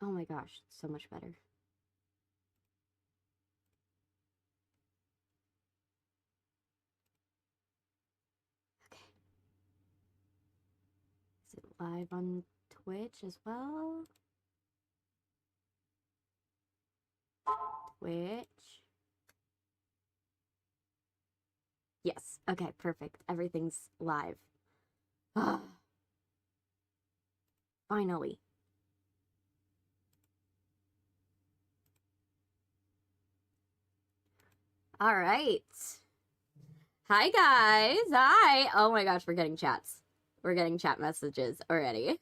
Oh my gosh, so much better. Okay. Is it live on Twitch as well? Twitch. Yes. Okay, perfect. Everything's live. Finally. All right. Hi, guys. Hi. Oh my gosh, we're getting chats. We're getting chat messages already.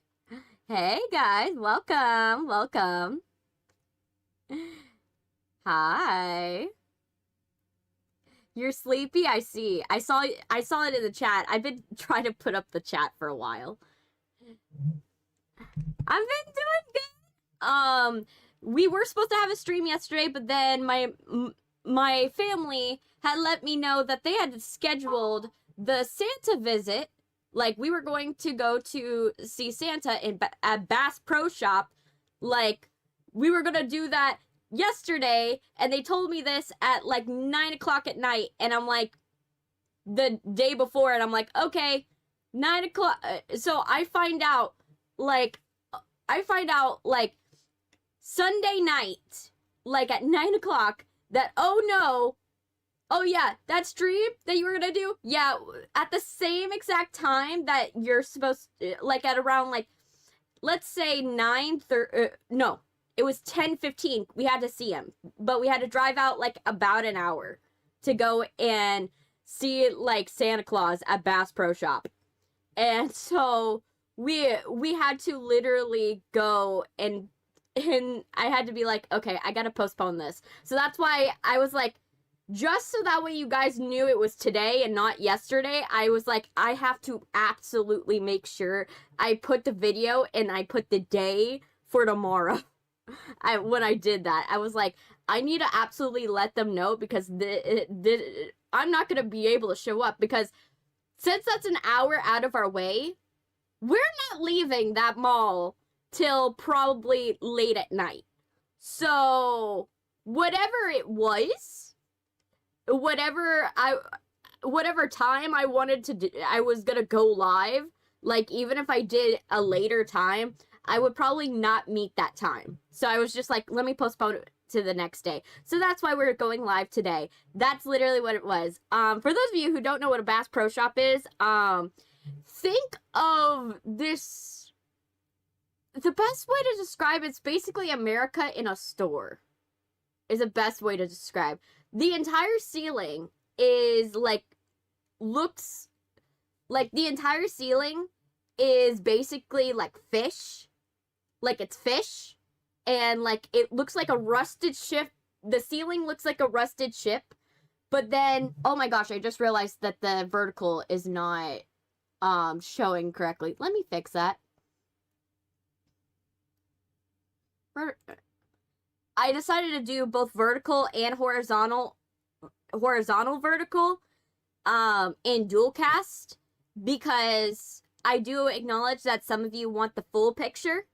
Hey, guys. Welcome. Welcome. Hi. You're sleepy? I see. I saw it in the chat. I've been trying to put up the chat for a while. I've been doing good. We were supposed to have a stream yesterday, but then my family had let me know that they had scheduled the Santa visit. Like, we were going to go to see Santa at Bass Pro Shop. Like, we were gonna do that yesterday, and they told me this at like 9 o'clock at night, and I'm like, the day before, and I'm like, okay, 9 o'clock. So I find out like Sunday night, like at 9 o'clock, that, oh no, oh yeah, that stream that you were gonna do, yeah, at the same exact time that you're supposed to, like at around like, let's say 9:30, no, it was 10:15, we had to see him, but we had to drive out like about an hour to go and see like Santa Claus at Bass Pro Shop. And so we had to literally go and I had to be like, okay, I gotta postpone this. So that's why I was like, just so that way you guys knew it was today and not yesterday, I was like, I have to absolutely make sure I put the video and I put the day for tomorrow. When I did that, I was like, I need to absolutely let them know, because I'm not gonna be able to show up, because since that's an hour out of our way, we're not leaving that mall till probably late at night. So whatever it was, whatever time I wanted to do, I was gonna go live, like even if I did a later time, I would probably not meet that time. So I was just like, let me postpone it to the next day. So that's why we're going live today. That's literally what it was. For those of you who don't know what a Bass Pro Shop is, think of this, the best way to describe it's basically America in a store is the best way to describe. The entire ceiling is like, looks like the entire ceiling is basically like fish, like it's fish, and like it looks like a rusted ship. The ceiling looks like a rusted ship, but then, oh my gosh, I just realized that the vertical is not showing correctly. Let me fix that. I decided to do both vertical and horizontal vertical in dual cast, because I do acknowledge that some of you want the full picture.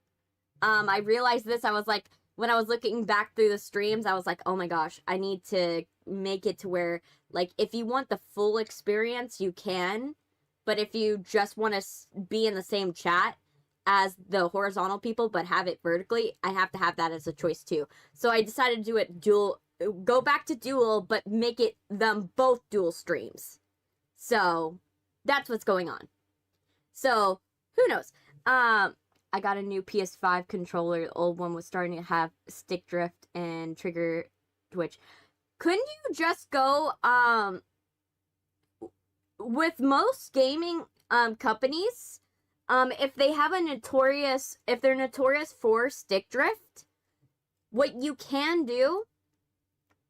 I realized this, I was like, when I was looking back through the streams, I was like, oh my gosh, I need to make it to where, like, if you want the full experience, you can, but if you just want to be in the same chat as the horizontal people, but have it vertically, I have to have that as a choice too. So I decided to do it dual, go back to dual, but make it them both dual streams. So that's what's going on. So who knows? I got a new PS5 controller. The old one was starting to have stick drift and trigger twitch. Couldn't you just go, with most gaming companies, if they have if they're notorious for stick drift, what you can do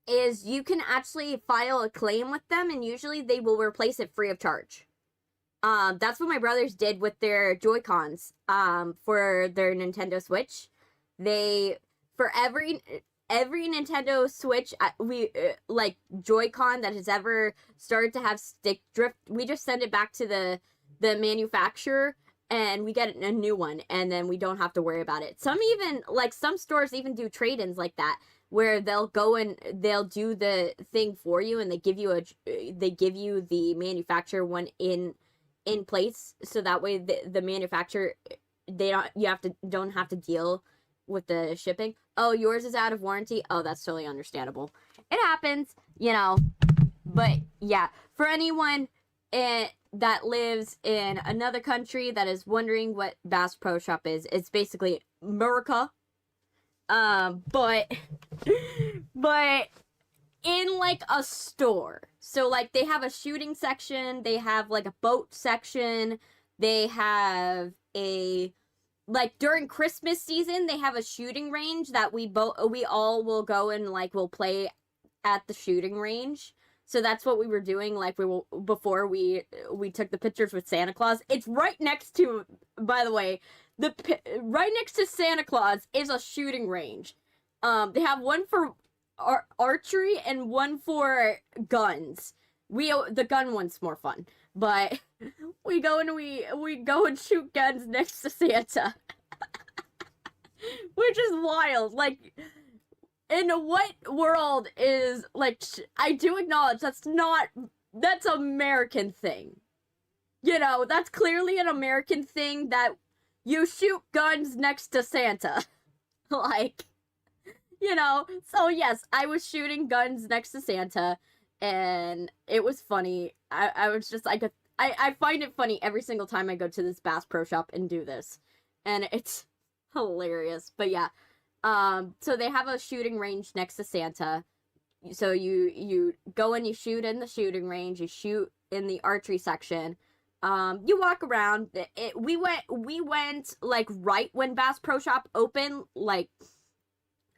is you can actually file a claim with them, and usually they will replace it free of charge. That's what my brothers did with their Joy-Cons, for their Nintendo Switch. For every Nintendo Switch, like Joy-Con that has ever started to have stick drift, we just send it back to the manufacturer, and we get a new one, and then we don't have to worry about it. Some stores even do trade-ins like that, where they'll go and they'll do the thing for you, and they give you the manufacturer one in place, so that way the manufacturer, don't have to deal with the shipping. Oh, yours is out of warranty. Oh, that's totally understandable. It happens, but yeah, for anyone that lives in another country that is wondering what Bass Pro Shop is, it's basically America. But in like a store. So like they have a shooting section, they have like a boat section, they have during Christmas season, they have a shooting range that we all will go and like we'll play at the shooting range. So that's what we were doing, before we took the pictures with Santa Claus. It's right next to, by the way, right next to Santa Claus is a shooting range. They have one for archery and one for guns. The gun one's more fun, but we go and shoot guns next to Santa, which is wild. Like, in what world is, like, I do acknowledge that's American thing. That's clearly an American thing that you shoot guns next to Santa. Like, so yes, I was shooting guns next to Santa, and it was funny. I was just, I find it funny every single time I go to this Bass Pro Shop and do this, and it's hilarious. But yeah, so they have a shooting range next to Santa. So you go and you shoot in the shooting range, you shoot in the archery section. You walk around. We went like right when Bass Pro Shop opened, like,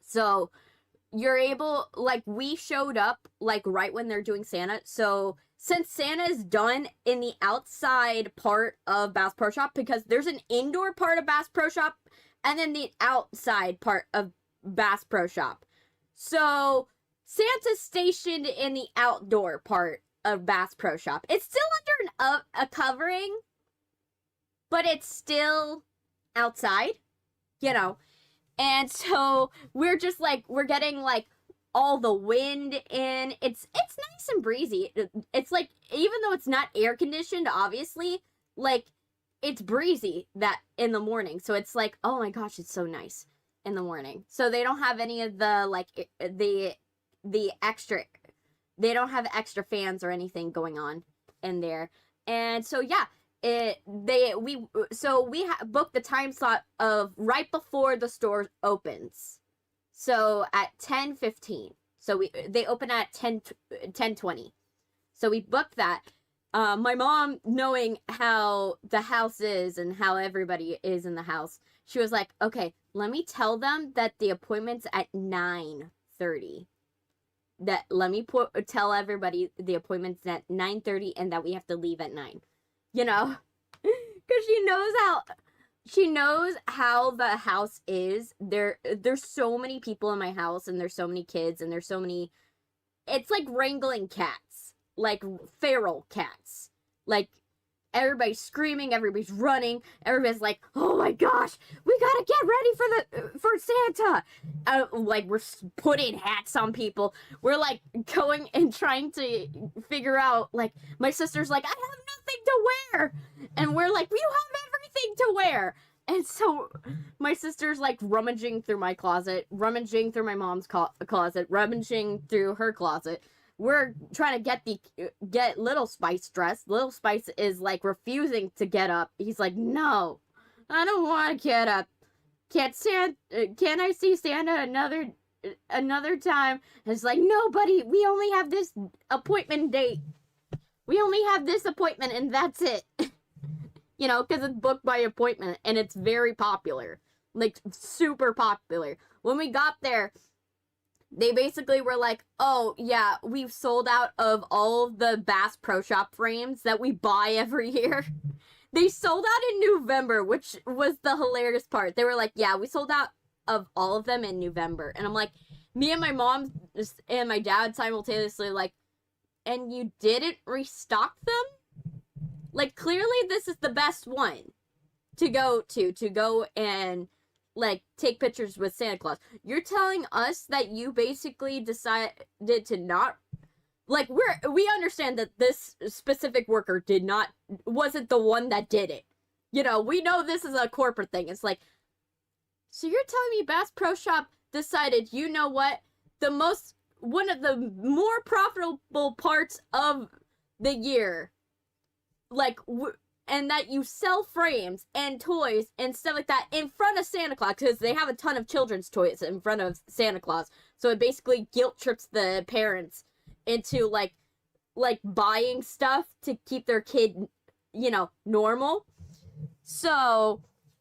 so you're able, like, we showed up like right when they're doing Santa. So since Santa is done in the outside part of Bass Pro Shop, because there's an indoor part of Bass Pro Shop and then the outside part of Bass Pro Shop. So Santa's stationed in the outdoor part of Bass Pro Shop. It's still under a covering, but it's still outside, And so we're just like, we're getting like all the wind in. It's nice and breezy. It's like, even though it's not air conditioned, obviously, like, it's breezy that in the morning. So it's like, oh my gosh, it's so nice in the morning. So they don't have any of the, like, the extra, they don't have extra fans or anything going on in there. And so yeah, we booked the time slot of right before the store opens. So at 10:15. So they open at 10:20. So we booked that. My mom, knowing how the house is and how everybody is in the house, she was like, okay, let me tell them that the appointment's at 9:30. That let me tell everybody the appointment's at 9:30 and that we have to leave at 9. Because she knows how the house is. There's so many people in my house, and there's so many kids, and there's so many, it's like wrangling cats, like feral cats. Like, everybody's screaming, everybody's running, everybody's like, oh my gosh, we gotta get ready for Santa. Like, we're putting hats on people. We're like going and trying to figure out, like, my sister's like, I have nothing to wear. And we're like, you have everything to wear. And so my sister's like rummaging through my closet, rummaging through my mom's closet, rummaging through her closet. We're trying to get Little Spice dressed. Little Spice is like refusing to get up. He's like, no, I don't want to get up. Can I see Santa another time? And it's like, no, buddy, we only have this appointment date. We only have this appointment and that's it. Because it's booked by appointment and it's very popular. Like, super popular. When we got there, they basically were like, oh, yeah, we've sold out of all of the Bass Pro Shop frames that we buy every year. They sold out in November, which was the hilarious part. They were like, yeah, we sold out of all of them in November. And I'm like, me and my mom and my dad simultaneously like, and you didn't restock them? Like, clearly this is the best one. to go and like take pictures with Santa Claus. You're telling us that you basically decided to not, like, we understand that this specific worker wasn't the one that did it. You know, we know this is a corporate thing. It's like, so you're telling me Bass Pro Shop decided, you know what, one of the more profitable parts of the year, like, and that you sell frames and toys and stuff like that in front of Santa Claus, because they have a ton of children's toys in front of Santa Claus. So it basically guilt trips the parents into like buying stuff to keep their kid, you know, normal. So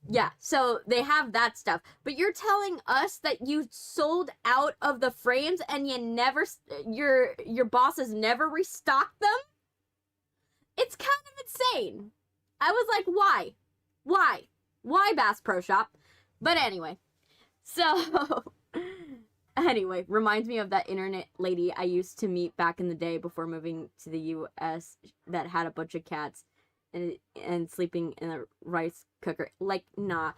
yeah, so they have that stuff. But you're telling us that you sold out of the frames and your bosses never restocked them? It's kind of insane. I was like, why? Why Bass Pro Shop? But anyway, so anyway, reminds me of that internet lady I used to meet back in the day before moving to the US that had a bunch of cats and sleeping in a rice cooker. Like, nah.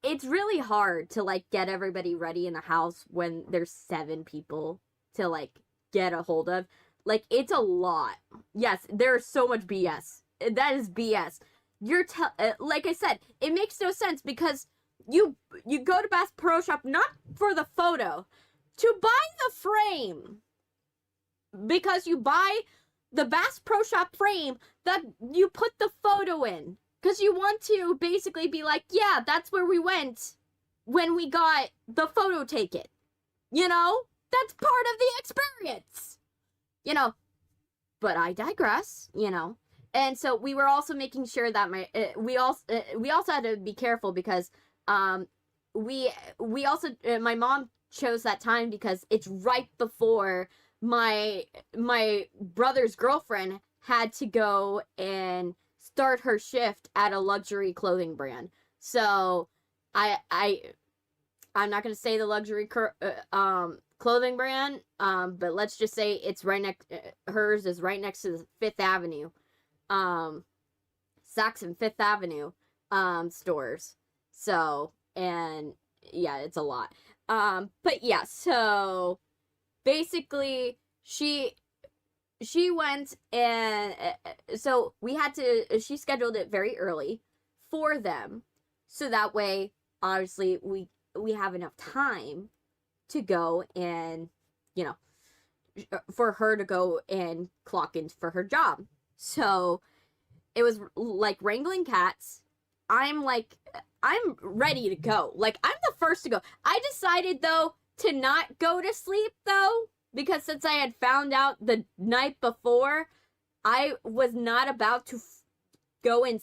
It's really hard to like get everybody ready in the house when there's 7 people to like get a hold of. Like, it's a lot. Yes, there's so much BS. That is BS. Like I said, it makes no sense because you go to Bass Pro Shop not for the photo, to buy the frame. Because you buy the Bass Pro Shop frame that you put the photo in. Because you want to basically be like, yeah, that's where we went when we got the photo taken. You know? That's part of the experience. You know? But I digress, you know? And so we were also making sure that we also had to be careful because we also my mom chose that time because it's right before my brother's girlfriend had to go and start her shift at a luxury clothing brand. So I'm not going to say the luxury clothing brand, but let's just say it's right next, hers is right next to the Fifth Avenue. Saks and Fifth Avenue stores. So, and yeah, it's a lot. But yeah, so basically she went and so she scheduled it very early for them, so that way obviously we have enough time to go and, you know, for her to go and clock in for her job. So it was like wrangling cats. I'm ready to go. Like, I'm the first to go. I decided though to not go to sleep though, because since I had found out the night before, I was not about to go and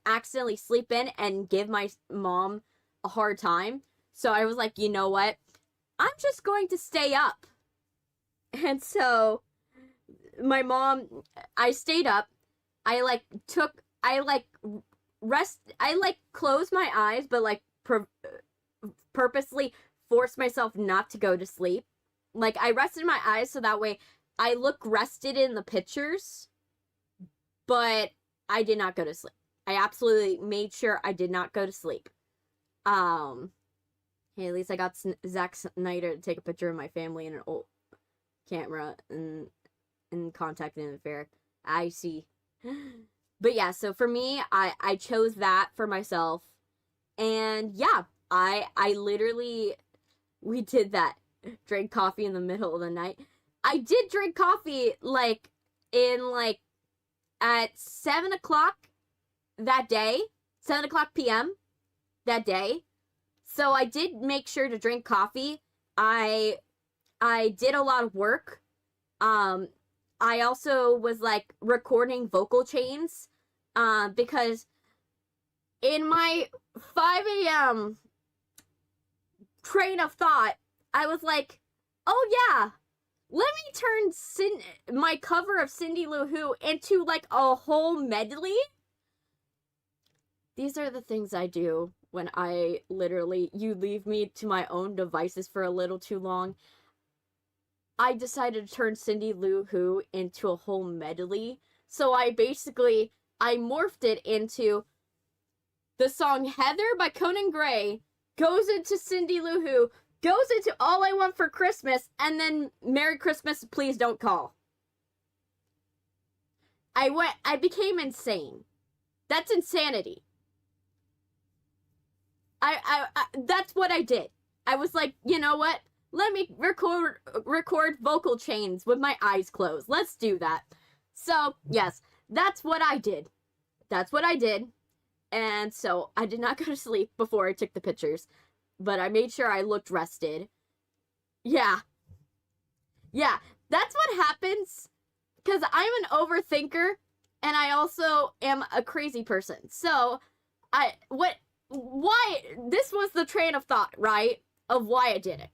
accidentally sleep in and give my mom a hard time. So I was like, you know what? I'm just going to stay up. And so I stayed up. I closed my eyes, but like purposely forced myself not to go to sleep. Like, I rested my eyes so that way I look rested in the pictures, but I did not go to sleep. I absolutely made sure I did not go to sleep. Hey, at least I got Zack Snyder to take a picture of my family in an old camera and contacted him fair. I see. But yeah, so for me, I chose that for myself. And yeah, I literally, we did that. Drank coffee in the middle of the night. I did drink coffee, at 7 o'clock that day. 7 o'clock p.m. that day. So I did make sure to drink coffee. I did a lot of work. I also was, recording vocal chains. Because in my 5 a.m. train of thought, I was like, oh yeah, let me turn my cover of Cindy Lou Who into, a whole medley. These are the things I do when you leave me to my own devices for a little too long. I decided to turn Cindy Lou Who into a whole medley. So I morphed it into the song Heather by Conan Gray goes into Cindy Lou Who, goes into All I Want for Christmas, and then Merry Christmas, Please Don't Call. I became insane. That's insanity. That's what I did. I was like, you know what? Let me record vocal chains with my eyes closed. Let's do that. So, yes, that's what I did. That's what I did. And so I did not go to sleep before I took the pictures, but I made sure I looked rested. Yeah. Yeah, that's what happens because I'm an overthinker and I also am a crazy person. So, why, this was the train of thought, right? Of why I did it.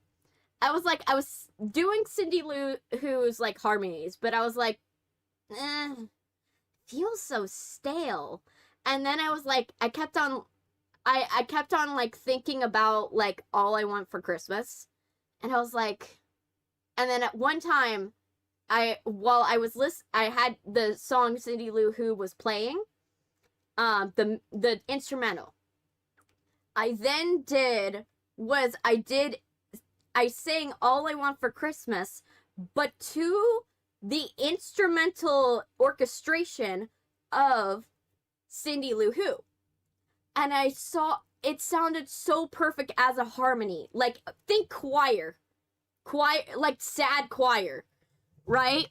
I was doing Cindy Lou Who's, like, harmonies, but I was like, feels so stale. And then I was like, I kept on, like, thinking about, like, All I Want for Christmas. And I was like, and then at one time, while I had the song Cindy Lou Who was playing, the instrumental. I then I sang All I Want for Christmas, but to the instrumental orchestration of Cindy Lou Who. And I saw, it sounded so perfect as a harmony. Like, think choir, like sad choir, right?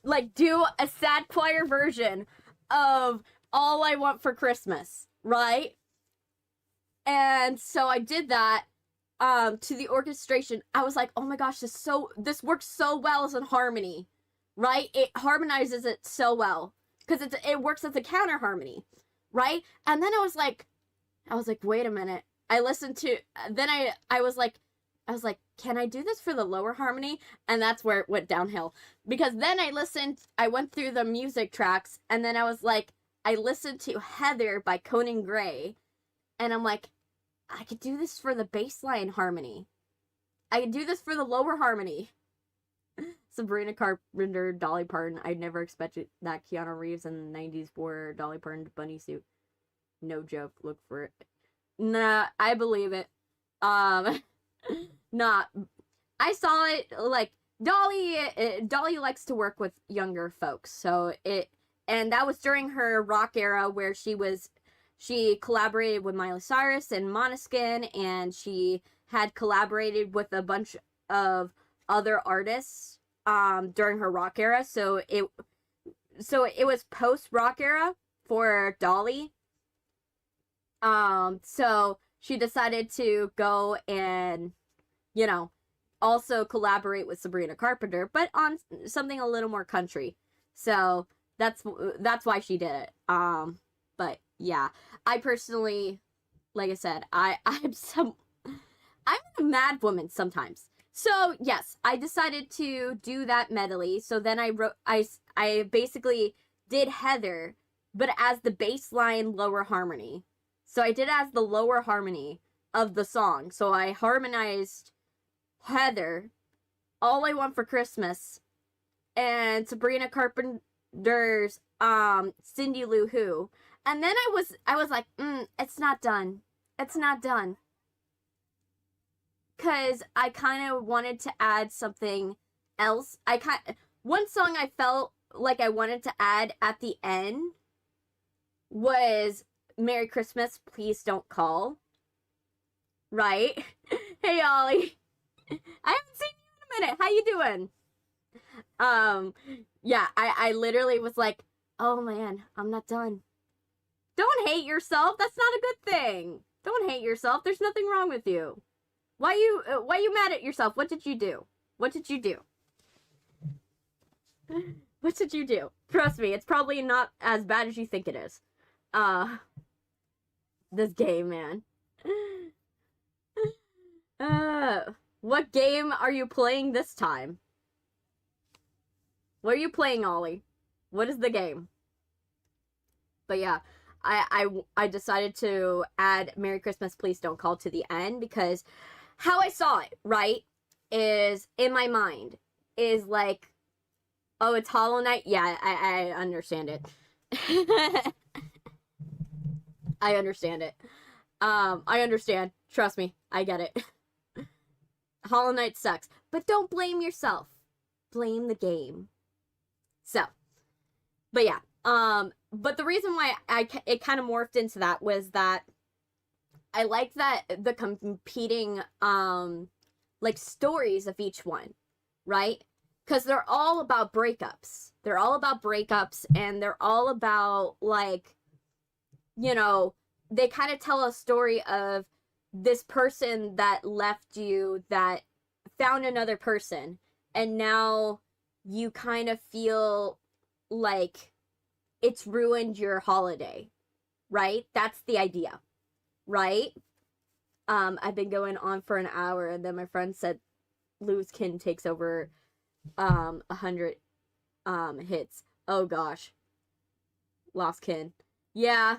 Like, do a sad choir version of All I Want for Christmas, right? And so I did that to the orchestration. I was like, oh my gosh, this works so well as a harmony, right? It harmonizes it so well because it works as a counter harmony, right? And then I was like, wait a minute. I listened to, then I was like, can I do this for the lower harmony? And that's where it went downhill. Because then I went through the music tracks, and then I was like, I listened to Heather by Conan Gray, and I'm like, I could do this for the bassline harmony. I could do this for the lower harmony. Sabrina Carpenter, Dolly Parton. I never expected that Keanu Reeves in the 90s wore Dolly Parton's bunny suit. No joke. Look for it. Nah, I believe it. Nah. I saw it, like, Dolly likes to work with younger folks, so and that was during her rock era where she collaborated with Miley Cyrus and Måneskin, and she had collaborated with a bunch of other artists during her rock era, so it was post rock era for Dolly. So she decided to go and, you know, also collaborate with Sabrina Carpenter, but on something a little more country. So that's why she did it. But yeah, I personally, like I said, I'm a mad woman sometimes. So yes, I decided to do that medley. So then I basically did Heather, but as the bassline lower harmony. So I did as the lower harmony of the song. So I harmonized Heather, All I Want for Christmas, and Sabrina Carpenter's Cindy Lou Who. And then I was like, it's not done. It's not done. Cause I kind of wanted to add something else. One song I felt like I wanted to add at the end was Merry Christmas, Please Don't Call. Right? Hey, Ollie. I haven't seen you in a minute. How you doing? Yeah, I literally was like, oh man, I'm not done. Don't hate yourself. That's not a good thing. Don't hate yourself. There's nothing wrong with you. Why you mad at yourself? What did you do? What did you do? What did you do? Trust me, it's probably not as bad as you think it is. This game, man. What game are you playing this time? What are you playing, Ollie? What is the game? But yeah, I decided to add Merry Christmas, Please Don't Call to the end because how I saw it, right, is in my mind is like, oh, it's Hollow Knight. Yeah, I understand it. I understand it. I understand. Trust me, I get it. Hollow Knight sucks. But don't blame yourself. Blame the game. So, but yeah. But the reason why it kind of morphed into that was that I like that the competing, like, stories of each one, right? Because they're all about breakups. They're all about breakups, and they're all about, like, you know, they kind of tell a story of this person that left you, that found another person, and now you kind of feel like it's ruined your holiday, right? That's the idea, right? I've been going on for an hour, and then my friend said Lou's kin takes over 100 hits. Oh gosh. Lost kin. Yeah.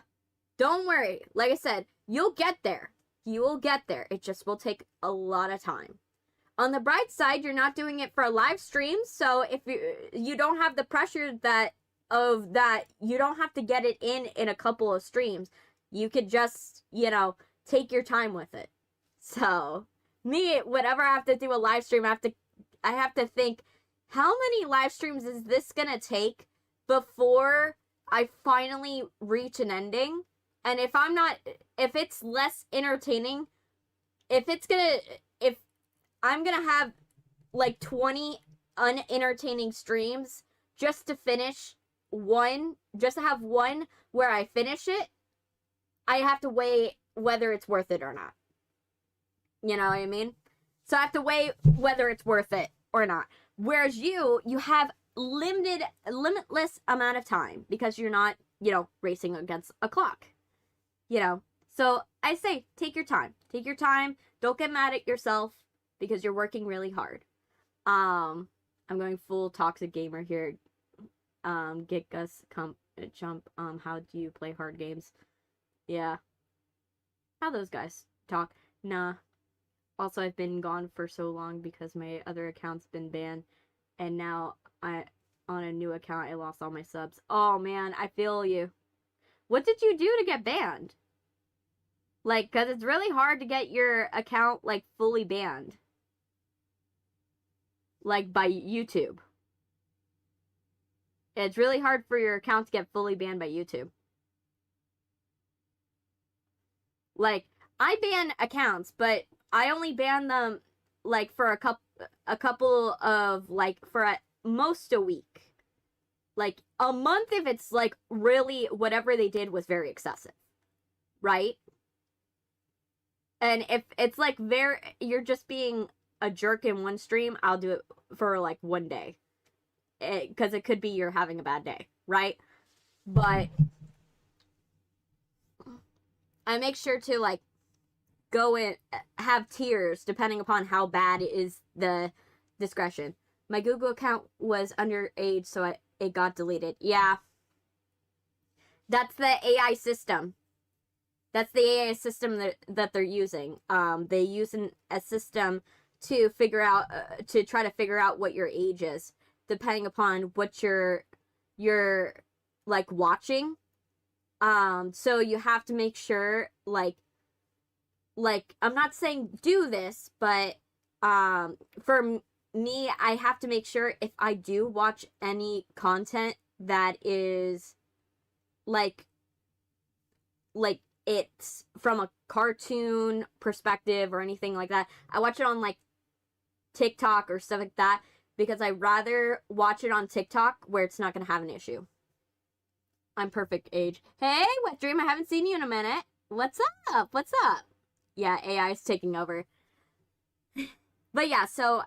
Don't worry. Like I said, you'll get there. You will get there. It just will take a lot of time. On the bright side, you're not doing it for a live stream, so if you don't have the pressure that you don't have to get it in a couple of streams. You could just, take your time with it. So, me, whenever I have to do a live stream, I have to think, how many live streams is this gonna take before I finally reach an ending? And if it's less entertaining, if I'm gonna have like 20 unentertaining streams just to finish one, just to have one where I finish it, I have to weigh whether it's worth it or not. You know what I mean? So I have to weigh whether it's worth it or not. Whereas you have limitless amount of time because you're not, racing against a clock. So I say, take your time. Take your time. Don't get mad at yourself because you're working really hard. I'm going full toxic gamer here. Get Gus, jump. How do you play hard games? Yeah. How those guys talk? Nah. Also, I've been gone for so long because my other account's been banned, and now on a new account, I lost all my subs. Oh man, I feel you. What did you do to get banned? Like, cause it's really hard to get your account, like, fully banned. Like, by YouTube. It's really hard for your account to get fully banned by YouTube. Like, I ban accounts, but I only ban them, like, for a couple of, like, for at most a week. Like, a month if it's, like, really whatever they did was very excessive. Right? And if it's, like, you're just being a jerk in one stream, I'll do it for, like, one day. Because it could be you're having a bad day, right? But I make sure to, like, go in, have tiers, depending upon how bad is the discretion. My Google account was underage, so it got deleted. Yeah. That's the AI system. That's the AI system that they're using. They use a system to try to figure out what your age is, depending upon what you're like watching. So you have to make sure, like I'm not saying do this, but for me, I have to make sure if I do watch any content that is like it's from a cartoon perspective or anything like that, I watch it on, like, TikTok or stuff like that, because I'd rather watch it on TikTok where it's not going to have an issue. I'm perfect age. Hey, Wet Dream, I haven't seen you in a minute. What's up? What's up? Yeah, AI is taking over. But yeah, so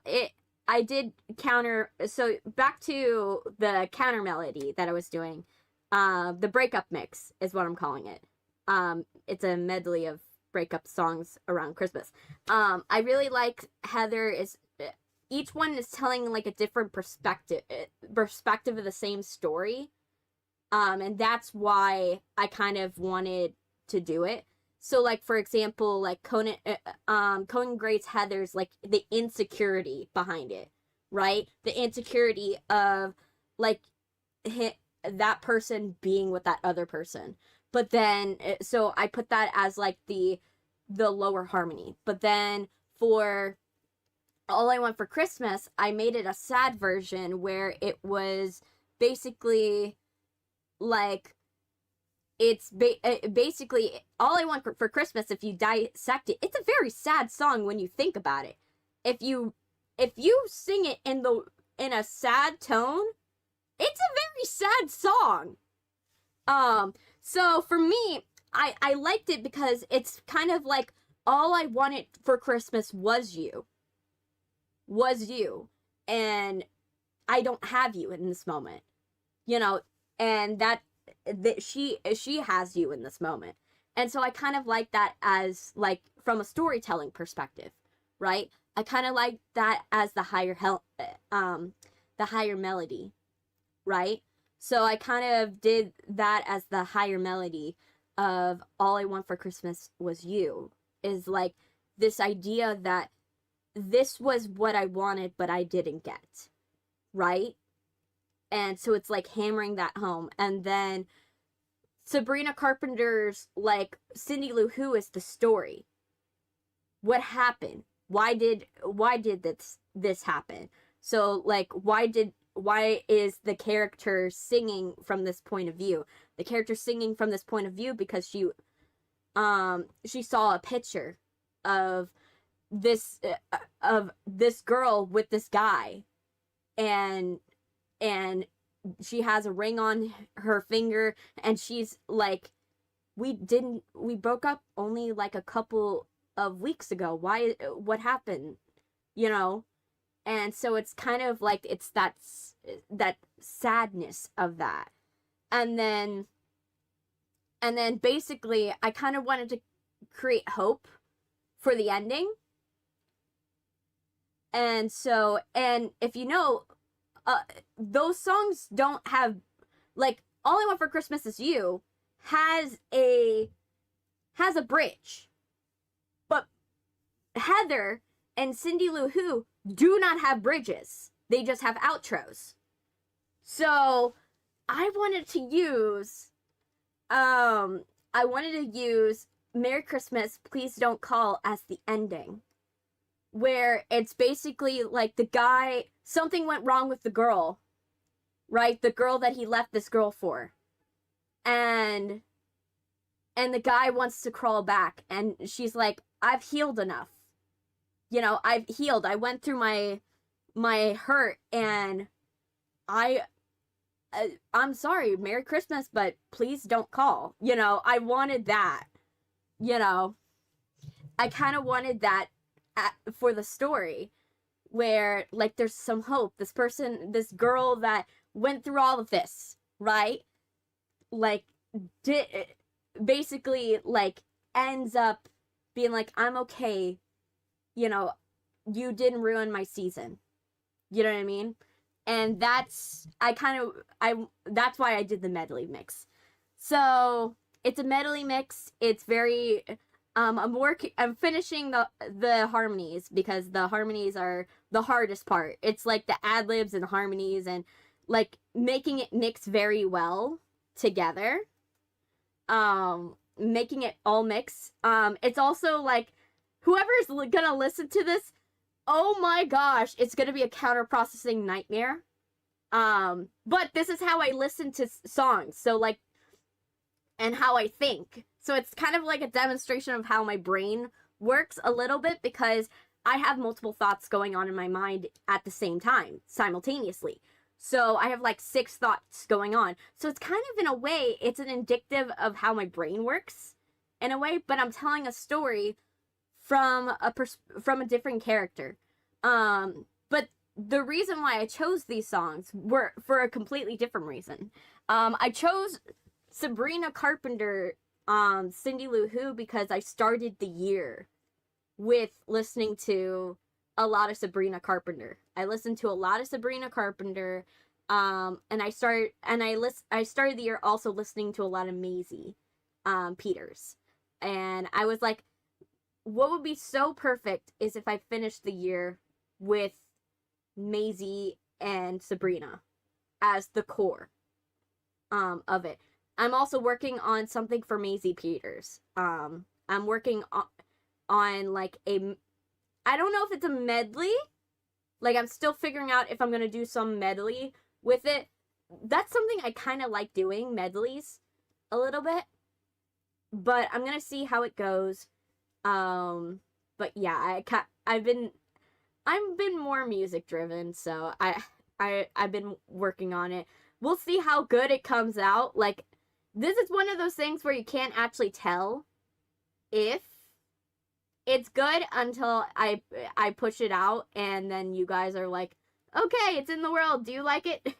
I did counter, so back to the counter melody that I was doing. The breakup mix is what I'm calling it. It's a medley of breakup songs around Christmas. I really like Heather each one is telling, like, a different perspective of the same story. And that's why I kind of wanted to do it. So, like, for example, like, Conan Gray's Heather's, like, the insecurity behind it, right? The insecurity of, like, that person being with that other person, But then, so I put that as like the lower harmony. But then for All I Want for Christmas, I made it a sad version where it was basically like, it's basically All I Want for Christmas. If you dissect it, it's a very sad song when you think about it. If you sing it in a sad tone, it's a very sad song. So for me, I liked it because it's kind of like, all I wanted for Christmas was you. And I don't have you in this moment. You know, and that she has you in this moment. And so I kind of like that as like from a storytelling perspective, right? I kind of like that as the higher melody, right? So I kind of did that as the higher melody of All I Want for Christmas Was You, is like this idea that this was what I wanted, but I didn't get, right? And so it's like hammering that home. And then Sabrina Carpenter's like Cindy Lou Who is the story. What happened? Why did this happen? So like, why is the character singing from this point of view? The character singing from this point of view because she saw a picture of this girl with this guy, and she has a ring on her finger, and she's like, we broke up only like a couple of weeks ago. What happened? You know? And so it's kind of like, it's that sadness of that. And then basically I kind of wanted to create hope for the ending. And so, and if you know, those songs don't have, like, All I Want for Christmas Is You has a bridge. But Heather and Cindy Lou Who do not have bridges. They just have outros. So I wanted to use Merry Christmas, Please Don't Call as the ending, where it's basically like the guy, something went wrong with the girl, right? The girl that he left this girl for. And the guy wants to crawl back, and she's like, I've healed enough. You know, I've healed. I went through my hurt, and I'm sorry, Merry Christmas, but please don't call. You know, I wanted that. You know, I kind of wanted that for the story, where like there's some hope. This girl that went through all of this, right? Like, basically like ends up being like, I'm okay. You know, you didn't ruin my season. You know what I mean? And that's why I did the medley mix. So it's a medley mix. It's very, I'm finishing the harmonies, because the harmonies are the hardest part. It's like the ad-libs and harmonies, and like making it mix very well together. Making it all mix. It's also like, whoever's gonna listen to this, oh my gosh, it's gonna be a counter-processing nightmare. But this is how I listen to songs, so like, and how I think. So it's kind of like a demonstration of how my brain works a little bit, because I have multiple thoughts going on in my mind at the same time, simultaneously. So I have like 6 thoughts going on. So it's kind of, in a way, it's an indicative of how my brain works, in a way, but I'm telling a story from a different character. But the reason why I chose these songs were for a completely different reason. I chose Sabrina Carpenter, Cindy Lou Who, because I started the year with listening to a lot of Sabrina Carpenter. I listened to a lot of Sabrina Carpenter, and I started the year also listening to a lot of Maisie Peters. And I was like, what would be so perfect is if I finished the year with Maisie and Sabrina as the core of it. I'm also working on something for Maisie Peters. I'm working on like I don't know if it's a medley. Like, I'm still figuring out if I'm gonna do some medley with it. That's something I kind of like doing, medleys, a little bit. But I'm gonna see how it goes. But yeah, I've been more music driven, so I've been working on it. We'll see how good it comes out. Like, this is one of those things where you can't actually tell if it's good until I push it out, and then you guys are like, okay, it's in the world. Do you like it?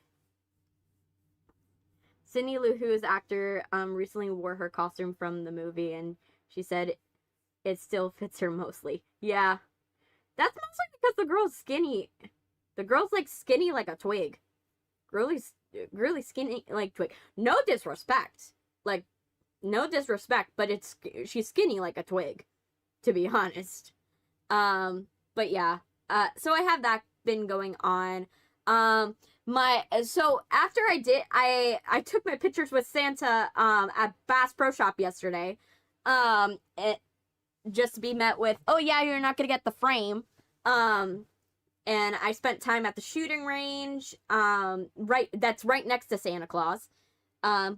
Cindy Lou Who's actor recently wore her costume from the movie, and she said it still fits her mostly. Yeah. That's mostly because the girl's skinny. The girl's like skinny like a twig. Really skinny like twig. No disrespect. Like, no disrespect, but she's skinny like a twig, to be honest. But yeah. So I have that been going on. So after I took my pictures with Santa at Bass Pro Shop yesterday. Just to be met with, oh yeah, you're not gonna get the frame. And I spent time at the shooting range, that's right next to Santa Claus,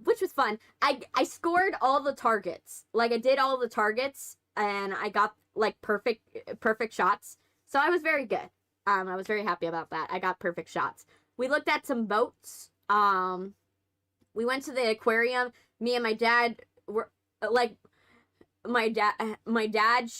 which was fun. I scored all the targets. Like, I did all the targets, and I got, like, perfect shots. So I was very good. I was very happy about that. I got perfect shots. We looked at some boats. We went to the aquarium. Me and my dad were, like, my dad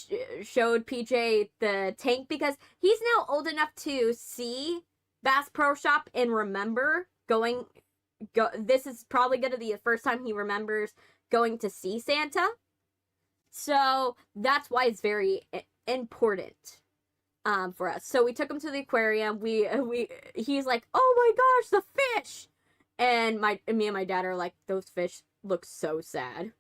showed PJ the tank because he's now old enough to see Bass Pro Shop and remember this is probably going to be the first time he remembers going to see Santa. So that's why it's very important for us. So we took him to the aquarium. He's like, "Oh my gosh, the fish." And me and my dad are like, "Those fish look so sad."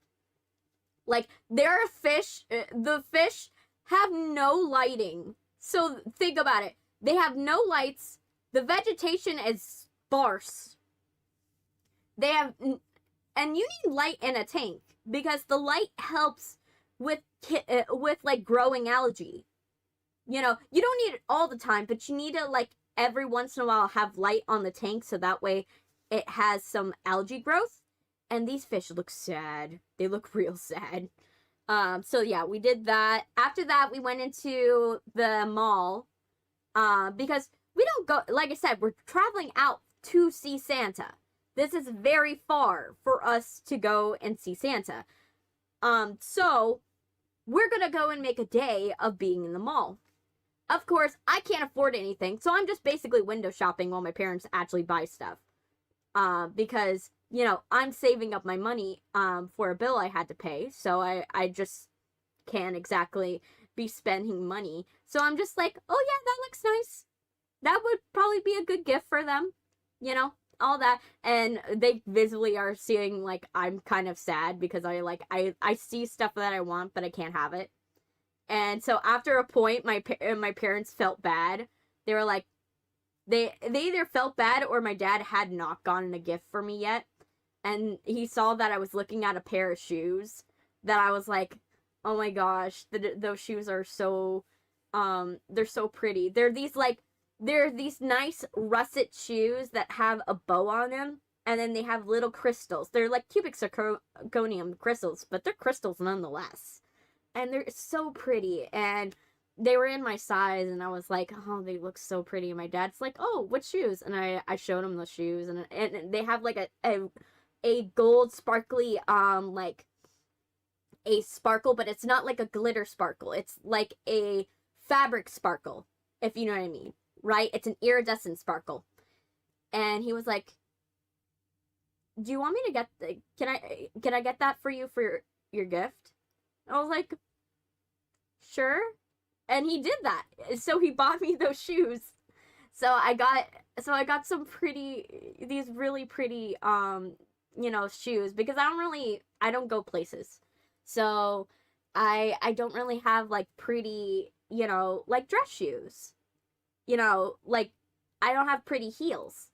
Like, there are fish, the fish have no lighting. So think about it. They have no lights. The vegetation is sparse. And you need light in a tank because the light helps with like growing algae. You know, you don't need it all the time, but you need to, like, every once in a while have light on the tank so that way it has some algae growth. And these fish look sad. They look real sad. So yeah, we did that. After that, we went into the mall. Because we don't go, like I said, we're traveling out to see Santa. This is very far for us to go and see Santa. So we're gonna go and make a day of being in the mall. Of course, I can't afford anything, so I'm just basically window shopping while my parents actually buy stuff. Because, you know, I'm saving up my money for a bill I had to pay, so I just can't exactly be spending money. So I'm just like, oh yeah, that looks nice. That would probably be a good gift for them, you know, all that. And they visibly are seeing, like, I'm kind of sad because I see stuff that I want, but I can't have it. And so after a point, my parents felt bad. They were like, they either felt bad or my dad had not gotten a gift for me yet. And he saw that I was looking at a pair of shoes that I was like, oh my gosh, those shoes are so, they're so pretty. They're these nice russet shoes that have a bow on them. And then they have little crystals. They're like cubic zirconium crystals, but they're crystals nonetheless. And they're so pretty. And they were in my size, and I was like, oh, they look so pretty. And my dad's like, oh, what shoes? And I showed him the shoes, and they have like a gold sparkly, like a sparkle, but it's not like a glitter sparkle. It's like a fabric sparkle, if you know what I mean, right? It's an iridescent sparkle. And he was like, do you want me to get can I get that for you for your gift? I was like, sure. And he did that. So he bought me those shoes. So I got some these really pretty, you know, shoes, because I don't go places. So I don't really have like pretty, you know, like dress shoes. You know, like I don't have pretty heels.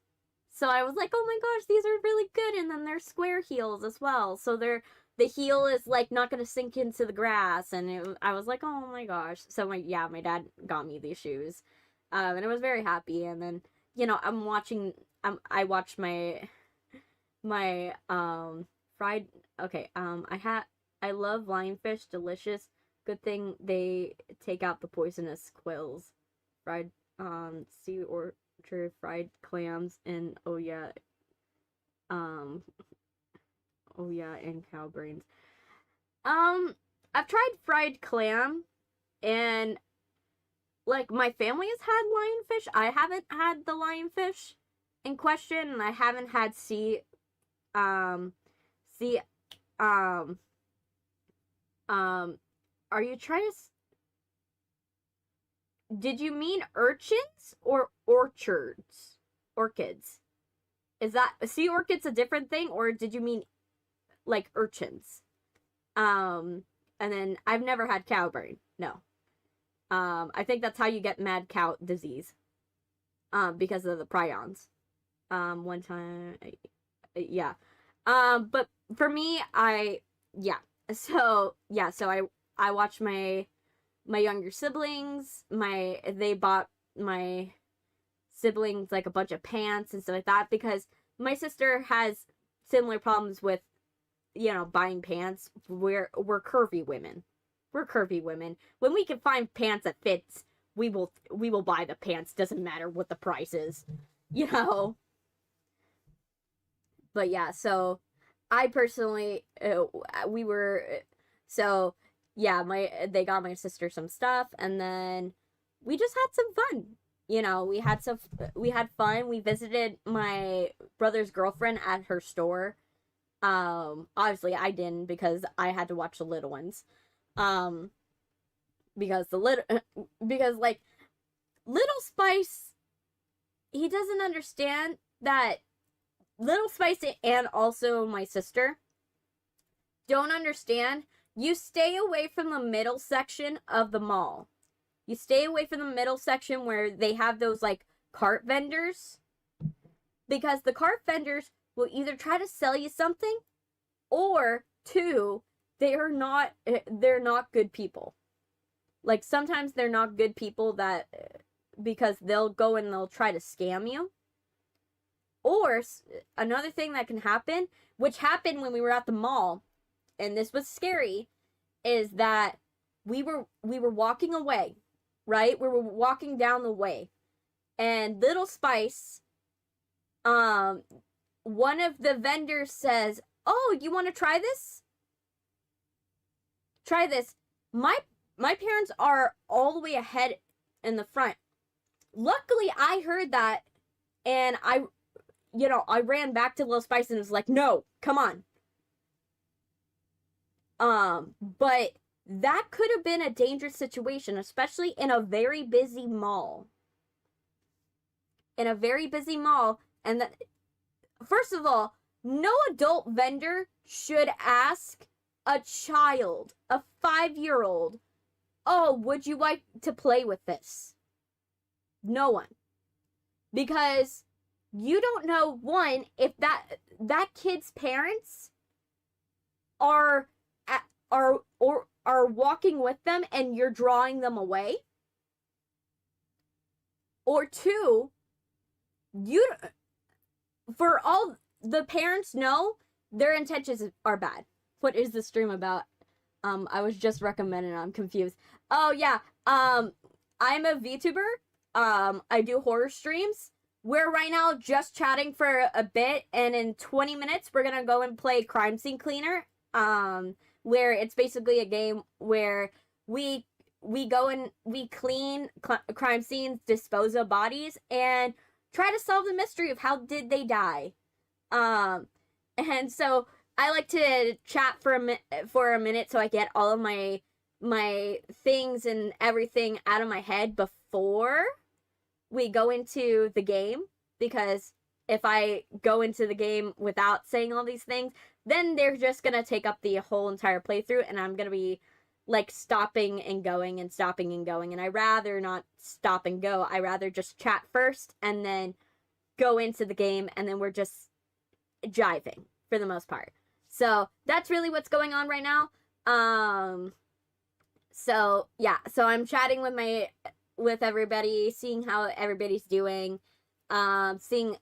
So I was like, oh my gosh, these are really good. And then they're square heels as well. So the heel is like not going to sink into the grass. And I was like, oh my gosh. So my dad got me these shoes. And I was very happy. And then, I watched my fried, okay, I love lionfish, delicious. Good thing they take out the poisonous quills. Fried, sea orchard, fried clams, and oh yeah, and cow brains. I've tried fried clam, and like my family has had lionfish. I haven't had the lionfish in question, and I haven't had sea, are you trying to? Did you mean urchins or orchards? Orchids. Is that sea orchids a different thing, or did you mean like urchins? And then I've never had cow brain. No. I think that's how you get mad cow disease. Because of the prions. One time, yeah. But for me, So I watched my younger siblings. They bought my siblings like a bunch of pants and stuff like that, because my sister has similar problems with, buying pants. We're curvy women. We're curvy women. When we can find pants that fits, we will buy the pants. Doesn't matter what the price is, But yeah, so I personally, they got my sister some stuff, and then we just had some fun. We had fun. We visited my brother's girlfriend at her store. Obviously I didn't, because I had to watch the little ones. Because like Little Spice, he doesn't understand that Little Spice and also my sister don't understand. You stay away from the middle section of the mall. You stay away from the middle section where they have those like cart vendors, because the cart vendors will either try to sell you something, or two, they're not good people. Like sometimes they're not good people, because they'll go and they'll try to scam you. Or another thing that can happen, which happened when we were at the mall, and this was scary, is that we were walking away, right? We were walking down the way, and Little Spice, one of the vendors says, "Oh, you want to try this? Try this." My parents are all the way ahead in the front. Luckily, I heard that, and I ran back to Little Spice and was like, "No, come on." But that could have been a dangerous situation, especially in a very busy mall. In a very busy mall, and first of all, no adult vendor should ask a child, a 5-year-old, "Oh, would you like to play with this?" No one. Because you don't know, one, if that kid's parents are walking with them and you're drawing them away, or two, for all the parents know, their intentions are bad. What is the stream about? I was just recommended. I'm confused. Oh yeah. I'm a VTuber. I do horror streams. We're right now just chatting for a bit, and in 20 minutes we're gonna go and play Crime Scene Cleaner. Where it's basically a game where we go and we clean crime scenes, dispose of bodies, and try to solve the mystery of how did they die. And so I like to chat for a minute so I get all of my things and everything out of my head before we go into the game, because if I go into the game without saying all these things, then they're just gonna take up the whole entire playthrough, and I'm gonna be like stopping and going and stopping and going, and I rather not stop and go. I rather just chat first and then go into the game, and then we're just jiving for the most part. So that's really what's going on right now. So yeah, so I'm chatting with everybody, seeing how everybody's doing, seeing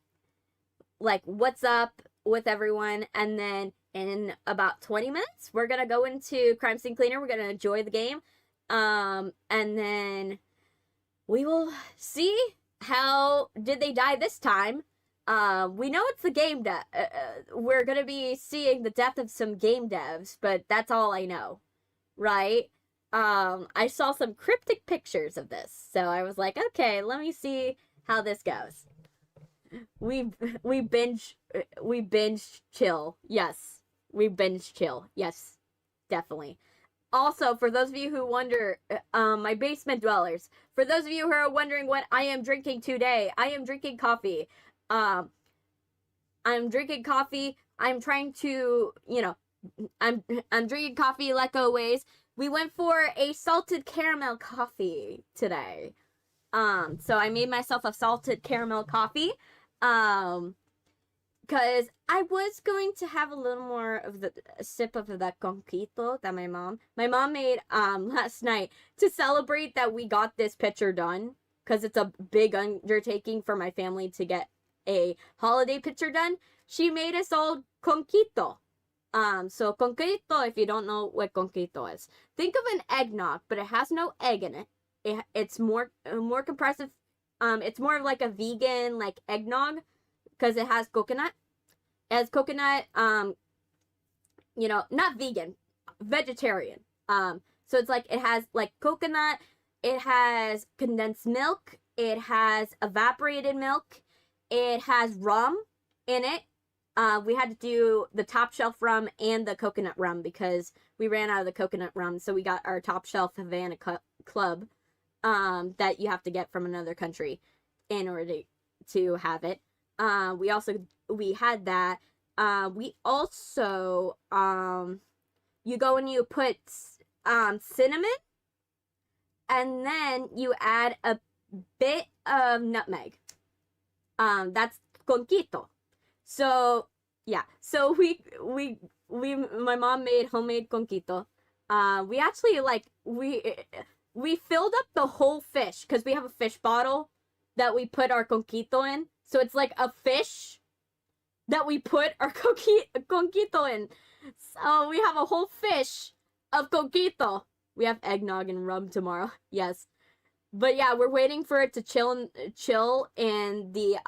like what's up with everyone, and then in about 20 minutes we're gonna go into Crime Scene Cleaner. We're gonna enjoy the game, and then we will see how did they die this time. We know it's the game dev. We're gonna be seeing the death of some game devs, but that's all I know, right? I saw some cryptic pictures of this, so I was like, okay, let me see how this goes. We binge chill. Yes, we binge chill. Yes, definitely. Also, for those of you who wonder, my basement dwellers, for those of you who are wondering what I am drinking today, I am drinking coffee. I'm drinking coffee. I'm trying to, I'm drinking coffie like always. We went for a salted caramel coffee today. So I made myself a salted caramel coffee. Because I was going to have a little more of a sip of that conquito that my mom made last night to celebrate that we got this picture done, because it's a big undertaking for my family to get a holiday picture done. She made us all conquito. So conquito, if you don't know what conquito is, think of an eggnog, but it has no egg in it. It's more compressive. It's more of like a vegan like eggnog, because it has coconut. It has coconut, not vegan, vegetarian. So it's like, it has like coconut, it has condensed milk, it has evaporated milk, it has rum in it. We had to do the top shelf rum and the coconut rum because we ran out of the coconut rum. So we got our top shelf Havana Club, that you have to get from another country in order to have it. We had that. We also, you go and you put, cinnamon, and then you add a bit of nutmeg. That's conquito. So, yeah. So my mom made homemade conquito. We actually, we filled up the whole fish, because we have a fish bottle that we put our conquito in. So it's like a fish that we put our conquito in. So we have a whole fish of conquito. We have eggnog and rum tomorrow. Yes. But yeah, we're waiting for it to chill in the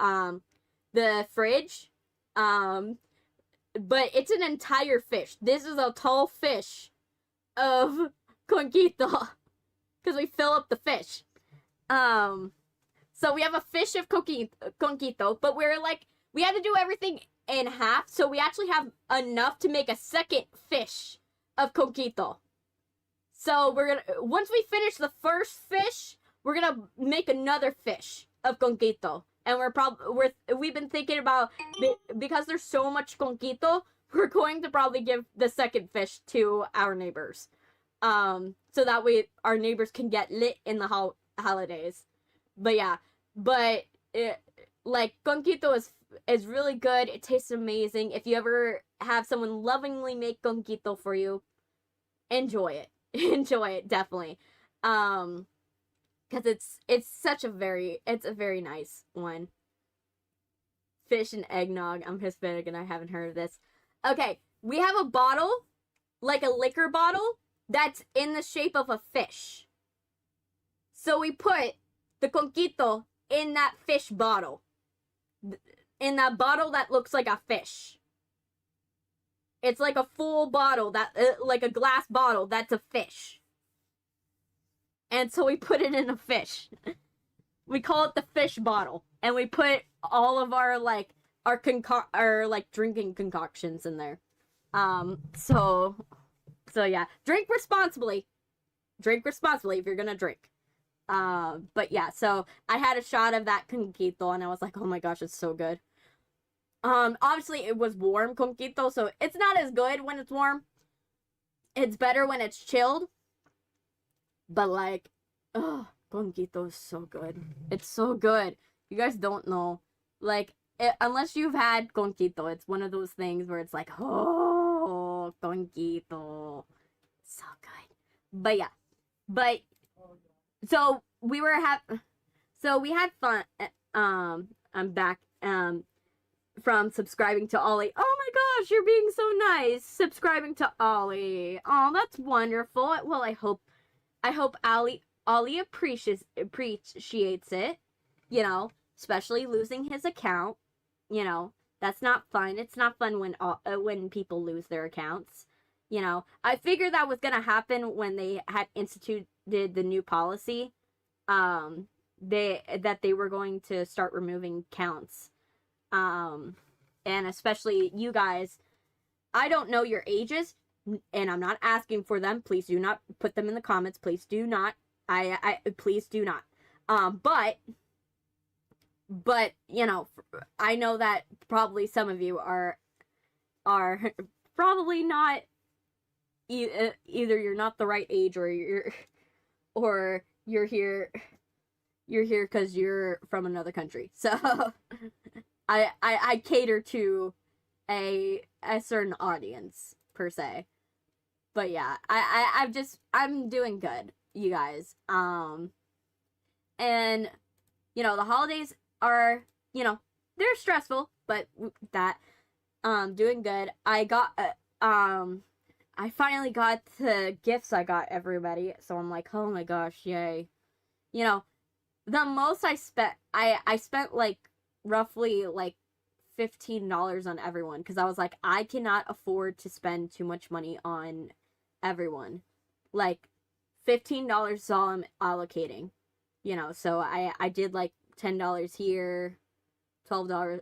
fridge. But it's an entire fish. This is a tall fish of conquito, because we fill up the fish. So we have a fish of conquito, but we had to do everything in half, so we actually have enough to make a second fish of conquito. So once we finish the first fish, we're gonna make another fish of conquito. And we've been thinking about, because there's so much conquito, we're going to probably give the second fish to our neighbors. So that way our neighbors can get lit in the holidays. But yeah, conquito is really good. It tastes amazing. If you ever have someone lovingly make conquito for you, enjoy it. Enjoy it, definitely. Because it's a very nice one. Fish and eggnog. I'm Hispanic and I haven't heard of this. Okay, we have a bottle, like a liquor bottle, that's in the shape of a fish. So we put the conquito in that fish bottle. In that bottle that looks like a fish. It's like a full bottle, like a glass bottle that's a fish. And so we put it in a fish. We call it the fish bottle. And we put all of our drinking concoctions in there. So yeah, drink responsibly. Drink responsibly if you're gonna drink. But yeah, so I had a shot of that conquito and I was like, oh my gosh, it's so good. Obviously it was warm conquito, so it's not as good when it's warm. It's better when it's chilled. But conquito is so good. It's so good. You guys don't know. Like, unless you've had conquito, it's one of those things where it's like, oh, conquito. So good. But yeah. But, so we were so we had fun. I'm back, from subscribing to Ollie. Oh my gosh, you're being so nice. Subscribing to Ollie. Oh, that's wonderful. Well, I hope Ollie appreciates it. You know, especially losing his account. You know, that's not fun. It's not fun when people lose their accounts. You know, I figured that was gonna happen when they had instituted the new policy. They were going to start removing counts. And especially you guys, I don't know your ages, and I'm not asking for them. Please do not put them in the comments. Please do not. Please do not. But you know, I know that probably some of you are probably not. Either you're not the right age, or you're here because you're from another country. So I cater to a certain audience per se. But yeah, I'm doing good, you guys. And you know, the holidays are, you know, they're stressful, but that doing good. I finally got the gifts I got everybody, so I'm like, oh my gosh, yay. You know, the most I spent like roughly like $15 on everyone, because I was like, I cannot afford to spend too much money on everyone. Like, $15 is all I'm allocating, you know. So I did like $10 here, $12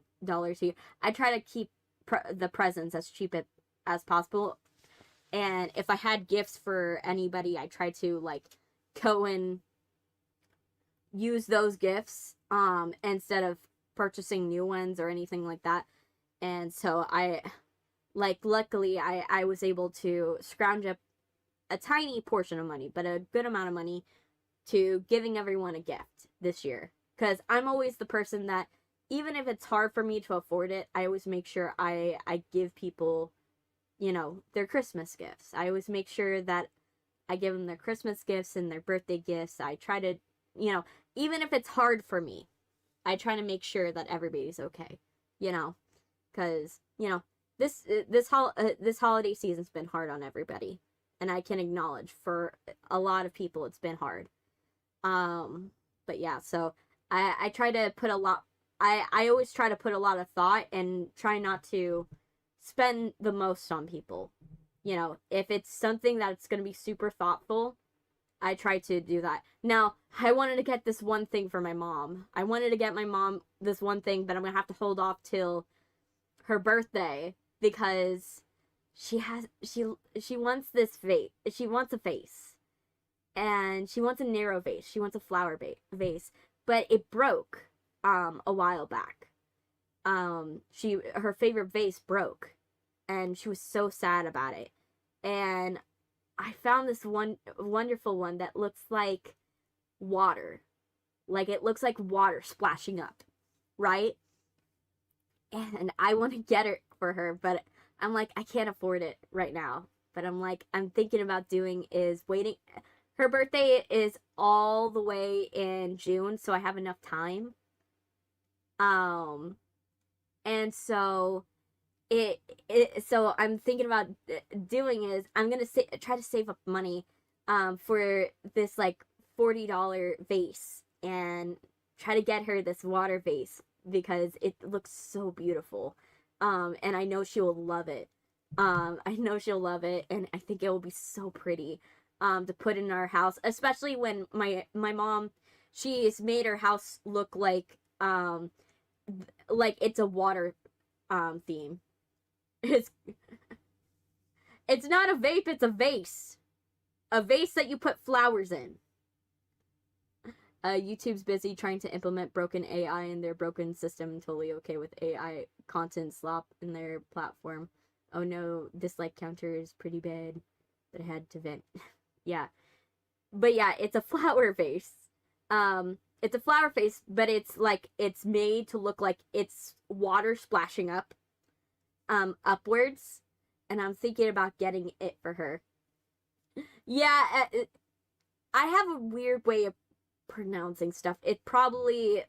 here. I try to keep the presents as cheap as possible, and if I had gifts for anybody, I try to like go and use those gifts instead of purchasing new ones or anything like that. And so luckily I was able to scrounge up a tiny portion of money, but a good amount of money, to giving everyone a gift this year. Because I'm always the person that, even if it's hard for me to afford it, I always make sure I give people, you know, their Christmas gifts. I always make sure that I give them their Christmas gifts and their birthday gifts. I try to, you know, even if it's hard for me, I try to make sure that everybody's okay, you know, because, you know, this holiday season's been hard on everybody, and I can acknowledge for a lot of people it's been hard. But yeah, so I try to put a lot. I always try to put a lot of thought and try not to spend the most on people. You know, if it's something that's going to be super thoughtful, I try to do that. Now, I wanted to get this one thing for my mom. I wanted to get my mom this one thing, but I'm going to have to hold off till her birthday, because she wants this vase. She wants a vase. And she wants a narrow vase. She wants a flower vase, but it broke a while back. Her favorite vase broke, and she was so sad about it. And I found this one wonderful one that looks like water. Like, it looks like water splashing up, right? And I want to get it for her, but I'm like, I can't afford it right now. But I'm thinking about doing is waiting. Her birthday is all the way in June, so I have enough time. And so so I'm thinking about doing is, I'm gonna try to save up money for this like $40 vase, and try to get her this water vase, because it looks so beautiful. And I know she will love it. And I think it will be so pretty to put in our house, especially when my mom, she's made her house look like it's a water theme. It's not a vape, it's a vase. A vase that you put flowers in. YouTube's busy trying to implement broken AI in their broken system. Totally okay with AI content slop in their platform. Oh no, dislike counter is pretty bad, but I had to vent. Yeah. But yeah, it's a flower vase. it's a flower face, but it's like it's made to look like it's water splashing up upwards, and I'm thinking about getting it for her. Yeah, I have a weird way of pronouncing stuff. It probably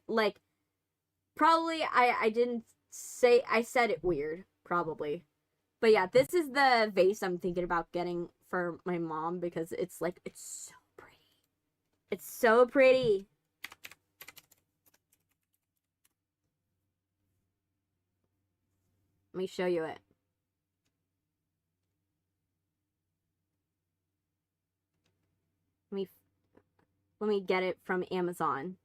I didn't say, I said it weird, probably. But yeah, this is the vase I'm thinking about getting for my mom because it's like, it's so pretty. It's so pretty. Let me show you it. Let me get it from Amazon.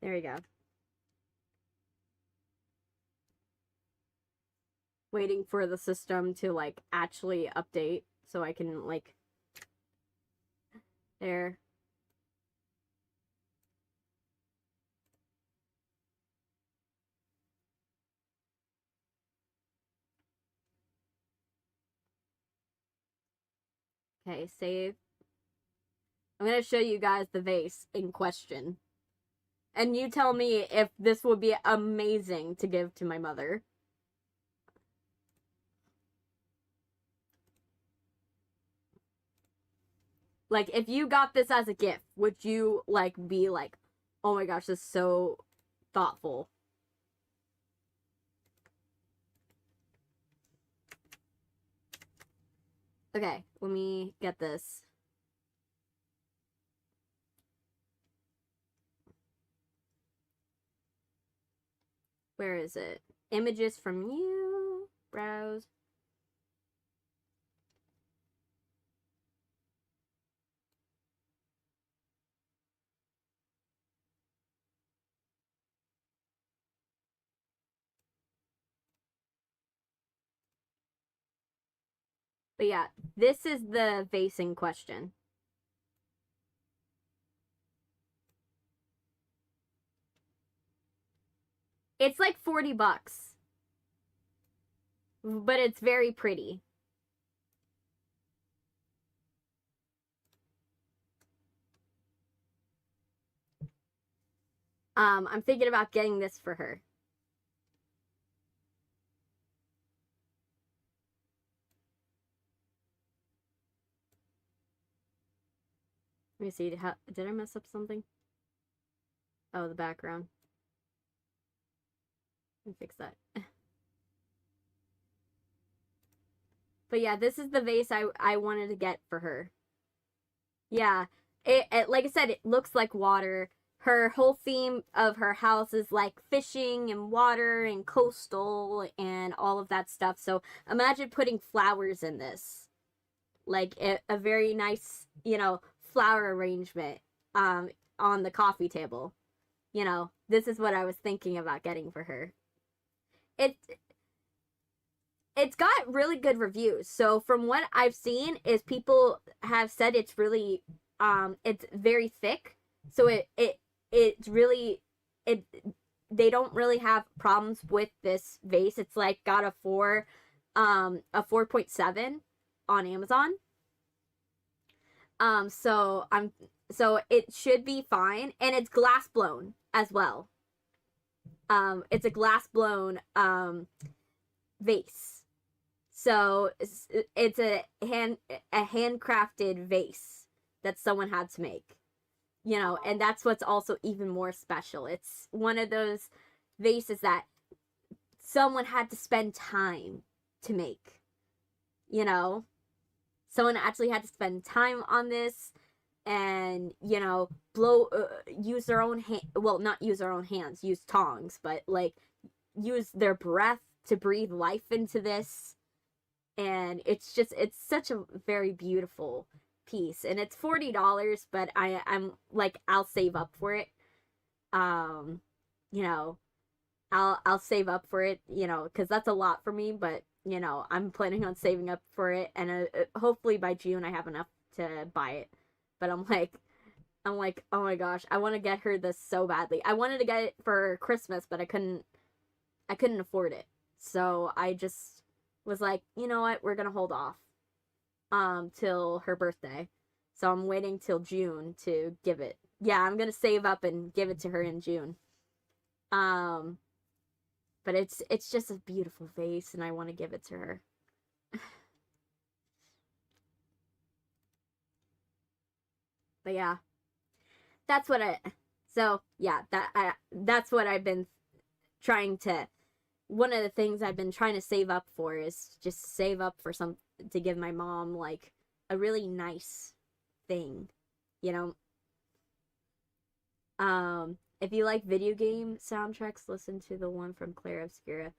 There you go. Waiting for the system to like actually update so I can like, there. Okay, save. I'm gonna show you guys the vase in question. And you tell me if this would be amazing to give to my mother. Like, if you got this as a gift, would you, like, be like, oh my gosh, this is so thoughtful? Okay, let me get this. Where is it? Images from you. Browse. But yeah, this is the vase in question. It's like $40. But it's very pretty. I'm thinking about getting this for her. Let me see. Did I mess up something? Oh, the background. Let me fix that. But yeah, this is the vase I wanted to get for her. Yeah, it like I said, it looks like water. Her whole theme of her house is like fishing and water and coastal and all of that stuff. So imagine putting flowers in this. Like a very nice, you know, flower arrangement on the coffee table. You know, this is what I was thinking about getting for her. It it's got really good reviews. So from what I've seen is people have said it's really it's very thick. So it's really it they don't really have problems with this vase. It's like got a 4.7 on Amazon. So it should be fine, and it's glass blown as well. It's a glass blown vase. So it's a handcrafted vase that someone had to make, you know, and that's what's also even more special. It's one of those vases that someone had to spend time to make, you know, someone actually had to spend time on this and, you know, use their own well, not use their own hands, use tongs, but like use their breath to breathe life into this. And it's such a very beautiful piece, and it's $40, but I'm like, I'll save up for it. You know, I'll save up for it, you know, because that's a lot for me, but you know, I'm planning on saving up for it, and hopefully by June I have enough to buy it. But I'm like, I'm like, oh my gosh, I want to get her this so badly. I wanted to get it for Christmas, but I couldn't afford it. So I just was like, you know what, we're gonna hold off till her birthday. So I'm waiting till June to give it. Yeah, I'm gonna save up and give it to her in June. But it's just a beautiful vase, and I want to give it to her. But yeah, that's what that's what I've been trying to. One of the things I've been trying to save up for is just save up for to give my mom, like, a really nice thing, you know. If you like video game soundtracks, listen to the one from Claire Obscura.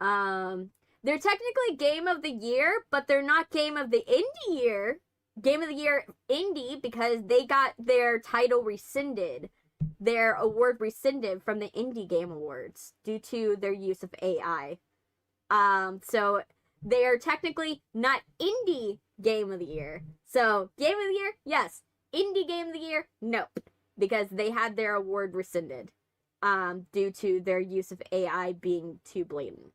They're technically Game of the Year, but they're not Game of the Indie Year. Game of the Year Indie, because they got their title rescinded, their award rescinded from the Indie Game Awards due to their use of AI. So they are technically not Indie Game of the Year. So Game of the Year, yes. Indie Game of the Year, nope. Because they had their award rescinded due to their use of AI being too blatant.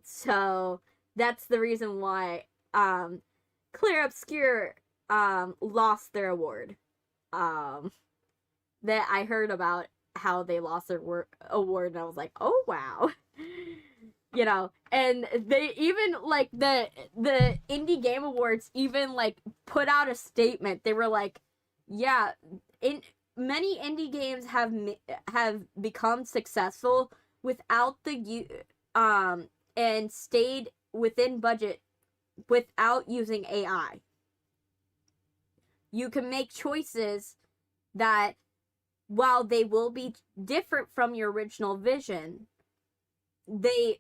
So that's the reason why Claire Obscure lost their award. That I heard about how they lost their award, and I was like, oh wow. You know, and they even, like, the Indie Game Awards even, like, put out a statement. They were like, yeah, many indie games have become successful without and stayed within budget without using AI. You can make choices that, while they will be different from your original vision, they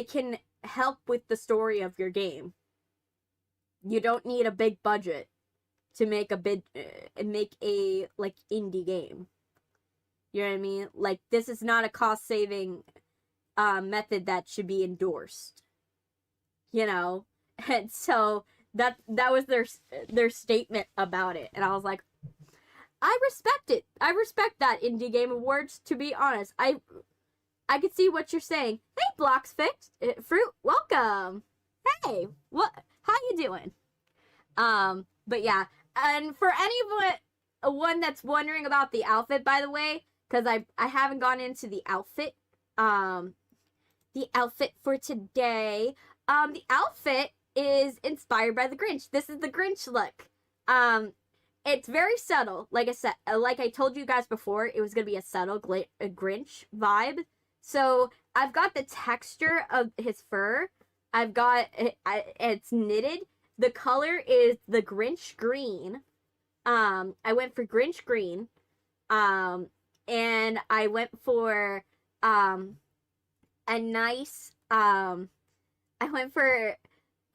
can help with the story of your game. You don't need a big budget to make a like indie game. You know what I mean? Like, this is not a cost saving method that should be endorsed. You know? And so that was their statement about it, and I was like, I respect it. I respect that, Indie Game Awards. To be honest, I could see what you're saying. Hey, Blocks Fixed Fruit, welcome. Hey, what? How you doing? But yeah, and for anyone that's wondering about the outfit, by the way, because I haven't gone into the outfit. The outfit for today. The outfit is inspired by the Grinch. This is the Grinch look. It's very subtle. Like I said, like I told you guys before, it was gonna be a subtle Grinch vibe. So I've got the texture of his fur. I've got it's knitted. The color is the Grinch green. I went for Grinch green. And I went for a nice I went for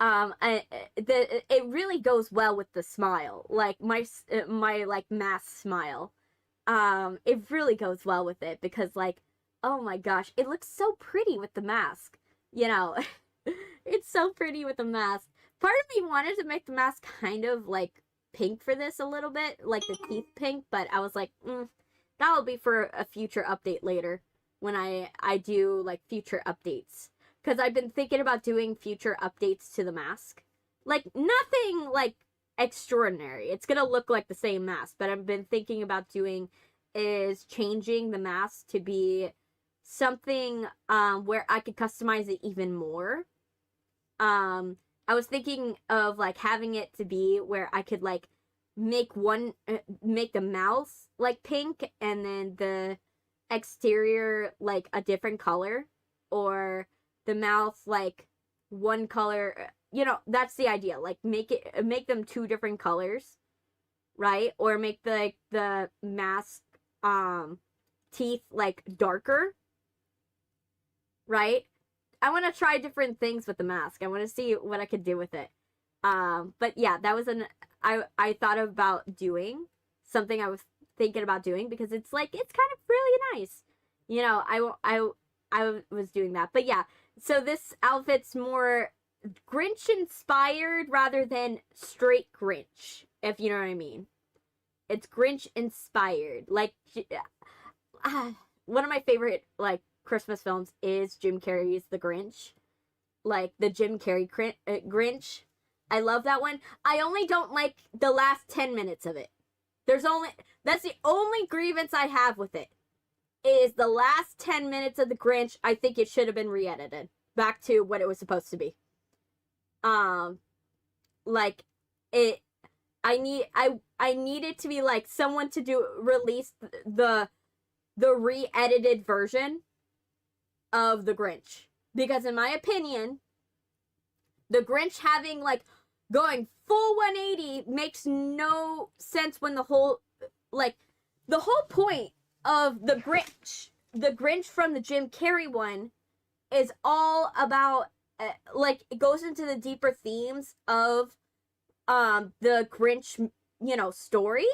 it really goes well with the smile, like my like mask smile. It really goes well with it, because, like, oh my gosh, it looks so pretty with the mask, you know. It's so pretty with the mask. Part of me wanted to make the mask kind of like pink for this a little bit, like the teeth pink, but I was like, that'll be for a future update later, when I do, like, future updates. Because I've been thinking about doing future updates to the mask. Like, nothing, like, extraordinary. It's gonna look like the same mask. But I've been thinking about changing the mask to be something where I could customize it even more. I was thinking of, like, having it to be where I could, like, make the mouth, like, pink, and then the exterior, like, a different color. Or the mouth, like, one color, you know. That's the idea. Like, make them two different colors, right? Or make the mask teeth, like, darker, right? I want to try different things with the mask. I want to see what I could do with it. But yeah, that was I thought about doing something. I was thinking about doing, because it's like, it's kind of really nice, you know. I was doing that. But yeah, so this outfit's more Grinch inspired rather than straight Grinch, if you know what I mean. It's Grinch inspired. Like, one of my favorite, like, Christmas films is Jim Carrey's The Grinch. Like, the Jim Carrey Grinch. I love that one. I only don't like the last 10 minutes of it. That's the only grievance I have with it. Is the last 10 minutes of The Grinch. I think it should have been re-edited back to what it was supposed to be. Like, I need it to be like someone to release the re-edited version of The Grinch. Because in my opinion, The Grinch having, like, going full 180 makes no sense when the whole point of The Grinch from the Jim Carrey one is all about, like, it goes into the deeper themes of the Grinch, story.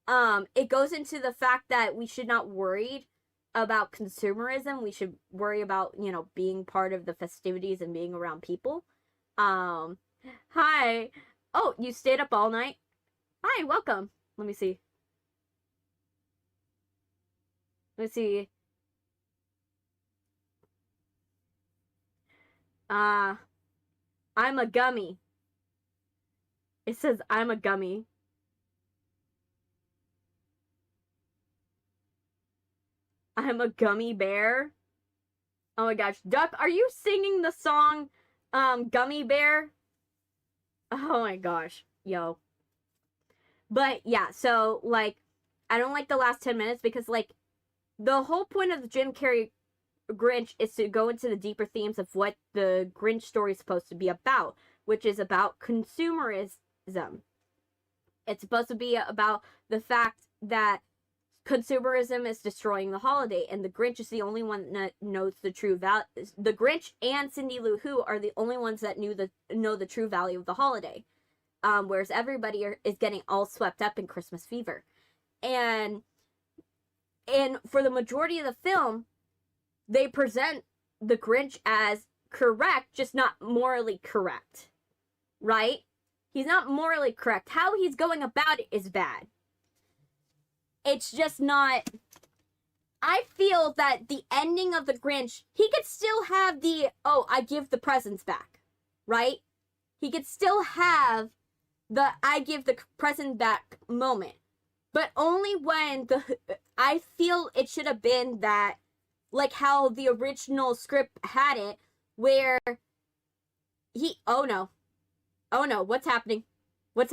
It goes into the fact that we should not worry about consumerism. We should worry about, being part of the festivities and being around people. Hi. Oh, you stayed up all night? Hi, welcome. Let me see. I'm a gummy. It says I'm a gummy. I'm a gummy bear. Oh my gosh. Duck, are you singing the song, Gummy Bear? Oh my gosh. Yo. But, yeah, so, like, I don't like the last 10 minutes because, like, the whole point of the Jim Carrey Grinch is to go into the deeper themes of what the Grinch story is supposed to be about, which is about consumerism. It's supposed to be about the fact that consumerism is destroying the holiday, and the Grinch is the only one that knows the true value. The Grinch and Cindy Lou Who are the only ones that know the true value of the holiday, whereas everybody is getting all swept up in Christmas fever. And for the majority of the film, they present the Grinch as correct, just not morally correct, right? He's not morally correct. How he's going about it is bad. It's just not... I feel that the ending of the Grinch, he could still have the, oh, I give the presents back, right? He could still have the I give the present back moment. But only when I feel it should have been that, like how the original script had it, where oh no, what's happening? No,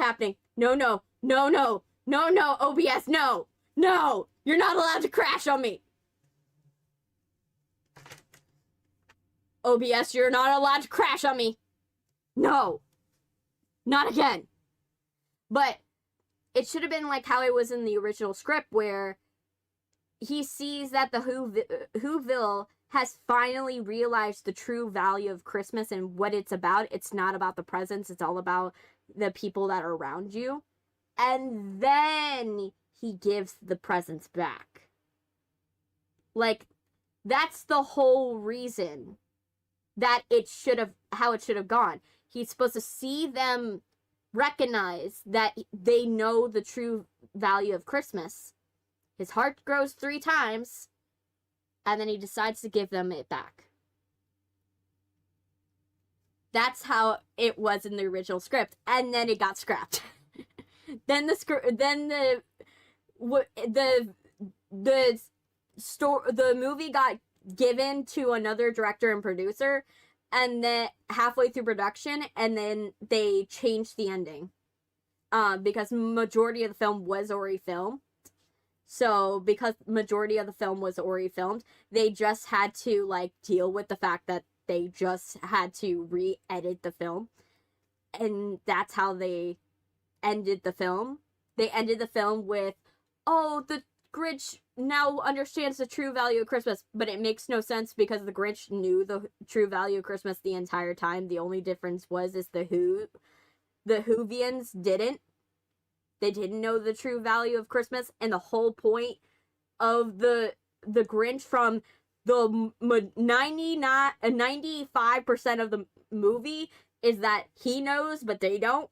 OBS, no, you're not allowed to crash on me. OBS, you're not allowed to crash on me. No, not again. But it should have been like how it was in the original script, where he sees that the Whoville has finally realized the true value of Christmas and what it's about. It's not about the presents. It's all about the people that are around you. And then he gives the presents back. Like, that's the whole reason that how it should have gone. He's supposed to see them recognize that they know the true value of Christmas. His heart grows 3 times, and then he decides to give them it back. That's how it was in the original script, and then it got scrapped. Then the movie got given to another director and producer, and then halfway through production, and then they changed the ending, because majority of the film was already filmed. So because majority of the film was already filmed, they just had to, like, deal with the fact that they just had to re-edit the film, and that's how they ended the film. They ended the film with, oh, the Grinch now understands the true value of Christmas, but it makes no sense because the Grinch knew the true value of Christmas the entire time. The only difference is the Whovians didn't. They didn't know the true value of Christmas, and the whole point of the Grinch from the 95% of the movie is that he knows, but they don't.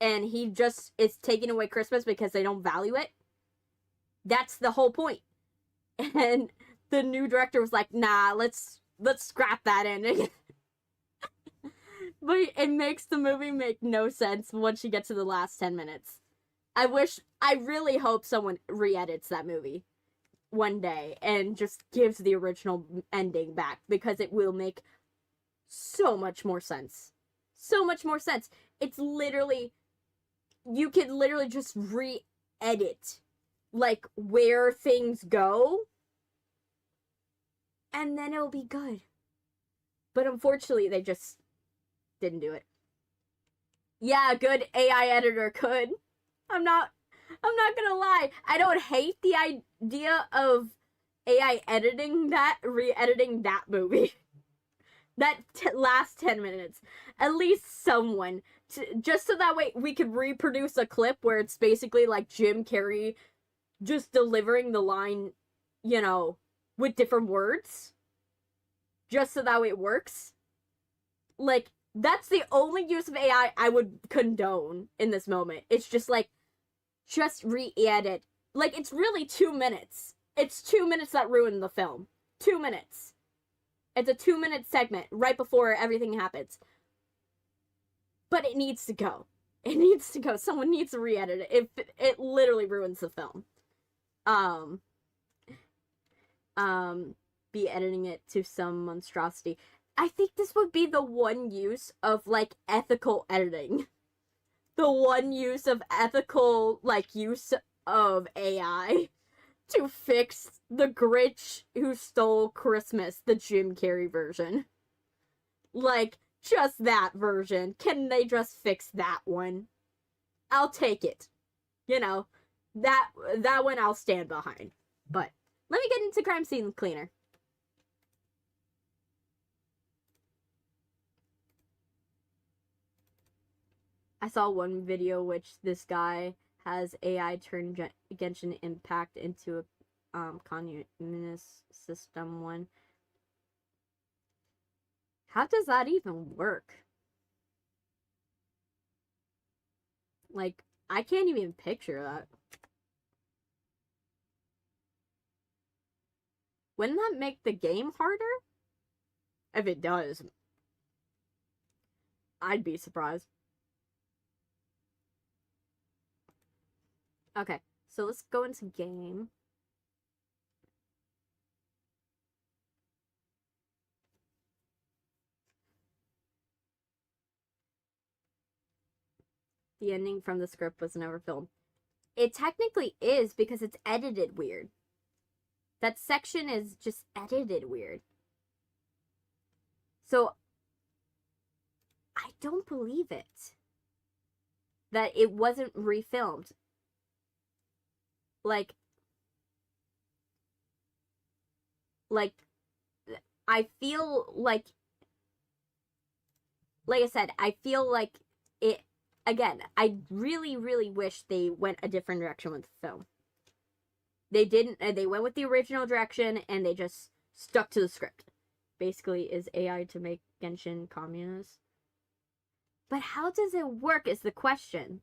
and he just is taking away Christmas because they don't value it. That's the whole point. And the new director was like, nah, let's scrap that ending. But it makes the movie make no sense once you get to the last 10 minutes. I really hope someone re-edits that movie one day and just gives the original ending back, because it will make so much more sense. So much more sense. It's literally, you could literally just re-edit, like, where things go, and then it'll be good. But unfortunately, they just didn't do it. Yeah, a good AI editor could. I'm not gonna lie. I don't hate the idea of AI re-editing that movie. That last 10 minutes. At least someone. Just so that way we could reproduce a clip where it's basically like Jim Carrey just delivering the line, you know, with different words. Just so that way it works. Like, that's the only use of AI I would condone in this moment. It's just like, just re-edit. Like, it's really 2 minutes. It's 2 minutes that ruined the film. 2 minutes. It's a 2-minute segment right before everything happens. But it needs to go. It needs to go. Someone needs to re-edit it. It literally ruins the film. Be editing it to some monstrosity. I think this would be the one use of, like, ethical editing. The one use of ethical, like, use of AI to fix the Grinch Who Stole Christmas, the Jim Carrey version. Like, just that version. Can they just fix that one? I'll take it. You know, that one I'll stand behind. But let me get into Crime Scene Cleaner. I saw one video which this guy has AI turn Genshin Impact into a communist system one. How does that even work? Like, I can't even picture that. Wouldn't that make the game harder? If it does, I'd be surprised. Okay, so let's go into game. The ending from the script was never filmed. It technically is, because it's edited weird. That section is just edited weird. So, I don't believe it. That it wasn't refilmed. Like, I feel like I said, I feel like it, again, I really, really wish they went a different direction with the film. They didn't, they went with the original direction, and they just stuck to the script. Basically, is AI to make Genshin communist? But how does it work is the question.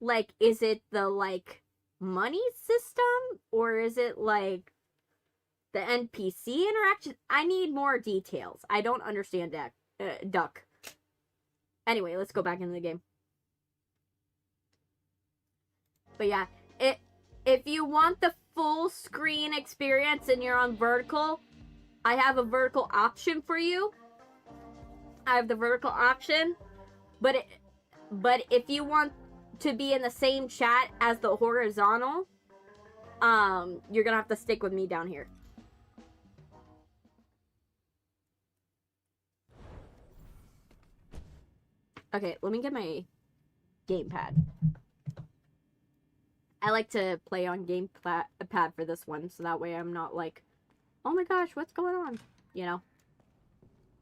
Like, is it the, like, money system, or is it like the NPC interaction? I need more details. I don't understand that. Duck. Anyway, let's go back into the game. But yeah, if you want the full screen experience and you're on vertical, I have a vertical option for you. I have the vertical option, but if you want to be in the same chat as the horizontal, you're gonna have to stick with me down here. Okay, let me get my gamepad. I like to play on gamepad for this one, so that way I'm not like, oh my gosh, what's going on? You know?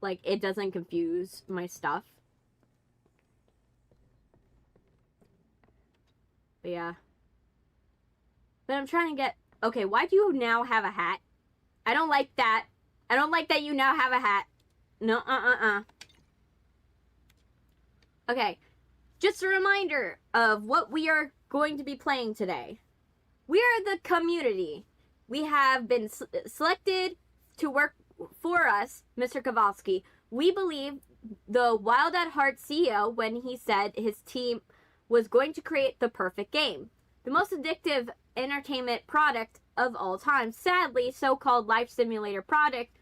Like, it doesn't confuse my stuff. But yeah. But I'm trying to get... Okay, why do you now have a hat? I don't like that. I don't like that you now have a hat. No, Okay. Just a reminder of what we are going to be playing today. We are the community. We have been selected to work for us, Mr. Kowalski. We believe the Wild at Heart CEO when he said his team was going to create the perfect game. The most addictive entertainment product of all time. Sadly, so-called life simulator product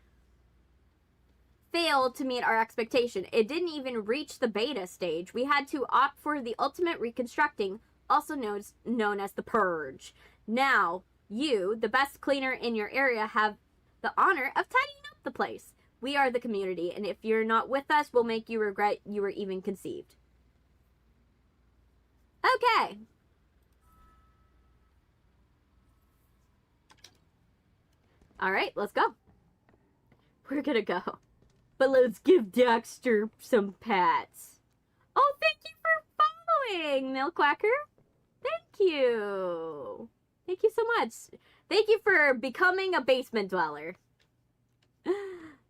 failed to meet our expectation. It didn't even reach the beta stage. We had to opt for the ultimate reconstructing, also known as the Purge. Now, you, the best cleaner in your area, have the honor of tidying up the place. We are the community, and if you're not with us, we'll make you regret you were even conceived. Okay. Alright, let's go. We're gonna go. But let's give Doxter some pats. Oh, thank you for following, Milkwacker. Thank you. Thank you so much. Thank you for becoming a basement dweller.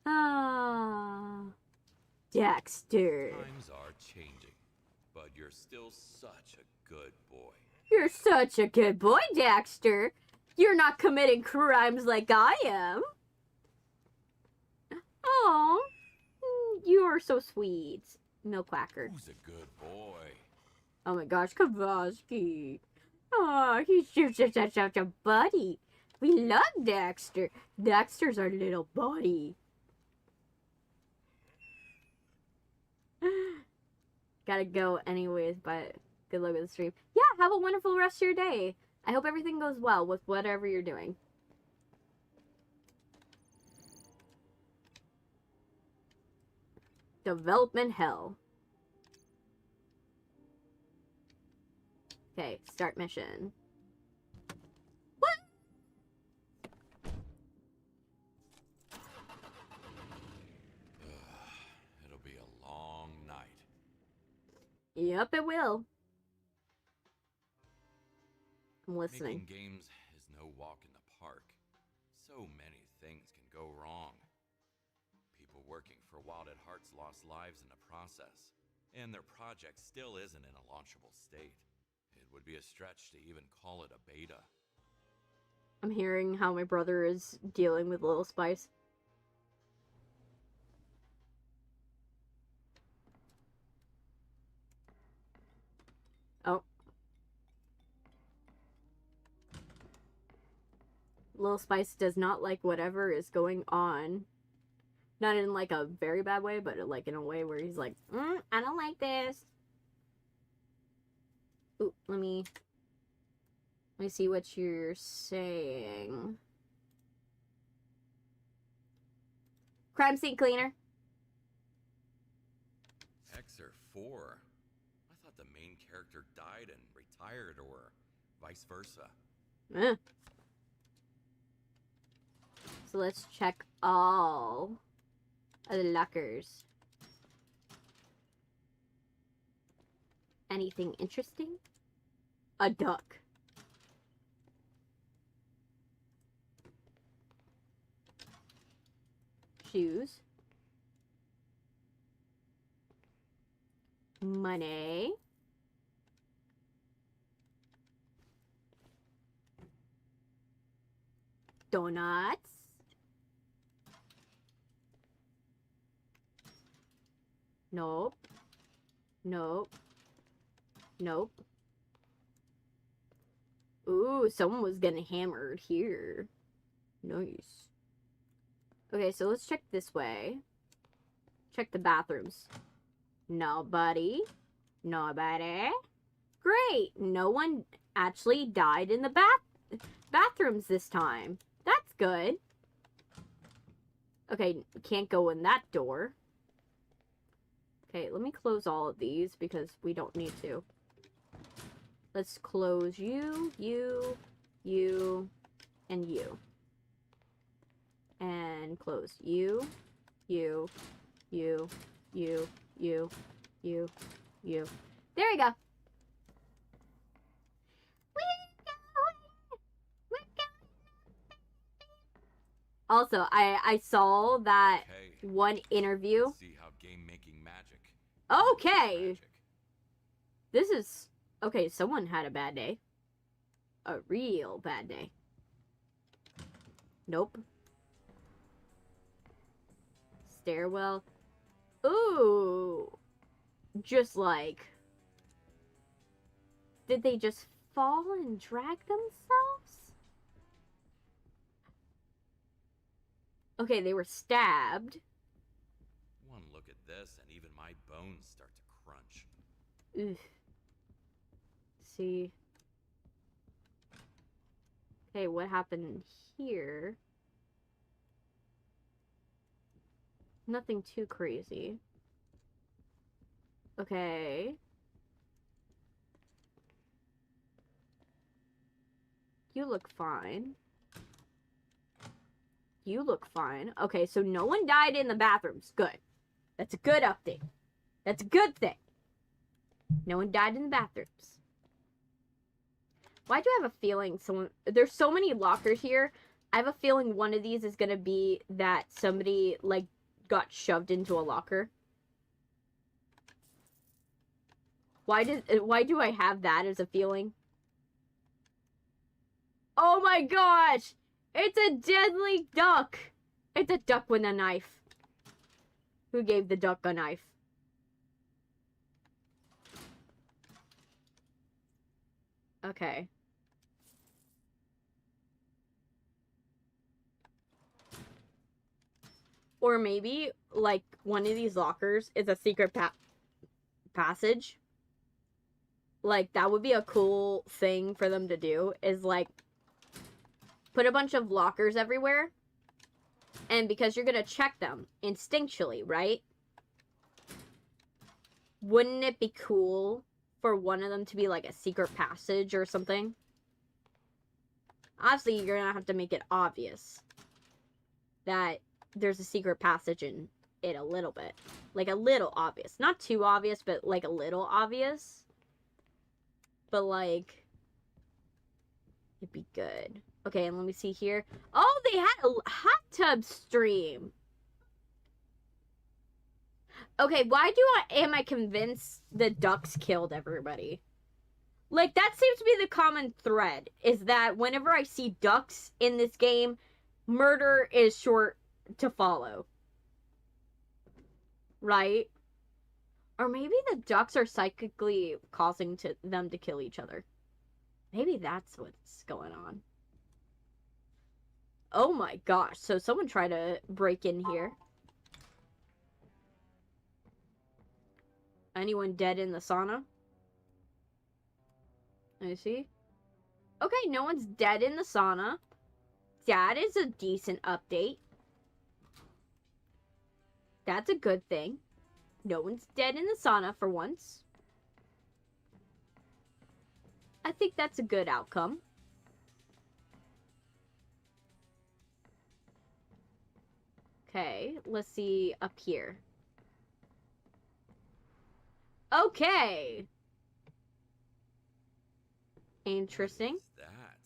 Ah, Doxter. Times are changing, but you're still such a good boy. You're such a good boy, Doxter. You're not committing crimes like I am. Oh, you are so sweet, Milkwacker. Who's a good boy? Oh my gosh, Kowalski. Oh, he's just such a buddy. We love Doxter. Doxter's our little buddy. Gotta go anyways, but good luck with the stream. Yeah, have a wonderful rest of your day. I hope everything goes well with whatever you're doing. Development hell. Okay, start mission. What? It'll be a long night. Yep, it will. I'm listening. Making games is no walk in the park. So many things can go wrong. People working for Wild at Heart's lost lives in the process, and their project still isn't in a launchable state. It would be a stretch to even call it a beta. I'm hearing how my brother is dealing with Little Spice. Oh. Little Spice does not like whatever is going on. Not in like a very bad way, but like in a way where he's like, I don't like this. Ooh, let me see what you're saying. Crime scene cleaner. X or 4? I thought the main character died and retired, or vice versa. So let's check all of the lockers. Anything interesting? A duck. Shoes. Money. Donuts. Nope. Nope. Nope. Ooh, someone was getting hammered here. Nice. Okay, so let's check this way. Check the bathrooms. Nobody. Nobody. Great. No one actually died in the bathrooms this time. That's good. Okay, can't go in that door. Okay, let me close all of these because we don't need to. Let's close you, you, and you. And close you, you, you, you, you, you, you. There we go. Also, I saw that one interview. See how game making magic. Okay. Magic. This is... Okay, someone had a bad day. A real bad day. Nope. Stairwell. Ooh. Just like... Did they just fall and drag themselves? Okay, they were stabbed. One look at this and even my bones start to crunch. Ugh. See. Okay, what happened here? Nothing too crazy. Okay. You look fine. You look fine. Okay, so no one died in the bathrooms. Good. That's a good update. That's a good thing. No one died in the bathrooms. Why do I have a feeling someone... There's so many lockers here. I have a feeling one of these is going to be that somebody, like, got shoved into a locker. Why do I have that as a feeling? Oh my gosh! It's a deadly duck! It's a duck with a knife. Who gave the duck a knife? Okay. Or maybe, like, one of these lockers is a secret passage. Like, that would be a cool thing for them to do, is, like, put a bunch of lockers everywhere. And because you're gonna check them instinctually, right? Wouldn't it be cool for one of them to be, like, a secret passage or something? Obviously, you're gonna have to make it obvious that there's a secret passage in it a little bit. Like, a little obvious. Not too obvious, but, like, a little obvious. But, like, it'd be good. Okay, and let me see here. Oh, they had a hot tub stream. Okay, why am I convinced the ducks killed everybody? Like, that seems to be the common thread, is that whenever I see ducks in this game, murder is sure to follow. Right? Or maybe the ducks are psychically causing them to kill each other. Maybe that's what's going on. Oh my gosh, so someone tried to break in here. Anyone dead in the sauna? I see. Okay, no one's dead in the sauna. That is a decent update. That's a good thing. No one's dead in the sauna for once. I think that's a good outcome. Okay, let's see up here. Okay. Interesting. What is that?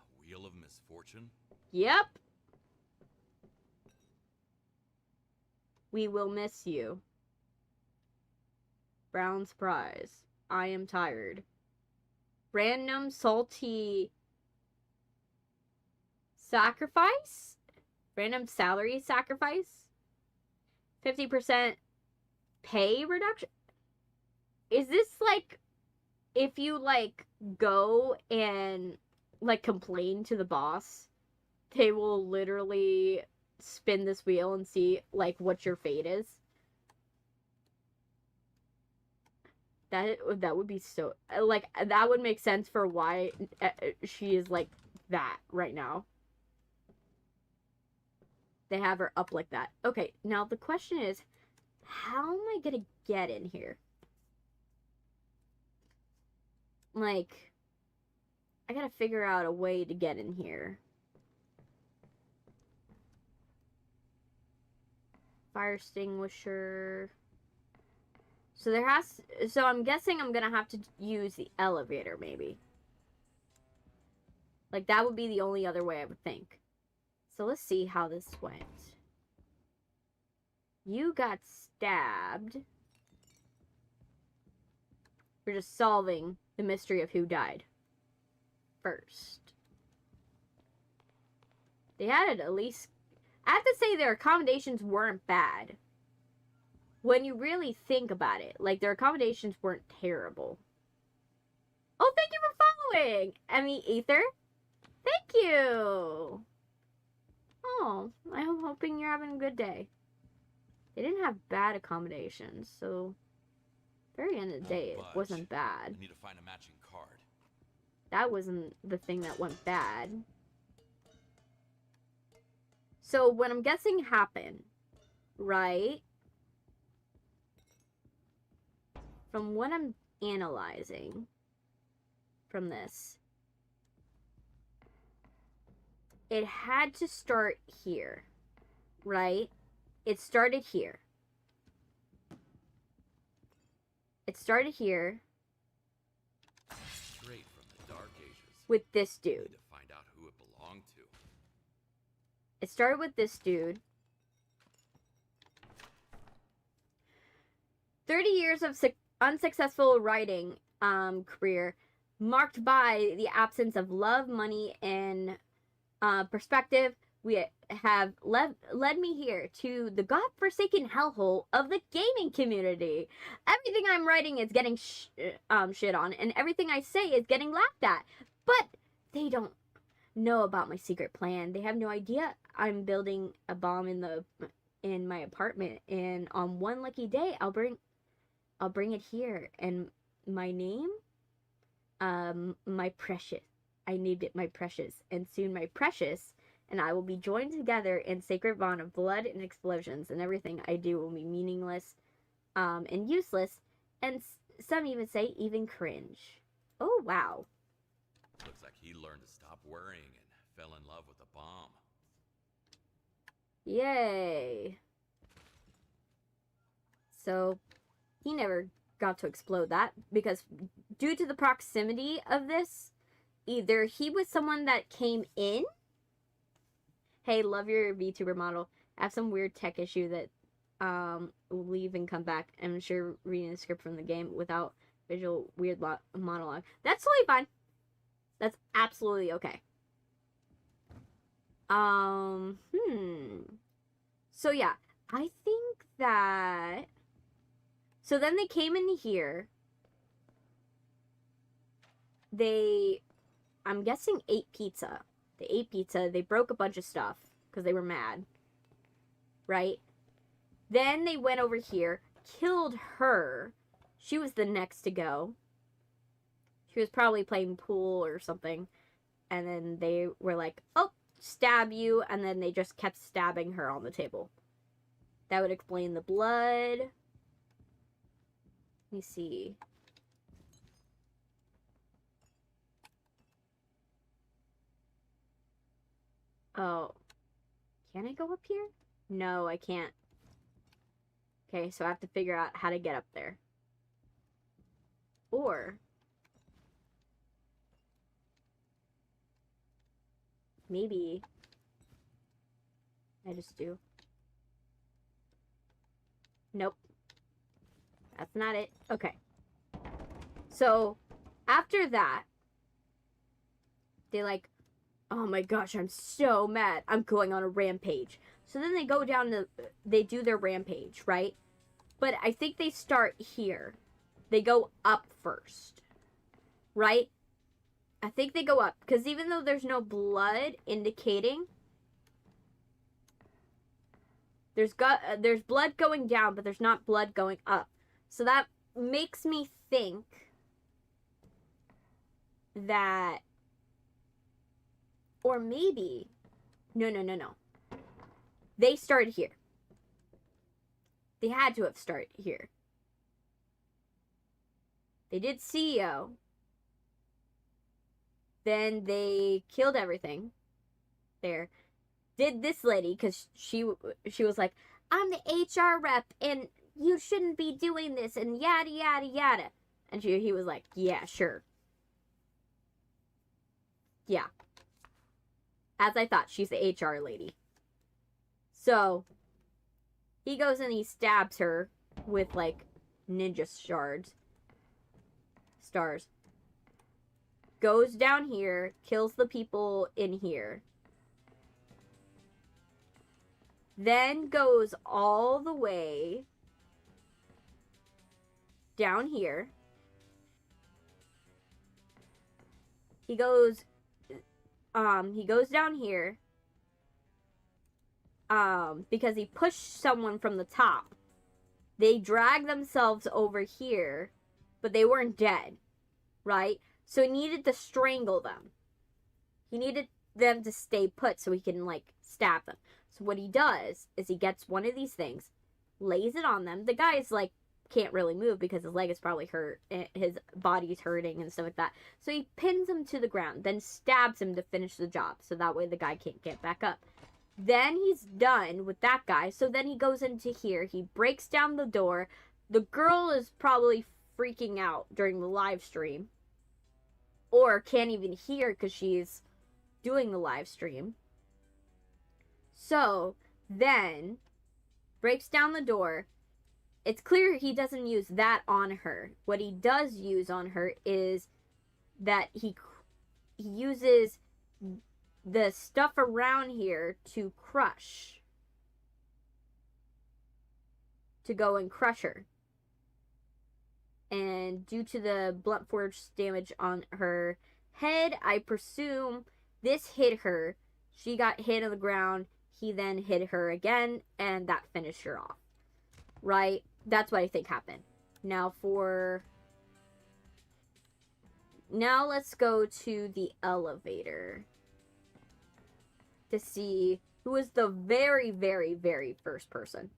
A wheel of misfortune? Yep. We will miss you. Brown's prize. I am tired. Random salty sacrifice? Random salary sacrifice? 50% pay reduction? Is this like if you like go and like complain to the boss, they will literally spin this wheel and see like what your fate is? That would be so like that would make sense for why she is like that right now. They have her up like that. Okay, now the question is, how am I gonna get in here? Like, I gotta figure out a way to get in here. Fire extinguisher. So I'm guessing I'm gonna have to use the elevator, maybe. Like, that would be the only other way I would think. So let's see how this went. You got stabbed. We're just solving the mystery of who died first. They had it at least... I have to say their accommodations weren't bad. When you really think about it, like, their accommodations weren't terrible. Oh, thank you for following! Emmy Ether. Thank you! Oh, I'm hoping you're having a good day. They didn't have bad accommodations, so... very end of the day, it wasn't bad. I need to find a matching card. That wasn't the thing that went bad. So, what I'm guessing happened, right? From what I'm analyzing from this, it had to start here, right? It started here. It started here. Straight from the Dark Ages. With this Need dude. to find out who it belonged to. It started with this dude. 30 years of unsuccessful writing career, marked by the absence of love, money, and perspective. We have led me here to the godforsaken hellhole of the gaming community. Everything I'm writing is getting shit on, and everything I say is getting laughed at. But they don't know about my secret plan. They have no idea I'm building a bomb in my apartment, and on one lucky day, I'll bring it here. And my name, my precious. I named it my precious, and soon my precious and I will be joined together in sacred bond of blood and explosions, and everything I do will be meaningless, and useless, and some even say even cringe. Oh, wow. Looks like he learned to stop worrying and fell in love with a bomb. Yay. So, he never got to explode that, because due to the proximity of this, either he was someone that came in. Hey, love your VTuber model. I have some weird tech issue that will leave and come back. I'm sure reading the script from the game without visual weird monologue. That's totally fine. That's absolutely okay. So yeah, I think that... So then they came in here. I'm guessing ate pizza. They ate pizza. They broke a bunch of stuff because they were mad. Right? Then they went over here, killed her. She was the next to go. She was probably playing pool or something. And then they were like, oh, stab you. And then they just kept stabbing her on the table. That would explain the blood. Let me see. Oh. Can I go up here? No, I can't. Okay, so I have to figure out how to get up there. Or... maybe... I just do. Nope. That's not it. Okay. So, after that, they like, oh my gosh, I'm so mad. I'm going on a rampage. So then they go down to, they do their rampage, right? But I think they start here. They go up first, right? I think they go up, because even though there's no blood indicating, there's blood going down, but there's not blood going up. So that makes me think that, or maybe, no. They started here. They had to have started here. They did CEO. Then they killed everything there. Did this lady, because she was like, I'm the HR rep, and you shouldn't be doing this, and yada, yada, yada. And he was like, yeah, sure. Yeah. As I thought, she's the HR lady. So, he goes and he stabs her with, like, ninja shards. stars. Goes down here, kills the people in here. Then goes all the way down here. He goes down here. Because he pushed someone from the top. They dragged themselves over here, but they weren't dead, right? So he needed to strangle them. He needed them to stay put so he can, like, stab them. So what he does is he gets one of these things, lays it on them. The guy's, like, can't really move because his leg is probably hurt, his body's hurting and stuff like that. So he pins him to the ground, then stabs him to finish the job, so that way the guy can't get back up. Then he's done with that guy, so then he goes into here, he breaks down the door. The girl is probably freaking out during the live stream, or can't even hear because she's doing the live stream. So then breaks down the door. It's clear he doesn't use that on her. What he does use on her is that he uses the stuff around here to crush. To go and crush her. And due to the blunt force damage on her head, I presume this hit her. She got hit on the ground. He then hit her again, and that finished her off. Right? That's what I think happened. Now let's go to the elevator to see who is the very, very, very first person.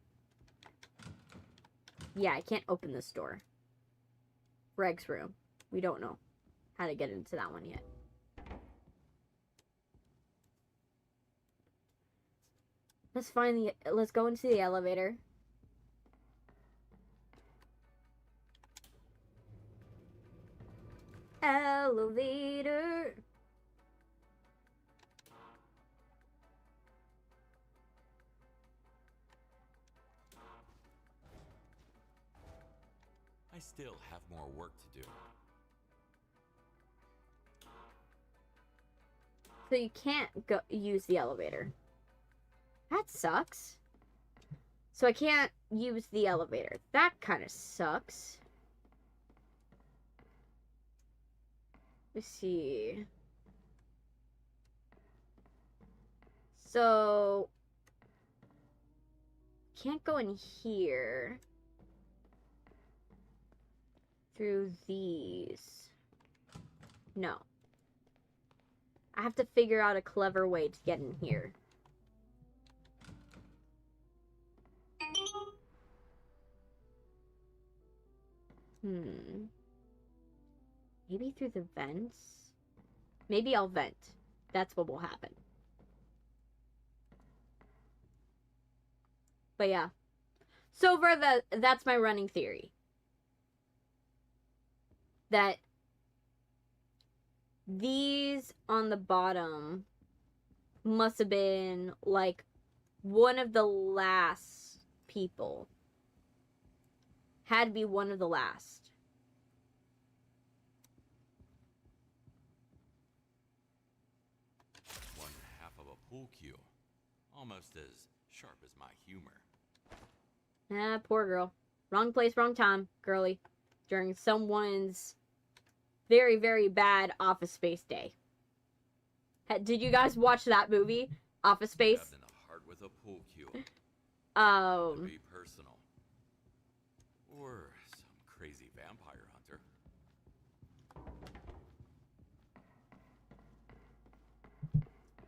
Yeah, I can't open this door. Greg's room. We don't know how to get into that one yet. Let's go into the elevator. Elevator. I still have more work to do. So you can't use the elevator. That sucks. So I can't use the elevator. That kind of sucks. Let's see. So can't go in here through these. No. I have to figure out a clever way to get in here. Maybe through the vents? Maybe I'll vent. That's what will happen. But yeah. So far, that's my running theory. That these on the bottom must have been, like, one of the last people. Had to be one of the last. One half of a pool cue. Almost as sharp as my humor. Ah, poor girl. Wrong place, wrong time, girly. During someone's very, very bad Office Space day. Did you guys watch that movie, Office Space? Stabbed in the heart with a pool cue. To be personal. Or some crazy vampire hunter.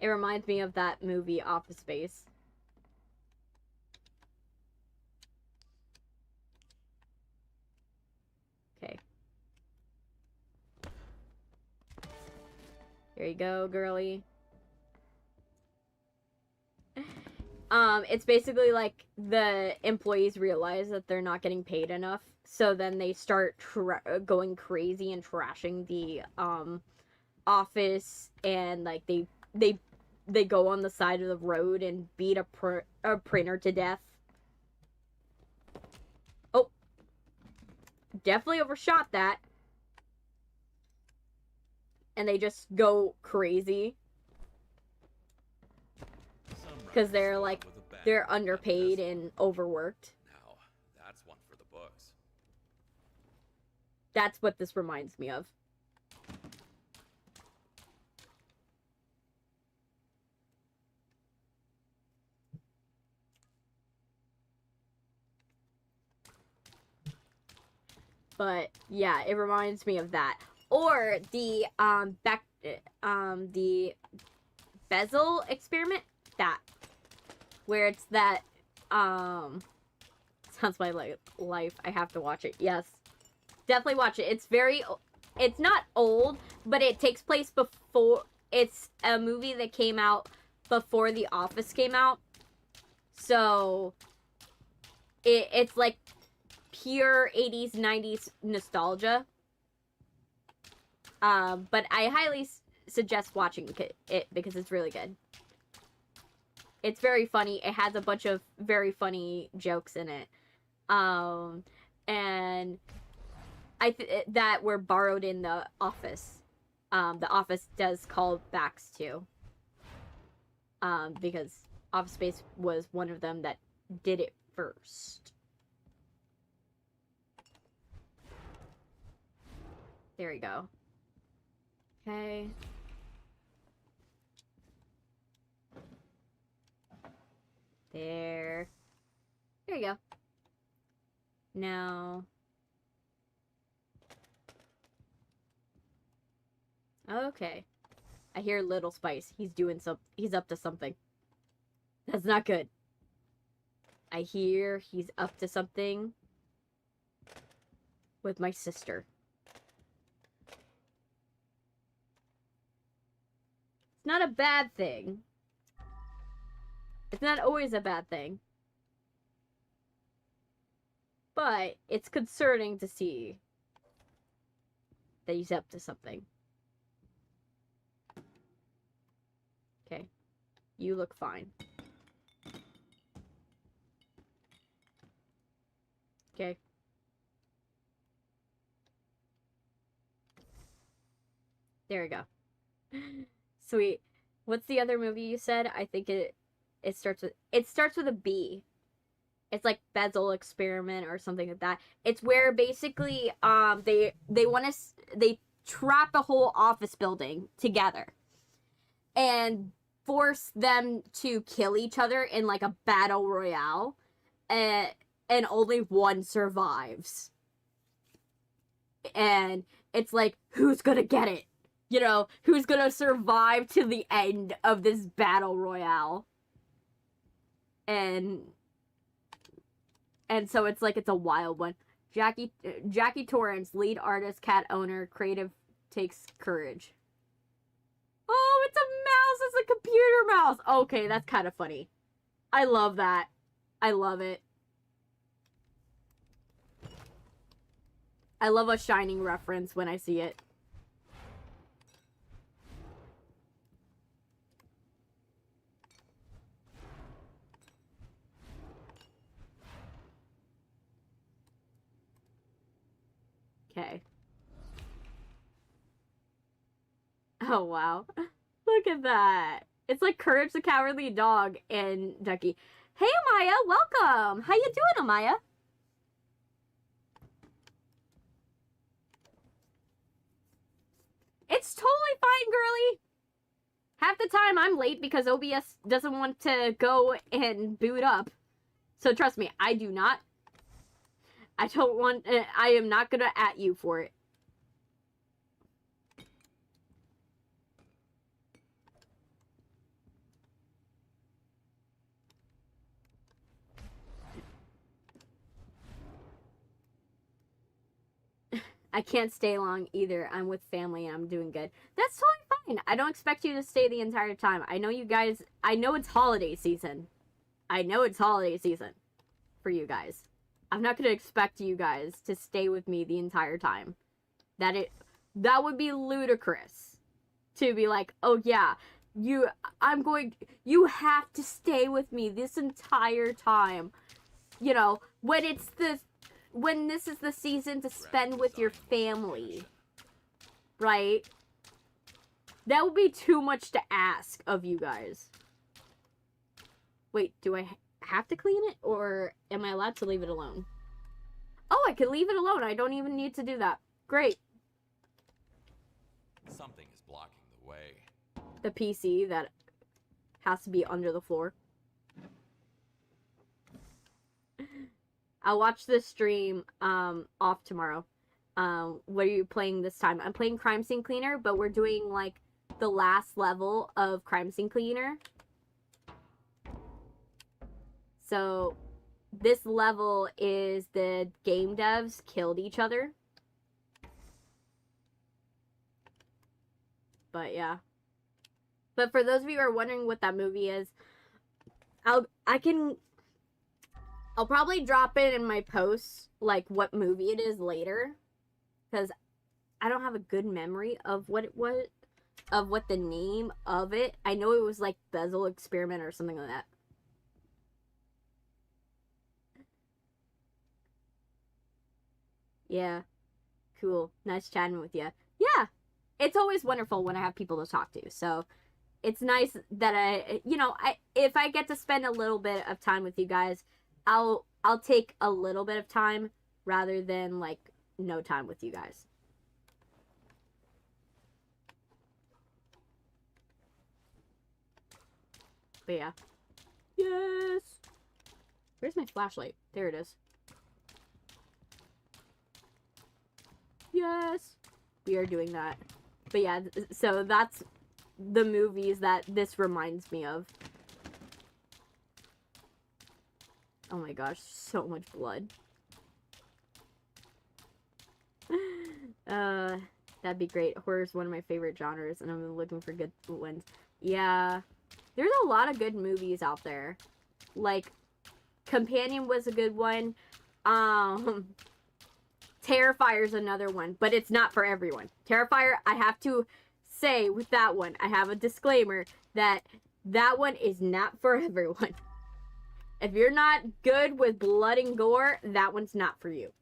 It reminds me of that movie, Office Space. Okay. There you go, girly. It's basically like the employees realize that they're not getting paid enough, so then they start going crazy and trashing the office, and like they go on the side of the road and beat a printer to death. Oh, definitely overshot that. and they just go crazy because they're like they're underpaid and overworked. Now, that's one for the books. That's what this reminds me of. But yeah, it reminds me of that. Or the the bezel experiment, that where it's that sounds my life. I have to watch it. Yes. Definitely watch it. It's not old, but it takes place before, it's a movie that came out before The Office came out. So it's like pure 80s, 90s nostalgia. But I highly suggest watching it because it's really good. It's very funny. It has a bunch of very funny jokes in it. And that were borrowed in The Office. The Office does callbacks too. Because Office Space was one of them that did it first. There we go. Okay. There you go. Now. Okay. I hear Little Spice. He's up to something. That's not good. I hear he's up to something with my sister. It's not a bad thing. It's not always a bad thing. But it's concerning to see that he's up to something. Okay. You look fine. Okay. There we go. Sweet. What's the other movie you said? I think it starts with a B. It's like Bezel Experiment or something like that. It's where basically they trap a whole office building together and force them to kill each other in like a battle royale, and only one survives. And it's like, who's gonna get it? You know, who's gonna survive to the end of this battle royale? And so it's like, it's a wild one. Jackie Torrance, lead artist, cat owner, creative, takes courage. Oh, it's a mouse. It's a computer mouse. Okay, that's kind of funny. I love that. I love it. I love a Shining reference when I see it. Okay. Oh, wow. Look at that. It's like Courage the Cowardly Dog and Ducky. Hey, Amaya, welcome. How you doing, Amaya? It's totally fine, girly. Half the time I'm late because OBS doesn't want to go and boot up. So trust me, I do not. I am not gonna at you for it. I can't stay long either. I'm with family and I'm doing good. That's totally fine. I don't expect you to stay the entire time. I know you guys, I know it's holiday season. I know it's holiday season for you guys. I'm not going to expect you guys to stay with me the entire time. That would be ludicrous to be like, "Oh yeah, you have to stay with me this entire time." You know, when this is the season to spend with your family, right? That would be too much to ask of you guys. Wait, do I have to clean it, or am I allowed to leave it alone? Oh, I can leave it alone. I don't even need to do that. Great. Something is blocking the way. The PC that has to be under the floor. I'll watch this stream off tomorrow. What are you playing this time? I'm playing Crime Scene Cleaner, but we're doing like the last level of Crime Scene Cleaner. So this level is the game devs killed each other. But yeah. But for those of you who are wondering what that movie is, I'll probably drop it in my posts, like what movie it is later, because I don't have a good memory of what it was, of what the name of it. I know it was like Bezel Experiment or something like that. Yeah, cool. Nice chatting with you. Yeah, it's always wonderful when I have people to talk to. So it's nice that if I get to spend a little bit of time with you guys, I'll take a little bit of time rather than like no time with you guys. But yeah. Yes. Where's my flashlight? There it is. Yes. We are doing that. But yeah, so that's the movies that this reminds me of. Oh my gosh, so much blood. That'd be great. Horror is one of my favorite genres, and I'm looking for good ones. Yeah, there's a lot of good movies out there. Like, Companion was a good one. Terrifier's another one, but it's not for everyone. Terrifier, I have to say with that one, I have a disclaimer that that one is not for everyone. If you're not good with blood and gore, that one's not for you.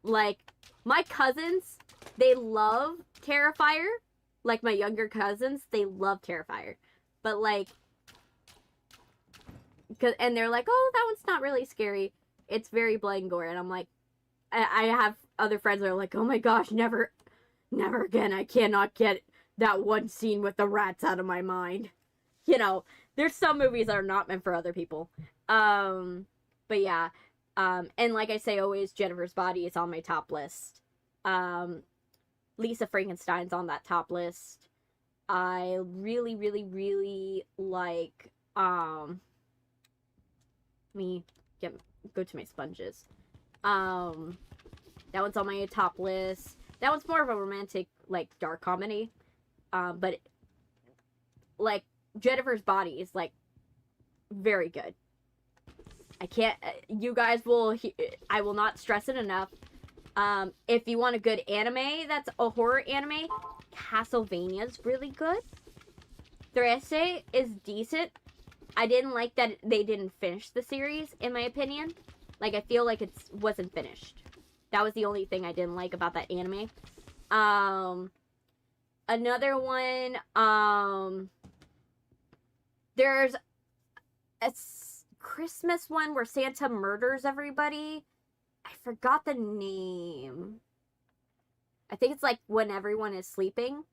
Like, my cousins, they love Terrifier. Like, my younger cousins, they love Terrifier. But, like, and they're like, oh, that one's not really scary. It's very blood and gore. And I'm like, I have other friends that are like, oh my gosh, never again. I cannot get that one scene with the rats out of my mind. You know, there's some movies that are not meant for other people. But yeah. And like I say always, Jennifer's Body is on my top list. Lisa Frankenstein's on that top list. I really, really, really like, let me go to my sponges. That one's on my top list. That one's more of a romantic, like, dark comedy. But, like, Jennifer's Body is, like, very good. I can't, you guys will, I will not stress it enough. If you want a good anime that's a horror anime, Castlevania's really good. Their essay is decent. I didn't like that they didn't finish the series, in my opinion. Like, I feel like it wasn't finished. That was the only thing I didn't like about that anime. Another one, there's a Christmas one where Santa murders everybody. I forgot the name. I think it's like when everyone is sleeping.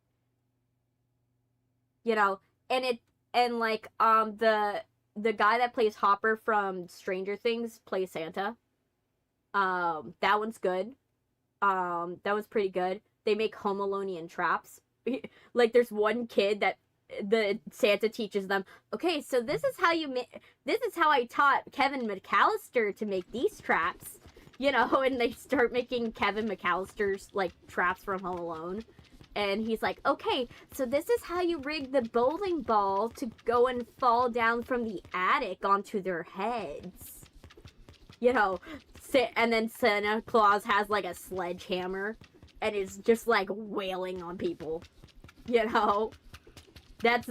You know, and the guy that plays Hopper from Stranger Things plays Santa. That one's good. That was pretty good. They make Home Alone traps. Like, there's one kid that the Santa teaches them, okay, so this is how this is how I taught Kevin McAllister to make these traps. You know, and they start making Kevin McAllister's, like, traps from Home Alone. And he's like, okay, so this is how you rig the bowling ball to go and fall down from the attic onto their heads. You know, and then Santa Claus has, like, a sledgehammer and is just, like, wailing on people. You know? That's,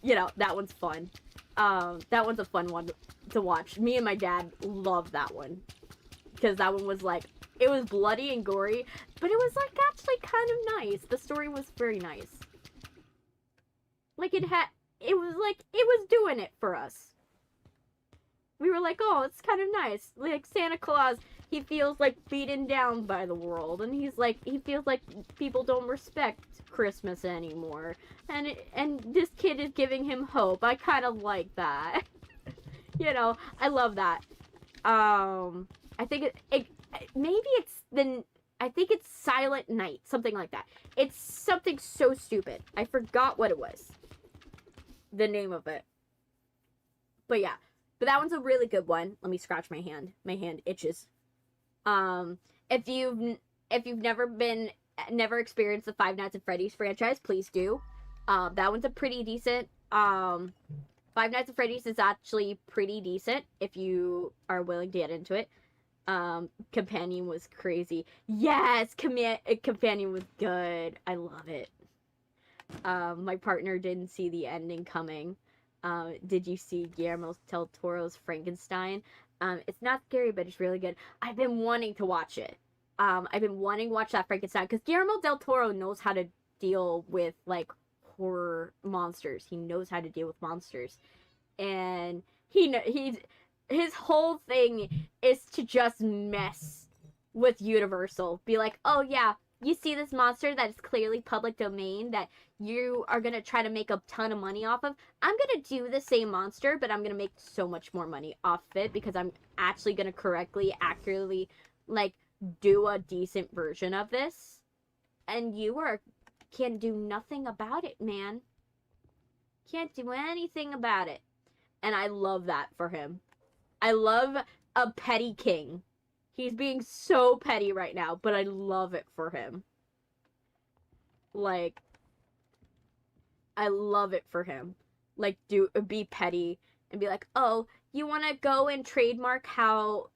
you know, that one's fun. That one's a fun one to watch. Me and my dad love that one. Because that one was, like, it was bloody and gory, but it was, like, actually kind of nice. The story was very nice. Like, it was doing it for us. We were like, oh, it's kind of nice. Like, Santa Claus, he feels like beaten down by the world, and he feels like people don't respect Christmas anymore. And this kid is giving him hope. I kind of like that. You know, I love that. I think I think it's Silent Night, something like that. It's something so stupid. I forgot what it was. The name of it. But yeah. But that one's a really good one. Let me scratch my hand. My hand itches. If you've never experienced the Five Nights at Freddy's franchise, please do. That one's a pretty decent. Five Nights at Freddy's is actually pretty decent if you are willing to get into it. Companion was crazy. Yes, Companion was good. I love it. My partner didn't see the ending coming. Did you see Guillermo del Toro's Frankenstein? It's not scary, but it's really good. I've been wanting to watch it. I've been wanting to watch that Frankenstein because Guillermo del Toro knows how to deal with, like, horror monsters. He knows how to deal with monsters. And his whole thing is to just mess with Universal. Be like, oh yeah, you see this monster that is clearly public domain that you are going to try to make a ton of money off of? I'm going to do the same monster, but I'm going to make so much more money off of it because I'm actually going to accurately, like, do a decent version of this. And can do nothing about it, man. Can't do anything about it. And I love that for him. I love a petty king. He's being so petty right now, but I love it for him. Like, I love it for him. Like, be petty and be like, oh, you want to go and trademark how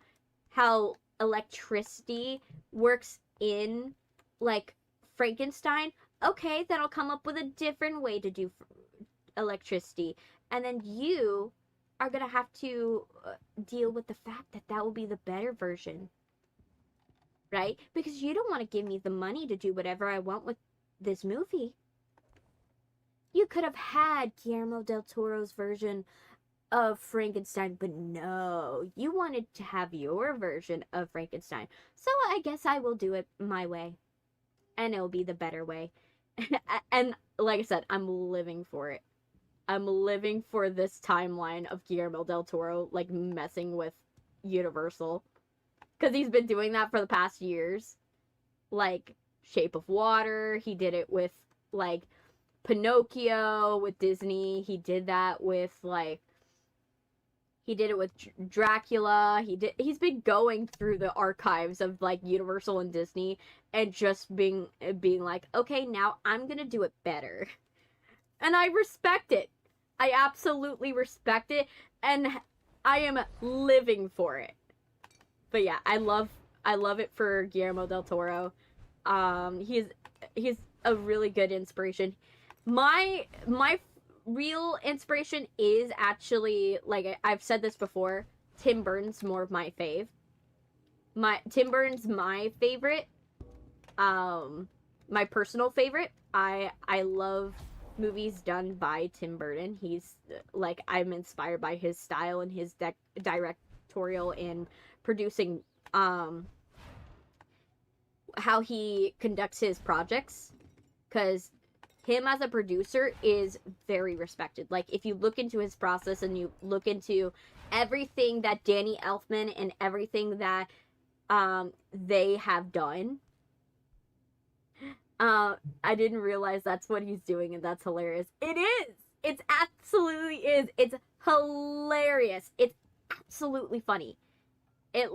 electricity works in, like, Frankenstein? Okay, then I'll come up with a different way to do electricity. And then you are going to have to deal with the fact that will be the better version. Right? Because you don't want to give me the money to do whatever I want with this movie. You could have had Guillermo del Toro's version of Frankenstein, but no, you wanted to have your version of Frankenstein. So I guess I will do it my way. And it'll be the better way. And like I said, I'm living for it. I'm living for this timeline of Guillermo del Toro, like, messing with Universal. Because he's been doing that for the past years. Like, Shape of Water. He did it with, like, Pinocchio with Disney. He did that with, like, he did it with Dracula. He's been going through the archives of, like, Universal and Disney and just being like, okay, now I'm gonna do it better. And I respect it. I absolutely respect it, and I am living for it. But yeah, I love it for Guillermo del Toro. He's a really good inspiration. My real inspiration is actually, like I've said this before, Tim Burton's more of my fave. Tim Burton's my favorite. My personal favorite. I love movies done by Tim Burton. He's, like, I'm inspired by his style and his directorial and producing, how he conducts his projects, because him as a producer is very respected. Like, if you look into his process and you look into everything that Danny Elfman and everything that they have done, I didn't realize that's what he's doing, and that's hilarious. It is! It absolutely is! It's hilarious! It's absolutely funny. It's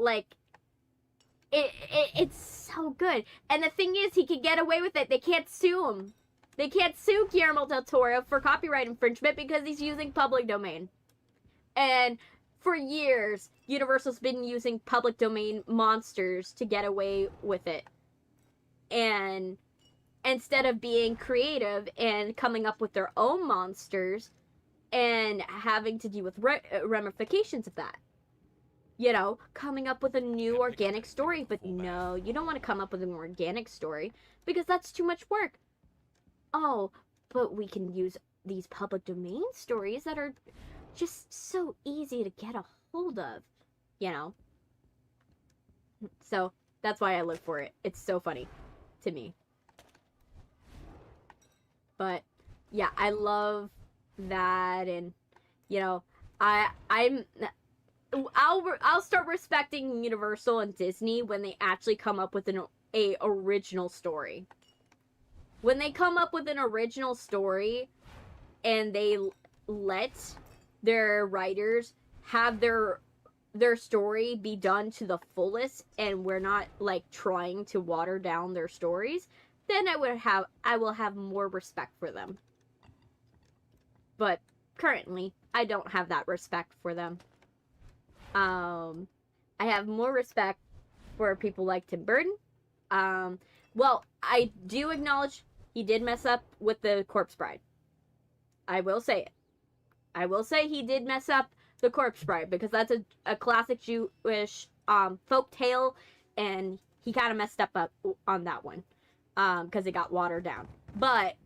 so good. And the thing is, he can get away with it. They can't sue him. They can't sue Guillermo del Toro for copyright infringement because he's using public domain. And for years, Universal's been using public domain monsters to get away with it. And instead of being creative and coming up with their own monsters and having to deal with ramifications of that. you know, coming up with a new organic story. But no, you don't want to come up with an organic story because that's too much work. Oh, but we can use these public domain stories that are just so easy to get a hold of, you know? So that's why I live for it. It's so funny to me. But yeah, I love that, and you know, I'll start respecting Universal and Disney when they actually come up with a original story. When they come up with an original story and they let their writers have their story be done to the fullest, and we're not like trying to water down their stories, then I will have more respect for them. But currently, I don't have that respect for them. I have more respect for people like Tim Burton. Well, I do acknowledge he did mess up with the Corpse Bride. I will say it. I will say he did mess up the Corpse Bride, because that's a classic Jewish folk tale, and he kind of messed up on that one because it got watered down. But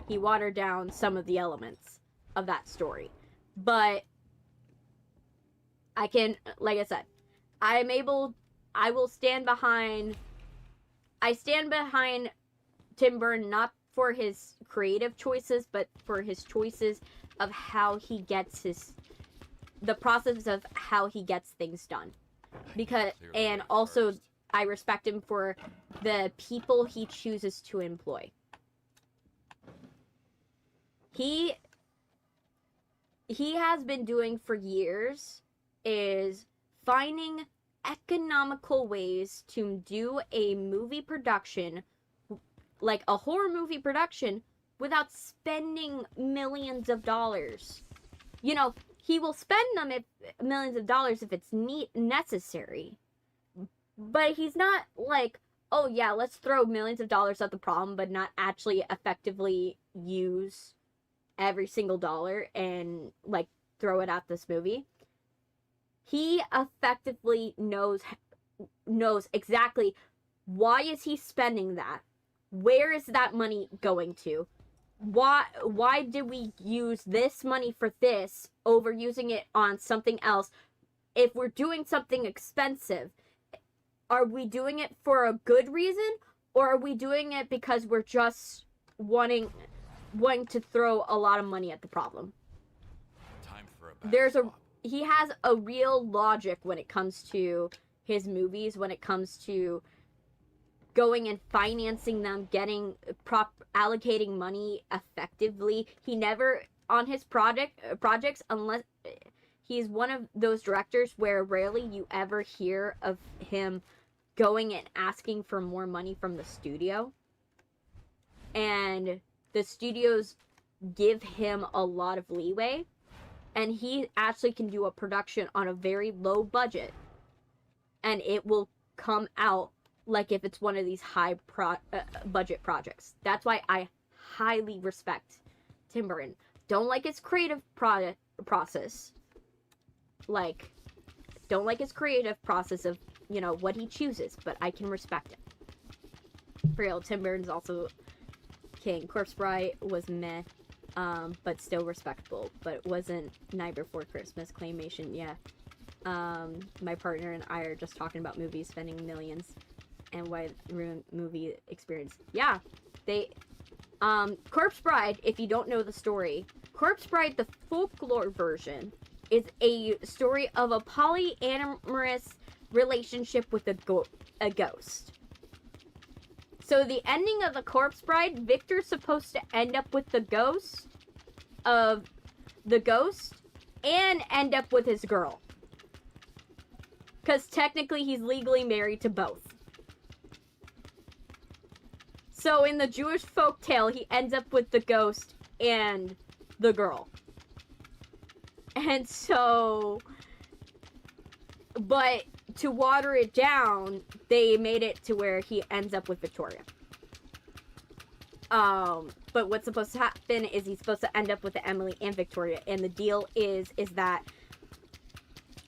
he watered down some of the elements of that story. But I can, like I said, I will stand behind, I stand behind Tim Burton, not for his creative choices, but for his choices of how he gets the process of how he gets things done. Because, and also, I respect him for the people he chooses to employ. He has been doing for years is finding economical ways to do a movie production, like a horror movie production, without spending millions of dollars. You know, he will spend millions of dollars if it's necessary. But he's not like, oh yeah, let's throw millions of dollars at the problem, but not actually effectively use every single dollar and like throw it at this movie. He effectively knows exactly why is he spending that? Where is that money going to? Why did we use this money for this over using it on something else? If we're doing something expensive, are we doing it for a good reason, or are we doing it because we're just wanting to throw a lot of money at the problem? Time for a he has a real logic when it comes to his movies, when it comes to going and financing them, allocating money effectively. He never, on his projects, unless he's one of those directors where rarely you ever hear of him going and asking for more money from the studio. And the studios give him a lot of leeway, and he actually can do a production on a very low budget, and it will come out like if it's one of these high budget projects. That's why I highly respect Tim Burton. Don't like his creative process. Like, don't like his creative process of, you know, what he chooses, but I can respect it. For real, Tim Burton's also king. Corpse Bride was meh, but still respectable. But it wasn't Night Before Christmas claymation, yeah. My partner and I are just talking about movies spending millions and why ruin movie experience. Yeah, Corpse Bride, if you don't know the story, Corpse Bride, the folklore version, is a story of a polyamorous relationship with a ghost. So the ending of the Corpse Bride, Victor's supposed to end up with the ghost and end up with his girl. Because technically he's legally married to both. So in the Jewish folktale, he ends up with the ghost and the girl. And so, but to water it down, they made it to where he ends up with Victoria. But what's supposed to happen is he's supposed to end up with Emily and Victoria, and the deal is that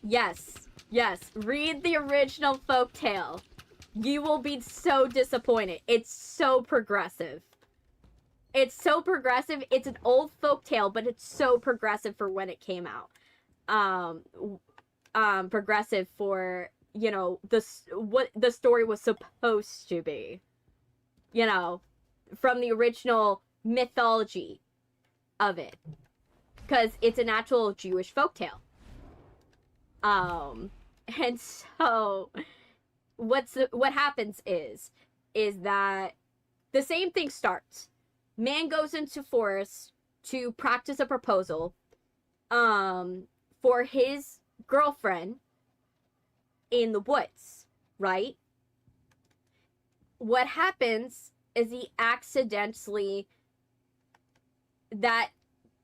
Yes. Yes. Read the original folktale. You will be so disappointed. It's so progressive. It's so progressive. It's an old folktale, but it's so progressive for when it came out. Progressive for, you know, what the story was supposed to be. You know, from the original mythology of it. Because it's an actual Jewish folktale. And so what happens is that the same thing starts. Man goes into forest to practice a proposal for his girlfriend in the woods, right? What happens is he accidentally, that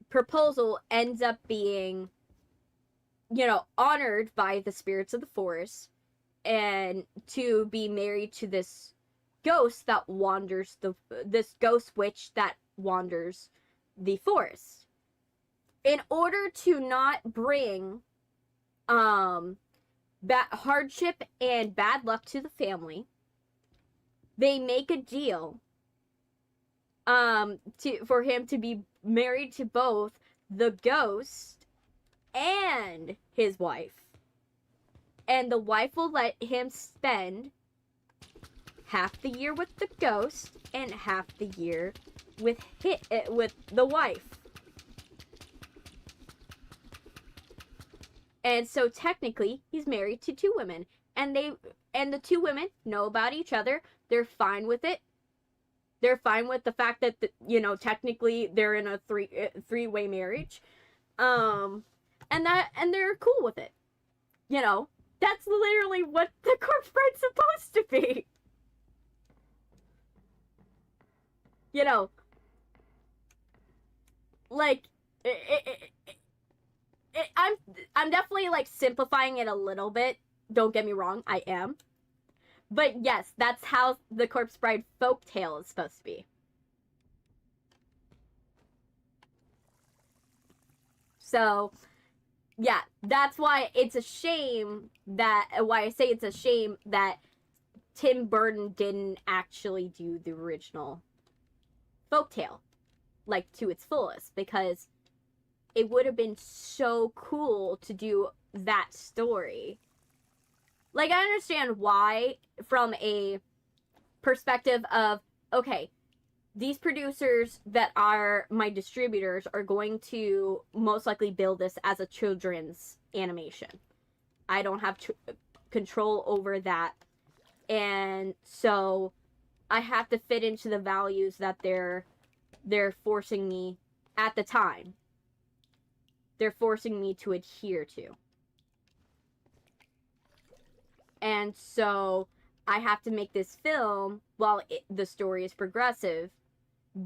proposal ends up being, you know, honored by the spirits of the forest, and to be married to this ghost that wanders this ghost witch that wanders the forest. In order to not bring hardship and bad luck to the family, they make a deal for him to be married to both the ghost and his wife. And the wife will let him spend half the year with the ghost and half the year with the wife. And so technically, he's married to two women, and the two women know about each other. They're fine with it. They're fine with the fact that you know, technically they're in a three-way marriage, and they're cool with it. You know, that's literally what the corpse bride's supposed to be. You know, like I'm definitely like simplifying it a little bit. Don't get me wrong, I am. But yes, that's how the corpse bride folktale is supposed to be. So, yeah, that's why it's a shame why I say it's a shame that Tim Burton didn't actually do the original folktale, like, to its fullest, because it would have been so cool to do that story. Like, I understand why, from a perspective of, okay, these producers that are my distributors are going to most likely build this as a children's animation. I don't have control over that. And so I have to fit into the values that they're forcing me at the time. They're forcing me to adhere to. And so I have to make this film, while the story is progressive,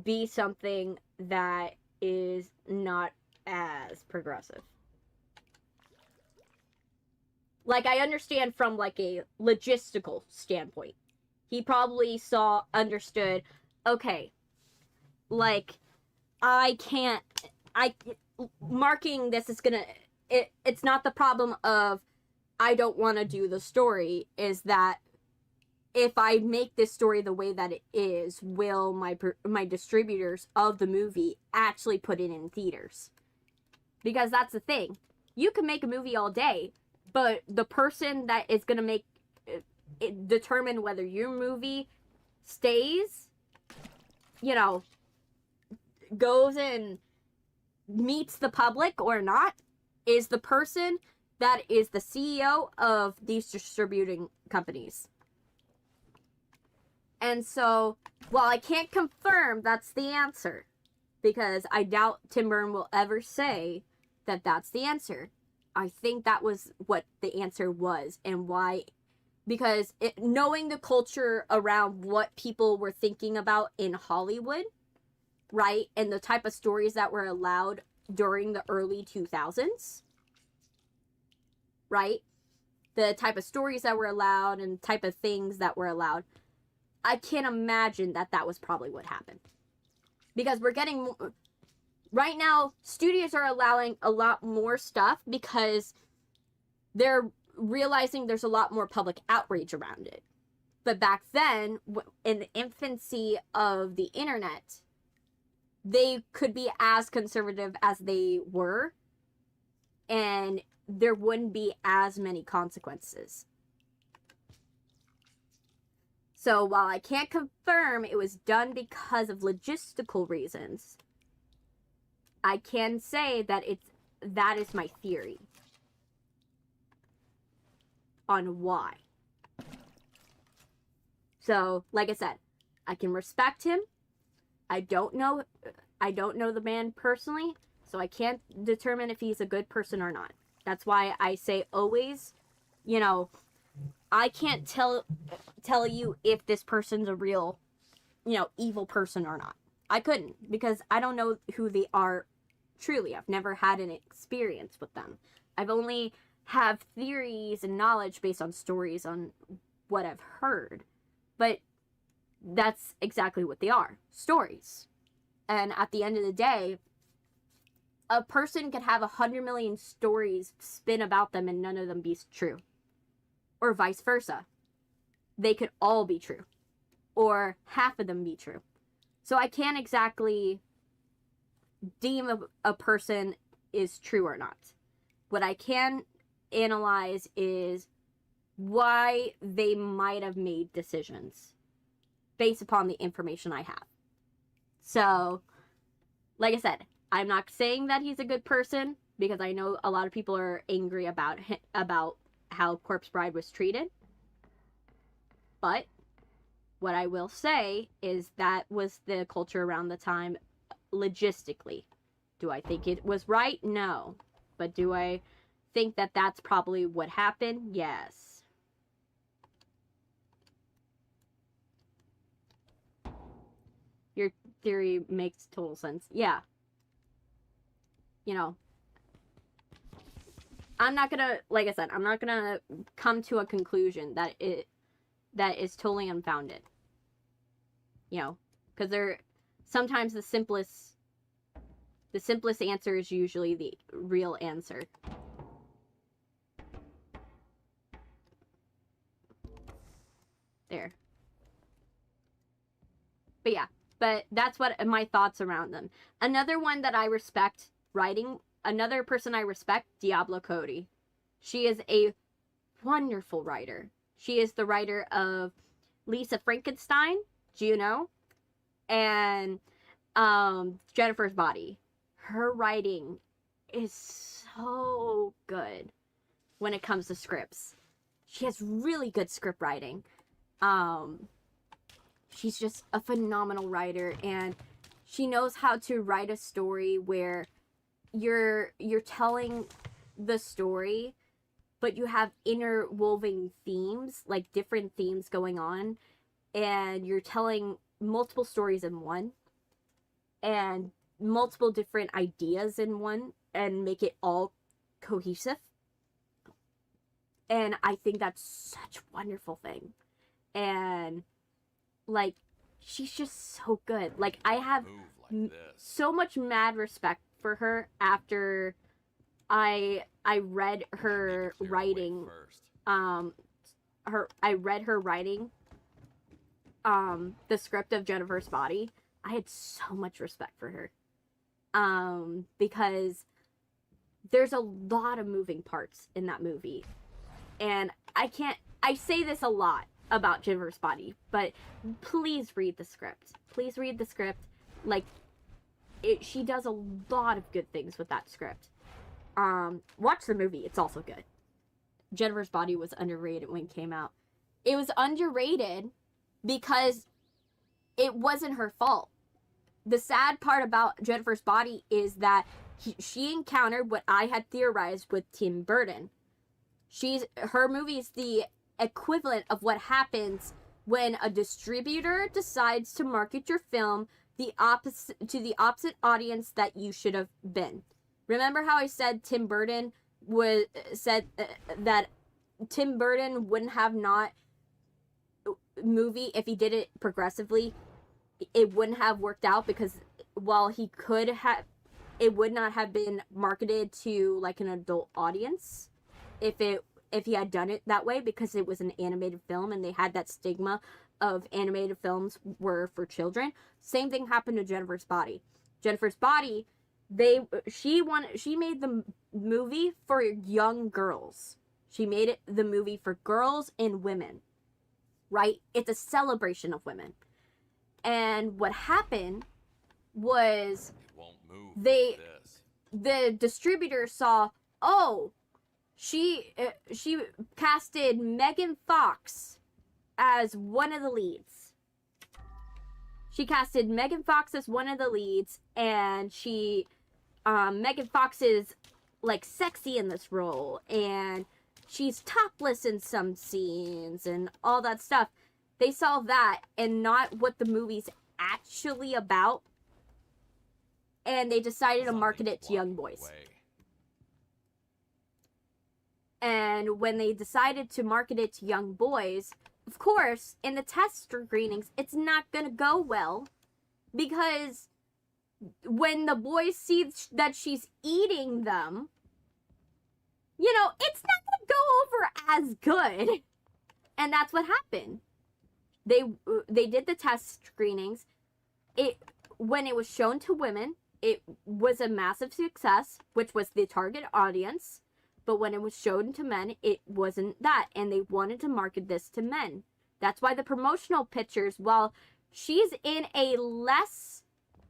be something that is not as progressive. Like, I understand from, like, a logistical standpoint. He probably understood, okay, like, marking this is gonna, it's not the problem of I don't want to do the story, is that if I make this story the way that it is, will my distributors of the movie actually put it in theaters? Because that's the thing. You can make a movie all day, but the person that is going to determine whether your movie stays, you know, goes and meets the public or not, is the person that is the CEO of these distributing companies. And so, while I can't confirm that's the answer, because I doubt Tim Burton will ever say that that's the answer, I think that was what the answer was, and why. Because knowing the culture around what people were thinking about in Hollywood, right, and the type of stories that were allowed during the early 2000s, right, the type of stories that were allowed and type of things that were allowed, I can't imagine that was probably what happened. Because we're getting, right now, studios are allowing a lot more stuff because they're realizing there's a lot more public outrage around it. But back then, in the infancy of the internet, they could be as conservative as they were, and there wouldn't be as many consequences. So while I can't confirm it was done because of logistical reasons, I can say that that is my theory on why. So, like I said, I can respect him. I don't know the man personally, so I can't determine if he's a good person or not. That's why I say always, you know, I can't tell you if this person's a real, you know, evil person or not. I couldn't, because I don't know who they are truly. I've never had an experience with them. I've only have theories and knowledge based on stories on what I've heard. But that's exactly what they are. Stories. And at the end of the day, a person could have 100 million stories spin about them and none of them be true. Or vice versa. They could all be true. Or half of them be true. So I can't exactly deem a person is true or not. What I can analyze is why they might have made decisions based upon the information I have. So, like I said, I'm not saying that he's a good person, because I know a lot of people are angry about how Corpse Bride was treated. But what I will say is that was the culture around the time logistically. Do I think it was right? No. But do I think that that's probably what happened? Yes. Your theory makes total sense. Yeah. You know, I'm not gonna, like I said, I'm not gonna come to a conclusion that is totally unfounded. You know, because sometimes the simplest answer is usually the real answer. There. But yeah. But that's what my thoughts around them. Another one that I respect writing, another person I respect, Diablo Cody. She is a wonderful writer. She is the writer of Lisa Frankenstein, Juno, and Jennifer's Body. Her writing is so good when it comes to scripts. She has really good script writing. She's just a phenomenal writer, and she knows how to write a story where you're telling the story, but you have interwoven themes, like different themes going on, and you're telling multiple stories in one, and multiple different ideas in one, and make it all cohesive. And I think that's such a wonderful thing. And like, she's just so good. Like, I have so much mad respect for her after I read her writing. I read her writing the script of Jennifer's Body. I had so much respect for her. Because there's a lot of moving parts in that movie. And I say this a lot about Jennifer's Body, but please read the script. Please read the script. Like, she does a lot of good things with that script. Watch the movie. It's also good. Jennifer's Body was underrated when it came out. It was underrated because it wasn't her fault. The sad part about Jennifer's Body is that she encountered what I had theorized with Tim Burton. Her movie is the equivalent of what happens when a distributor decides to market your film to the opposite audience that you should have been. Remember how I said Tim Burton that Tim Burton wouldn't have not movie if he did it progressively? It wouldn't have worked out because while he could have, it would not have been marketed to like an adult audience. if he had done it that way, because it was an animated film and they had that stigma of animated films were for children. Same thing happened to Jennifer's Body. Jennifer's Body, she made the movie for young girls. She made it the movie for girls and women. Right? It's a celebration of women. And what happened was the distributor saw, oh, she casted Megan Fox as one of the leads. She casted Megan Fox as one of the leads, and Megan Fox is like sexy in this role, and she's topless in some scenes and all that stuff. They saw that and not what the movie's actually about, and they decided to market it to young boys. And when they decided to market it to young boys, of course, in the test screenings, it's not going to go well, because when the boys see that she's eating them, you know, it's not going to go over as good. And that's what happened. They did the test screenings. When it was shown to women, it was a massive success, which was the target audience. But when it was shown to men, it wasn't that. And they wanted to market this to men. That's why the promotional pictures, while she's in a less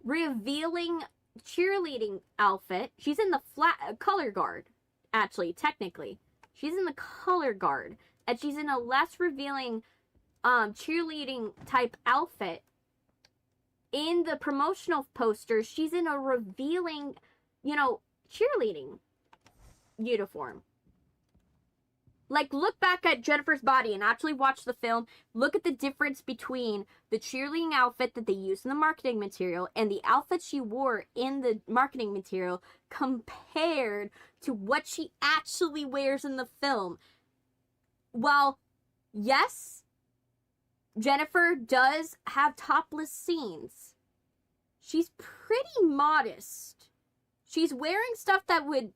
revealing cheerleading outfit, she's in the flat color guard, actually, technically. She's in the color guard. And she's in a less revealing cheerleading type outfit. In the promotional posters, she's in a revealing, cheerleading uniform. Like, look back at Jennifer's Body and actually watch the film. Look at the difference between the cheerleading outfit that they used in the marketing material and the outfit she wore in the marketing material compared to what she actually wears in the film. While, yes, Jennifer does have topless scenes, she's pretty modest. She's wearing stuff that would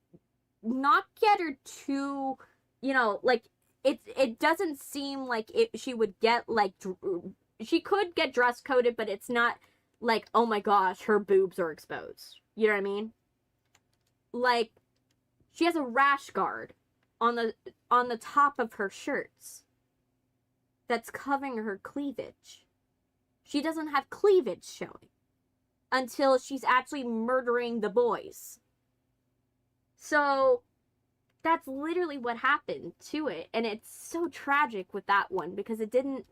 not get her too, it doesn't seem like she would get, she could get dress coded, but it's not like, oh my gosh, her boobs are exposed. You know what I mean? Like, she has a rash guard on the top of her shirts that's covering her cleavage. She doesn't have cleavage showing until she's actually murdering the boys. So that's literally what happened to it. And it's so tragic with that one, because it didn't,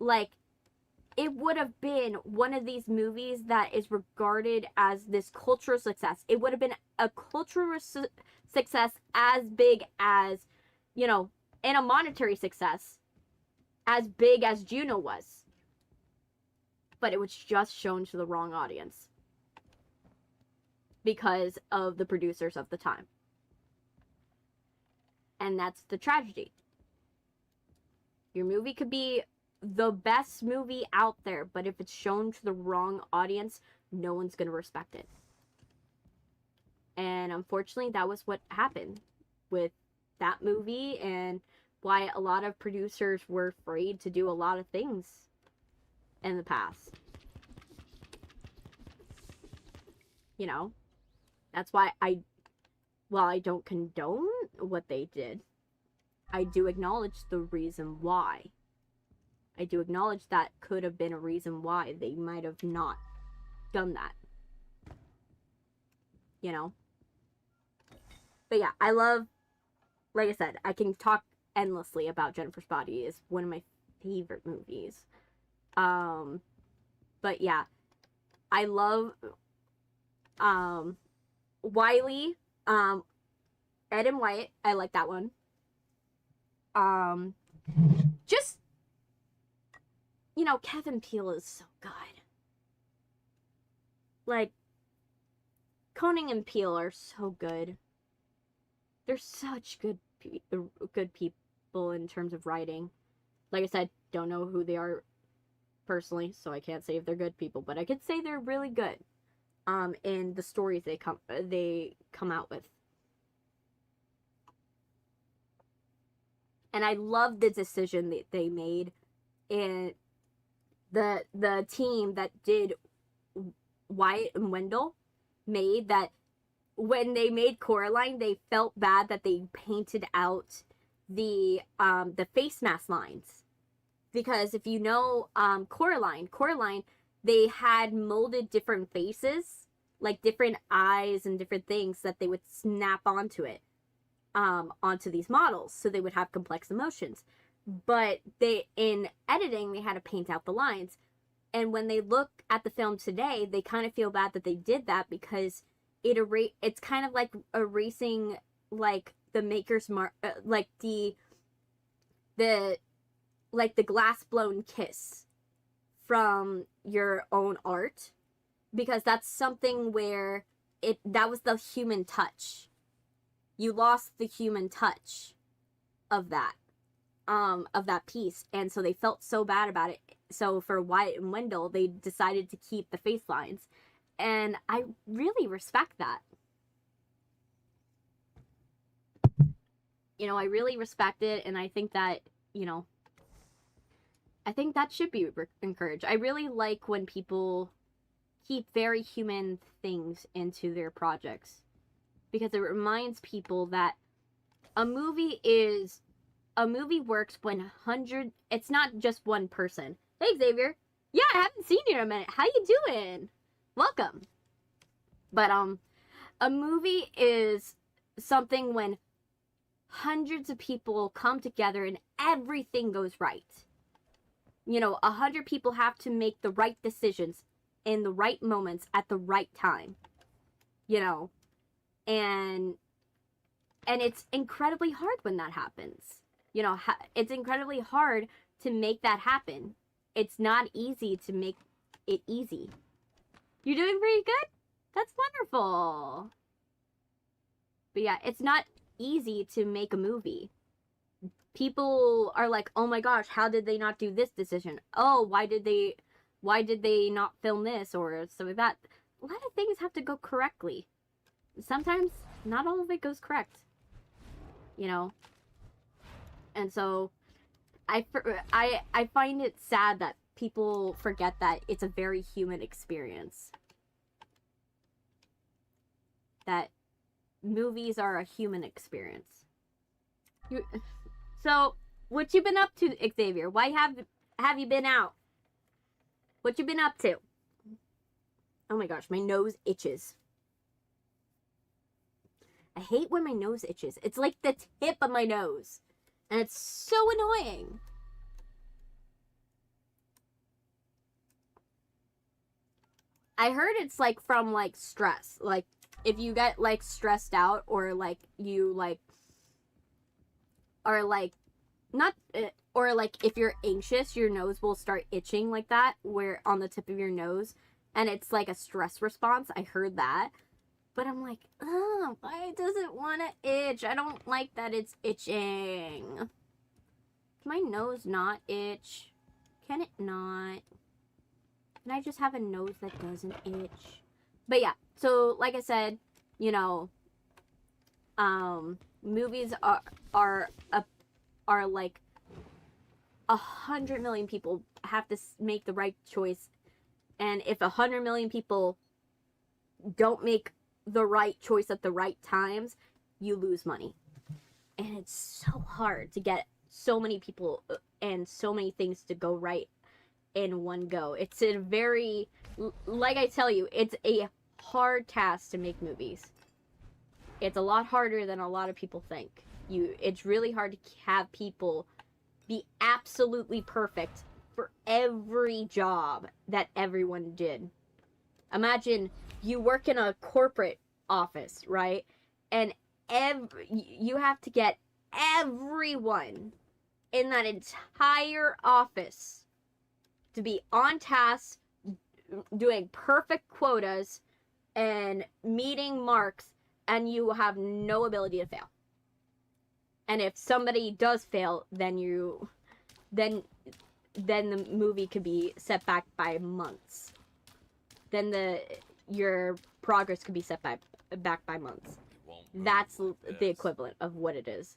it would have been one of these movies that is regarded as this cultural success. It would have been a cultural success as big as, and a monetary success as big as Juno was. But it was just shown to the wrong audience because of the producers of the time. And that's the tragedy. Your movie could be the best movie out there, but if it's shown to the wrong audience, no one's going to respect it. And unfortunately, that was what happened with that movie, and why a lot of producers were afraid to do a lot of things in the past. That's why while I don't condone what they did, I do acknowledge the reason why. I do acknowledge that could have been a reason why they might have not done that. But yeah, I love, like I said, I can talk endlessly about Jennifer's Body. It's one of my favorite movies. But yeah, I love Wiley, Ed and Wyatt. I like that one. Just, Kevin Peele is so good. Coning and Peele are so good. They're such good people in terms of writing. Like I said, don't know who they are personally, so I can't say if they're good people, but I could say they're really good in the stories they come out with. And I love the decision that they made, and the team that did Wyatt and Wendell made that. When they made Coraline, they felt bad that they painted out the face mask lines, because if you know Coraline, they had molded different faces, like different eyes and different things that they would snap onto it, onto these models, so they would have complex emotions. But in editing, they had to paint out the lines, and when they look at the film today, they kind of feel bad that they did that, because it's kind of like erasing like the maker's mark, like the glass blown kiss from your own art, because that's something where that was the human touch. You lost the human touch of that piece, and so they felt so bad about it. So for Wyatt and Wendell, they decided to keep the face lines. And I really respect that. I really respect it, and I think that, I think that should be encouraged. I really like when people keep very human things into their projects, because it reminds people that a movie works when it's not just one person. Hey, Xavier. Yeah, I haven't seen you in a minute. How you doing? Welcome. But a movie is something when hundreds of people come together and everything goes right. 100 people have to make the right decisions in the right moments at the right time. And it's incredibly hard when that happens. It's incredibly hard to make that happen. It's not easy to make it easy. You're doing pretty good? That's wonderful. But yeah, it's not easy to make a movie. People are like, oh my gosh, how did they not do this decision? Oh, why did they not film this or stuff like that? A lot of things have to go correctly. Sometimes not all of it goes correct. And so I find it sad that people forget that it's a very human experience. That movies are a human experience. So, what you been up to, Xavier? Why have you been out? What you been up to? Oh my gosh, my nose itches. I hate when my nose itches. It's like the tip of my nose. And it's so annoying. I heard it's like from like stress. Like if you get like stressed out, or like you like are like not or like if you're anxious, your nose will start itching like that, where on the tip of your nose, and it's like a stress response. I heard that. But I'm like, oh, why does it want to itch? I don't like that it's itching. Can my nose not itch? Can it not? Can I just have a nose that doesn't itch? But yeah, so like I said, movies are like 100 million people have to make the right choice, and if 100 million people don't make the right choice at the right times, you lose money. And it's so hard to get so many people and so many things to go right in one go. It's a very, like I tell you, it's a hard task to make movies. It's a lot harder than a lot of people think. It's really hard to have people be absolutely perfect for every job that everyone did. Imagine you work in a corporate office, right? And you have to get everyone in that entire office to be on task, doing perfect quotas, and meeting marks, and you have no ability to fail. And if somebody does fail, then the movie could be set back by months. Then your progress could be set back by months. That's the equivalent of what it is.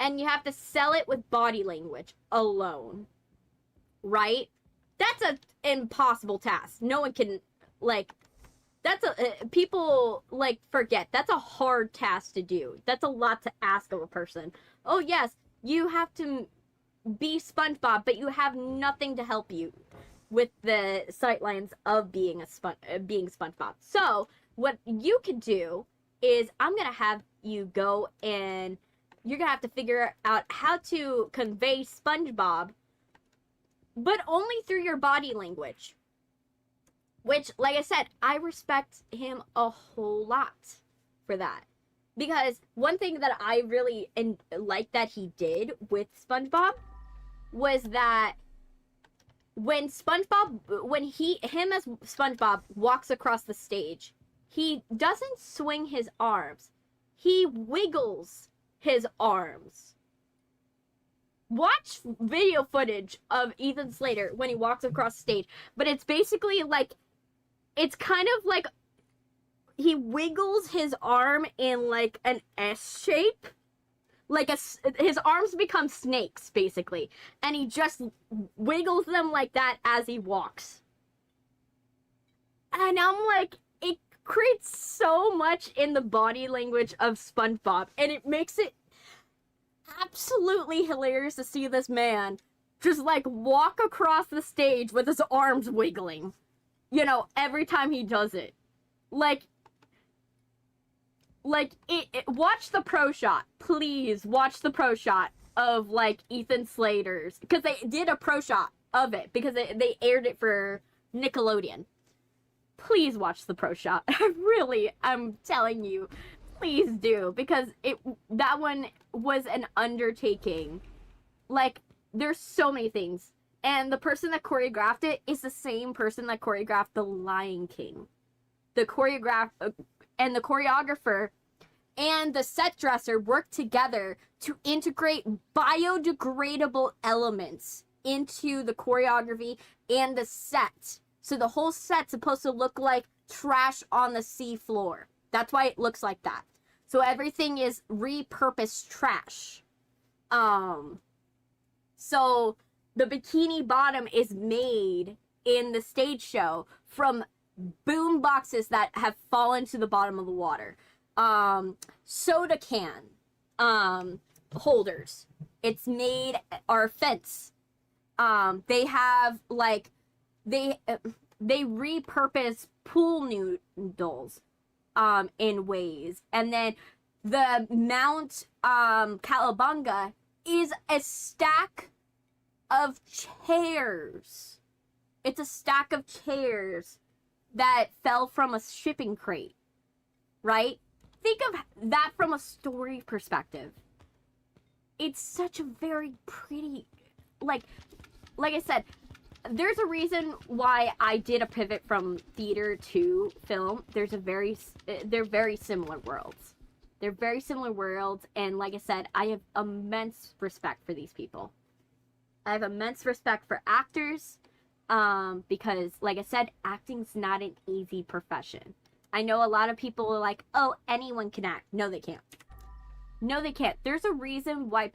and you have to sell it with body language alone, right? That's an impossible task. No one can, like, that's people, like, forget. That's a hard task to do. That's a lot to ask of a person. Oh, yes, you have to be SpongeBob, but you have nothing to help you with the sightlines of being being SpongeBob. So, what you can do is I'm going to have you go and you're going to have to figure out how to convey SpongeBob, but only through your body language. Which, like I said, I respect him a whole lot for that. Because one thing that I really like that he did with SpongeBob was that when him as SpongeBob walks across the stage, he doesn't swing his arms. He wiggles his arms. Watch video footage of Ethan Slater when he walks across the stage. But it's basically like, it's kind of like he wiggles his arm in like an S shape. Like his arms become snakes, basically. And he just wiggles them like that as he walks. And I'm like, it creates so much in the body language of SpongeBob. And it makes it absolutely hilarious to see this man just like walk across the stage with his arms wiggling. You know, every time he does it. Like watch the pro shot. Please watch the pro shot of, like, Ethan Slater's. Because they did a pro shot of it. Because they aired it for Nickelodeon. Please watch the pro shot. I'm telling you. Please do. Because that one was an undertaking. Like, there's so many things. And the person that choreographed it is the same person that choreographed The Lion King. The choreographer and the set dresser worked together to integrate biodegradable elements into the choreography and the set. So the whole set's supposed to look like trash on the sea floor. That's why it looks like that. So everything is repurposed trash. So the Bikini Bottom is made in the stage show from boom boxes that have fallen to the bottom of the water. Soda can holders. It's made, or a fence. They have, like, they repurpose pool noodles in ways. And then the Mount Calabunga is a stack of chairs. It's a stack of chairs that fell from a shipping crate, right? Think of that from a story perspective. It's such a very pretty, like I said, there's a reason why I did a pivot from theater to film. They're very similar worlds. They're very similar worlds, and like I said, I have immense respect for these people. I have immense respect for actors, because, like I said, acting's not an easy profession. I know a lot of people are like, oh, anyone can act. No, they can't. No, they can't. There's a reason why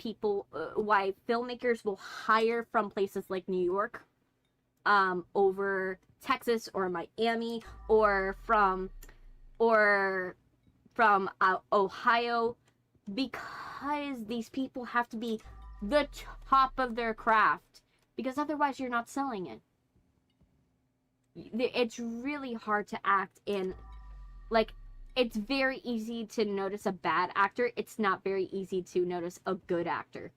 why filmmakers will hire from places like New York, over Texas or Miami, or from Ohio, because these people have to be the top of their craft, because otherwise you're not selling it. It's really hard to act in, like, it's very easy to notice a bad actor. It's not very easy to notice a good actor.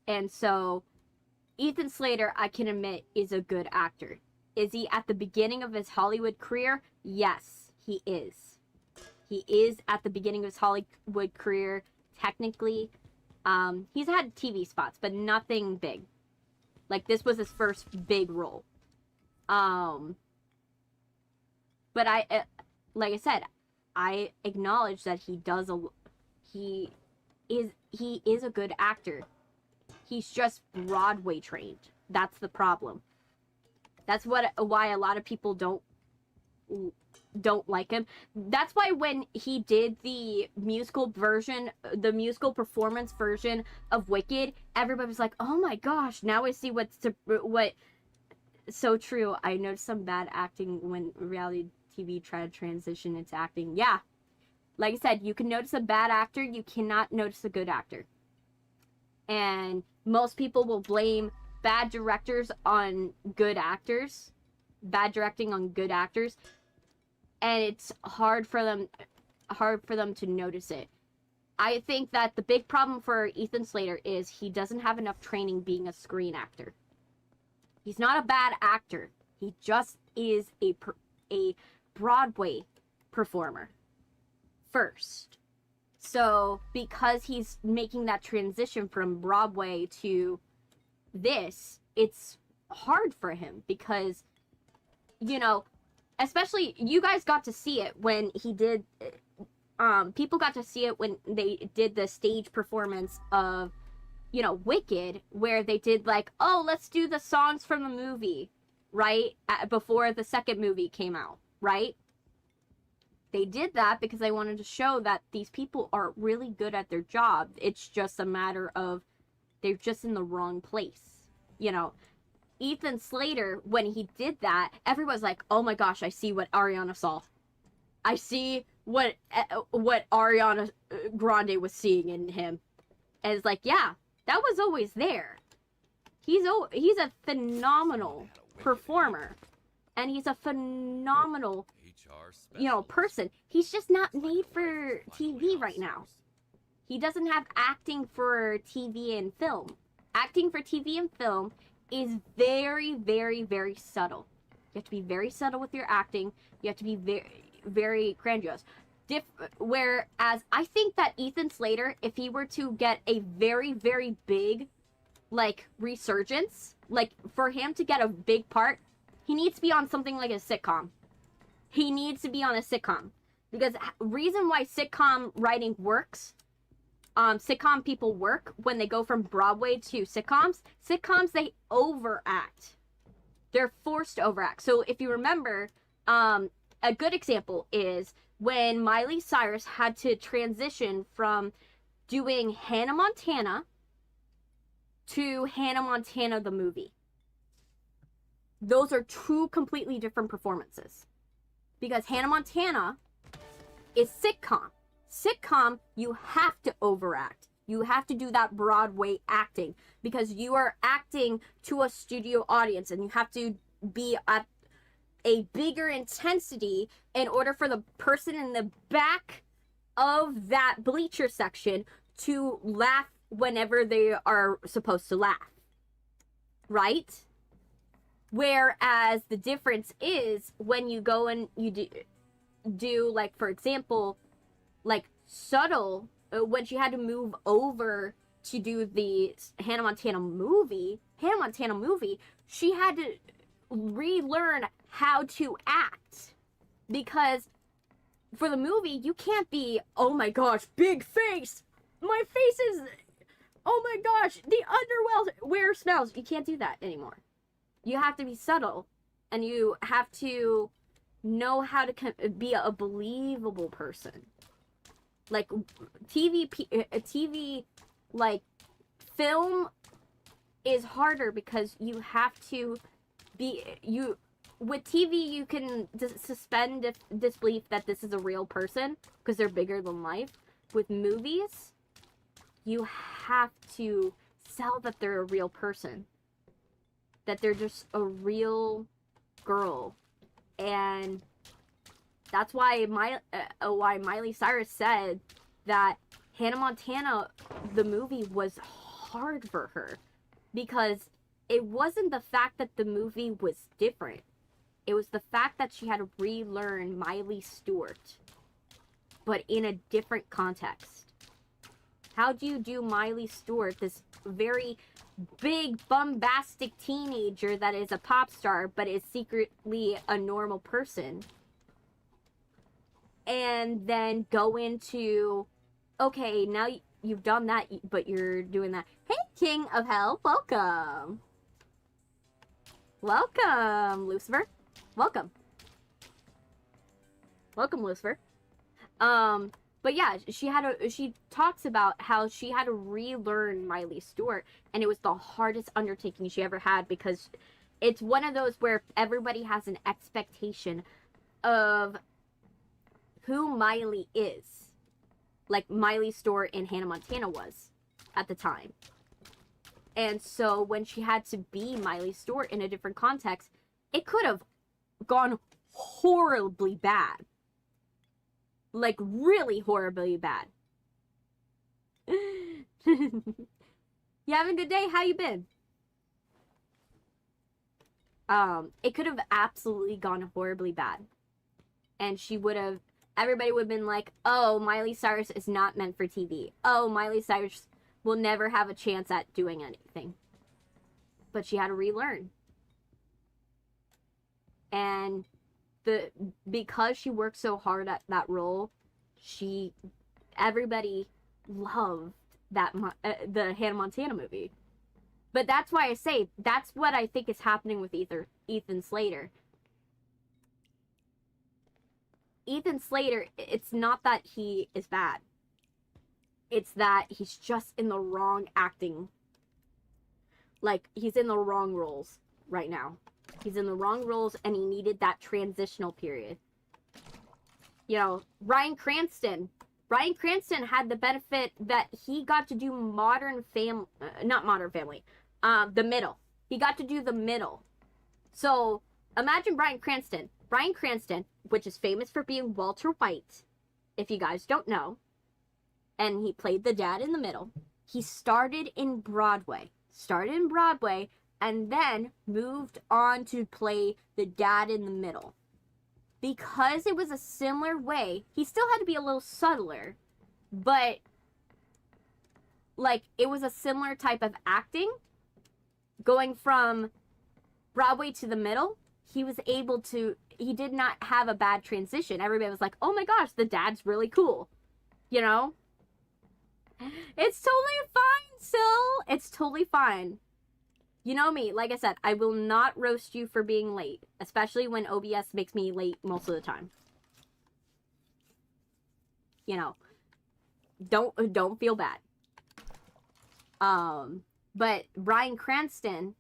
And so, Ethan Slater, I can admit, is a good actor. Is he at the beginning of his Hollywood career? Yes, he is. He is at the beginning of his Hollywood career, technically. He's had TV spots, but nothing big. Like, this was his first big role. But like I said, I acknowledge that he is a good actor. He's just Broadway trained. That's the problem. That's why a lot of people don't like him. That's why when he did the musical version, the musical performance version of Wicked, everybody was like, oh my gosh, now I see what so true. I noticed some bad acting when reality TV tried to transition into acting. Yeah. Like I said, you can notice a bad actor, you cannot notice a good actor. And most people will blame bad directors on good actors, bad directing on good actors, and it's hard for them to notice it. I think that the big problem for Ethan Slater is he doesn't have enough training being a screen actor. He's not a bad actor. He just is a Broadway performer first. So because he's making that transition from Broadway to this, it's hard for him because, you know, especially you guys got to see it when he did, people got to see it when they did the stage performance of, you know, Wicked, where they did like, oh, let's do the songs from the movie, right? Before the second movie came out, right? They did that because they wanted to show that these people are really good at their job. It's just a matter of they're just in the wrong place. You know, Ethan Slater, when he did that, everyone's like, oh my gosh, I see what Ariana saw. I see what Ariana Grande was seeing in him. And it's like, yeah, that was always there. He's a phenomenal performer. And he's a phenomenal, you know, person. He's just not made for TV right now. He doesn't have acting for TV and film. Acting for TV and film is very, very, very subtle. You have to be very subtle with your acting. You have to be very, very grandiose. Whereas I think that Ethan Slater, if he were to get a very, very big, like, resurgence, like, for him to get a big part, he needs to be on something like a sitcom. He needs to be on a sitcom. Because reason why sitcom writing works, sitcom people work when they go from Broadway to sitcoms, they overact. They're forced to overact. So if you remember, a good example is when Miley Cyrus had to transition from doing Hannah Montana to Hannah Montana the movie. Those are two completely different performances. Because Hannah Montana is sitcom. Sitcom, you have to overact. You have to do that Broadway acting because you are acting to a studio audience and you have to be at a bigger intensity in order for the person in the back of that bleacher section to laugh whenever they are supposed to laugh. Right? Whereas the difference is when you go and you do like, for example, like subtle, when she had to move over to do the Hannah Montana movie, she had to relearn how to act. Because for the movie, you can't be, oh my gosh, big face! My face is, oh my gosh, the underwear smells. You can't do that anymore. You have to be subtle, and you have to know how to be a believable person. Like, TV, like, film is harder because you have to be, with TV, you can suspend disbelief that this is a real person because they're bigger than life. With movies, you have to sell that they're a real person. That they're just a real girl. And that's why Miley Cyrus said that Hannah Montana, the movie, was hard for her. Because it wasn't the fact that the movie was different. It was the fact that she had to relearn Miley Stewart. But in a different context. How do you do Miley Stewart, this very big, bombastic teenager that is a pop star, but is secretly a normal person? And then go into, okay, now you've done that, but you're doing that. Hey, King of Hell, welcome. Welcome, Lucifer. Welcome. Welcome, Lucifer. But yeah, she talks about how she had to relearn Miley Stewart, and it was the hardest undertaking she ever had, because it's one of those where everybody has an expectation of who Miley is. Like Miley Stewart in Hannah Montana was at the time. And so when she had to be Miley Stewart in a different context, it could have gone horribly bad. Like, really horribly bad. You having a good day? How you been? It could have absolutely gone horribly bad. And everybody would have been like, oh, Miley Cyrus is not meant for TV. Oh, Miley Cyrus will never have a chance at doing anything. But she had to relearn. And because she worked so hard at that role, everybody loved the Hannah Montana movie. But that's why I say, that's what I think is happening with Ethan Slater. Ethan Slater, it's not that he is bad. It's that he's just in the wrong acting. Like, he's in the wrong roles right now. He's in the wrong roles, and he needed that transitional period. You know, Bryan Cranston had the benefit that he got to do not Modern Family, The Middle. He got to do The Middle. So, imagine Bryan Cranston. Bryan Cranston, which is famous for being Walter White, if you guys don't know, and he played the dad in The Middle. He started in Broadway, and then moved on to play the dad in The Middle. Because it was a similar way, he still had to be a little subtler, but, like, it was a similar type of acting. Going from Broadway to The Middle, he did not have a bad transition. Everybody was like, oh my gosh, the dad's really cool. You know? It's totally fine, Syl. It's totally fine. You know me, like I said, I will not roast you for being late, especially when OBS makes me late most of the time. You know, don't feel bad. But Bryan Cranston,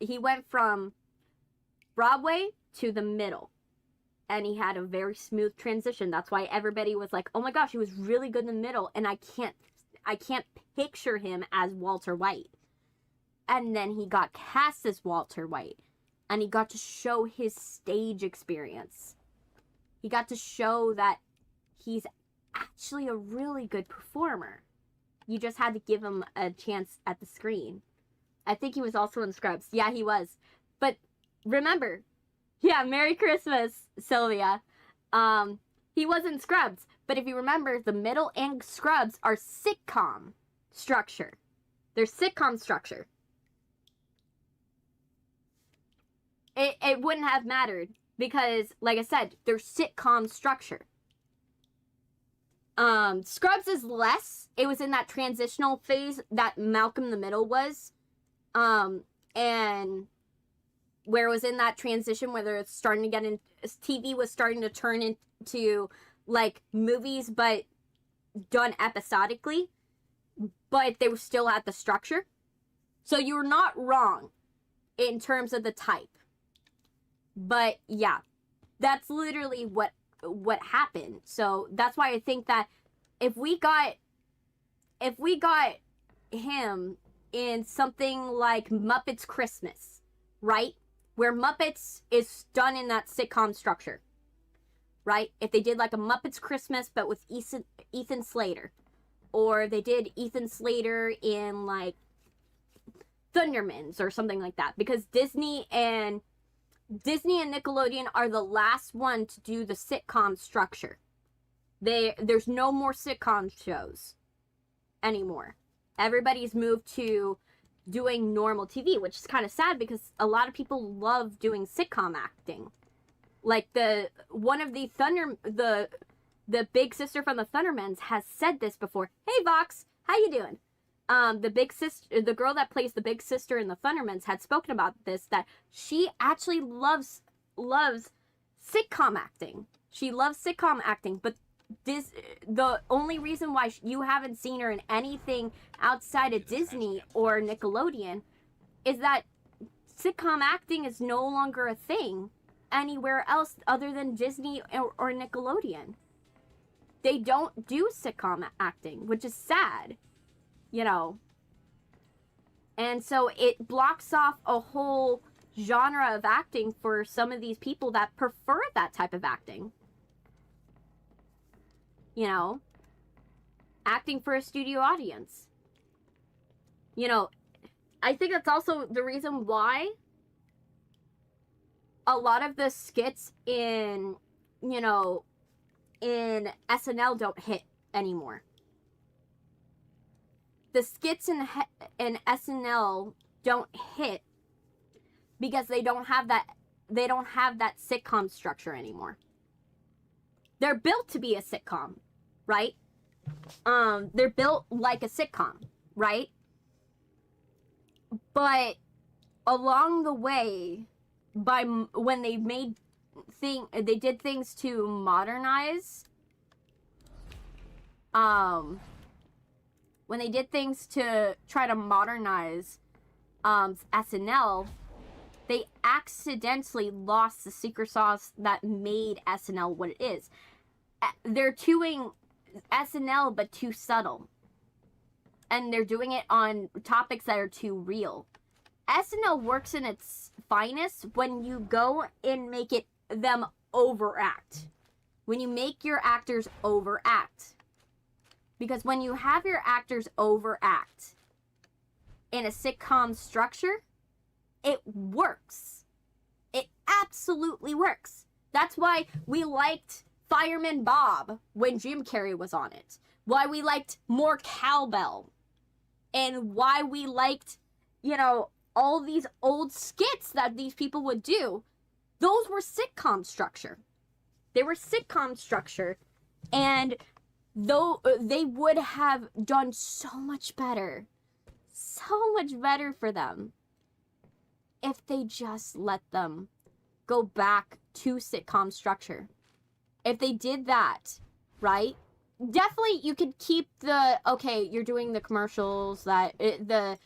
he went from Broadway to The Middle, and he had a very smooth transition. That's why everybody was like, oh my gosh, he was really good in The Middle, and I can't picture him as Walter White. And then he got cast as Walter White. And he got to show his stage experience. He got to show that he's actually a really good performer. You just had to give him a chance at the screen. I think he was also in Scrubs. Yeah, he was. But remember, yeah, Merry Christmas, Sylvia. He was in Scrubs. But if you remember, The Middle and Scrubs are sitcom structure. They're sitcom structure. It wouldn't have mattered because, like I said, they're sitcom structure. Scrubs is less. It was in that transitional phase that Malcolm in the Middle was. And where it was in that transition, whether it's starting to get in, TV was starting to turn into, like, movies, but done episodically. But they were still at the structure. So you were not wrong in terms of the type. But yeah, that's literally what happened. So that's why I think that if we got him in something like Muppets Christmas, right? Where Muppets is done in that sitcom structure, right? If they did like a Muppets Christmas but with Ethan Slater, or they did Ethan Slater in like Thundermans or something like that, because Disney and Nickelodeon are the last one to do the sitcom structure. There's no more sitcom shows anymore. Everybody's moved to doing normal TV, which is kind of sad because a lot of people love doing sitcom acting. Like the big sister from the Thundermans has said this before. Hey Vox, how you doing? The girl that plays the big sister in the Thundermans had spoken about this, that she actually loves sitcom acting. She loves sitcom acting, but the only reason why you haven't seen her in anything outside of Disney or Nickelodeon is that sitcom acting is no longer a thing anywhere else other than Disney or Nickelodeon. They don't do sitcom acting, which is sad, you know. And so it blocks off a whole genre of acting for some of these people that prefer that type of acting. You know, acting for a studio audience. You know, I think that's also the reason why a lot of the skits in, you know, in SNL don't hit anymore. The skits in SNL don't hit because they don't have that sitcom structure anymore. They're built to be a sitcom, right? They're built like a sitcom, right? But along the way, when they did things to modernize. When they did things to try to modernize SNL, they accidentally lost the secret sauce that made SNL what it is. They're doing SNL, but too subtle. And they're doing it on topics that are too real. SNL works in its finest when you go and make them overact. When you make your actors overact. Because when you have your actors overact in a sitcom structure, it works. It absolutely works. That's why we liked Fireman Bob when Jim Carrey was on it. Why we liked more Cowbell. And why we liked, you know, all these old skits that these people would do. Those were sitcom structure. They were sitcom structure. And though they would have done so much better for them if they just let them go back to sitcom structure. If they did that, right? Definitely you could keep you're doing the commercials, the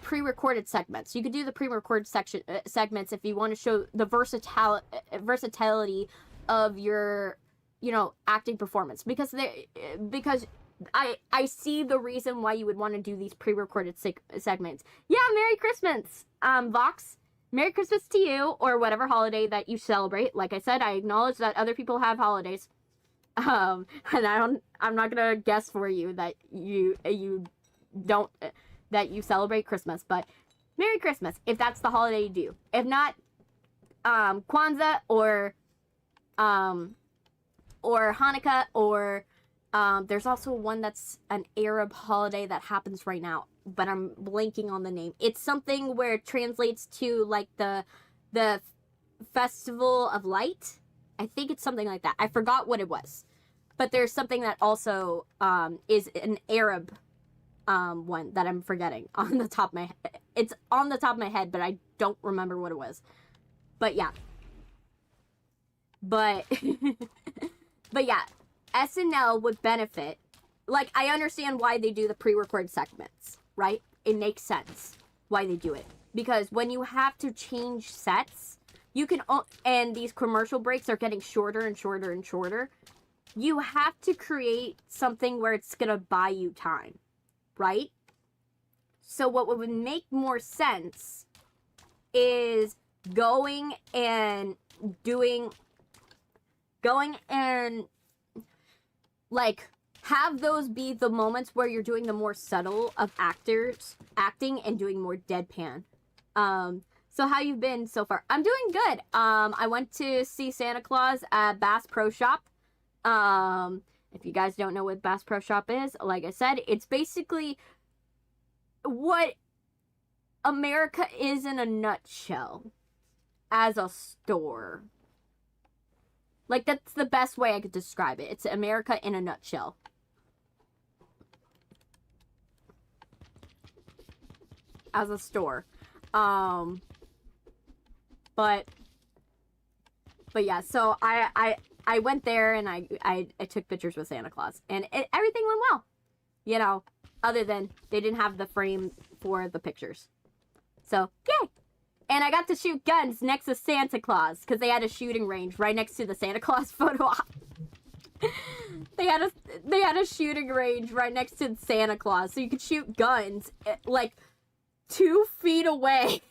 pre-recorded segments. You could do the pre-recorded segments if you want to show the versatility of your, you know, acting performance. Because I see the reason why you would want to do these pre-recorded segments. Yeah, Merry Christmas, Vox. Merry Christmas to you, or whatever holiday that you celebrate. Like I said, I acknowledge that other people have holidays. And I'm not gonna guess for you that you don't, that you celebrate Christmas, but Merry Christmas, if that's the holiday you do. If not, Kwanzaa, or Hanukkah, or there's also one that's an Arab holiday that happens right now, but I'm blanking on the name. It's something where it translates to like the Festival of Light. I think it's something like that. I forgot what it was. But there's something that also is an Arab one that I'm forgetting on the top of my head. It's on the top of my head, but I don't remember what it was. But yeah. But but yeah, SNL would benefit. Like, I understand why they do the pre-recorded segments, right? It makes sense why they do it. Because when you have to change sets, you can, and these commercial breaks are getting shorter and shorter and shorter, you have to create something where it's gonna buy you time, right? So what would make more sense is going and like, have those be the moments where you're doing the more subtle of actors acting and doing more deadpan. So how you been so far? I'm doing good. I went to see Santa Claus at Bass Pro Shop. If you guys don't know what Bass Pro Shop is, like I said, it's basically what America is in a nutshell as a store. Like, that's the best way I could describe it. It's America in a nutshell. As a store. But yeah, so I I went there and I took pictures with Santa Claus, and everything went well. You know, other than they didn't have the frame for the pictures. So, yay! And I got to shoot guns next to Santa Claus, because they had a shooting range right next to the Santa Claus photo op. They had a shooting range right next to Santa Claus, so you could shoot guns, like, 2 feet away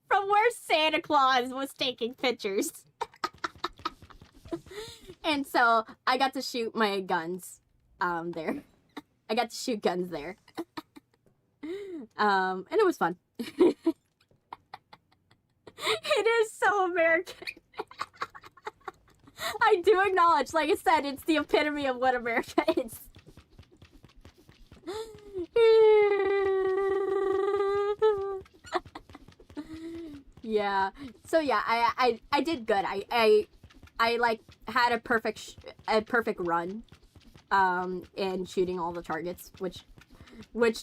from where Santa Claus was taking pictures. And so, I got to shoot my guns, there. I got to shoot guns there. And it was fun. It is so American. I do acknowledge, like I said, it's the epitome of what America is. Yeah. So yeah, I did good. I like had a perfect run, in shooting all the targets, which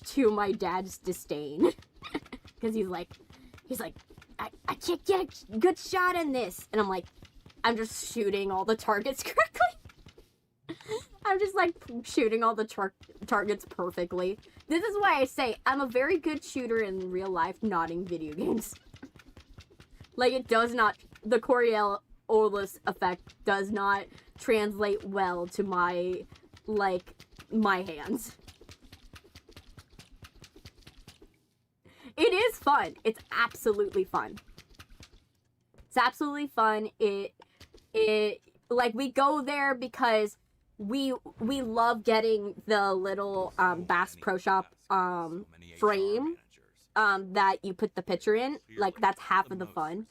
to my dad's disdain, because he's like, I can't get a good shot in this, and I'm like, I'm just shooting all the targets correctly. I'm just like shooting all the targets perfectly. This is why I say I'm a very good shooter in real life, not in video games. Like, it does not, the Coriolis effect does not translate well to my hands. It is fun. It's absolutely fun. It's absolutely fun. Like, we go there because we love getting the little Bass Pro Shop frame that you put the picture in. Like, that's half of the fun.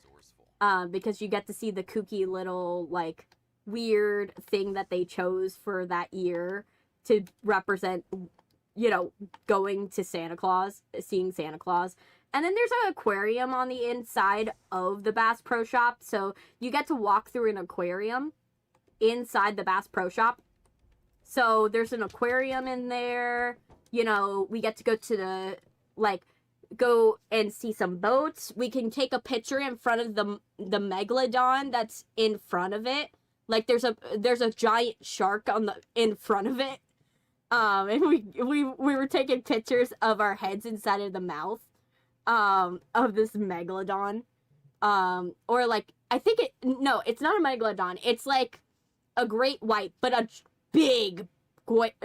Because you get to see the kooky little, like, weird thing that they chose for that year to represent, you know, going to Santa Claus, seeing Santa Claus. And then there's an aquarium on the inside of the Bass Pro Shop. So you get to walk through an aquarium inside the Bass Pro Shop. So there's an aquarium in there. You know, we get to go to the, like, go and see some boats. We can take a picture in front of the megalodon that's in front of it. Like, there's a giant shark in front of it. And we were taking pictures of our heads inside of the mouth of this megalodon. Or like, I think it's not a megalodon. It's like a great white, but a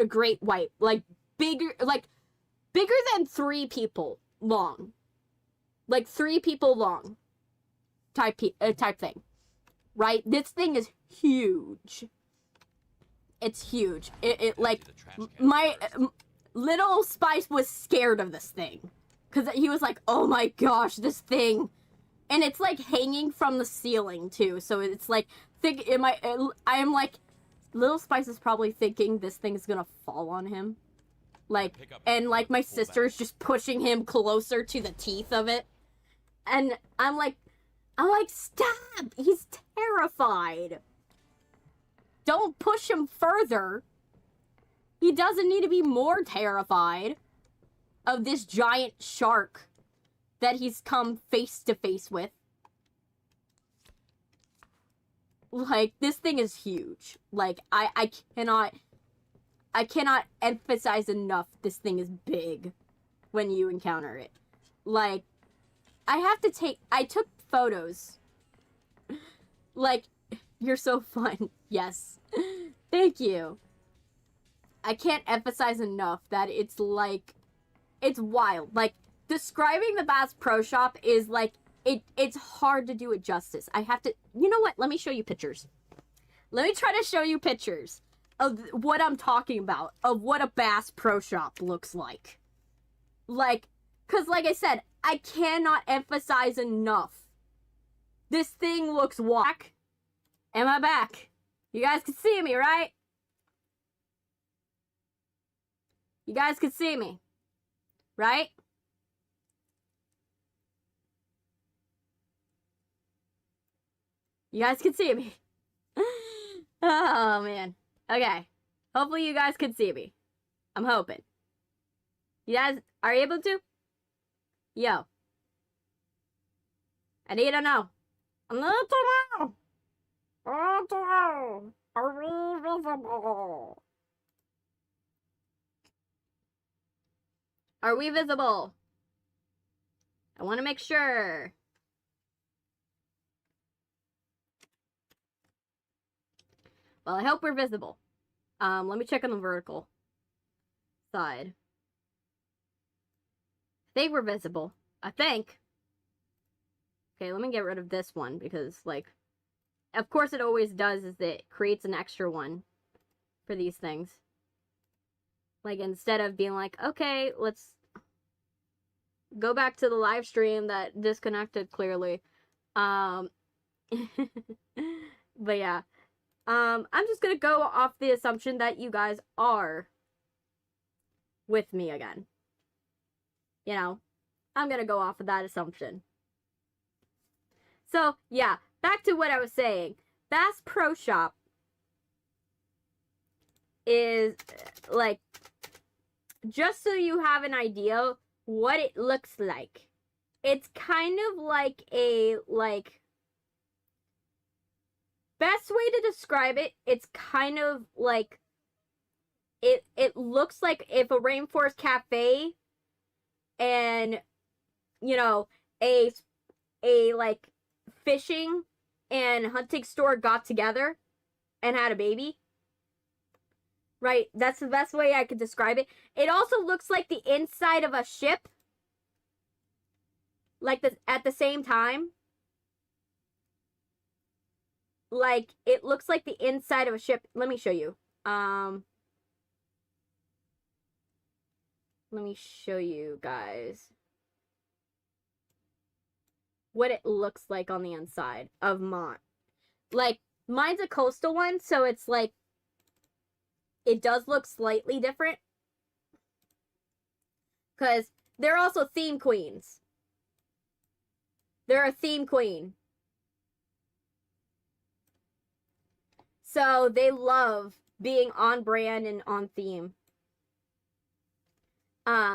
great white, like bigger than 3 people long, like 3 people long type thing, right? This thing is huge. It's huge. It like, my little Spice was scared of this thing, because he was like, oh my gosh, this thing. And it's like hanging from the ceiling too, so it's like, I am like, little Spice is probably thinking this thing is gonna fall on him. Like, and like my sister's just pushing him closer to the teeth of it. And I'm like, stop! He's terrified. Don't push him further. He doesn't need to be more terrified of this giant shark that he's come face to face with. Like, this thing is huge. Like, I cannot emphasize enough this thing is big when you encounter it. Like, I took photos. Like, you're so fun. Yes. Thank you. I can't emphasize enough that it's like, it's wild. Like, describing the Bass Pro Shop is like, it's hard to do it justice. I have to, you know what? Let me show you pictures. Let me try to show you pictures of what I'm talking about, of what a Bass Pro Shop looks like. Like, because like I said, I cannot emphasize enough. This thing looks whack. Am I back? You guys can see me, right? You guys can see me, right? You guys can see me. Oh, man. Okay. Hopefully you guys can see me. I'm hoping. You guys are able to? Yo. I need to know. I need to know. Oh dear! Are we visible? Are we visible? I want to make sure. Well, I hope we're visible. Let me check on the vertical side. I think we're visible. I think. Okay, let me get rid of this one because, like, of course it always does is that it creates an extra one for these things. Like, instead of being like, okay, let's go back to the live stream that disconnected clearly. But yeah. I'm just gonna go off the assumption that you guys are with me again. You know, I'm gonna go off of that assumption. So, yeah, back to what I was saying. Bass Pro Shop is, like, just so you have an idea what it looks like. It's kind of like a, like, best way to describe it, it's kind of like, it looks like if a rainforest cafe and, you know, a like, fishing and hunting store got together and had a baby. Right? That's the best way I could describe it. It also looks like the inside of a ship. Like, at the same time. Like, it looks like the inside of a ship. Let me show you. Let me show you guys what it looks like on the inside of mine. Like, mine's a coastal one, so it's like, it does look slightly different. Because they're also theme queens. They're a theme queen. So they love being on brand and on theme.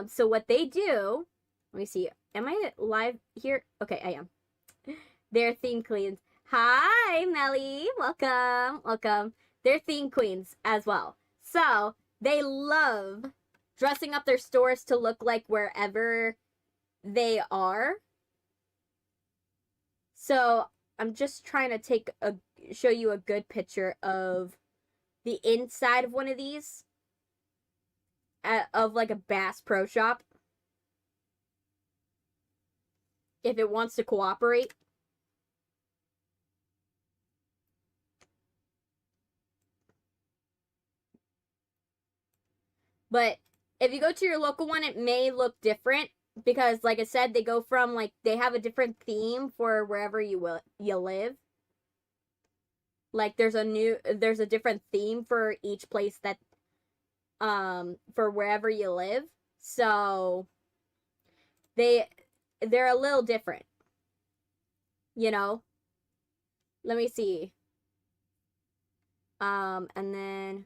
So what they do, let me see. Am I live here? Okay, I am. They're theme queens. Hi, Melly. Welcome. Welcome. They're theme queens as well. So they love dressing up their stores to look like wherever they are. So I'm just trying to show you a good picture of the inside of one of these. Of like a Bass Pro Shop. If it wants to cooperate. But if you go to your local one, it may look different. Because, like I said, they go from, like, they have a different theme for wherever you live. Like, there's a different theme for each place that, for wherever you live. So, they're a little different. You know? Let me see. And then,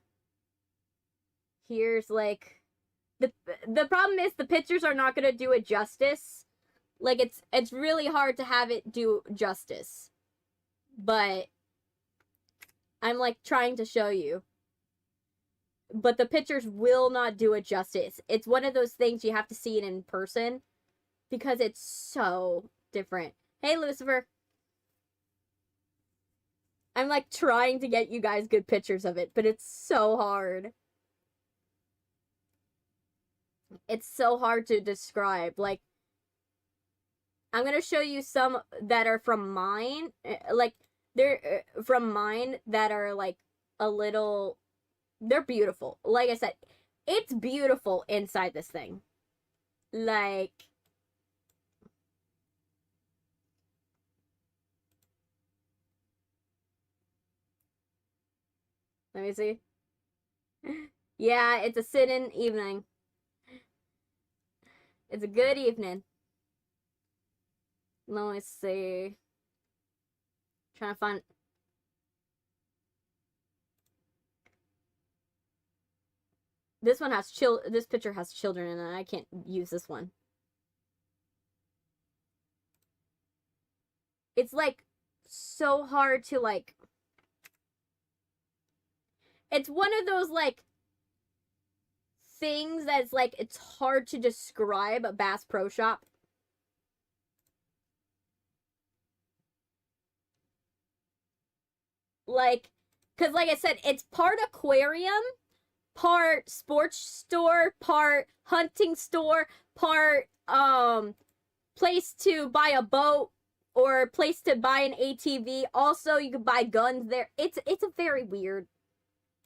here's, like, the problem is the pictures are not going to do it justice. Like, it's really hard to have it do justice. But I'm, like, trying to show you. But the pictures will not do it justice. It's one of those things you have to see it in person. Because it's so different. Hey, Lucifer. I'm, like, trying to get you guys good pictures of it. But it's so hard. It's so hard to describe. Like, I'm gonna show you some that are from mine. Like, they're from mine that are, like, a little... They're beautiful. Like I said, it's beautiful inside this thing. Like... Let me see. Yeah, it's a sit-in evening. It's a good evening. Let me see. Trying to find... This one has this picture has children in it. I can't use this one. It's, like, so hard to, like... It's one of those, like, things that's, like, it's hard to describe a Bass Pro Shop. Like, because, like I said, it's part aquarium, part sports store, part hunting store, part, place to buy a boat, or place to buy an ATV. Also, you can buy guns there. It's a very weird,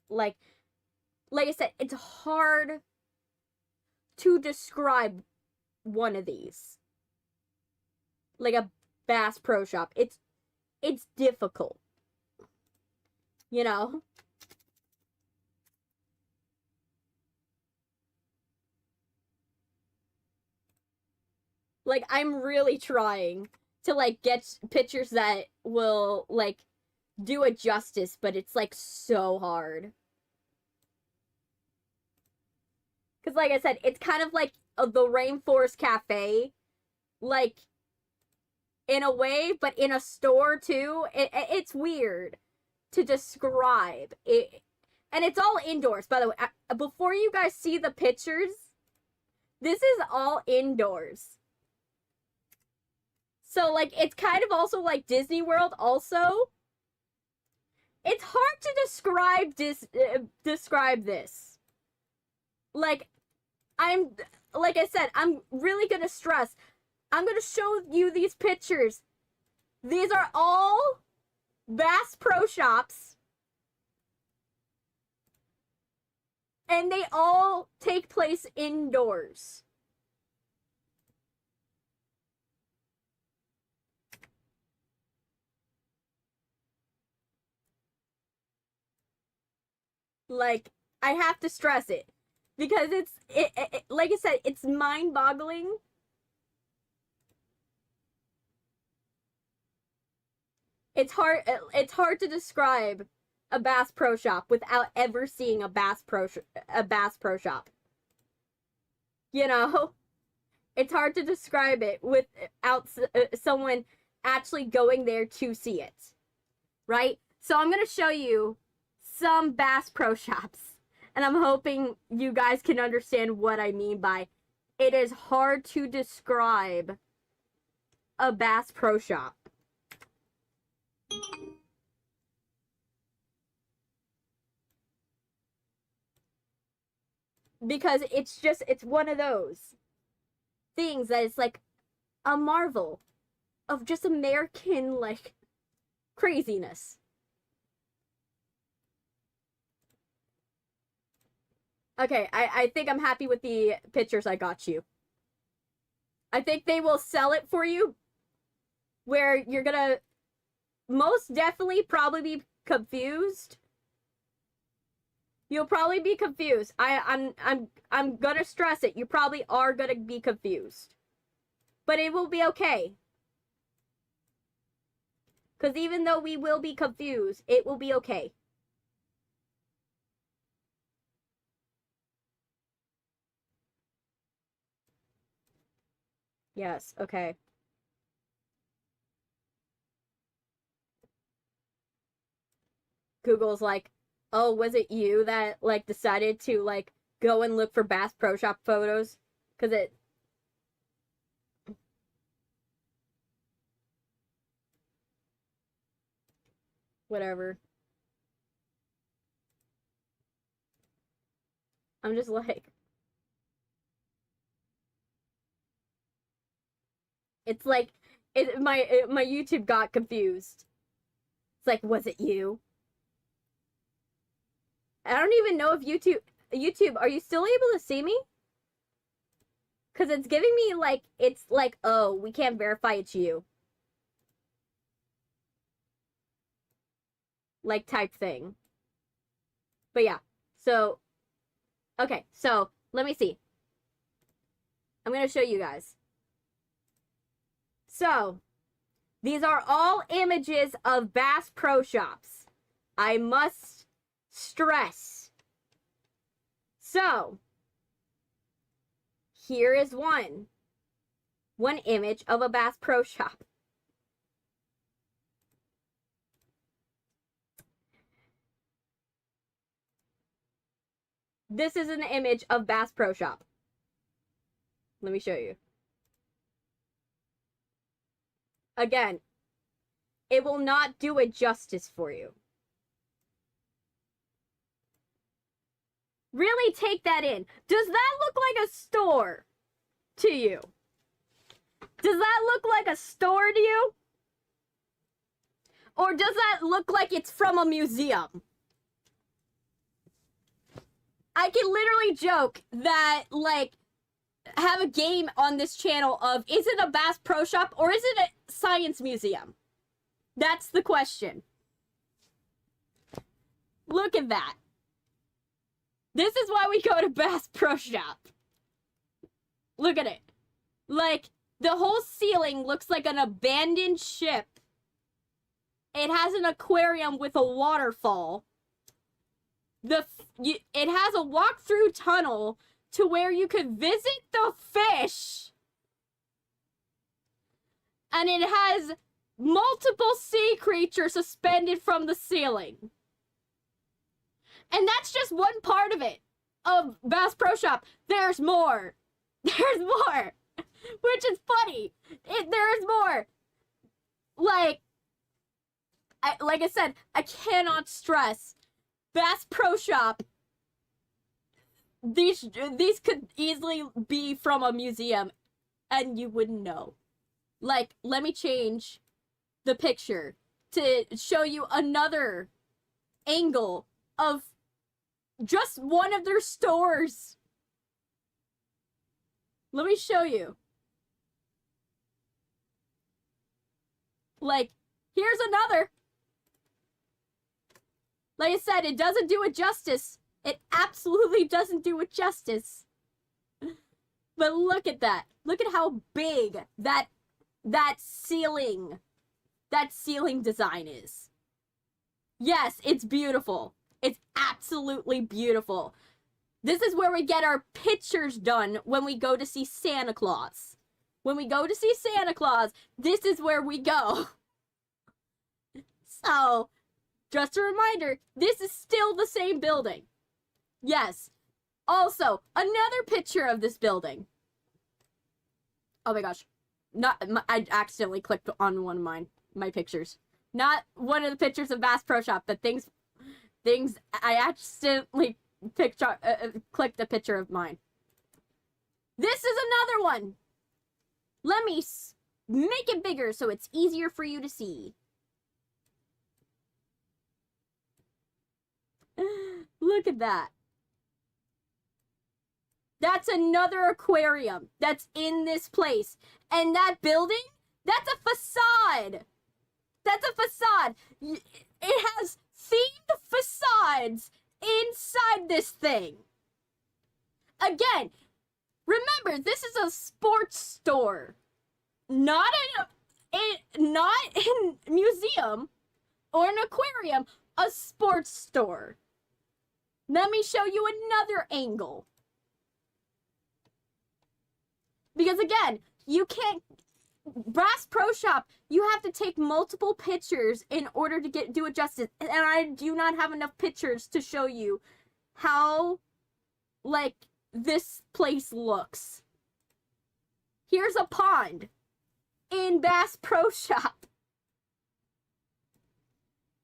like I said, it's hard to describe one of these. Like a Bass Pro Shop. It's difficult. You know? Like, I'm really trying to, like, get pictures that will, like, do it justice, but it's, like, so hard. Because, like I said, it's kind of like the Rainforest Cafe, like, in a way, but in a store, too. It's weird to describe. And it's all indoors, by the way. Before you guys see the pictures, this is all indoors. So, like, it's kind of also like Disney World, also. It's hard to describe this. Like, like I said, I'm really gonna stress. I'm gonna show you these pictures. These are all Bass Pro Shops. And they all take place indoors. Like, I have to stress it. Because it's, like I said, it's mind-boggling. It's hard to describe a Bass Pro Shop without ever seeing a Bass Pro Shop. You know? It's hard to describe it without someone actually going there to see it. Right? So I'm going to show you some Bass Pro Shops. And I'm hoping you guys can understand what I mean by it is hard to describe a Bass Pro Shop. Because it's one of those things that is like a marvel of just American, like, craziness. Okay, I think I'm happy with the pictures I got you. I think they will sell it for you where you're gonna most definitely probably be confused. You'll probably be confused. I'm gonna stress it. You probably are gonna be confused. But it will be okay. Because even though we will be confused, it will be okay. Yes, okay. Google's like, oh, was it you that, like, decided to, like, go and look for Bass Pro Shop photos? Because it... Whatever. I'm just like... It's like, my YouTube got confused. It's like, was it you? I don't even know if YouTube, are you still able to see me? Because it's giving me, like, it's like, oh, we can't verify it's you. Like, type thing. But yeah, so, okay, so, let me see. I'm going to show you guys. So, these are all images of Bass Pro Shops. I must stress. So, here is one image of a Bass Pro Shop. This is an image of Bass Pro Shop. Let me show you. Again, it will not do it justice for you. Really take that in. Does that look like a store to you? Does that look like a store to you? Or does that look like it's from a museum? I can literally joke that, like, have a game on this channel of, is it a Bass Pro Shop or is it a science museum? That's the question. Look at that. This is why we go to Bass Pro Shop. Look at it. Like, the whole ceiling looks like an abandoned ship. It has an aquarium with a waterfall. It has a walk-through tunnel to where you could visit the fish. And it has multiple sea creatures suspended from the ceiling. And that's just one part of it. Of Bass Pro Shop. There's more. There's more. Which is funny. There's more. Like I said, I cannot stress. Bass Pro Shop. These could easily be from a museum. And you wouldn't know. Like, let me change the picture to show you another angle of just one of their stores. Let me show you. Like, here's another. Like I said, it doesn't do it justice. It absolutely doesn't do it justice. But look at that. Look at how big that ceiling design is. Yes, it's beautiful. It's absolutely beautiful. This is where we get our pictures done when we go to see Santa Claus. When we go to see Santa Claus, this is where we go. So, just a reminder, this is still the same building. Yes. Also, another picture of this building. Oh my gosh. I accidentally clicked on one of my pictures. Not one of the pictures of Bass Pro Shop, but things I accidentally clicked a picture of mine. This is another one. Let me make it bigger so it's easier for you to see. Look at that. That's another aquarium that's in this place. And that building, that's a facade. That's a facade. It has themed facades inside this thing. Again, remember, this is a sports store. Not a museum or an aquarium, a sports store. Let me show you another angle. Because again, you can't... Bass Pro Shop, you have to take multiple pictures in order to do it justice. And I do not have enough pictures to show you how, like, this place looks. Here's a pond in Bass Pro Shop.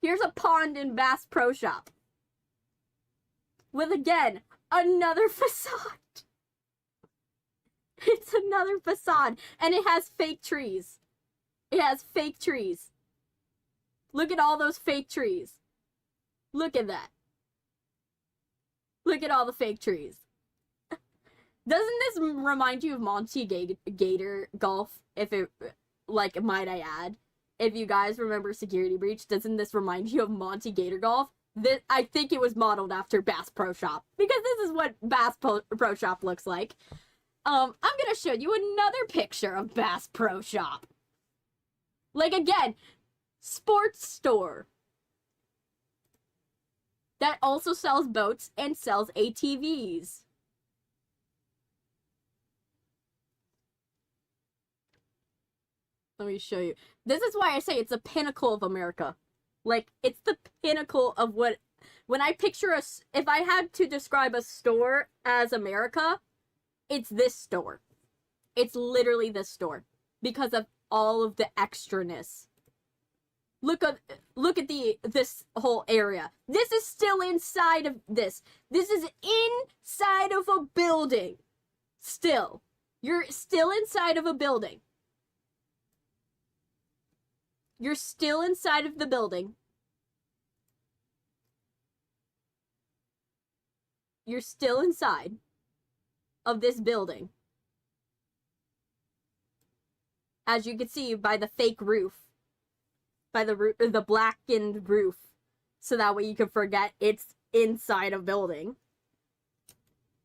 Here's a pond in Bass Pro Shop. With, again, another facade. It's another facade. And it has fake trees. It has fake trees. Look at all those fake trees. Look at that. Look at all the fake trees. Doesn't this remind you of Monty Gator Golf? If it, like, might I add? If you guys remember Security Breach, doesn't this remind you of Monty Gator Golf? I think it was modeled after Bass Pro Shop. Because this is what Bass Pro Shop looks like. I'm gonna show you another picture of Bass Pro Shop. Like, again, sports store. That also sells boats and sells ATVs. Let me show you. This is why I say it's a pinnacle of America. Like, it's the pinnacle of what When I picture if I had to describe a store as America, it's this store. It's literally this store because of all of the extraness. Look at this whole area. This is still inside of this. This is inside of a building. Still. You're still inside of a building. You're still inside of the building. You're still inside of this building. As you can see by the fake roof. By the blackened roof. So that way you can forget it's inside a building.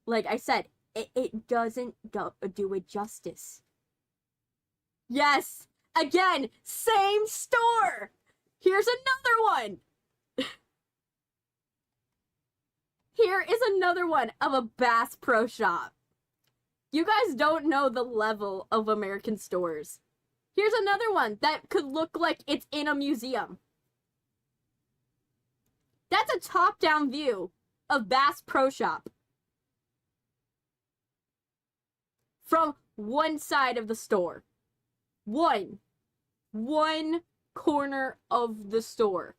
Like I said, it doesn't do it justice. Yes! Again! Same store! Here's another one! Here is another one of a Bass Pro Shop. You guys don't know the level of American stores. Here's another one that could look like it's in a museum. That's a top-down view of Bass Pro Shop. From one side of the store. One corner of the store.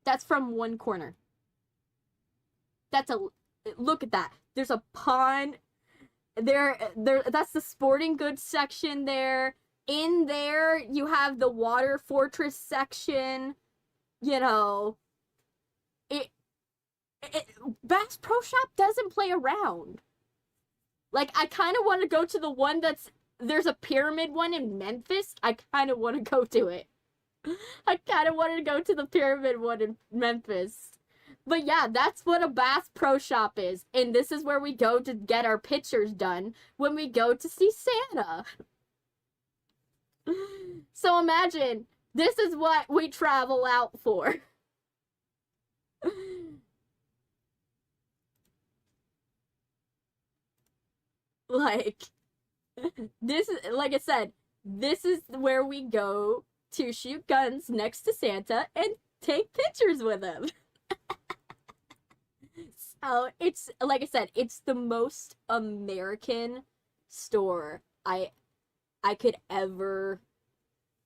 That's from one corner. Look at that. There's a pond. That's the sporting goods section there. In there, you have the water fortress section. You know, Bass Pro Shop doesn't play around. Like, I kind of want to go to the one there's a pyramid one in Memphis. I kind of want to go to it. I kind of wanted to go to the pyramid one in Memphis. But yeah, that's what a Bass Pro Shop is. And this is where we go to get our pictures done when we go to see Santa. So imagine, this is what we travel out for. Like, this is, like I said, this is where we go to shoot guns next to Santa and take pictures with him. So it's, like I said, it's the most American store I could ever,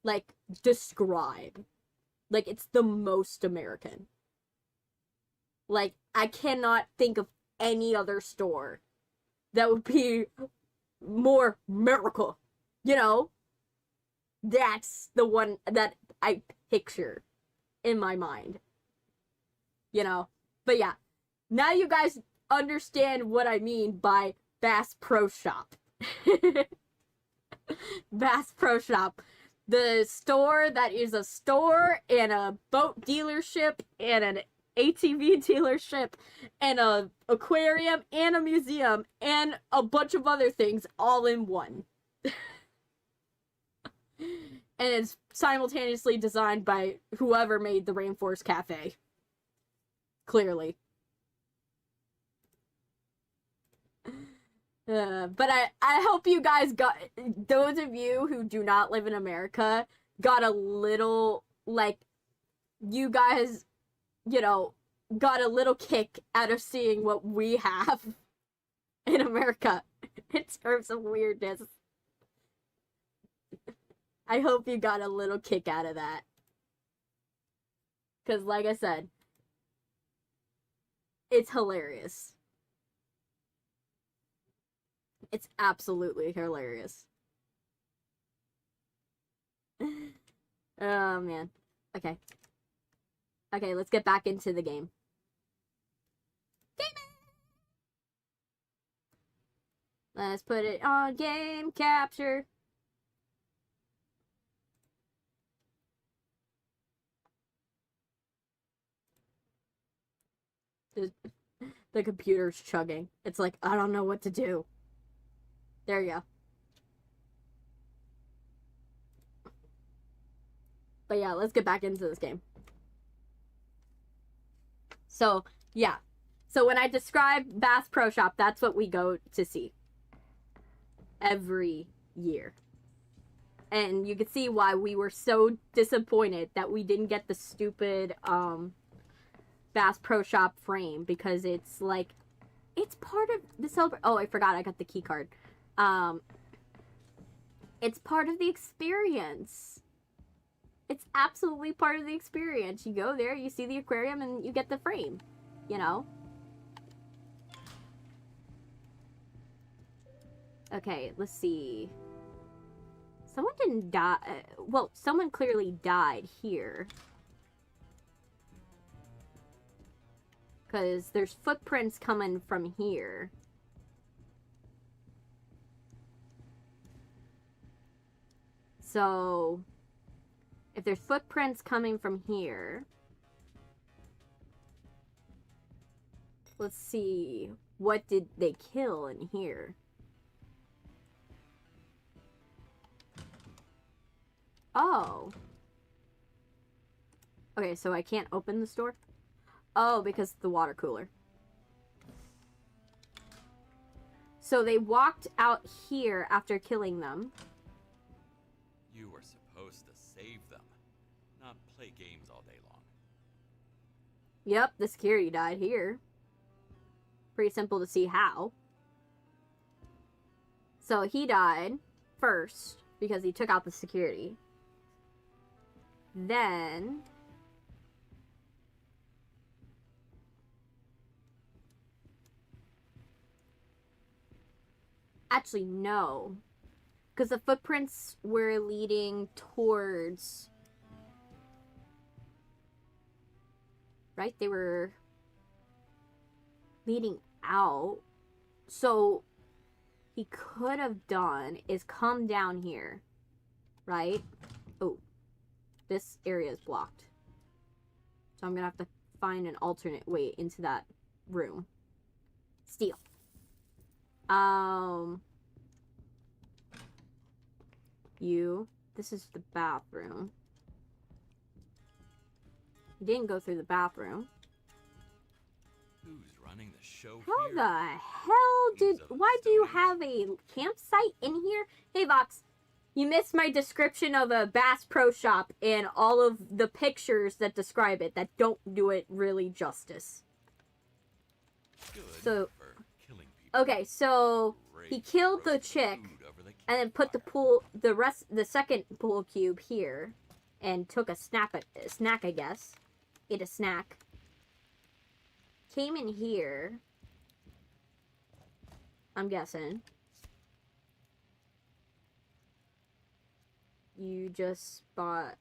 like, describe. Like, it's the most American. Like, I cannot think of any other store that would be more America. You know? That's the one that I picture in my mind. You know? But yeah. Now you guys understand what I mean by Bass Pro Shop. Bass Pro Shop. The store that is a store and a boat dealership and an ATV dealership and a aquarium and a museum and a bunch of other things all in one. And it's simultaneously designed by whoever made the Rainforest Cafe. Clearly. But I hope you guys those of you who do not live in America, got a little, like, you guys, you know, got a little kick out of seeing what we have in America in terms of weirdness. I hope you got a little kick out of that. Because, like I said, it's hilarious. It's absolutely hilarious. Oh, man. Okay. Okay, let's get back into the game. Let's put it on game capture. The computer's chugging. It's like, I don't know what to do. There you go. But yeah, let's get back into this game. So, yeah. So when I describe Bass Pro Shop, that's what we go to see. Every year. And you can see why we were so disappointed that we didn't get the stupid Bass Pro Shop frame, because it's like, it's part of the oh, I forgot I got the key card. It's part of the experience. It's absolutely part of the experience. You go there, you see the aquarium, and you get the frame, you know? Okay, let's see. Someone didn't die. Well, someone clearly died here. Because there's footprints coming from here. So, if there's footprints coming from here, let's see. What did they kill in here? Oh. Okay, so I can't open the store? Oh, because of the water cooler. So they walked out here after killing them. You were supposed to save them, not play games all day long. Yep, the security died here. Pretty simple to see how. So he died first because he took out the security. Then actually no, because the footprints were leading towards, right, they were leading out. So he could have done is come down here, right? Oh, this area is blocked. So I'm gonna have to find an alternate way into that room. Steal. This is the bathroom. You didn't go through the bathroom. Who's running the show How here? the hell why do you have a campsite in here? Hey Vox, you missed my description of a Bass Pro Shop and all of the pictures that describe it that don't do it really justice. Good So, for killing people. okay, so he killed the chick and then put the second pool cube here and took a snack, I guess. Ate a snack. Came in here, I'm guessing. You just bought,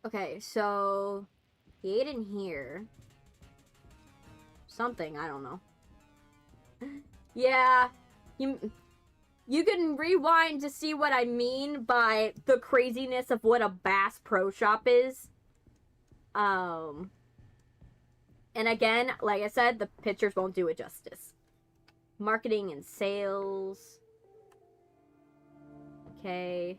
okay, so he ate in here. Something, I don't know. Yeah, you can rewind to see what I mean by the craziness of what a Bass Pro Shop is. And again, like I said, the pictures won't do it justice. Marketing and sales. Okay.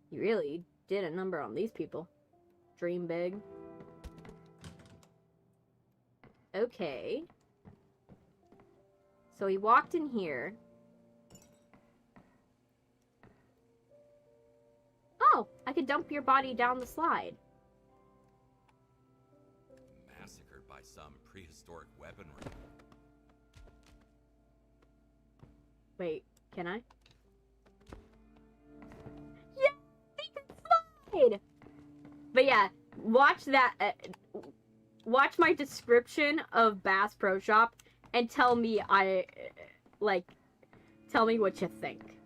You really did a number on these people. Dream big. Okay. So he walked in here. Oh, I could dump your body down the slide. Massacred by some prehistoric weaponry. Wait, can I? Yeah, they can slide! But yeah, watch that. Watch my description of Bass Pro Shop and tell me tell me what you think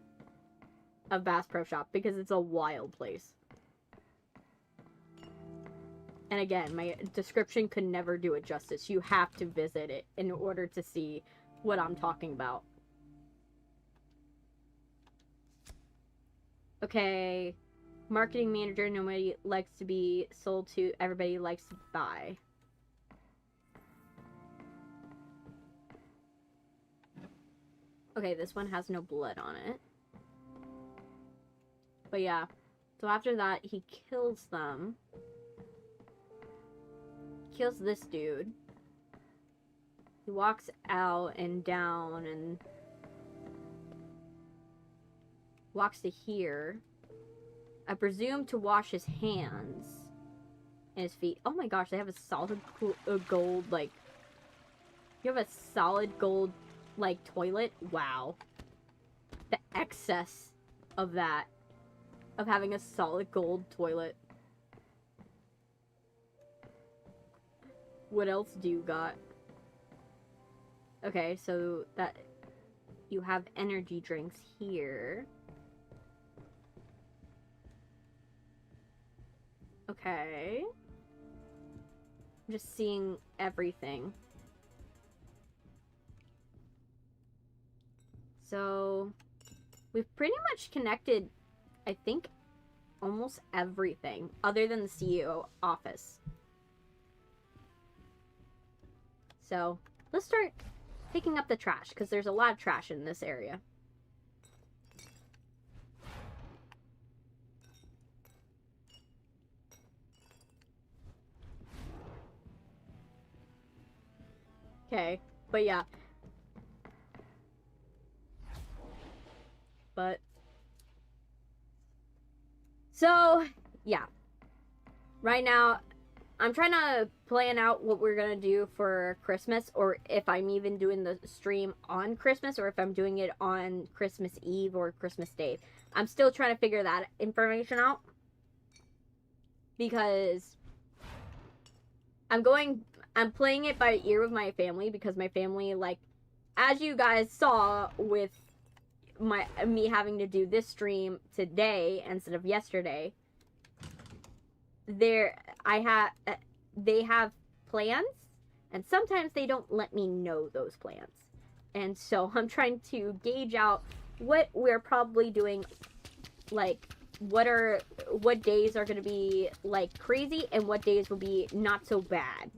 of Bass Pro Shop, because it's a wild place. And again, my description could never do it justice. You have to visit it in order to see what I'm talking about. Okay. Marketing manager, nobody likes to be sold to, everybody likes to buy. Okay, this one has no blood on it. But yeah. So after that, he kills them. Kills this dude. He walks out and down and walks to here. I presume to wash his hands and his feet. Oh my gosh, they have a solid gold, like... You have a solid gold, like, toilet? Wow. The excess of that. Of having a solid gold toilet. What else do you got? Okay, so that... You have energy drinks here. Okay. I'm just seeing everything. So, we've pretty much connected, I think, almost everything, other than the CEO office. So, let's start picking up the trash, because there's a lot of trash in this area. Okay, but yeah. But, so, yeah. Right now, I'm trying to plan out what we're gonna do for Christmas, or if I'm even doing the stream on Christmas, or if I'm doing it on Christmas Eve or Christmas Day. I'm still trying to figure that information out. Because I'm playing it by ear with my family, because my family, like, as you guys saw with me having to do this stream today instead of yesterday, they have plans, and sometimes they don't let me know those plans. And so I'm trying to gauge out what we're probably doing, like, what days are going to be, like, crazy, and what days will be not so bad.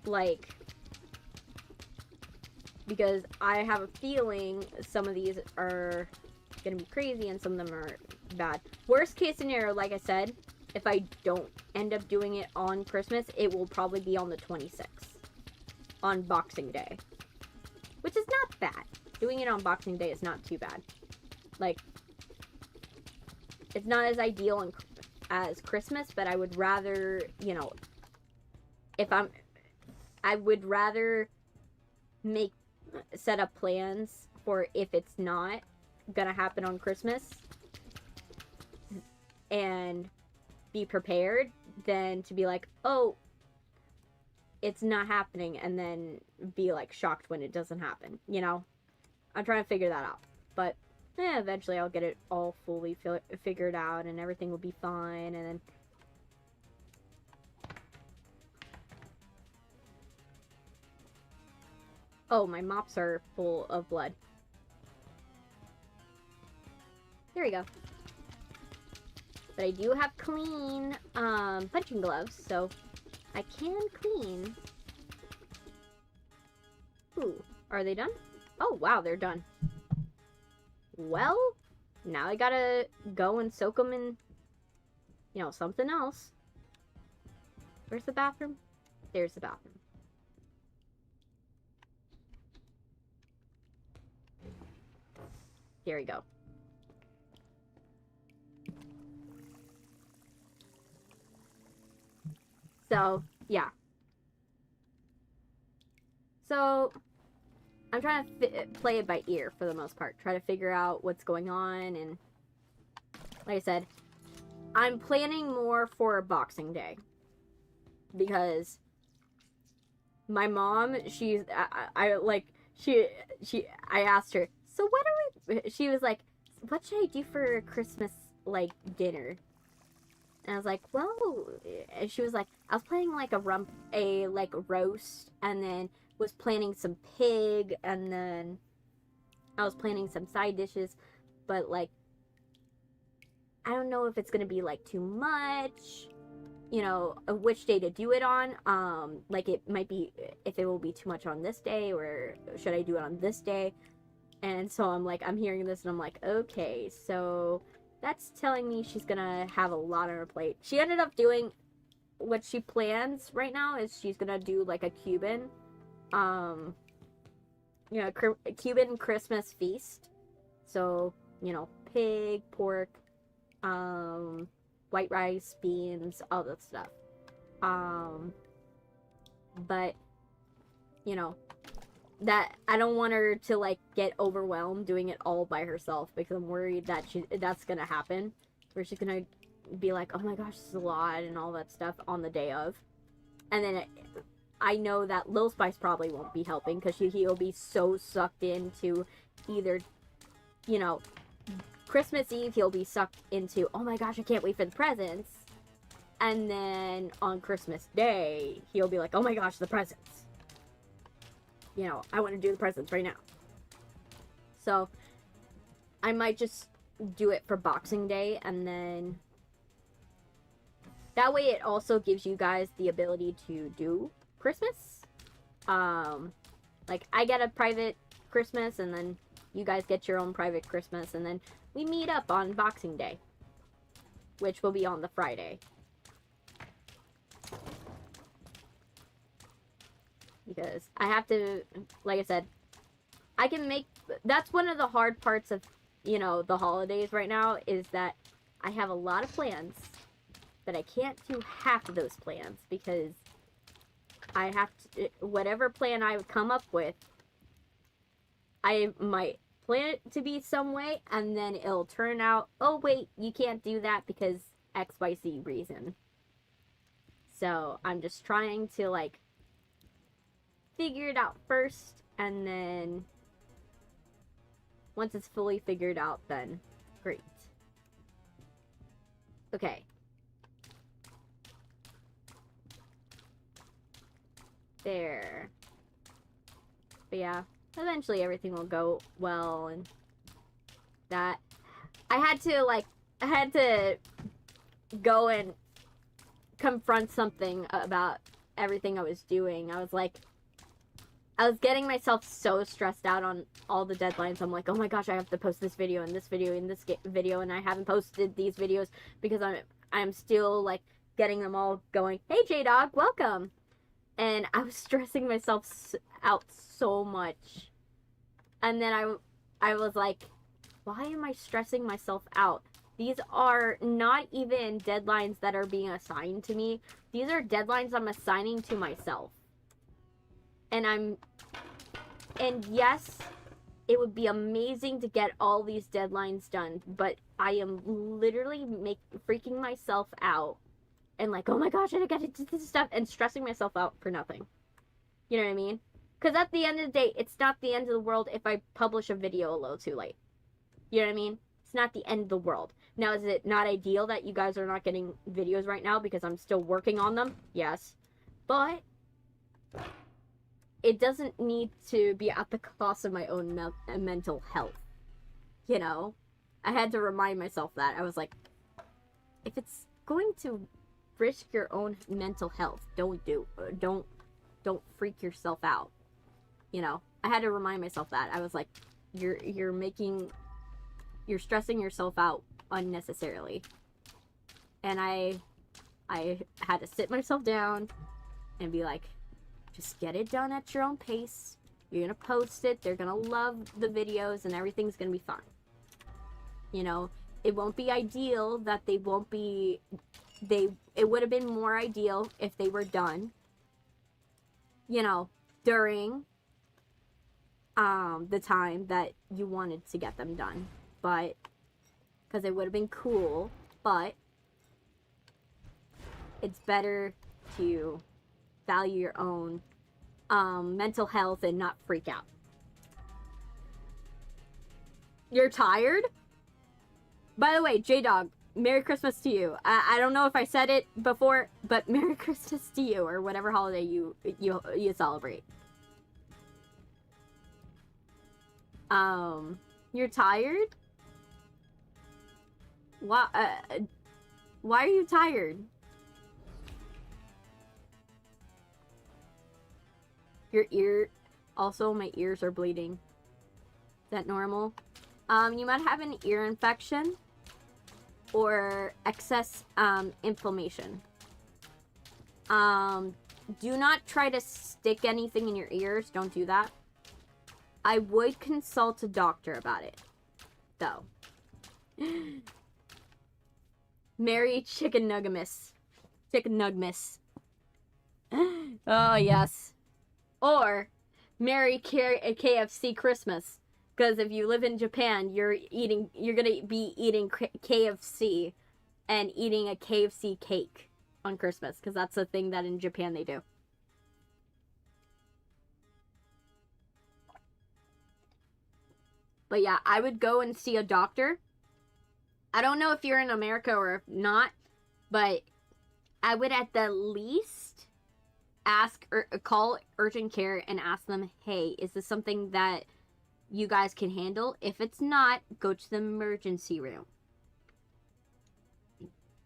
Like, because I have a feeling some of these are gonna be crazy and some of them are bad. Worst case scenario, like I said, if I don't end up doing it on Christmas, it will probably be on the 26th. On Boxing Day. Which is not bad. Doing it on Boxing Day is not too bad. Like, it's not as ideal as Christmas, but I would rather, you know, I would rather set up plans for if it's not gonna happen on Christmas and be prepared than to be like, oh, it's not happening, and then be like shocked when it doesn't happen, you know? I'm trying to figure that out, but eventually I'll get it all fully figured out and everything will be fine. And then oh, my mops are full of blood. There we go. But I do have clean punching gloves, so I can clean. Ooh, are they done? Oh, wow, they're done. Well, now I gotta go and soak them in, you know, something else. Where's the bathroom? There's the bathroom. There we go. So, yeah. So, I'm trying to play it by ear for the most part. Try to figure out what's going on, and like I said, I'm planning more for Boxing Day. Because my mom, she's, I asked her, so what are we, she was like, what should I do for Christmas, like, dinner? And I was like, well, and she was like, I was planning like a roast, and then was planning some pig, and then I was planning some side dishes, but like, I don't know if it's gonna be like too much, you know, which day to do it on. Like it might be, if it will be too much on this day, or should I do it on this day? And so I'm like, I'm hearing this and I'm like, okay, so that's telling me she's gonna have a lot on her plate. She ended up doing, what she plans right now is she's gonna do like a Cuban, Cuban Christmas feast So, you know, pig, pork, white rice, beans, all that stuff. But, you know, that I don't want her to like get overwhelmed doing it all by herself, because I'm worried that that's gonna happen, where she's gonna be like, oh my gosh, this is a lot and all that stuff on the day of. And then I know that Lil Spice probably won't be helping, because he'll be so sucked into either, you know, Christmas Eve he'll be sucked into, oh my gosh, I can't wait for the presents, and then on Christmas Day he'll be like, oh my gosh, the presents. You know, I want to do the presents right now. So, I might just do it for Boxing Day, and then that way it also gives you guys the ability to do Christmas. Like, I get a private Christmas, and then you guys get your own private Christmas, and then we meet up on Boxing Day, which will be on the Friday. Because I have to, like I said, I can make, that's one of the hard parts of, you know, the holidays right now, is that I have a lot of plans, but I can't do half of those plans, because I have to, whatever plan I would come up with, I might plan it to be some way, and then it'll turn out, oh wait, you can't do that because XYZ reason. So I'm just trying to like figure it out first, and then once it's fully figured out, then great. Okay. There. But yeah, eventually everything will go well, and that I had to go and confront something about everything I was doing. I was getting myself so stressed out on all the deadlines. I'm like, oh my gosh, I have to post this video and this video and this video, and I haven't posted these videos because I'm still like getting them all going. Hey J-Dog, welcome. And I was stressing myself out so much. And then I was like, why am I stressing myself out? These are not even deadlines that are being assigned to me. These are deadlines I'm assigning to myself. And yes, it would be amazing to get all these deadlines done, but I am literally freaking myself out. And like, oh my gosh, I gotta do this stuff, and stressing myself out for nothing. You know what I mean? Because at the end of the day, it's not the end of the world if I publish a video a little too late. You know what I mean? It's not the end of the world. Now, is it not ideal that you guys are not getting videos right now because I'm still working on them? Yes. But it doesn't need to be at the cost of my own mental health. You know? I had to remind myself that. I was like, if it's going to risk your own mental health, don't freak yourself out. You know, I had to remind myself that. I was like, you're stressing yourself out unnecessarily. And I had to sit myself down and be like, just get it done at your own pace. You're gonna post it, they're gonna love the videos, and everything's gonna be fine. You know, it won't be ideal that they won't be, it would have been more ideal if they were done, you know, during the time that you wanted to get them done. But because it would have been cool, but it's better to value your own mental health and not freak out. You're tired? By the way, J-Dog, Merry Christmas to you. I don't know if I said it before, but Merry Christmas to you, or whatever holiday you celebrate. You're tired? Why are you tired? Your ear, also my ears are bleeding. Is that normal? You might have an ear infection or excess inflammation. Do not try to stick anything in your ears. Don't do that. I would consult a doctor about it. though. Marry Chicken Nuggamus. Chicken Nugmas. Oh, yes. Or marry KFC Christmas. Because if you live in Japan, you're gonna be eating KFC and eating a KFC cake on Christmas. Because that's a thing that in Japan they do. But yeah, I would go and see a doctor. I don't know if you're in America or not, but I would at the least call urgent care and ask them, hey, is this something that you guys can handle? If it's not, go to the emergency room.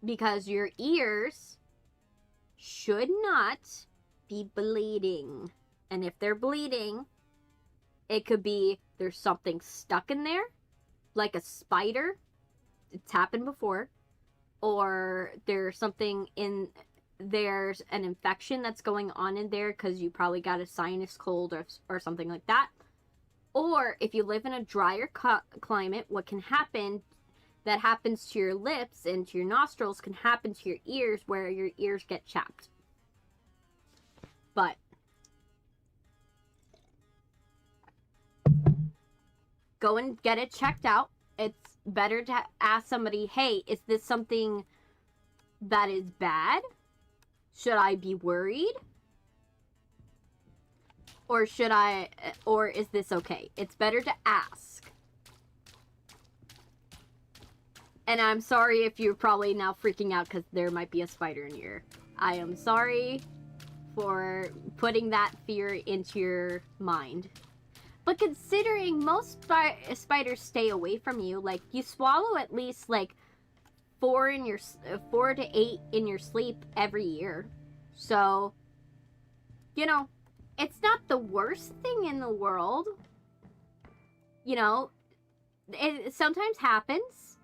Because your ears should not be bleeding. And if they're bleeding, it could be there's something stuck in there, like a spider. It's happened before. Or there's something there's an infection that's going on in there because you probably got a sinus cold or something like that. Or if you live in a drier climate, what can happen that happens to your lips and to your nostrils can happen to your ears, where your ears get chapped. But go and get it checked out. It's better to ask somebody, hey, is this something that is bad? Should I be worried? Or is this okay? It's better to ask. And I'm sorry if you're probably now freaking out because there might be a spider in your ear. I am sorry for putting that fear into your mind. But considering most spiders stay away from you, like, you swallow at least, like, 4 to 8 in your sleep every year. So, you know, it's not the worst thing in the world. You know, it sometimes happens.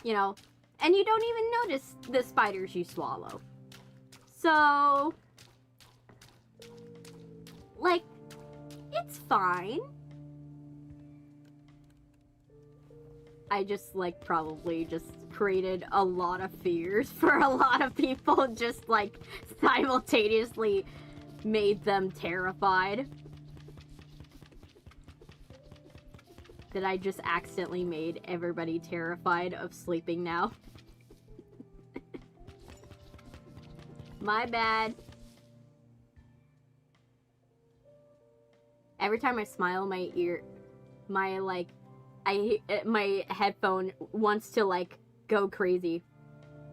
You know, and you don't even notice the spiders you swallow. So, like, it's fine. I just, like, probably just created a lot of fears for a lot of people, just, like, simultaneously made them terrified. That I just accidentally made everybody terrified of sleeping now. My bad. Every time I smile, my headphone wants to, like, go crazy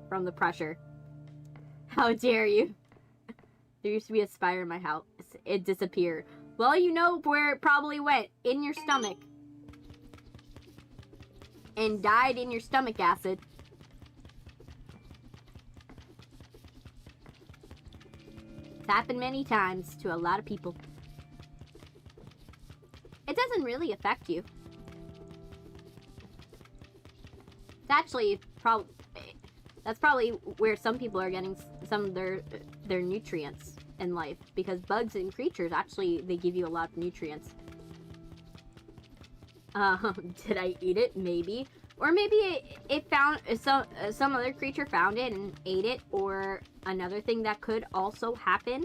from the pressure. How dare you? There used to be a spider in my house. It disappeared. Well, you know where it probably went. In your stomach. And died in your stomach acid. It's happened many times to a lot of people. It doesn't really affect you. It's actually that's probably where some people are getting some of their nutrients in life, because bugs and creatures actually, they give you a lot of nutrients. Did I eat it? Maybe. Or maybe it found some other creature found it and ate it. Or another thing that could also happen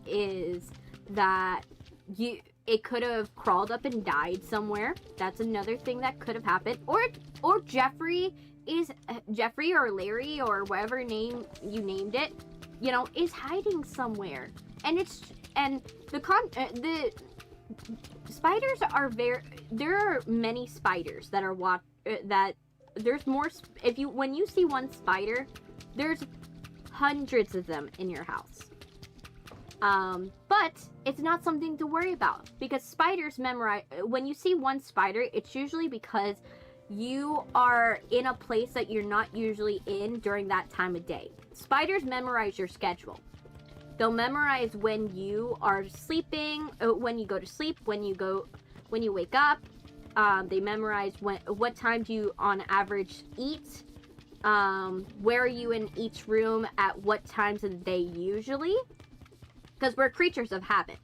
is that it could have crawled up and died somewhere. That's another thing that could have happened. Or Jeffrey or Larry or whatever name you named it, you know, is hiding somewhere. And the spiders are there are many spiders that are there's more. When you see one spider, there's hundreds of them in your house. But it's not something to worry about, because spiders memorize. When you see one spider, it's usually because you are in a place that you're not usually in during that time of day. Spiders memorize your schedule. They'll memorize when you are sleeping, when you go to sleep, when you wake up. They memorize what time do you on average eat. Where are you in each room at what times of the day usually? Because we're creatures of habit.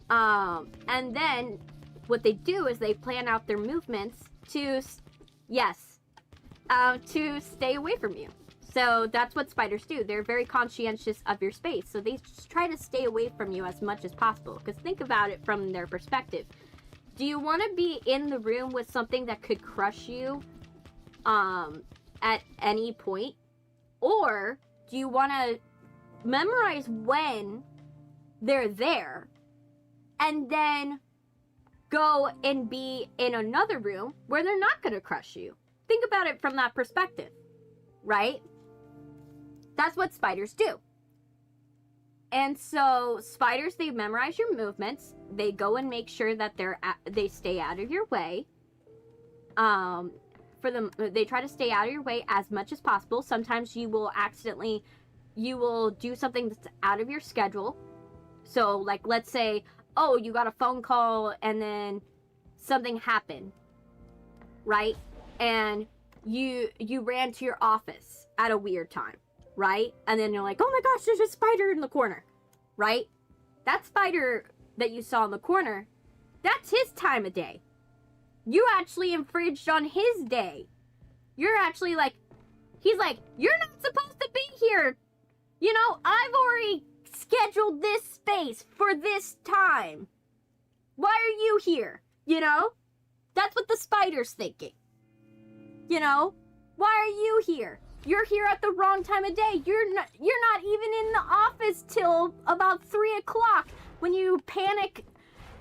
And then what they do is they plan out their movements to, to stay away from you. So that's what spiders do. They're very conscientious of your space. So they just try to stay away from you as much as possible. Because think about it from their perspective. Do you want to be in the room with something that could crush you at any point? Or do you want to memorize when they're there and then go and be in another room where they're not going to crush you? Think about it from that perspective, right? That's what spiders do. And so spiders, they memorize your movements. They go and make sure that they stay out of your way. They try to stay out of your way as much as possible. Sometimes you will do something that's out of your schedule. So, like, let's say, oh, you got a phone call and then something happened, right? And you ran to your office at a weird time, right? And then you're like, oh my gosh, there's a spider in the corner, right? That spider that you saw in the corner, that's his time of day. You actually infringed on his day. You're actually like, he's like, you're not supposed to be here. You know, I've already scheduled this space for this time. Why are you here? You know? That's what the spider's thinking. You know? Why are you here? You're here at the wrong time of day. You're not even in the office till about 3 o'clock when you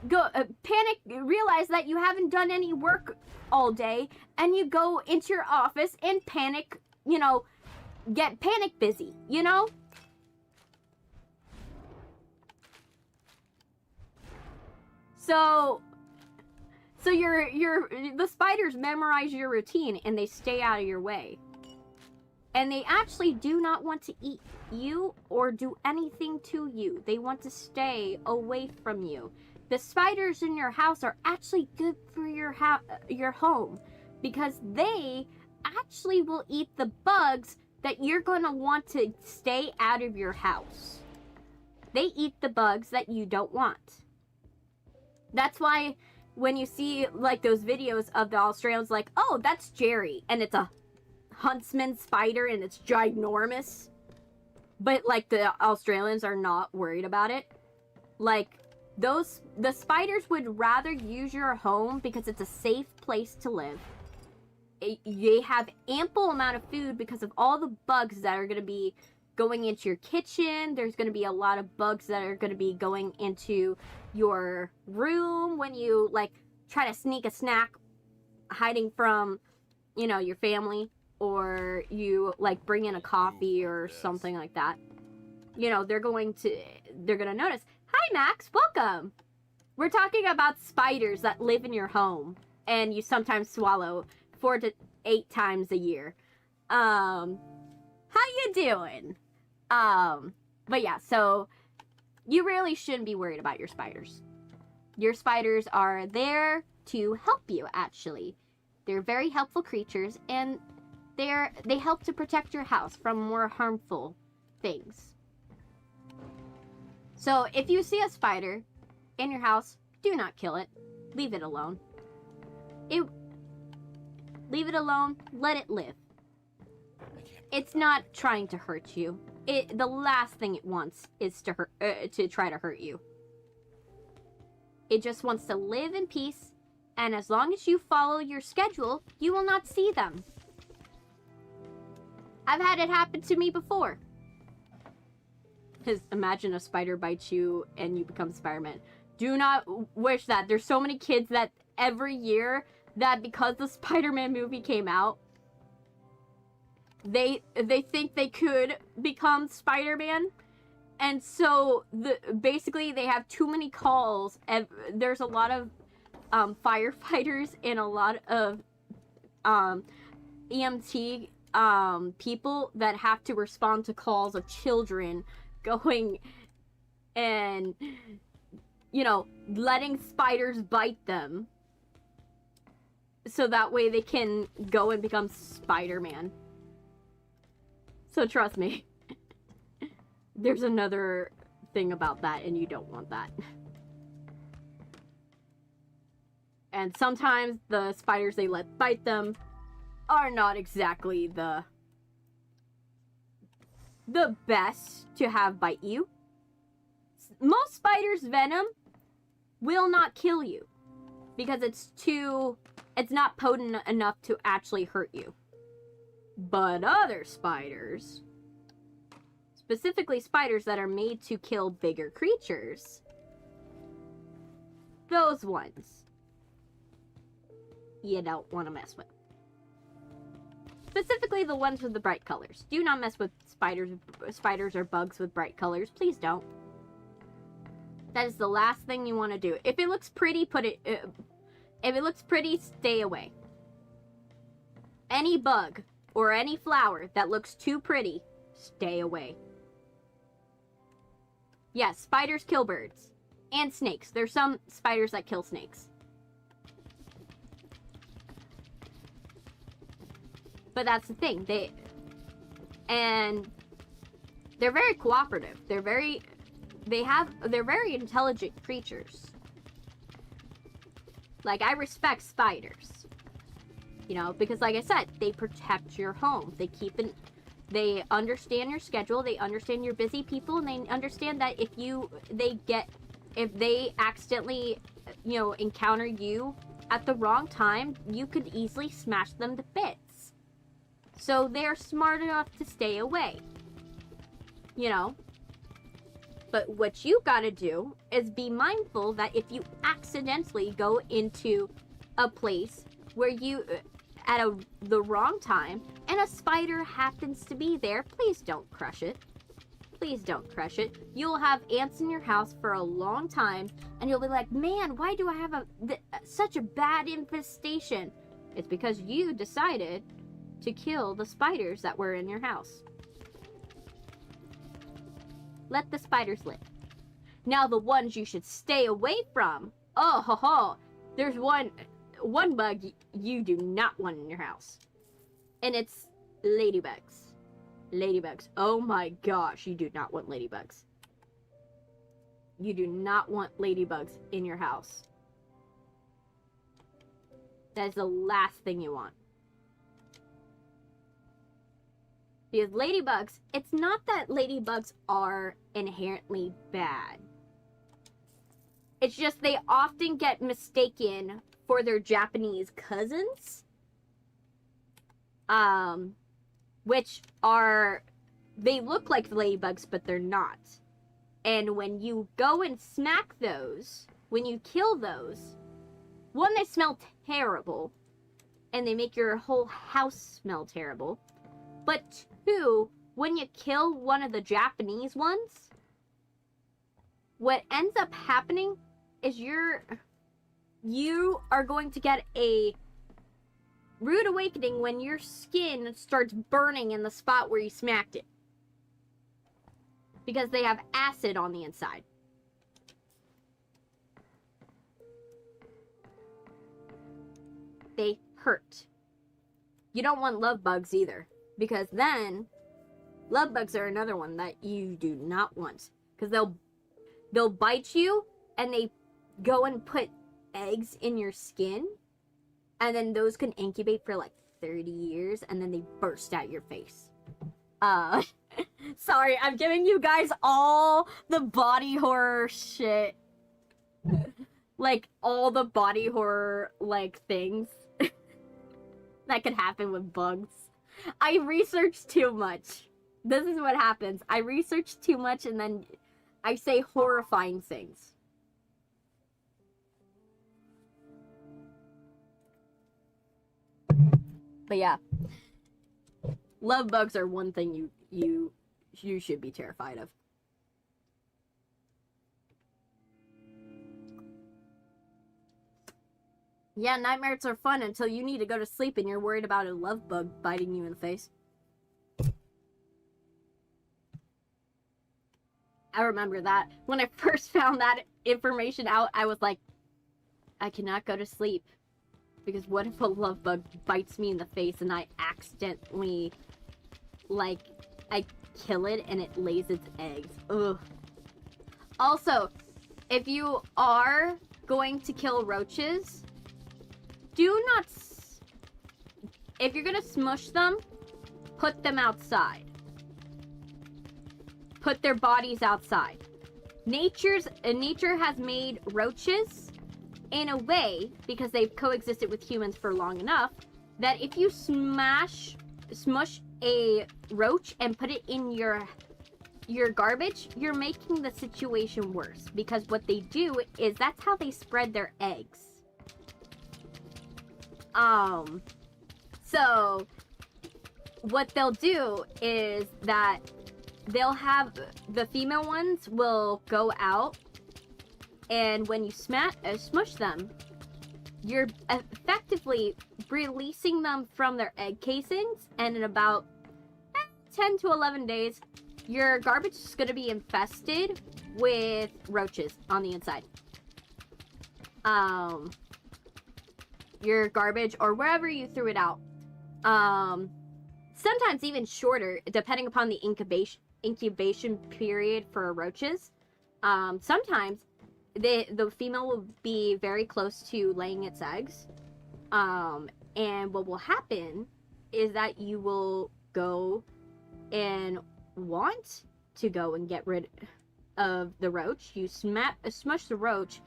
realize that you haven't done any work all day, and you go into your office and panic, you know, get panic busy, you know? So the spiders memorize your routine and they stay out of your way. And they actually do not want to eat you or do anything to you. They want to stay away from you. The spiders in your house are actually good for your home because they actually will eat the bugs that you're going to want to stay out of your house. They eat the bugs that you don't want. That's why when you see like those videos of the Australians like, oh, that's Jerry, and it's a huntsman spider and it's ginormous, but like the Australians are not worried about it. Like the spiders would rather use your home because it's a safe place to live. They have ample amount of food because of all the bugs that are going to be going into your kitchen. There's going to be a lot of bugs that are going to be going into your room when you like try to sneak a snack hiding from, you know, your family, or you like bring in a coffee or something like that. You know, they're going to notice. Hi Max, welcome. We're talking about spiders that live in your home and you sometimes swallow 4 to 8 times a year. How you doing? But yeah, so you really shouldn't be worried about your spiders. Your spiders are there to help you, actually. They're very helpful creatures, and they help to protect your house from more harmful things. So if you see a spider in your house, do not kill it. Leave it alone. Leave it alone. Let it live. It's not trying to hurt you. The last thing it wants is to try to hurt you. It just wants to live in peace, and as long as you follow your schedule, you will not see them. I've had it happen to me before. Because imagine a spider bites you and you become Spider-Man. Do not wish that. There's so many kids that every year that because the Spider-Man movie came out, they think they could become Spider-Man, and so basically they have too many calls, and there's a lot of firefighters and a lot of EMT people that have to respond to calls of children going and, you know, letting spiders bite them so that way they can go and become Spider-Man. So trust me, there's another thing about that, and you don't want that. And sometimes the spiders they let bite them are not exactly the best to have bite you. Most spiders' venom will not kill you because it's not potent enough to actually hurt you. But other spiders, specifically spiders that are made to kill bigger creatures, those ones you don't want to mess with. Specifically the ones with the bright colors. Do not mess with spiders or bugs with bright colors. Please don't. That is the last thing you want to do. If it looks pretty, if it looks pretty, stay away. Any bug or any flower that looks too pretty, stay away. Yes, spiders kill birds. And snakes. There's some spiders that kill snakes. But that's the thing. They're very cooperative. They're very intelligent creatures. Like, I respect spiders. You know, because like I said, they protect your home. They understand your schedule, they understand you're busy people, and they understand that if they accidentally, you know, encounter you at the wrong time, you could easily smash them to bits. So they're smart enough to stay away. You know? But what you gotta do is be mindful that if you accidentally go into a place where you, at the wrong time, and a spider happens to be there, please don't crush it. Please don't crush it. You'll have ants in your house for a long time, and you'll be like, man, why do I have such a bad infestation? It's because you decided to kill the spiders that were in your house. Let the spiders live. Now the ones you should stay away from. Oh ho ho. There's one bug you do not want in your house. And it's ladybugs. Ladybugs. Oh my gosh, you do not want ladybugs. You do not want ladybugs in your house. That is the last thing you want. Because ladybugs, it's not that ladybugs are inherently bad. It's just they often get mistaken for their Japanese cousins. Which are, they look like ladybugs, but they're not. And when you go and smack those, when you kill those, one, they smell terrible. And they make your whole house smell terrible. But two, when you kill one of the Japanese ones, what ends up happening is you are going to get a rude awakening when your skin starts burning in the spot where you smacked it. Because they have acid on the inside. They hurt. You don't want love bugs either. Because then, love bugs are another one that you do not want. Because they'll bite you, and they go and put eggs in your skin. And then those can incubate for like 30 years, and then they burst out your face. Sorry, I'm giving you guys all the body horror shit. Like, all the body horror, like, things that could happen with bugs. I researched too much. This is what happens. I research too much, and then I say horrifying things. But yeah, love bugs are one thing you should be terrified of. Yeah, nightmares are fun until you need to go to sleep and you're worried about a love bug biting you in the face. I remember that. When I first found that information out, I was like, I cannot go to sleep. Because what if a love bug bites me in the face and I accidentally, like, I kill it and it lays its eggs? Ugh. Also, if you are going to kill roaches, do not... If you're gonna smush them, put them outside. Put their bodies outside. Nature has made roaches in a way, because they've coexisted with humans for long enough, that if you smush a roach and put it in your garbage, you're making the situation worse. Because what they do is that's how they spread their eggs. So what they'll do is that they'll have the female ones will go out, and when you smush them, you're effectively releasing them from their egg casings, and in about 10 to 11 days, your garbage is going to be infested with roaches on the inside. Your garbage, or wherever you threw it out. Sometimes even shorter, depending upon the incubation period for roaches. Sometimes the female will be very close to laying its eggs. And what will happen is that you will go and want to go and get rid of the roach. You smush the roach,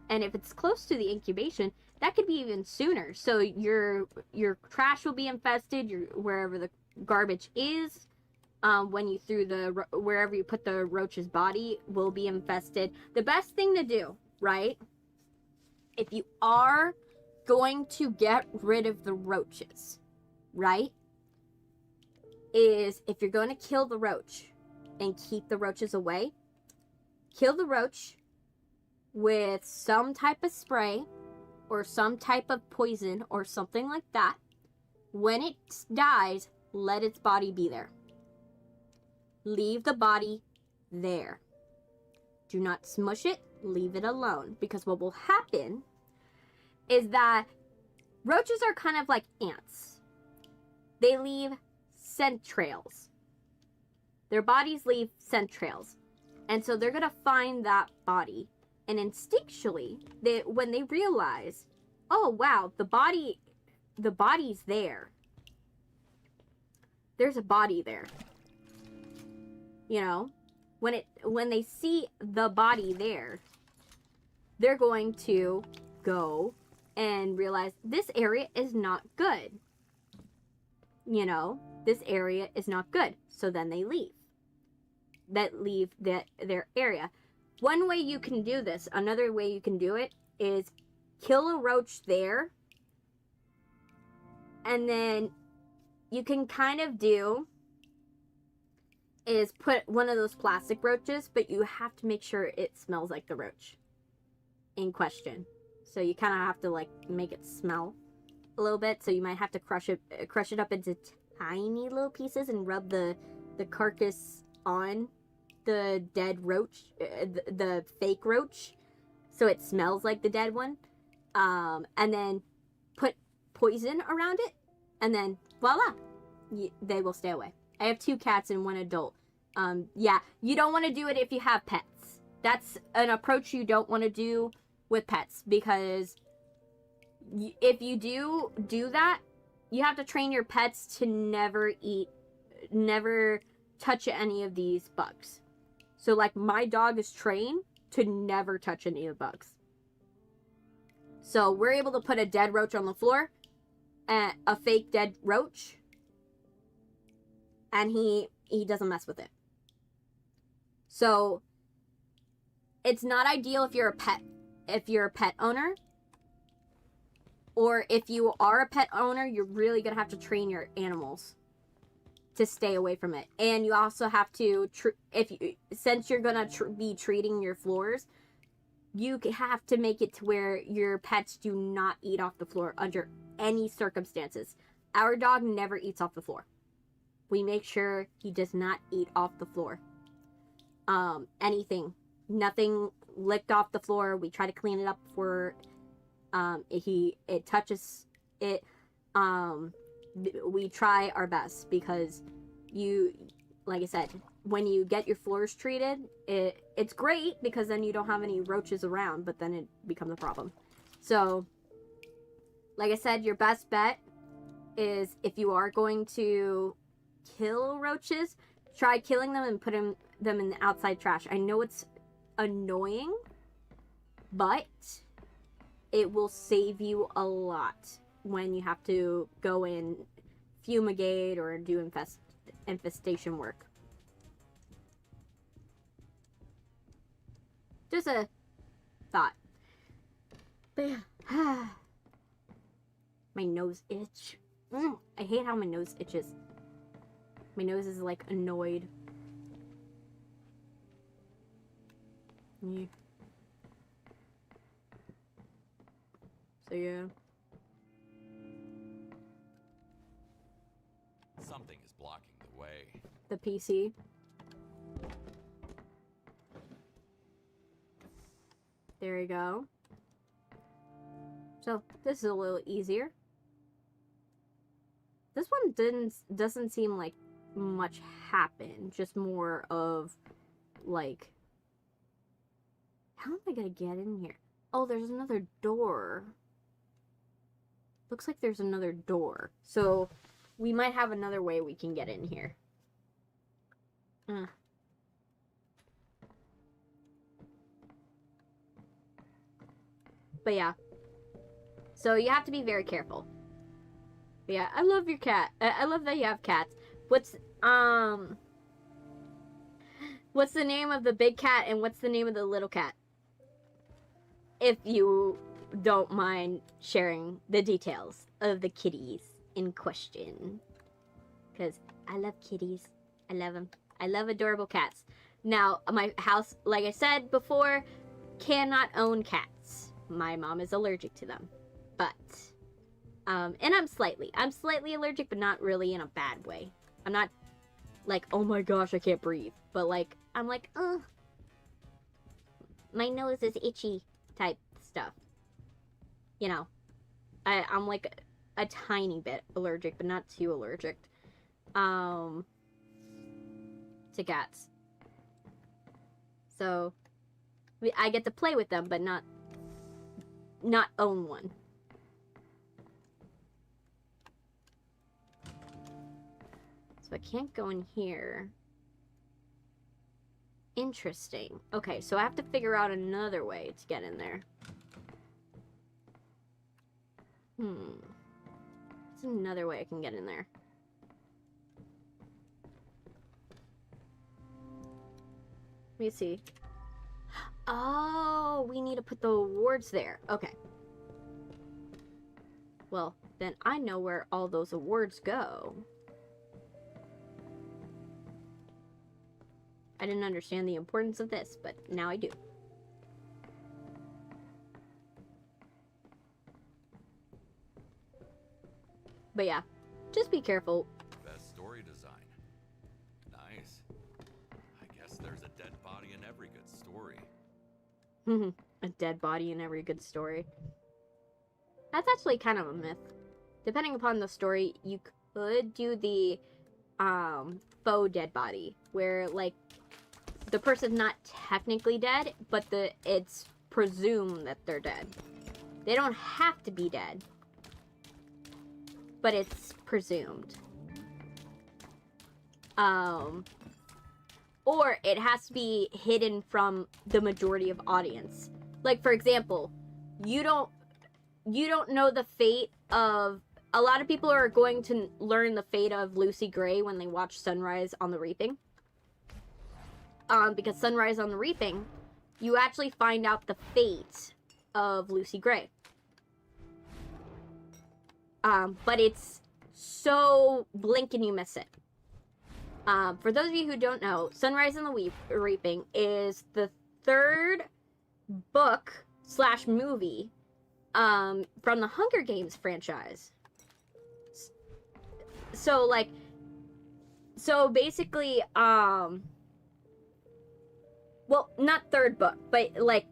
and if it's close to the incubation, that could be even sooner. So your trash will be infested, wherever the garbage is. When you threw wherever you put the roach's body will be infested. The best thing to do, right, if you are going to get rid of the roaches, right, is if you're going to kill the roach and keep the roaches away, kill the roach with some type of spray or some type of poison or something like that. When it dies, let its body be there. Leave the body there. Do not smush it. Leave it alone. Because what will happen is that roaches are kind of like ants. They leave scent trails. Their bodies leave scent trails. And so they're going to find that body. And instinctually, when they realize, oh wow, the body's there. There's a body there. You know, when they see the body there, they're going to go and realize this area is not good. You know, this area is not good. So then they leave. Leave their area. One way you can do this, another way you can do it, is kill a roach there. And then you can kind of do is put one of those plastic roaches, but you have to make sure it smells like the roach in question. So you kind of have to like make it smell a little bit. So you might have to crush it up into tiny little pieces and rub the carcass on the dead roach, the fake roach, so it smells like the dead one. And then put poison around it, and then voila, they will stay away. I have 2 cats and 1 adult. Yeah, you don't want to do it if you have pets. That's an approach you don't want to do with pets, because if you do that, you have to train your pets to never touch any of these bugs. So like my dog is trained to never touch any of the bugs. So we're able to put a dead roach on the floor, a fake dead roach, and he doesn't mess with it. So it's not ideal if you're a pet owner, or if you are a pet owner, you're really gonna have to train your animals to stay away from it. And you also have to, since you're gonna be treating your floors, you have to make it to where your pets do not eat off the floor under any circumstances. Our dog never eats off the floor. We make sure he does not eat off the floor. Nothing licked off the floor. We try to clean it up before it touches it. We try our best, because like I said, when you get your floors treated, it's great because then you don't have any roaches around, but then it becomes a problem. So like I said, your best bet is if you are going to kill roaches, try killing them and putting them in the outside trash. I know it's annoying, but it will save you a lot when you have to go in, fumigate, or do infestation work. Just a thought. But yeah. My nose itch. I hate how my nose itches. My nose is like annoyed. Yeah. So yeah. Something is blocking the way. The PC. There we go. So this is a little easier. This one doesn't seem like much happened. Just more of like, how am I gonna get in here? Oh, there's another door. Looks like there's another door. So we might have another way we can get in here. But yeah. So you have to be very careful. But yeah, I love your cat. I love that you have cats. What's the name of the big cat and what's the name of the little cat? If you don't mind sharing the details of the kitties in question. Because I love kitties. I love them. I love adorable cats. Now, my house, like I said before, cannot own cats. My mom is allergic to them. But, and I'm slightly allergic, but not really in a bad way. I'm not like, oh my gosh, I can't breathe. But like, I'm like, my nose is itchy type stuff. You know, I'm like a tiny bit allergic, but not too allergic. To cats. So, I get to play with them, but not own one. So I can't go in here. Interesting. Okay, so I have to figure out another way to get in there. What's another way I can get in there? Let me see. Oh, we need to put the awards there. Okay. Well, then I know where all those awards go. I didn't understand the importance of this, but now I do. But yeah, just be careful. Best story design. Nice. I guess there's a dead body in every good story. A dead body in every good story. That's actually kind of a myth. Depending upon the story, you could do the faux dead body, where like the person's not technically dead, but it's presumed that they're dead. They don't have to be dead, but it's presumed. Or it has to be hidden from the majority of audience. Like, for example, you don't know the fate of... A lot of people are going to learn the fate of Lucy Gray when they watch Sunrise on the Reaping. Because Sunrise on the Reaping, you actually find out the fate of Lucy Gray. But it's so blink and you miss it. For those of you who don't know, Sunrise on the Reaping is the third book / movie from the Hunger Games franchise. So basically, well, not third book, but like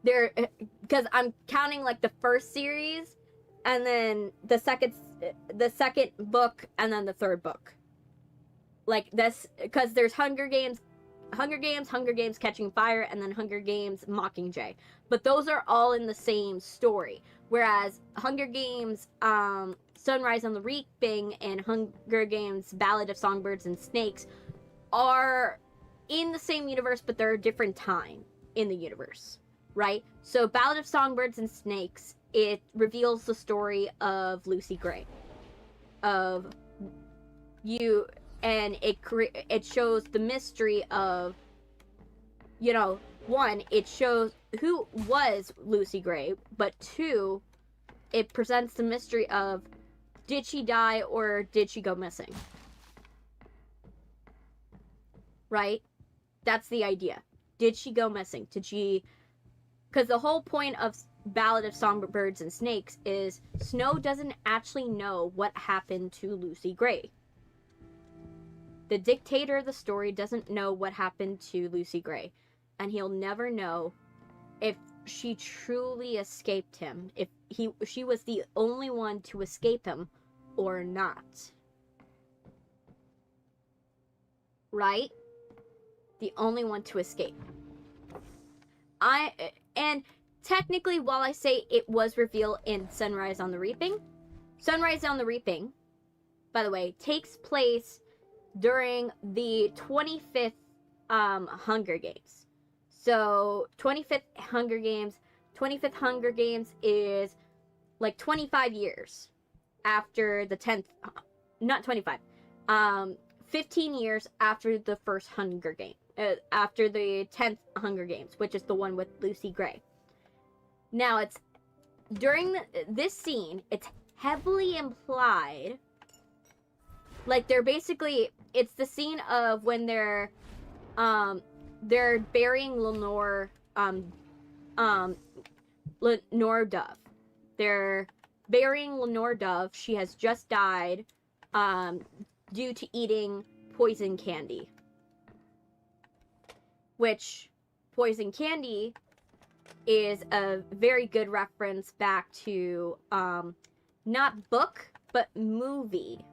because I'm counting like the first series and then the second book and then the third book. Like this, because there's Hunger Games Hunger Games Catching Fire, and then Hunger Games Mockingjay. But those are all in the same story. Whereas Hunger Games Sunrise on the Reaping and Hunger Games Ballad of Songbirds and Snakes are in the same universe, but they're a different time in the universe, right? So Ballad of Songbirds and Snakes, it reveals the story of Lucy Gray, of you, and it shows the mystery of, you know, one, it shows who was Lucy Gray, but two, it presents the mystery of, did she die or did she go missing? Right? That's the idea. Did she go missing? Did she... Because the whole point of Ballad of Songbirds and Snakes is Snow doesn't actually know what happened to Lucy Gray. The dictator of the story doesn't know what happened to Lucy Gray. And he'll never know if she truly escaped him. If she was the only one to escape him or not. Right? The only one to escape. And technically, while I say it was revealed in Sunrise on the Reaping, by the way, takes place during the 25th Hunger Games. So 25th Hunger Games is like 25 years after the 10th, not 25, 15 years after the first Hunger Game, after the 10th Hunger Games, which is the one with Lucy Gray. Now, it's during this scene, it's heavily implied, like they're basically, it's the scene of when they're burying Lenore Dove. They're burying Lenore Dove. She has just died due to eating poison candy. Which, poison candy is a very good reference back to, not book, but movie,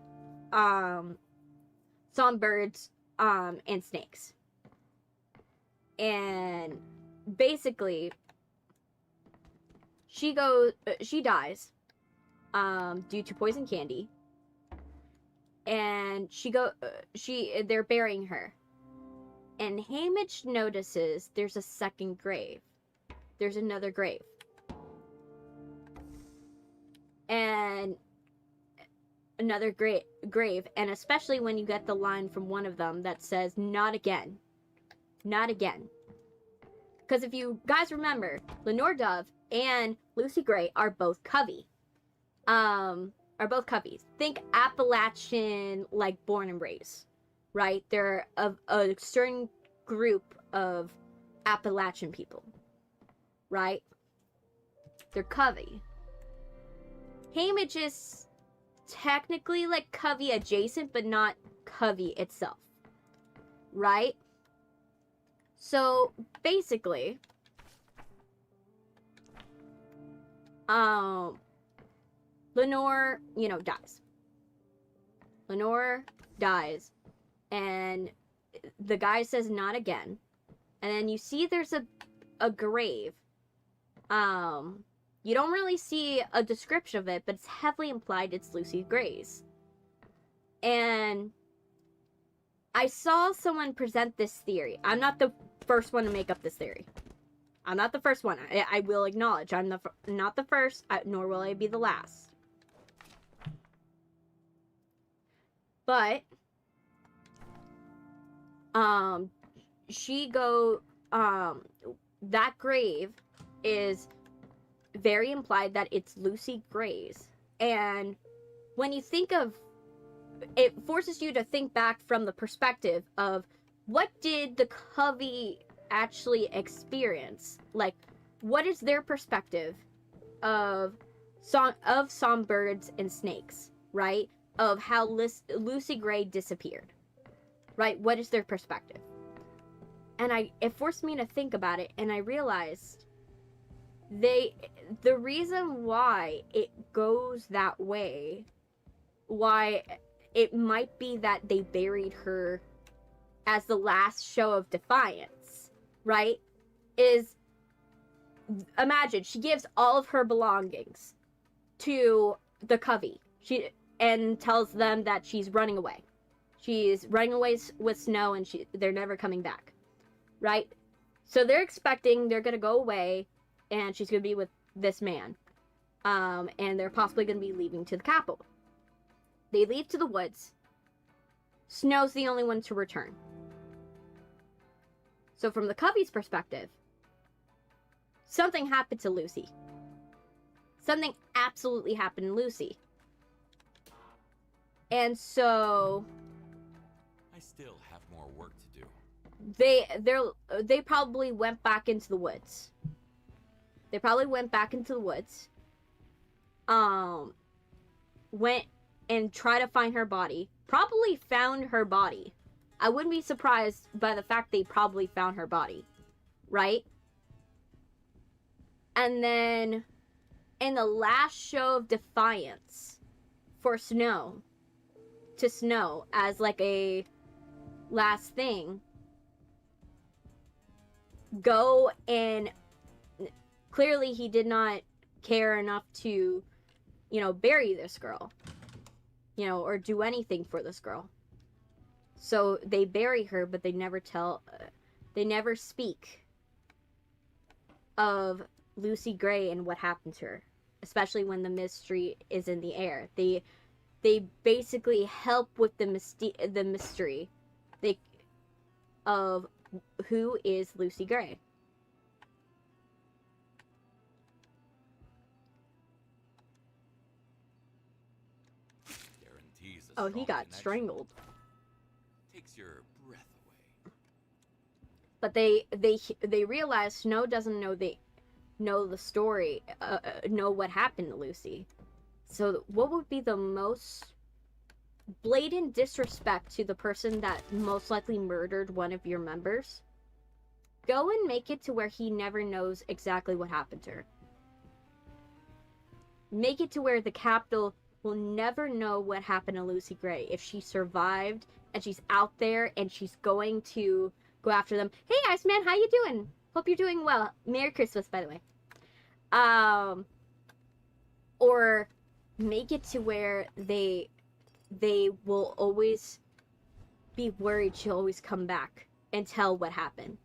Songbirds and Snakes. And basically, she dies due to poison candy, and they're burying her, and Haymitch notices there's a second grave. There's another grave, and another grave, and especially when you get the line from one of them that says, "Not again, not again." Because if you guys remember, Lenore Dove and Lucy Gray are both Covey. Are both Coveys. Think Appalachian, like, born and raised, right? They're of a certain group of Appalachian people, right? They're Covey. Haymitch is technically, like, Covey adjacent, but not Covey itself, right? So, basically, Lenore, dies. Lenore dies, and the guy says, "Not again." And then you see there's a grave. You don't really see a description of it, but it's heavily implied it's Lucy Gray's. And I saw someone present this theory. I'm not the first one to make up this theory. I'm not the first one. I will acknowledge I'm not the first, nor will I be the last. But, that grave is very implied that it's Lucy Gray's. And when you think of, it forces you to think back from the perspective of, what did the Covey actually experience? Like, what is their perspective of Songbirds and Snakes, right? Of how Lucy Gray disappeared, right? What is their perspective? And it forced me to think about it, and I realized the reason why it goes that way, why it might be that they buried her as the last show of defiance, right? Is, imagine, she gives all of her belongings to the Covey. And tells them that she's running away. She's running away with Snow, and they're never coming back, right? So they're expecting they're gonna go away, and she's gonna be with this man, and they're possibly gonna be leaving to the capital. They leave to the woods. Snow's the only one to return. So from the Covey's perspective, something happened to Lucy. Something absolutely happened to Lucy. And so I still have more work to do. they probably went back into the woods. They probably went back into the woods. Went and tried to find her body. Probably found her body. I wouldn't be surprised by the fact they probably found her body. Right? And then in the last show of defiance for Snow, to Snow as like a last thing, go and clearly he did not care enough to, bury this girl, or do anything for this girl. So they bury her, but they never speak of Lucy Gray and what happened to her, especially when the mystery is in the air. They basically help with the mystery of who is Lucy Gray. Guarantees a Oh, he strong got connection. strangled. Takes your breath away. But they realize Snow doesn't know the story, know what happened to Lucy. So what would be the most blatant disrespect to the person that most likely murdered one of your members? Go and make it to where he never knows exactly what happened to her. Make it to where the capital will never know what happened to Lucy Gray. If she survived and she's out there and she's going to go after them. Hey, Iceman, how you doing? Hope you're doing well. Merry Christmas, by the way. Or make it to where they will always be worried she'll always come back and tell what happened.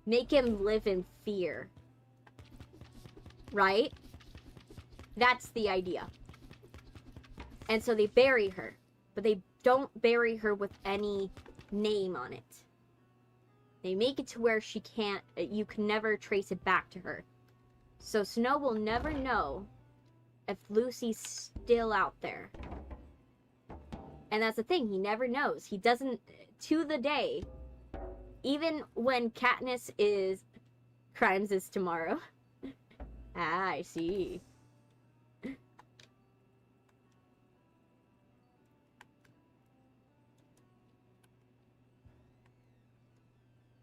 Make him live in fear. Right? That's the idea. And so they bury her. But they don't bury her with any name on it. They make it to where you can never trace it back to her. So Snow will never know if Lucy's still out there. And that's the thing, he never knows. He doesn't, to the day, even when Katniss is, crimes is tomorrow. Ah, I see.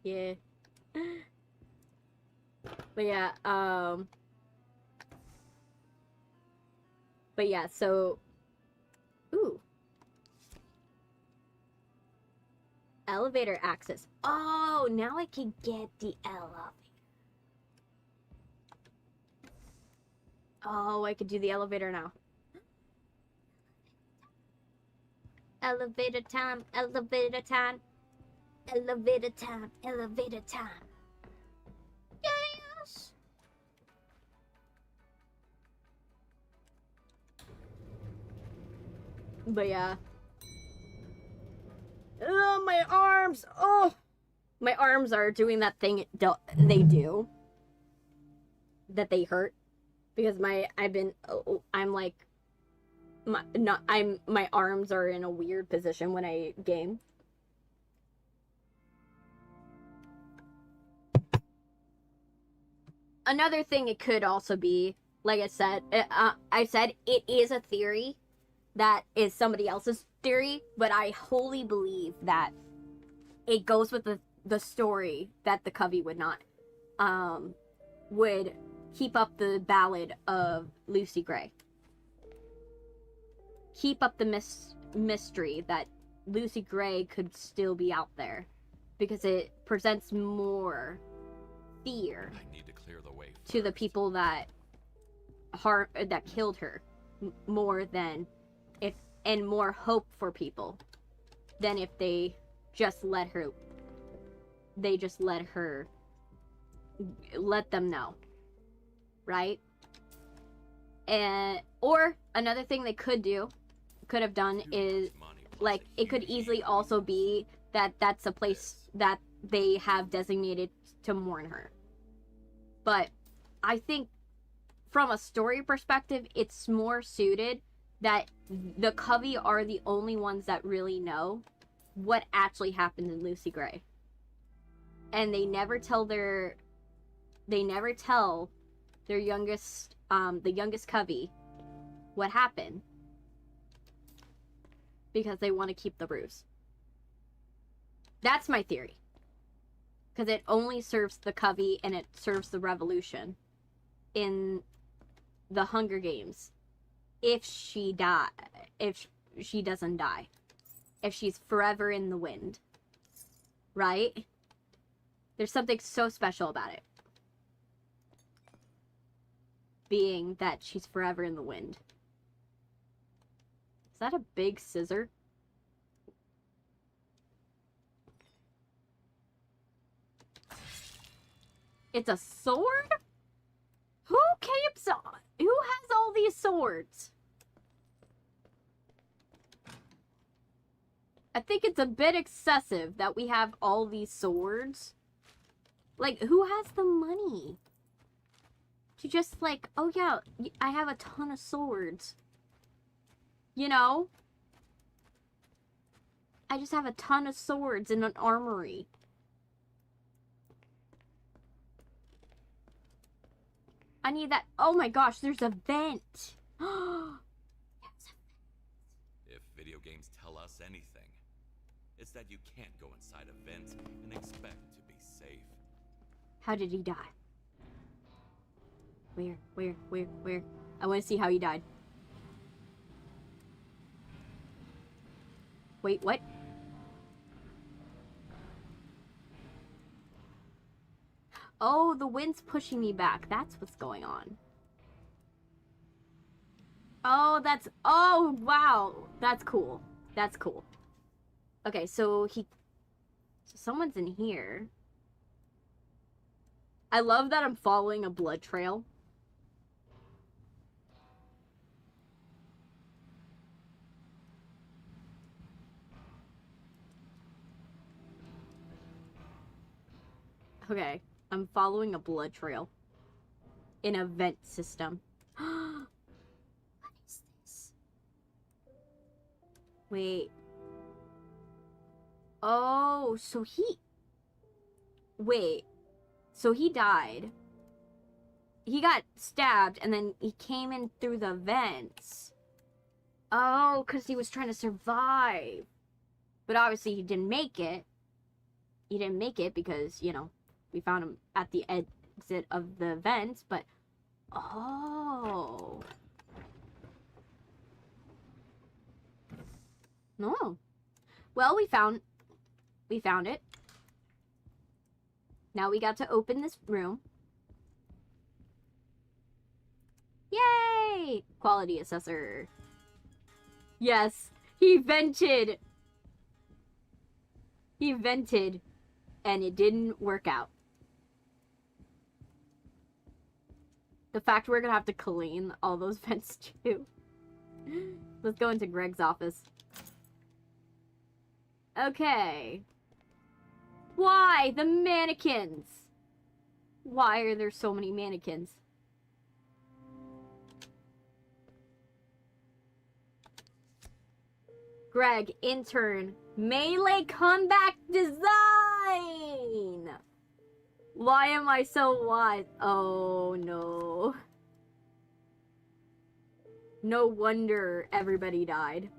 Yeah. But yeah, so, ooh. Elevator access. Oh, now I can get the elevator. Oh, I could do the elevator now. Elevator time, elevator time. Elevator time, elevator time. Yes! But yeah. Oh, my arms! Oh! My arms are doing that thing they do. That they hurt. Because my arms are in a weird position when I game. Another thing it could also be, like I said, it is a theory that is somebody else's theory, but I wholly believe that it goes with the story that the Covey would not, would keep up the ballad of Lucy Gray. Keep up the mystery that Lucy Gray could still be out there because it presents more fear I need to clear the way to the first. people that killed her, more than if, and more hope for people than if they just let them know, right? And or another thing they could have done is, like, it could easily also be that that's a place that they have designated to mourn her. But I think from a story perspective, it's more suited that the Covey are the only ones that really know what actually happened to Lucy Gray. And they never tell their youngest, the youngest Covey what happened. Because they want to keep the ruse. That's my theory. Because it only serves the Covey and it serves the revolution in the Hunger Games. If she doesn't die. If she's forever in the wind. Right? There's something so special about it. Being that she's forever in the wind. Is that a big scissor? It's a sword? Who has all these swords? I think it's a bit excessive that we have all these swords. Like, who has the money to just, like, oh yeah, I have a ton of swords. You know? I just have a ton of swords in an armory. I need that. Oh my gosh, there's a vent. If video games tell us anything, it's that you can't go inside a vent and expect to be safe. How did he die? Where? I want to see how he died. Wait, what? Oh, the wind's pushing me back. That's what's going on. Oh, oh, wow. That's cool. That's cool. Okay, so someone's in here. I love that I'm following a blood trail. Okay, I'm following a blood trail in a vent system. What is this? Wait. Oh, so wait. So he died. He got stabbed and then he came in through the vents. Oh, because he was trying to survive. But obviously he didn't make it. He didn't make it because, you know, we found him at the exit of the vents, but... Oh. No. Well, we found it. Now we got to open this room. Yay! Quality assessor. Yes, he vented. He vented, and it didn't work out. The fact we're gonna have to clean all those vents too. Let's go into Greg's office. Okay. Why? The mannequins. Why are there so many mannequins? Greg, intern, melee comeback design! Why am I so wise? Oh no. No wonder everybody died.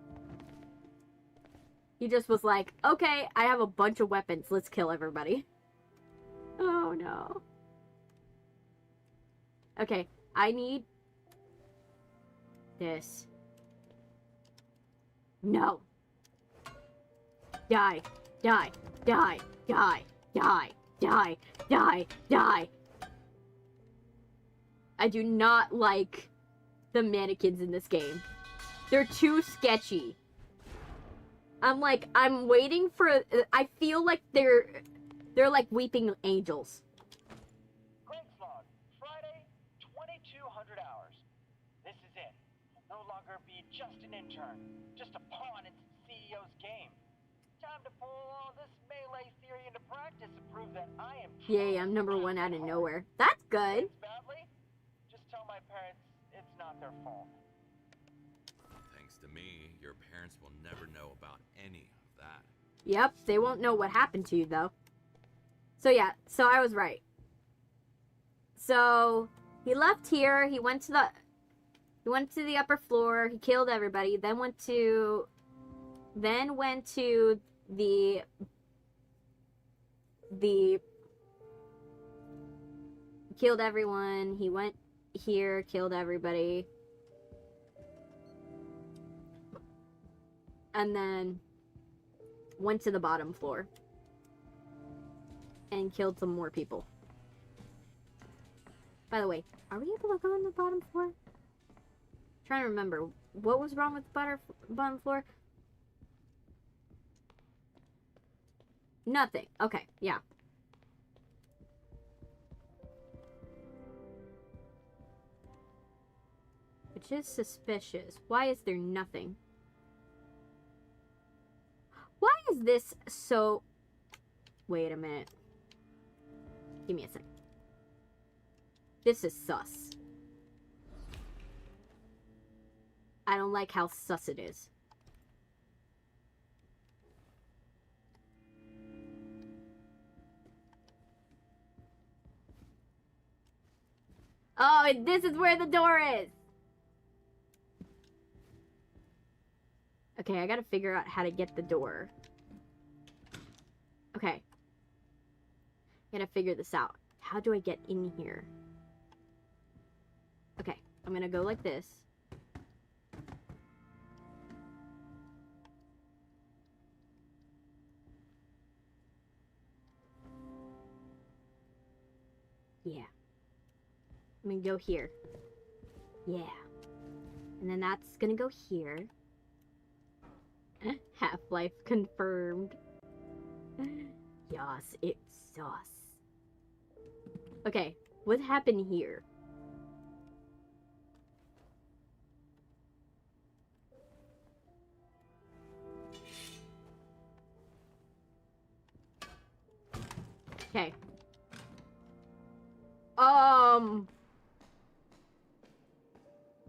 He just was like, okay, I have a bunch of weapons. Let's kill everybody. Oh, no. Okay, I need this. No. Die. Die. Die. Die. Die. Die. Die. Die. I do not like the mannequins in this game. They're too sketchy. I'm waiting for, I feel like they're like weeping angels. Greg's log, Friday, 2200 hours. This is it. No longer be just an intern, just a pawn in CEO's game. Time to pull all this melee theory into practice and prove that I am. Yay, I'm number one out of nowhere. That's good. Badly? Just tell my parents it's not their fault. Thanks to me, your parents will never know about any of that. Yep, they won't know what happened to you, though. So yeah, so I was right. So, he left here, he went to the upper floor, he killed everybody, then went to the killed everyone, he went here, killed everybody. And then went to the bottom floor and killed some more people. By the way, are we able to go on the bottom floor? I'm trying to remember. What was wrong with the bottom floor? Nothing. Okay, yeah. Which is suspicious. Why is there nothing? Why is this so... Wait a minute. Give me a sec. This is sus. I don't like how sus it is. Oh, this is where the door is! Okay, I gotta figure out how to get the door. Okay. Gotta figure this out. How do I get in here? Okay, I'm gonna go like this. Yeah. I'm gonna go here. Yeah. And then that's gonna go here. Half-Life confirmed. Yes, it's sus. Okay, what happened here? Okay.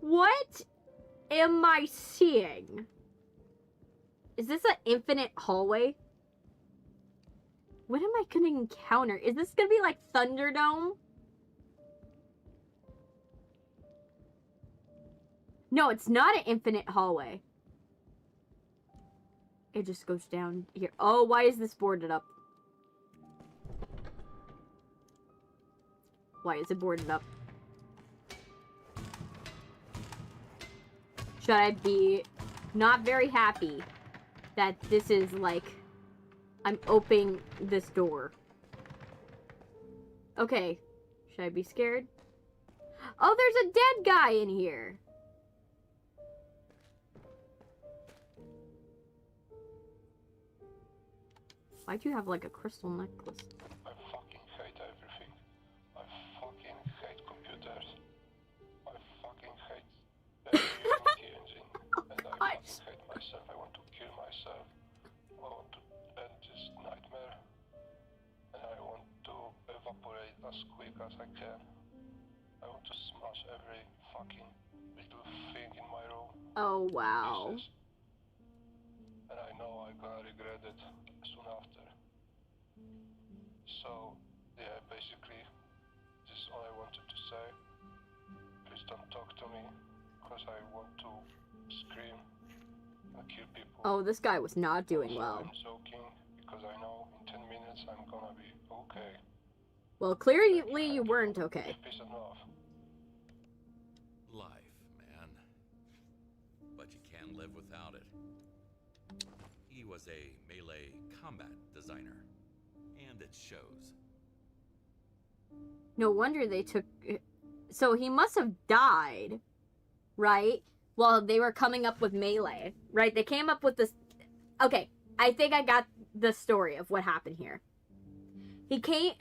What am I seeing? Is this an infinite hallway? What am I gonna encounter? Is this gonna be like Thunderdome? No, it's not an infinite hallway. It just goes down here. Oh, why is this boarded up? Why is it boarded up? Should I be not very happy that this is like, I'm opening this door? Okay. Should I be scared? Oh, there's a dead guy in here. Why'd you have like a crystal necklace? I fucking hate everything. I fucking hate computers. I fucking hate the reality engine. And I fucking hate myself. I want to kill myself. I want to end this nightmare. And I want to evaporate as quick as I can. I want to smash every fucking little thing in my room. Oh, wow. Pieces. And I know I'm gonna regret it soon after. So, yeah, basically, this is all I wanted to say. Please don't talk to me, because I want to scream and kill people. Oh, this guy was not doing Also, well. I'm joking, because I know in 10 minutes I'm gonna be okay. Well, clearly you weren't okay. Peace and love. Life, man. But you can't live without it. was a melee combat designer, and it shows. No wonder they took... So he must have died, right? While they were coming up with melee, right? They came up with this... Okay, I think I got the story of what happened here. He came...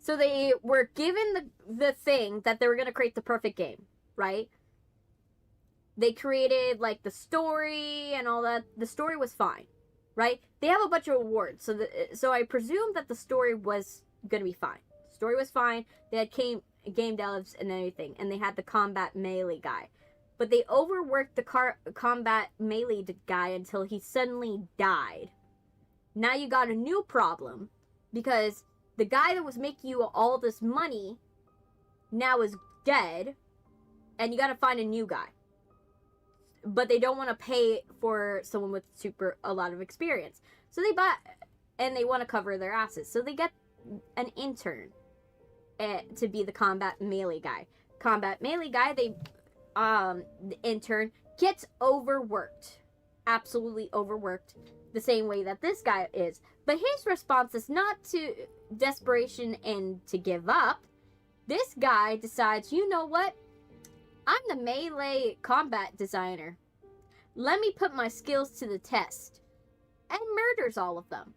So they were given the thing that they were going to create the perfect game, right? They created, like, the story and all that. The story was fine, right? They have a bunch of awards, so I presume that the story was going to be fine. The story was fine. They had game devs and everything, and they had the combat melee guy. But they overworked the combat melee guy until he suddenly died. Now you got a new problem, because the guy that was making you all this money now is dead, and you got to find a new guy. But they don't want to pay for someone with a lot of experience. So they buy, and they want to cover their asses. So they get an intern to be the combat melee guy. Combat melee guy, the intern gets overworked. Absolutely overworked. The same way that this guy is. But his response is not to desperation and to give up. This guy decides, you know what? I'm the melee combat designer. Let me put my skills to the test. And murders all of them.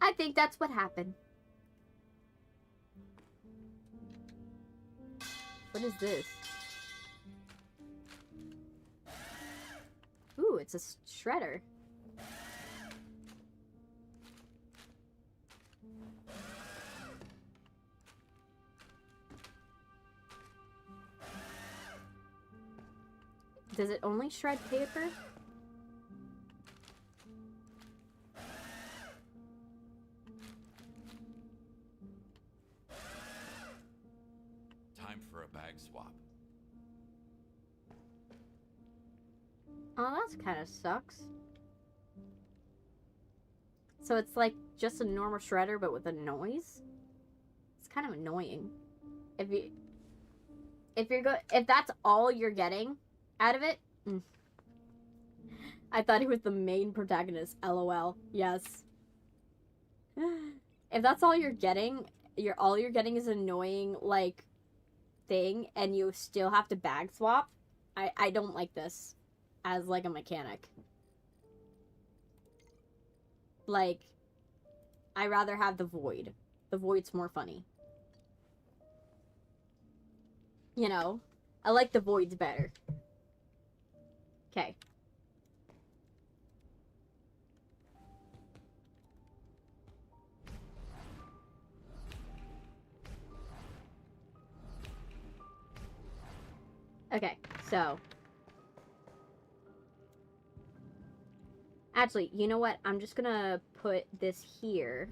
I think that's what happened. What is this? Ooh, it's a shredder. Does it only shred paper? Time for a bag swap. Oh, that kind of sucks. So it's like just a normal shredder, but with a noise? It's kind of annoying. If that's all you're getting out of it, I thought he was the main protagonist. LOL. Yes. If that's all you're getting, all you're getting is an annoying like thing, and you still have to bag swap. I don't like this as like a mechanic. Like, I rather have the void. The void's more funny. You know, I like the voids better. Okay. Okay, so. Actually, you know what? I'm just gonna put this here.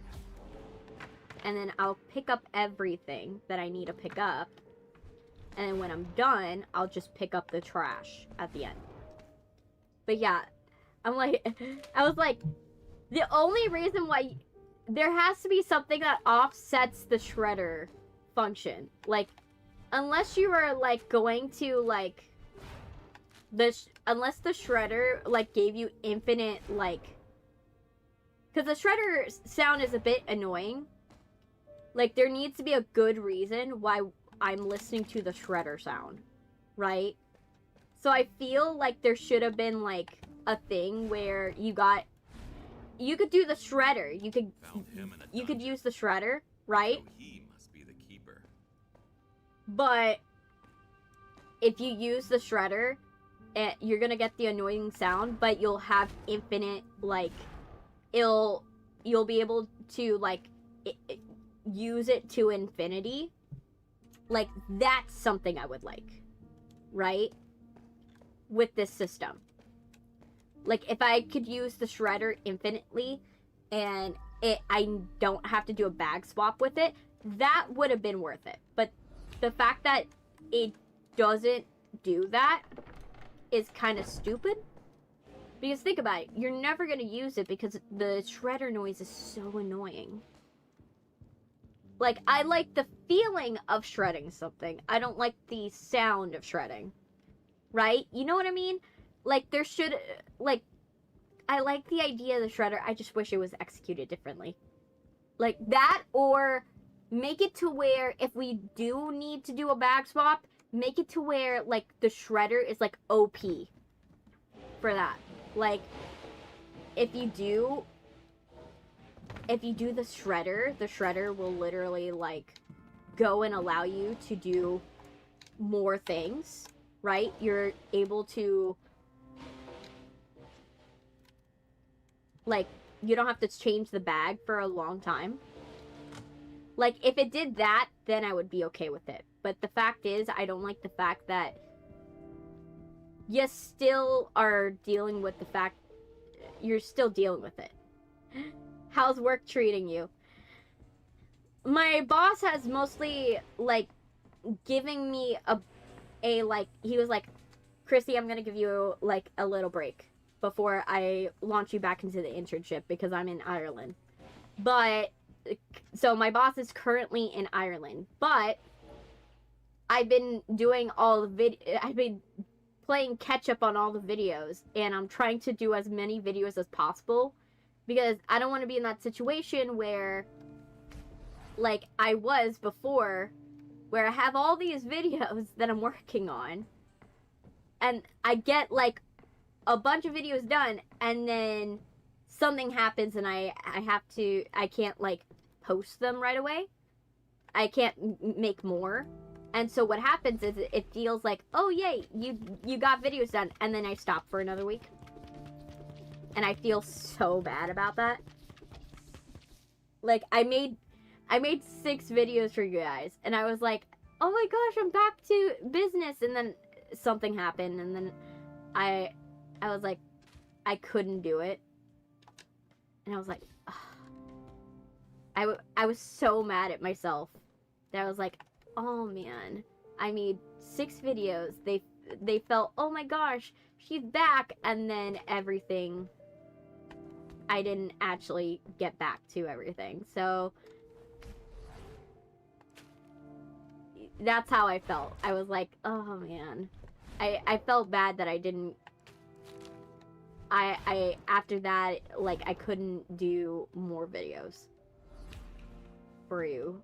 And then I'll pick up everything that I need to pick up. And then when I'm done, I'll just pick up the trash at the end. But yeah, I was like, the only reason why there has to be something that offsets the shredder function. Like, unless you are like going to like unless the shredder like gave you infinite like, because the shredder sound is a bit annoying. Like, there needs to be a good reason why I'm listening to the shredder sound, right? So I feel like there should have been like a thing where you could do the shredder. You could use the shredder, right? So he must be the keeper. But if you use the shredder, you're gonna get the annoying sound, but you'll have infinite like you'll be able to like use it to infinity. Like, that's something I would like, right? With this system. Like, if I could use the shredder infinitely and I don't have to do a bag swap with it, that would have been worth it. But the fact that it doesn't do that is kind of stupid. Because think about it, you're never going to use it because the shredder noise is so annoying. Like, I like the feeling of shredding something. I don't like the sound of shredding. Right? You know what I mean? Like, there should, like, I like the idea of the shredder. I just wish it was executed differently. Like that, or make it to where if we do need to do a bag swap, make it to where like the shredder is like OP for that. Like if you do the shredder will literally like go and allow you to do more things, right? You're able to like, you don't have to change the bag for a long time. Like, if it did that, then I would be okay with it. But the fact is, I don't like the fact that you still are dealing with the fact... You're still dealing with it. How's work treating you? My boss has mostly, like, giving me a like... He was like, Chrissy, I'm gonna give you, like, a little break before I launch you back into the internship because I'm in Ireland. But, so my boss is currently in Ireland, but I've been doing all the I've been playing catch up on all the videos, and I'm trying to do as many videos as possible because I don't want to be in that situation where, like I was before, where I have all these videos that I'm working on, and I get, like, a bunch of videos done, and then something happens and I can't like post them right away. I can't make more. And so what happens is it feels like, oh yay, you got videos done, and then I stop for another week. And I feel so bad about that. Like I made 6 videos for you guys, and I was like, oh my gosh, I'm back to business, and then something happened, and then I was like, I couldn't do it. And I was like, ugh. I was so mad at myself that I was like, oh man, I made 6 videos. They felt, oh my gosh, she's back. And then everything, I didn't actually get back to everything. So that's how I felt. I was like, oh man. I felt bad that I didn't... I after that, like, I couldn't do more videos for you.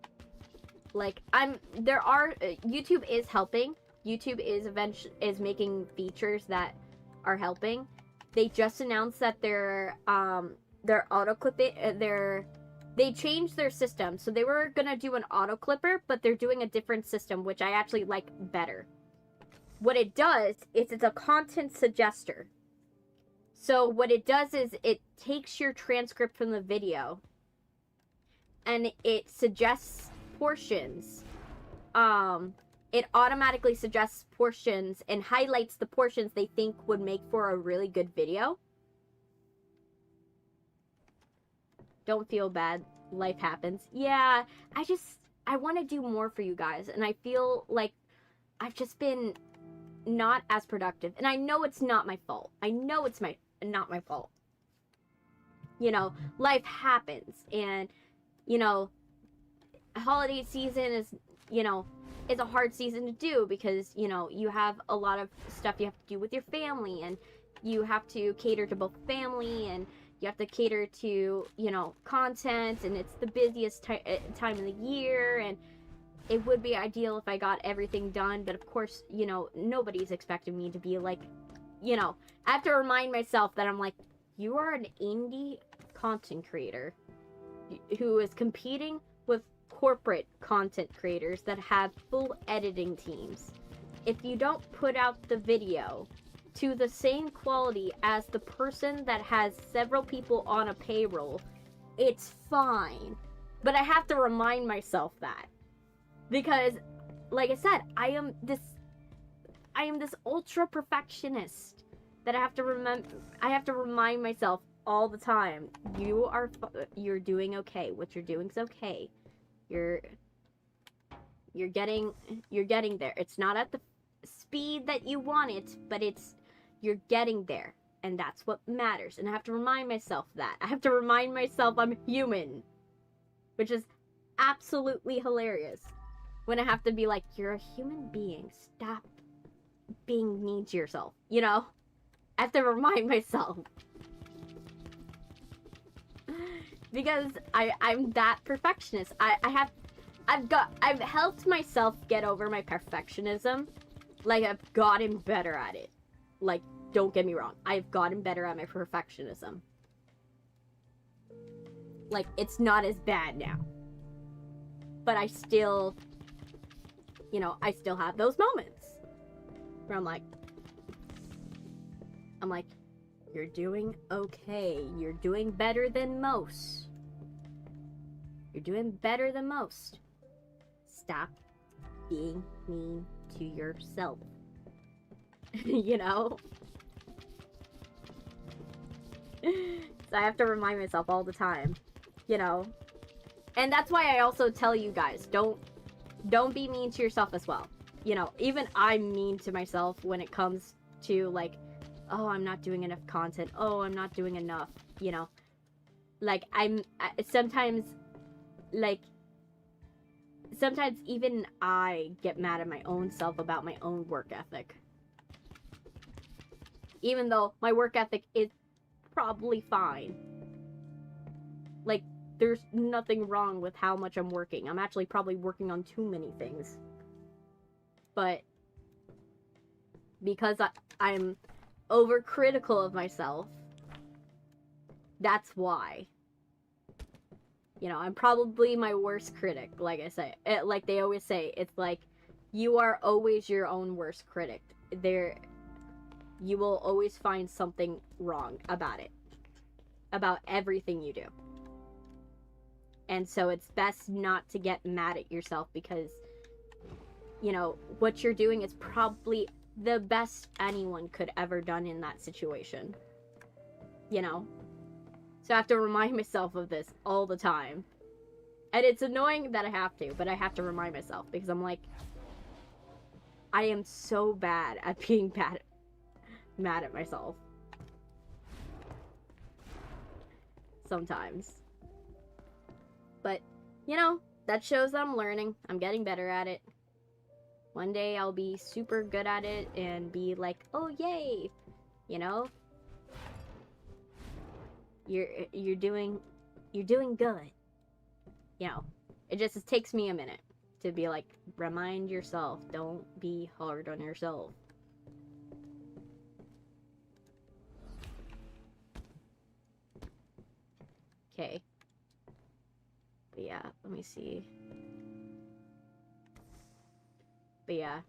Like, YouTube is helping. YouTube is making features that are helping. They just announced that their auto clipping, they changed their system. So they were gonna do an auto clipper, but they're doing a different system, which I actually like better. What it does is it's a content suggester. So what it does is it takes your transcript from the video and it suggests portions. It automatically suggests portions and highlights the portions they think would make for a really good video. Don't feel bad. Life happens. Yeah, I want to do more for you guys, and I feel like I've just been not as productive. And I know it's not my fault. I know it's not my fault. You know, life happens, and, you know, holiday season is, you know, it's a hard season to do because, you know, you have a lot of stuff you have to do with your family, and you have to cater to both family, and you have to cater to, you know, content, and it's the busiest time of the year, and it would be ideal if I got everything done, but of course, you know, nobody's expecting me to be like, you know, I have to remind myself that I'm like, you are an indie content creator who is competing with corporate content creators that have full editing teams. If you don't put out the video to the same quality as the person that has several people on a payroll, it's fine. But I have to remind myself that. Because, like I said, I am this ultra perfectionist that I have to remind myself all the time. You're doing okay. What you're doing is okay. You're getting there. It's not at the speed that you want it, but you're getting there, and that's what matters. And I have to remind myself that. I have to remind myself I'm human, which is absolutely hilarious. When I have to be like, you're a human being. Stop being mean to yourself. You know? I have to remind myself. because I'm that perfectionist. I've helped myself get over my perfectionism. Like, I've gotten better at it. Like, don't get me wrong. I've gotten better at my perfectionism. Like, it's not as bad now. But I still, you know, I still have those moments where I'm like, you're doing okay. You're doing better than most. You're doing better than most. Stop being mean to yourself. You know? So I have to remind myself all the time. You know? And that's why I also tell you guys, don't be mean to yourself as well. You know, even I'm mean to myself when it comes to, like, oh, I'm not doing enough content. Oh, I'm not doing enough. You know? Like, sometimes even I get mad at my own self about my own work ethic. Even though my work ethic is probably fine. Like, there's nothing wrong with how much I'm working. I'm actually probably working on too many things. But because I'm overcritical of myself, that's why. You know, I'm probably my worst critic, like I say. Like they always say, it's like, you are always your own worst critic. You will always find something wrong about it. About everything you do. And so it's best not to get mad at yourself because, you know, what you're doing is probably the best anyone could ever done in that situation. You know? So I have to remind myself of this all the time. And it's annoying that I have to, but I have to remind myself because I'm like, I am so bad at being mad at myself. Sometimes. But, you know, that shows that I'm learning. I'm getting better at it. One day I'll be super good at it and be like, oh yay! You know? You're doing good. You know, it just takes me a minute to be like, remind yourself, don't be hard on yourself. Okay. But yeah, let me see. But yeah.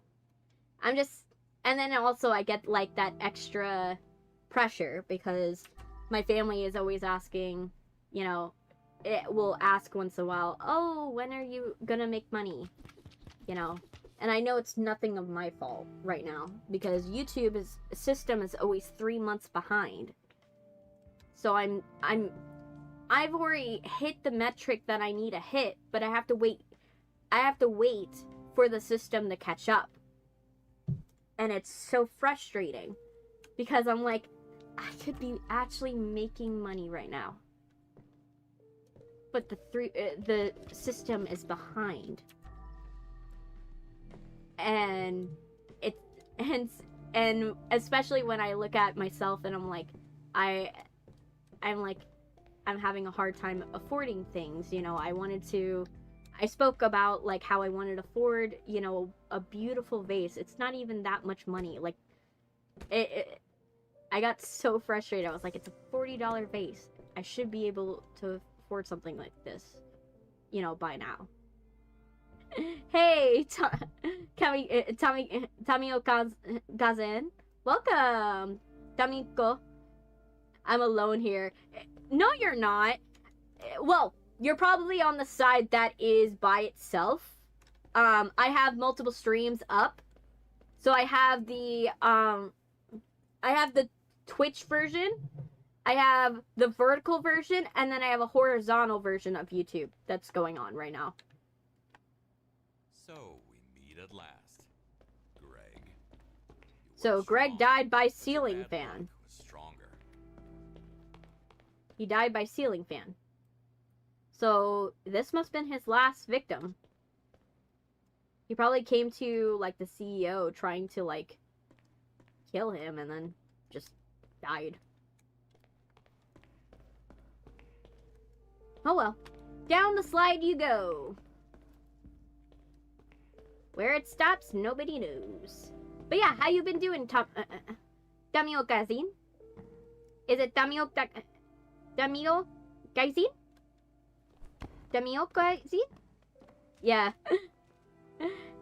I'm just, and then also I get like that extra pressure because my family is always asking, you know, it will ask once in a while, oh, when are you gonna make money? You know, and I know it's nothing of my fault right now because YouTube's system is always 3 months behind. So I've already hit the metric that I need to hit, but I have to wait for the system to catch up. And it's so frustrating because I'm like, I could be actually making money right now. But the system is behind. And and especially when I look at myself and I'm like, I'm having a hard time affording things, you know. I spoke about like how I wanted to afford, you know, a beautiful vase. It's not even that much money. Like I got so frustrated. I was like, it's a $40 vase. I should be able to afford something like this, you know, by now. Hey, Tamio Gazen. Welcome, Tamiko. I'm alone here. No, you're not. Well, you're probably on the side that is by itself. I have multiple streams up. So I have the Twitch version, I have the vertical version, and then I have a horizontal version of YouTube that's going on right now. So we meet at last, Greg. So Greg died by ceiling fan. He died by ceiling fan. So this must have been his last victim. He probably came to like the CEO trying to like kill him and then just died. Oh well. Down the slide you go. Where it stops, nobody knows. But yeah, how you been doing, Damio Gazin? Is it Damio Gazin? Damio Gazin? Yeah.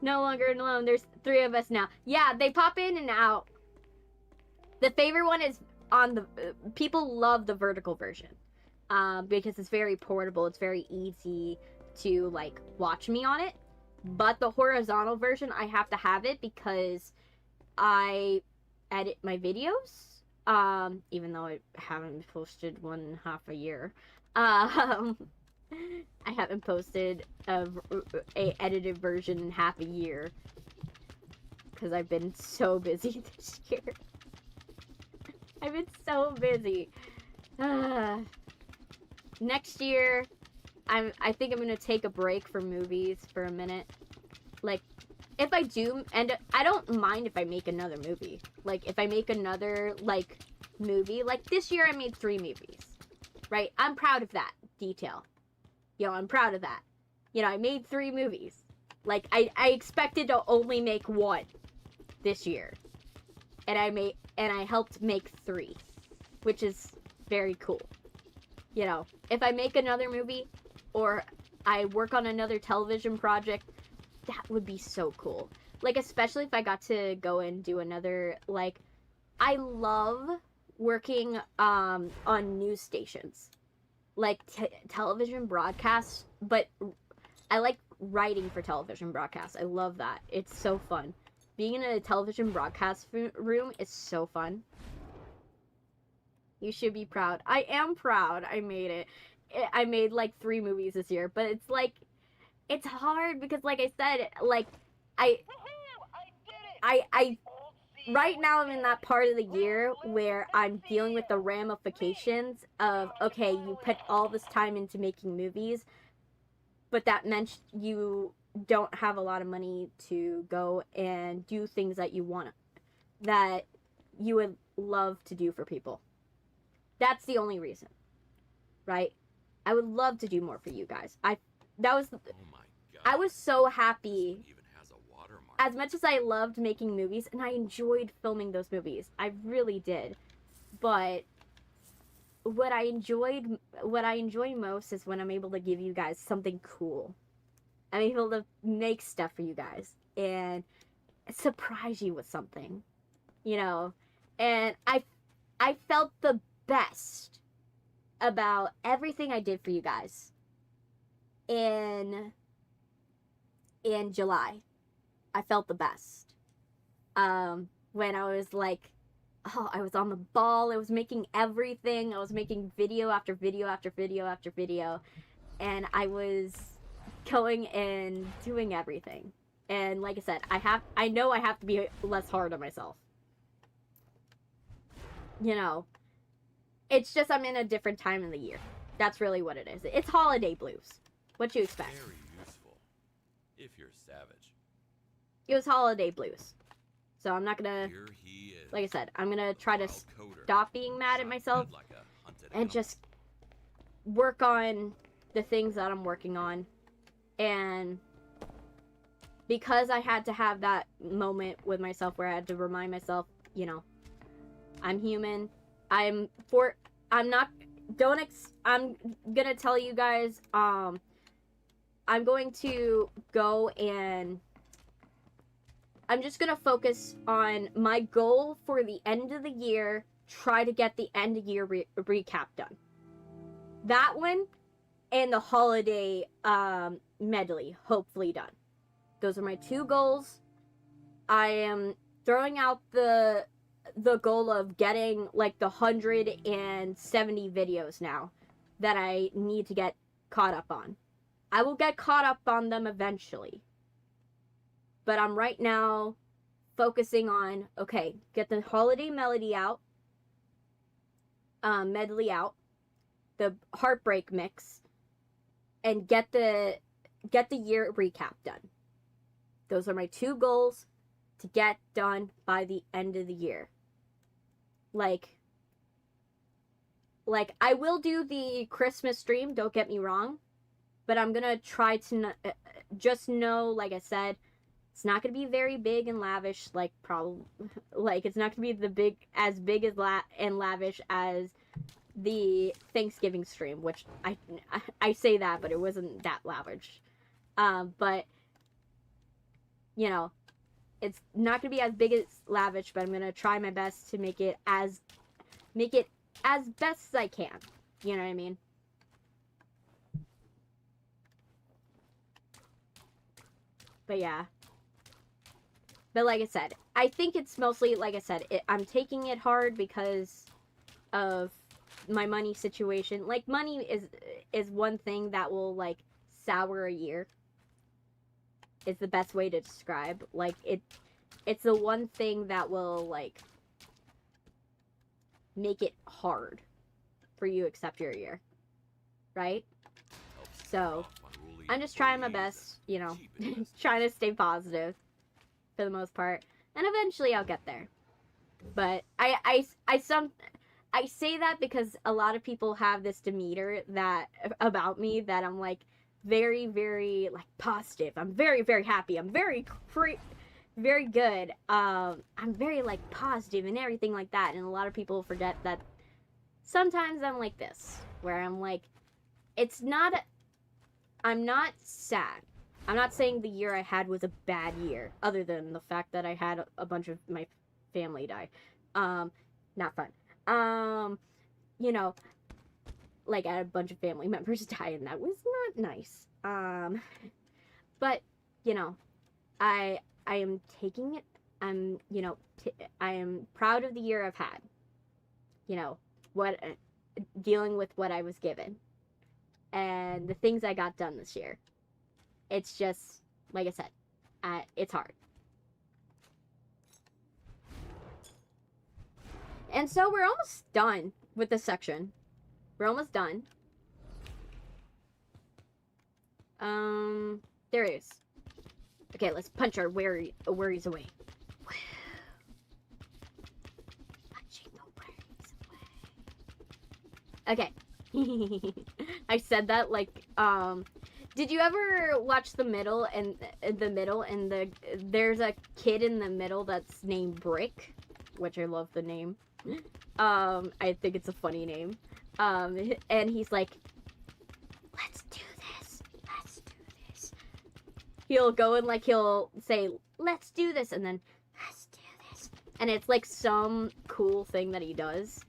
No longer alone. There's 3 of us now. Yeah, they pop in and out. The favorite one is on the... people love the vertical version. Because it's very portable. It's very easy to, like, watch me on it. But the horizontal version, I have to have it because I edit my videos. Even though I haven't posted 1.5 a year. I haven't posted a edited version in half a year. Because I've been so busy this year. I've been so busy. Next year, I think I'm gonna take a break from movies for a minute. Like, if I do, and I don't mind if I make another movie. Like, if I make another, like, movie. Like, this year I made 3 movies. Right? I'm proud of that detail. You know, I'm proud of that. You know, I made 3 movies. Like, I expected to only make 1 this year. And I helped make 3. Which is very cool. You know, if I make another movie, or I work on another television project, that would be so cool. Like, especially if I got to go and do another, like, I love working on news stations. Like, television broadcasts, but I like writing for television broadcasts. I love that. It's so fun. Being in a television broadcast room is so fun. You should be proud. I am proud I made it. I made like 3 movies this year, but it's like, it's hard because like I said, like, right now I'm in that part of the year where I'm dealing with the ramifications of, okay, you put all this time into making movies, but that meant you don't have a lot of money to go and do things that you want, that you would love to do for people. That's the only reason, right? I would love to do more for you guys. Oh my God. I was so happy. This one even has a watermark. As much as I loved making movies, and I enjoyed filming those movies, I really did. But what I enjoy most is when I'm able to give you guys something cool. I'm able to make stuff for you guys and surprise you with something, you know. And I felt the best about everything I did for you guys in July. I felt the best when I was like, oh, I was on the ball. I was making everything. I was making video after video after video after video, and I was going and doing everything. And like I said, I know I have to be less hard on myself. You know, it's just I'm in a different time of the year. That's really what it is. It's holiday blues. What you expect? Very useful, if you're savage. It was holiday blues. So I'm not gonna, Here he is. like I said, I'm gonna try to Wild coder. stop being mad at myself Like a hunted and animal. just work on the things that I'm working on. And because I had to have that moment with myself where I had to remind myself, you know, I'm human. I'm gonna tell you guys, I'm going to go and I'm just gonna focus on my goal for the end of the year. Try to get the end of year recap done. That one and the holiday medley hopefully done. Those are my 2 goals. I am throwing out the goal of getting like the 170 videos now that I need to get caught up on. I will get caught up on them eventually. But I'm right now focusing on, okay, get the holiday medley out, the heartbreak mix, and get the year recap done. Those are my 2 goals to get done by the end of the year. Like, like, I will do the Christmas stream, don't get me wrong, but I'm gonna try to just know, like I said, it's not gonna be very big and lavish, like, probably, like, it's not gonna be as big as and lavish as the Thanksgiving stream, which I say that, but it wasn't that lavish. But, you know, it's not gonna be as big as lavish, but I'm gonna try my best to make it as best as I can. You know what I mean? But yeah. But like I said, I think it's mostly, like I said, I'm taking it hard because of my money situation. Like, money is one thing that will, like, sour a year. Is the best way to describe. Like, it's the one thing that will, like, make it hard for you to accept your year. Right? So, I'm just trying my best, you know, trying to stay positive for the most part. And eventually I'll get there. But I say that because a lot of people have this demeanor that about me that I'm like very, very like positive. I'm very, very happy. I'm very very good. I'm very like positive and everything like that. And a lot of people forget that sometimes I'm like this, where I'm like, I'm not sad. I'm not saying the year I had was a bad year, other than the fact that I had a bunch of my family die. Not fun. You know, like, I had a bunch of family members die, and that was not nice. But, you know, I am taking it, I am proud of the year I've had. You know, dealing with what I was given. And the things I got done this year. It's just, like I said, it's hard. And so we're almost done with this section. We're almost done. There it is. Okay, let's punch our worries away. Punching the worries away. Okay. I said that like, did you ever watch the middle and there's a kid in the middle that's named Brick, which I love the name. I think it's a funny name. And he's like, let's do this. Let's do this. He'll go and like, he'll say, let's do this. And then, let's do this. And it's like some cool thing that he does.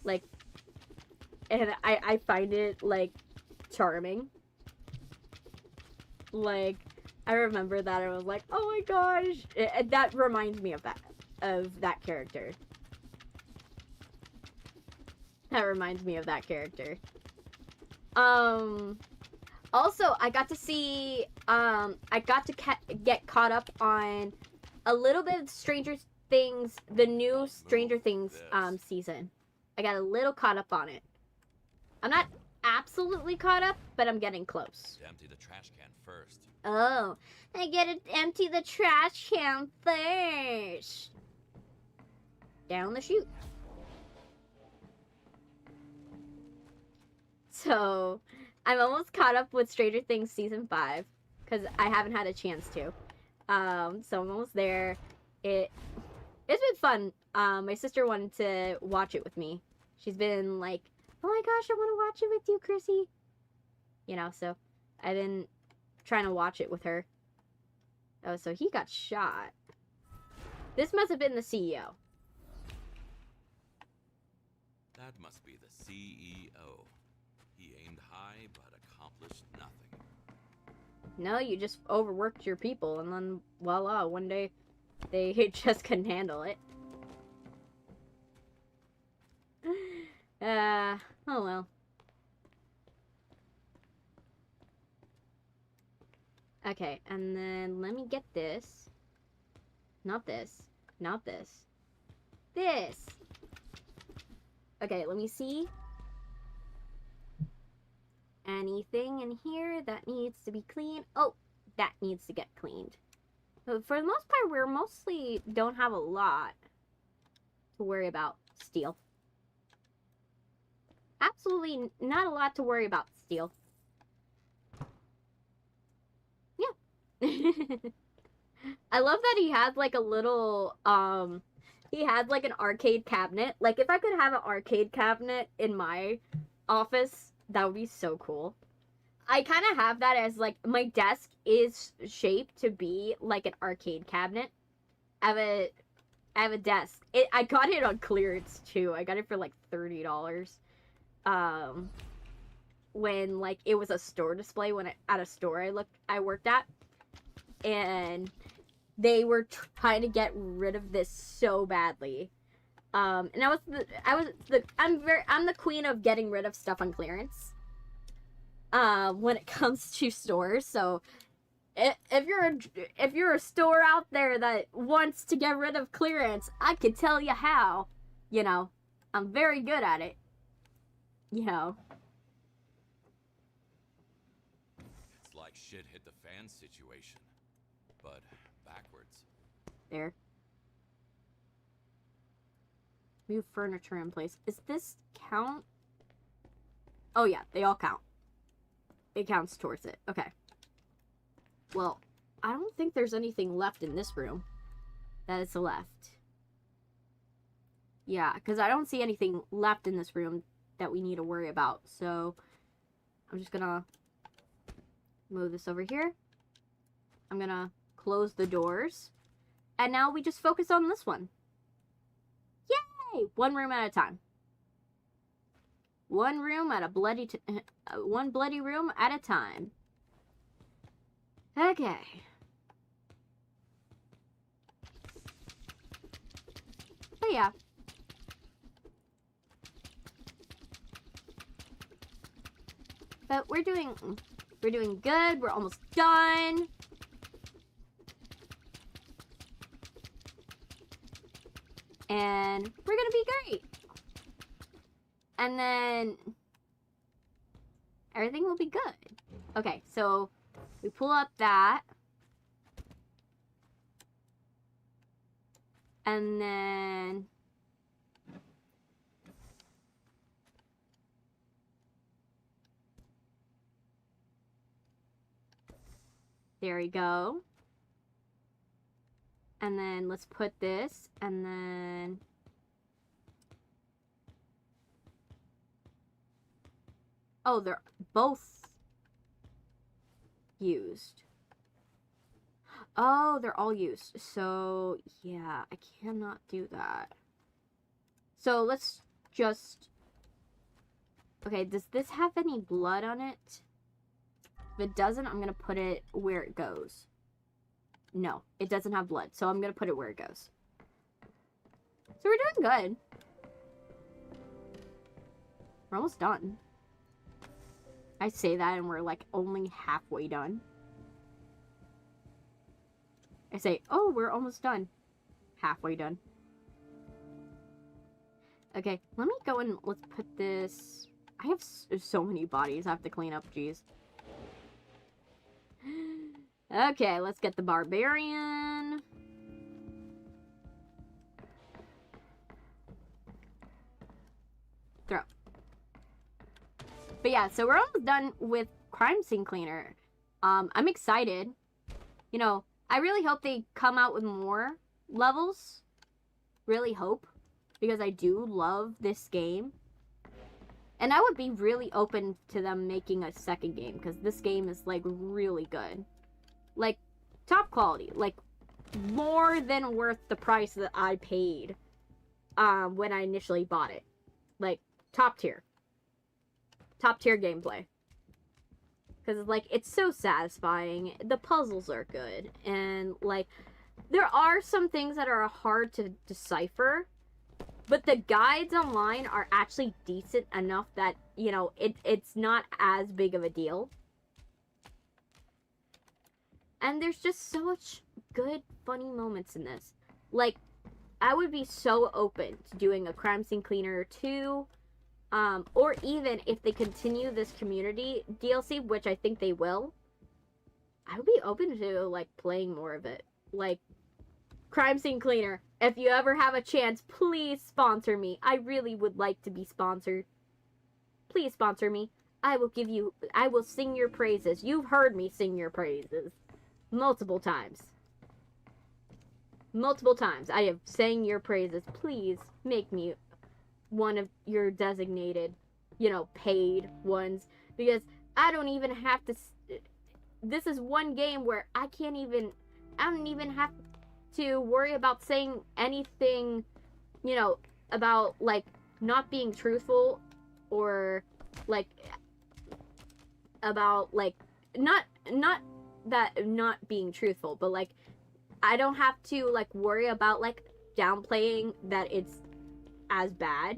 Like, and I find it like charming. Like, I remember that I was like, oh my gosh. That reminds me of that character. That reminds me of that character. Also, I got to see, I got to get caught up on a little bit of Stranger Things, the new Stranger Things, season. I got a little caught up on it. I'm not absolutely caught up, but I'm getting close. Empty the trash can first. Oh, I gotta empty the trash can first. Down the chute. So, I'm almost caught up with Stranger Things Season 5, because I haven't had a chance to. So I'm almost there. It's been fun. My sister wanted to watch it with me. She's been like, oh my gosh, I want to watch it with you, Chrissy. You know, so I've been trying to watch it with her. Oh, so he got shot. This must have been the CEO. That must be the CEO. He aimed high but accomplished nothing. No, you just overworked your people, and then voila, one day they just couldn't handle it. Oh well. Okay, and then let me get this. Not this. Not this. This! Okay, let me see. Anything in here that needs to be cleaned? Oh, that needs to get cleaned. But for the most part, we're mostly don't have a lot to worry about. Steel. absolutely not a lot to worry about, Steel. Yeah. I love that he had like a little, he had like an arcade cabinet. Like, if I could have an arcade cabinet in my office, that would be so cool. I kind of have that as, like, my desk is shaped to be like an arcade cabinet. I have a desk. I got it on clearance, too. I got it for, like, $30. When, like, it was a store display at a store I worked at. And they were trying to get rid of this so badly. And I'm the queen of getting rid of stuff on clearance. When it comes to stores. So if you're a store out there that wants to get rid of clearance, I could tell you how. You know, I'm very good at it. You know. It's like shit hit the fan situation, but backwards. There. Move furniture in place. Is this count? Oh yeah, they all count. It counts towards it. Okay. Well, I don't think there's anything left in this room that is left. Yeah, because I don't see anything left in this room that we need to worry about. So, I'm just gonna move this over here. I'm gonna close the doors. And now we just focus on this one. Yay! One room at a time. One room at a bloody... one bloody room at a time. Okay. But yeah. But we're doing good. We're almost done. And we're gonna be great. And then everything will be good. Okay, so we pull up that. And then there we go. And then let's put this, and then oh, they're both used. Oh, they're all used. So, yeah, I cannot do that. So, let's just... Okay, does this have any blood on it? If it doesn't, I'm going to put it where it goes. No, it doesn't have blood, so I'm going to put it where it goes. So, we're doing good. We're almost done. I say that and we're like only halfway done. I say, oh, we're almost done. Halfway done. Okay, let me go and let's put this... I have so many bodies I have to clean up, jeez. Okay, let's get the barbarian. Throw. But yeah, so we're almost done with Crime Scene Cleaner. I'm excited. You know, I really hope they come out with more levels. Really hope. Because I do love this game. And I would be really open to them making a second game. Because this game is, like, really good. Like, top quality. Like, more than worth the price that I paid when I initially bought it. Like, top tier. Top tier gameplay. Because, like, it's so satisfying. The puzzles are good. And, like, there are some things that are hard to decipher. But the guides online are actually decent enough that, you know, it's not as big of a deal. And there's just so much good, funny moments in this. Like, I would be so open to doing a Crime Scene Cleaner 2. Or even if they continue this Community DLC, which I think they will. I would be open to, like, playing more of it. Like, Crime Scene Cleaner, if you ever have a chance, please sponsor me. I really would like to be sponsored. Please sponsor me. I will sing your praises. You've heard me sing your praises. Multiple times. Multiple times. I have sang your praises. Please make me one of your designated, paid ones. Because I don't even have to... This is one game where I don't even have to worry about saying anything, about, like, not being truthful or, like, about, like, not that not being truthful, but, like, I don't have to, like, worry about, like, downplaying that it's bad.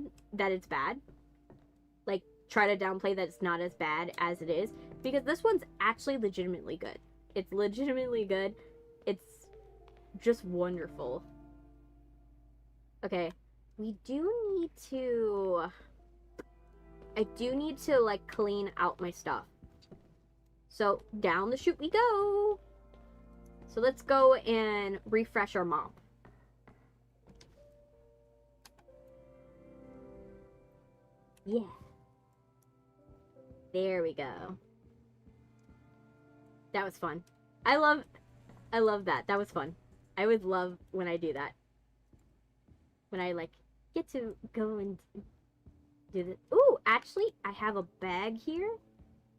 Like, try to downplay that it's not as bad as it is. Because this one's actually legitimately good. It's legitimately good. It's just wonderful. Okay. I do need to, like, clean out my stuff. So, down the chute we go. So, let's go and refresh our mop. Yeah. There we go. That was fun. I love that. That was fun. I always love when I do that. When I, like, get to go and do this. Ooh, actually, I have a bag here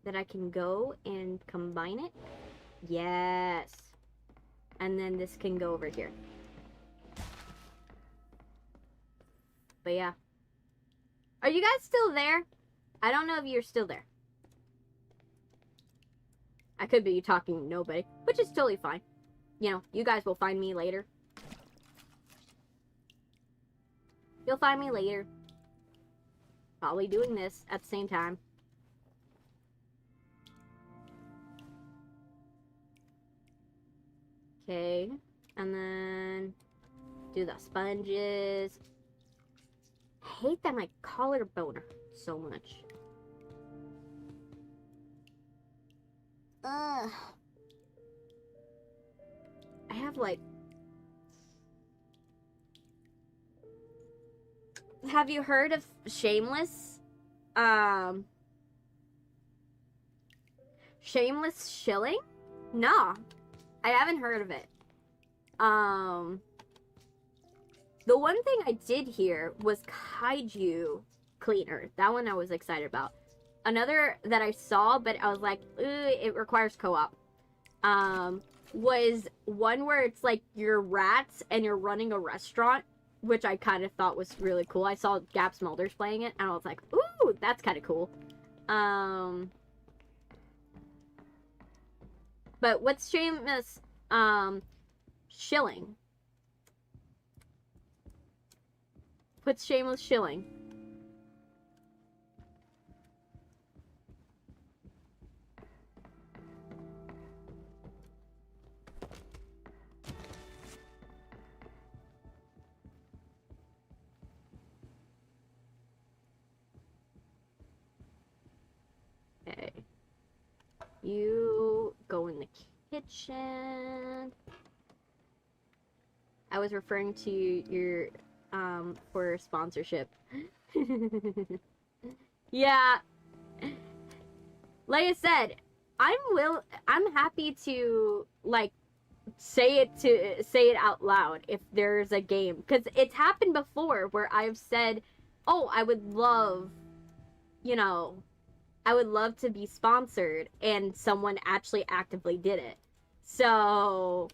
that I can go and combine it. Yes. And then this can go over here. But yeah. Are you guys still there? I don't know if you're still there. I could be talking to nobody, which is totally fine. You guys will find me later. You'll find me later. Probably doing this at the same time. Okay. And then do the sponges. I hate that my collarbone hurts so much. Ugh. I have, like... Have you heard of Shameless? Shameless Shilling? No. I haven't heard of it. The one thing I did hear was Kaiju Cleaner. That one I was excited about. Another that I saw, but I was like, it requires co-op. Was one where it's like you're rats and you're running a restaurant, which I kind of thought was really cool. I saw Gap Smulders playing it, and I was like, ooh, that's kind of cool. But what's Shameless, Shilling? What's Shameless Shilling? Okay. You go in the kitchen. I was referring to your, for sponsorship. Yeah. Like I said, I'm happy to, like, say it out loud if there's a game. Because it's happened before where I've said, oh, I would love to be sponsored, and someone actually actively did it. So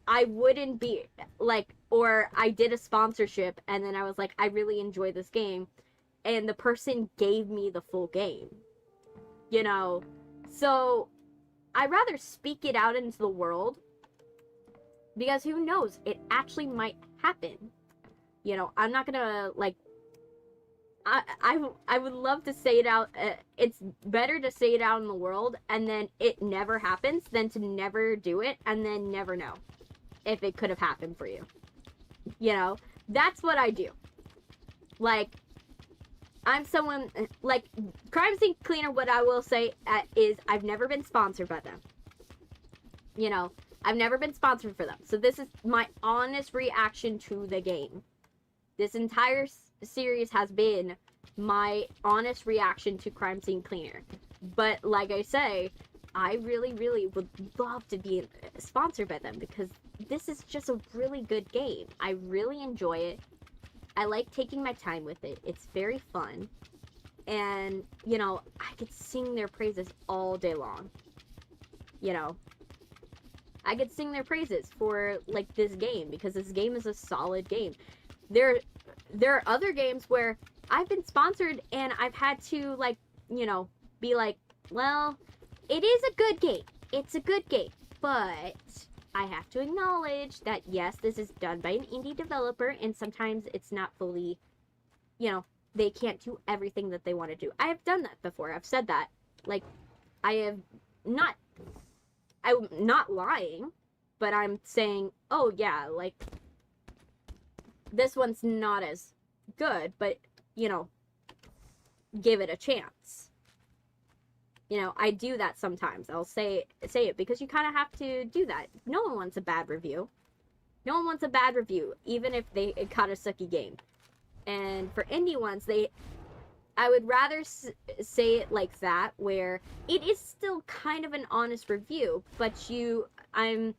I wouldn't be like, or I did a sponsorship and then I was like, I really enjoy this game, and the person gave me the full game. So I'd rather speak it out into the world, because who knows, it actually might happen. I'm not gonna, like, I would love to say it out. It's better to say it out in the world and then it never happens than to never do it and then never know if it could have happened for you. That's what I do. Like, I'm someone, like, Crime Scene Cleaner, what I will say is I've never been sponsored by them. I've never been sponsored for them. So this is my honest reaction to the game. This entire series has been my honest reaction to Crime Scene Cleaner. But like I say, I really, really would love to be sponsored by them because this is just a really good game. I really enjoy it. I like taking my time with it. It's very fun. And, you know, I could sing their praises all day long. You know, I could sing their praises for, like, this game because this game is a solid game. There are other games where I've been sponsored and I've had to, like, you know, be like, well, it is a good game. It's a good game. But I have to acknowledge that, yes, this is done by an indie developer and sometimes it's not fully, you know, they can't do everything that they want to do. I have done that before. I've said that. Like, I'm not lying, but I'm saying, oh yeah, like, this one's not as good, but, you know, give it a chance. You know, I do that sometimes. I'll say it because you kind of have to do that. No one wants a bad review. No one wants a bad review, even if it got a sucky game. And for indie ones, I would rather say it like that, where it is still kind of an honest review, but I'm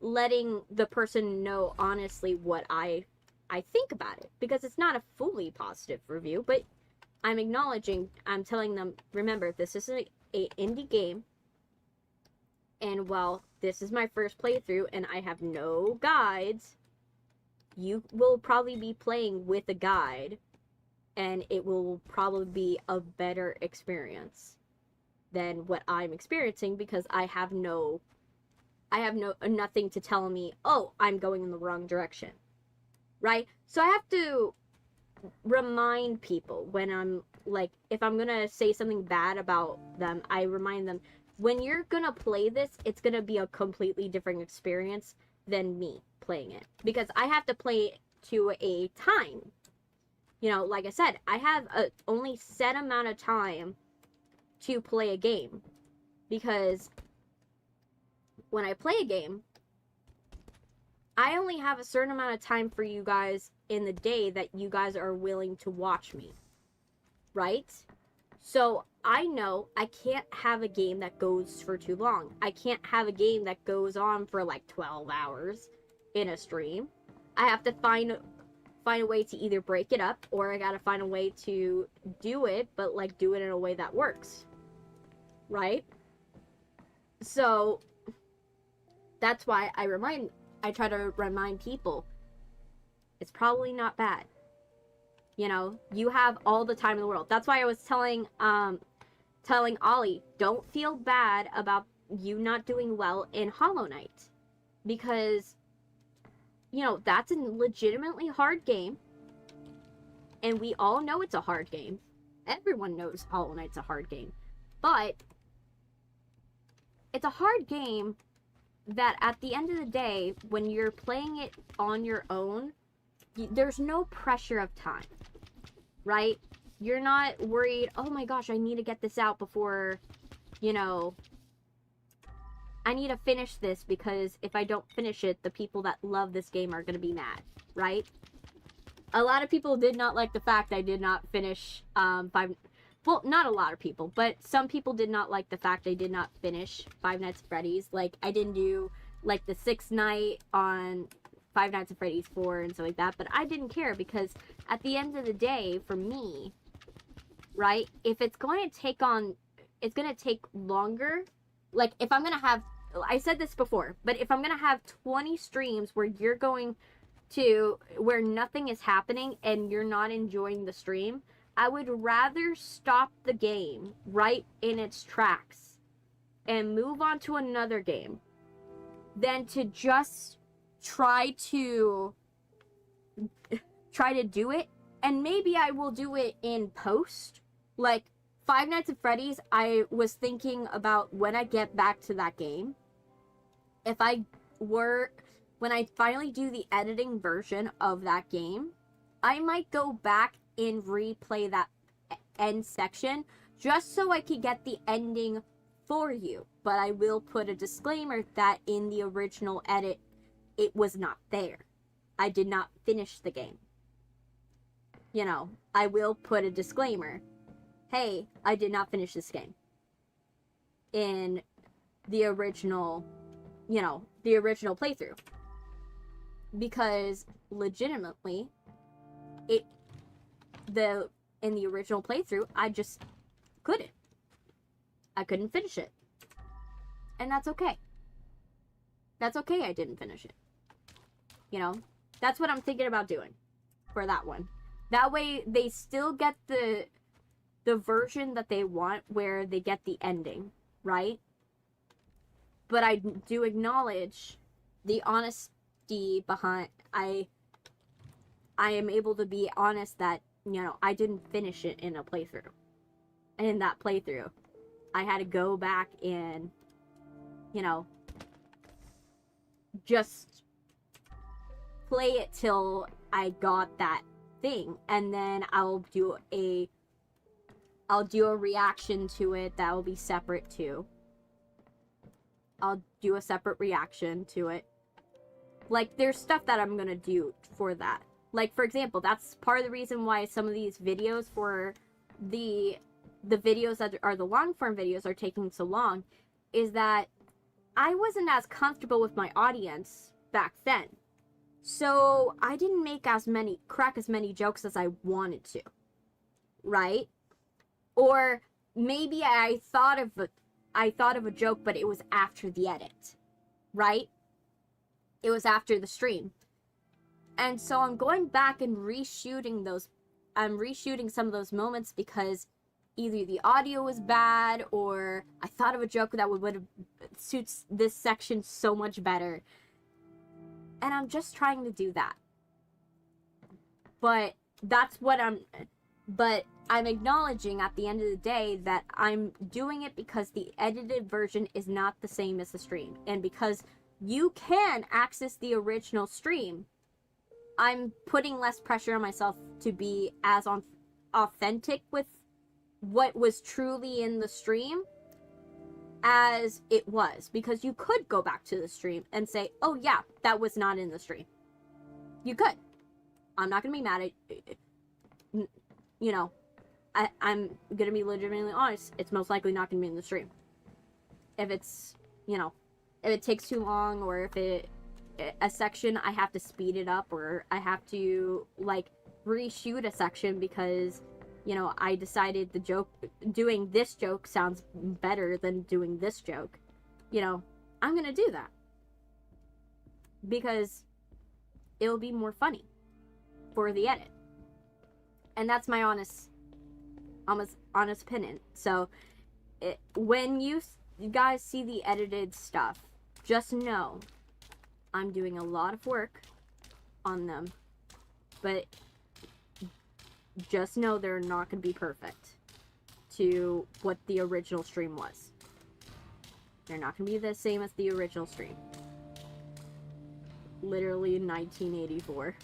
letting the person know honestly what I think about it, because it's not a fully positive review, but I'm telling them, remember, this is a indie game, and while this is my first playthrough and I have no guides, you will probably be playing with a guide, and it will probably be a better experience than what I'm experiencing because I have nothing to tell me, oh, I'm going in the wrong direction, right? So I have to remind people when I'm, like, if I'm gonna say something bad about them, I remind them, when you're gonna play this, it's gonna be a completely different experience than me playing it, because I have to play it to a time. You know, like I said, I have a only set amount of time to play a game, because when I play a game, I only have a certain amount of time for you guys in the day that you guys are willing to watch me, right? So I know I can't have a game that goes for too long. I can't have a game that goes on for like 12 hours in a stream. I have to find a way to either break it up, or I gotta find a way to do it, but like do it in a way that works, right? So that's why I try to remind people, it's probably not bad. You know, you have all the time in the world. That's why I was telling Ollie, don't feel bad about you not doing well in Hollow Knight, because, you know, that's a legitimately hard game, and we all know it's a hard game. Everyone knows Hollow Knight's a hard game, but it's a hard game that at the end of the day, when you're playing it on your own, there's no pressure of time, right? You're not worried, oh my gosh, I need to get this out before, you know, I need to finish this, because if I don't finish it, the people that love this game are going to be mad, right? A lot of people did not like the fact I did not finish well, not a lot of people, but some people did not like the fact I did not finish Five Nights at Freddy's. Like, I didn't do, like, the 6th night on Five Nights at Freddy's 4 and stuff like that, but I didn't care, because at the end of the day, for me, right, if it's going to take longer, like, if I'm going to have, I said this before, but if I'm going to have 20 streams where you're going to, where nothing is happening and you're not enjoying the stream, I would rather stop the game right in its tracks and move on to another game than to just try to do it. And maybe I will do it in post. Like, Five Nights at Freddy's, I was thinking about when I get back to that game, when I finally do the editing version of that game, I might go back and replay that end section just so I could get the ending for you. But I will put a disclaimer that in the original edit, it was not there. I did not finish the game. you know, I will put a disclaimer. Hey, I did not finish this game. In the original, you know, the original playthrough. Because legitimately, in the original playthrough, I just couldn't. I couldn't finish it. And that's okay. That's okay I didn't finish it. You know? That's what I'm thinking about doing for that one. That way, they still get the version that they want where they get the ending, right? But I do acknowledge the honesty behind... I am able to be honest that, you know, I didn't finish it in a playthrough. And in that playthrough, I had to go back and, you know, just play it till I got that thing. And then I'll do a reaction to it that will be separate too. I'll do a separate reaction to it. Like, there's stuff that I'm gonna do for that. Like, for example, that's part of the reason why some of these videos for the videos that are the long-form videos are taking so long, is that I wasn't as comfortable with my audience back then. So, I didn't crack as many jokes as I wanted to. Right? Or maybe I thought of a joke, but it was after the edit. Right? It was after the stream. And so I'm going back and reshooting some of those moments because either the audio was bad or I thought of a joke that would suits this section so much better. And I'm just trying to do that. But I'm acknowledging at the end of the day that I'm doing it because the edited version is not the same as the stream. And because you can access the original stream, I'm putting less pressure on myself to be as authentic with what was truly in the stream as it was. Because you could go back to the stream and say, oh yeah, that was not in the stream. You could. I'm not going to be mad at you know, I'm going to be legitimately honest. It's most likely not going to be in the stream. If it's, you know, if it takes too long, or if a section I have to speed it up, or I have to like reshoot a section because, you know, I decided doing this joke sounds better than doing this joke, you know, I'm gonna do that because it'll be more funny for the edit. And that's my honest opinion. So when you guys see the edited stuff, just know I'm doing a lot of work on them, but just know they're not going to be perfect to what the original stream was. They're not going to be the same as the original stream. Literally 1984.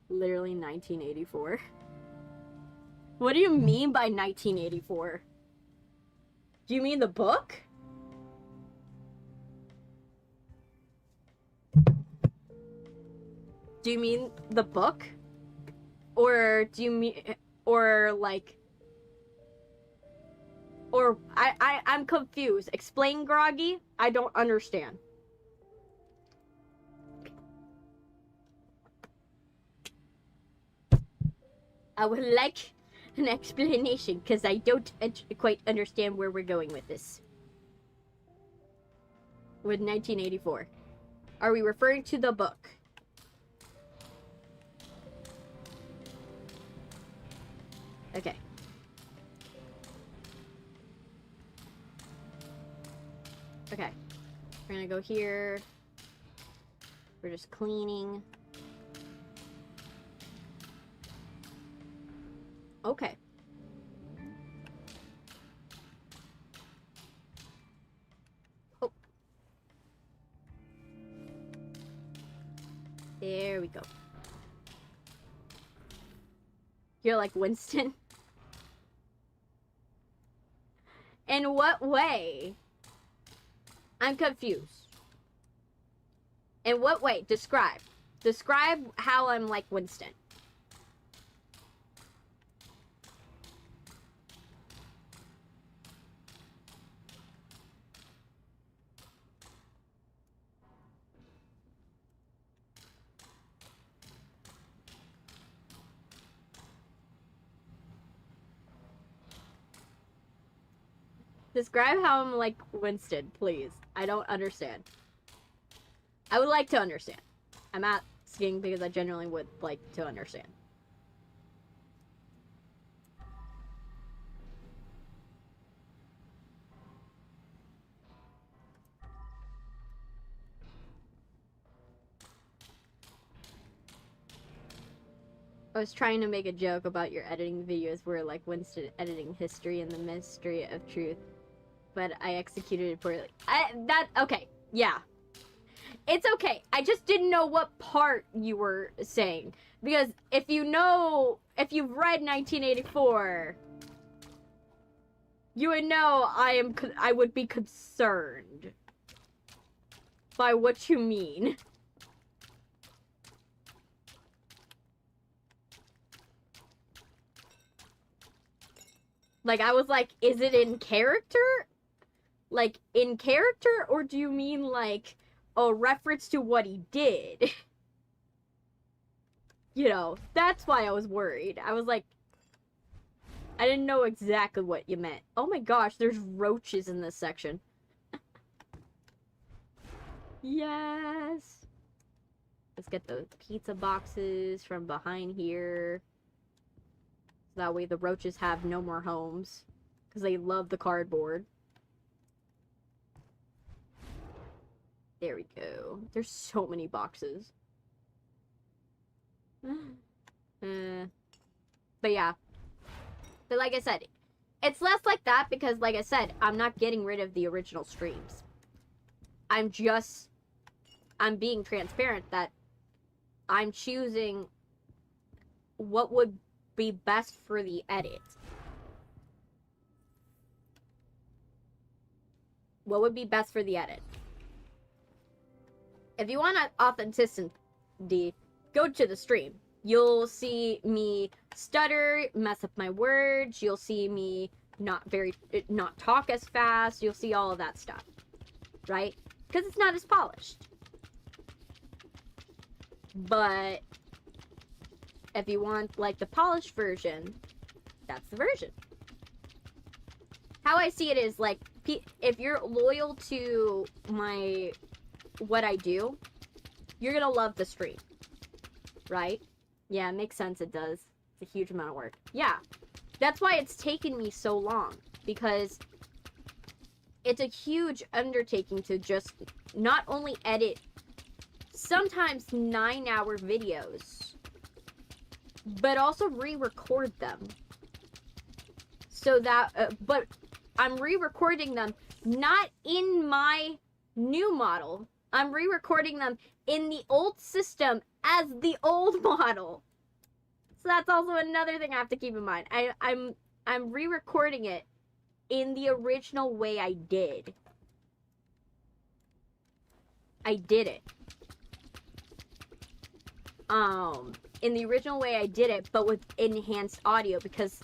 Literally 1984. What do you mean by 1984? Do you mean the book? Do you mean the book? Or do you mean, or like, or I'm confused. Explain, Groggy. I don't understand. I would like an explanation, because I don't quite understand where we're going with this. With 1984. Are we referring to the book? Okay. Okay. We're gonna go here. We're just cleaning. Okay. Oh. There we go. You're like Winston? In what way? I'm confused. In what way? Describe. Describe how I'm like Winston. Describe how I'm like Winston, please. I don't understand. I would like to understand. I'm asking because I genuinely would like to understand. I was trying to make a joke about your editing videos where like Winston editing history and the mystery of truth, but I executed it poorly. Okay, yeah. It's okay. I just didn't know what part you were saying. Because if you've read 1984, you would know I would be concerned by what you mean. Like, I was like, is it in character? Like, in character? Or do you mean, like, a reference to what he did? You know, that's why I was worried. I was like, I didn't know exactly what you meant. Oh my gosh, there's roaches in this section. Yes. Let's get the pizza boxes from behind here. So that way the roaches have no more homes. Because they love the cardboard. There we go. There's so many boxes. But yeah. But like I said, it's less like that because, like I said, I'm not getting rid of the original streams. I'm being transparent that I'm choosing what would be best for the edit. What would be best for the edit? If you want authenticity, go to the stream. You'll see me stutter, mess up my words. You'll see me not talk as fast. You'll see all of that stuff, right? Because it's not as polished. But if you want like the polished version, that's the version. How I see it is like, if you're loyal to what I do, you're gonna love the stream, right? Yeah, it makes sense. It does. It's a huge amount of work. Yeah, that's why it's taken me so long, because it's a huge undertaking to just not only edit sometimes 9-hour videos, but also re-record them. So that, but I'm re-recording them not in my new model. I'm re-recording them in the old system as the old model. So that's also another thing I have to keep in mind. I'm re-recording it in the original way I did. I did it. In the original way I did it, but with enhanced audio, because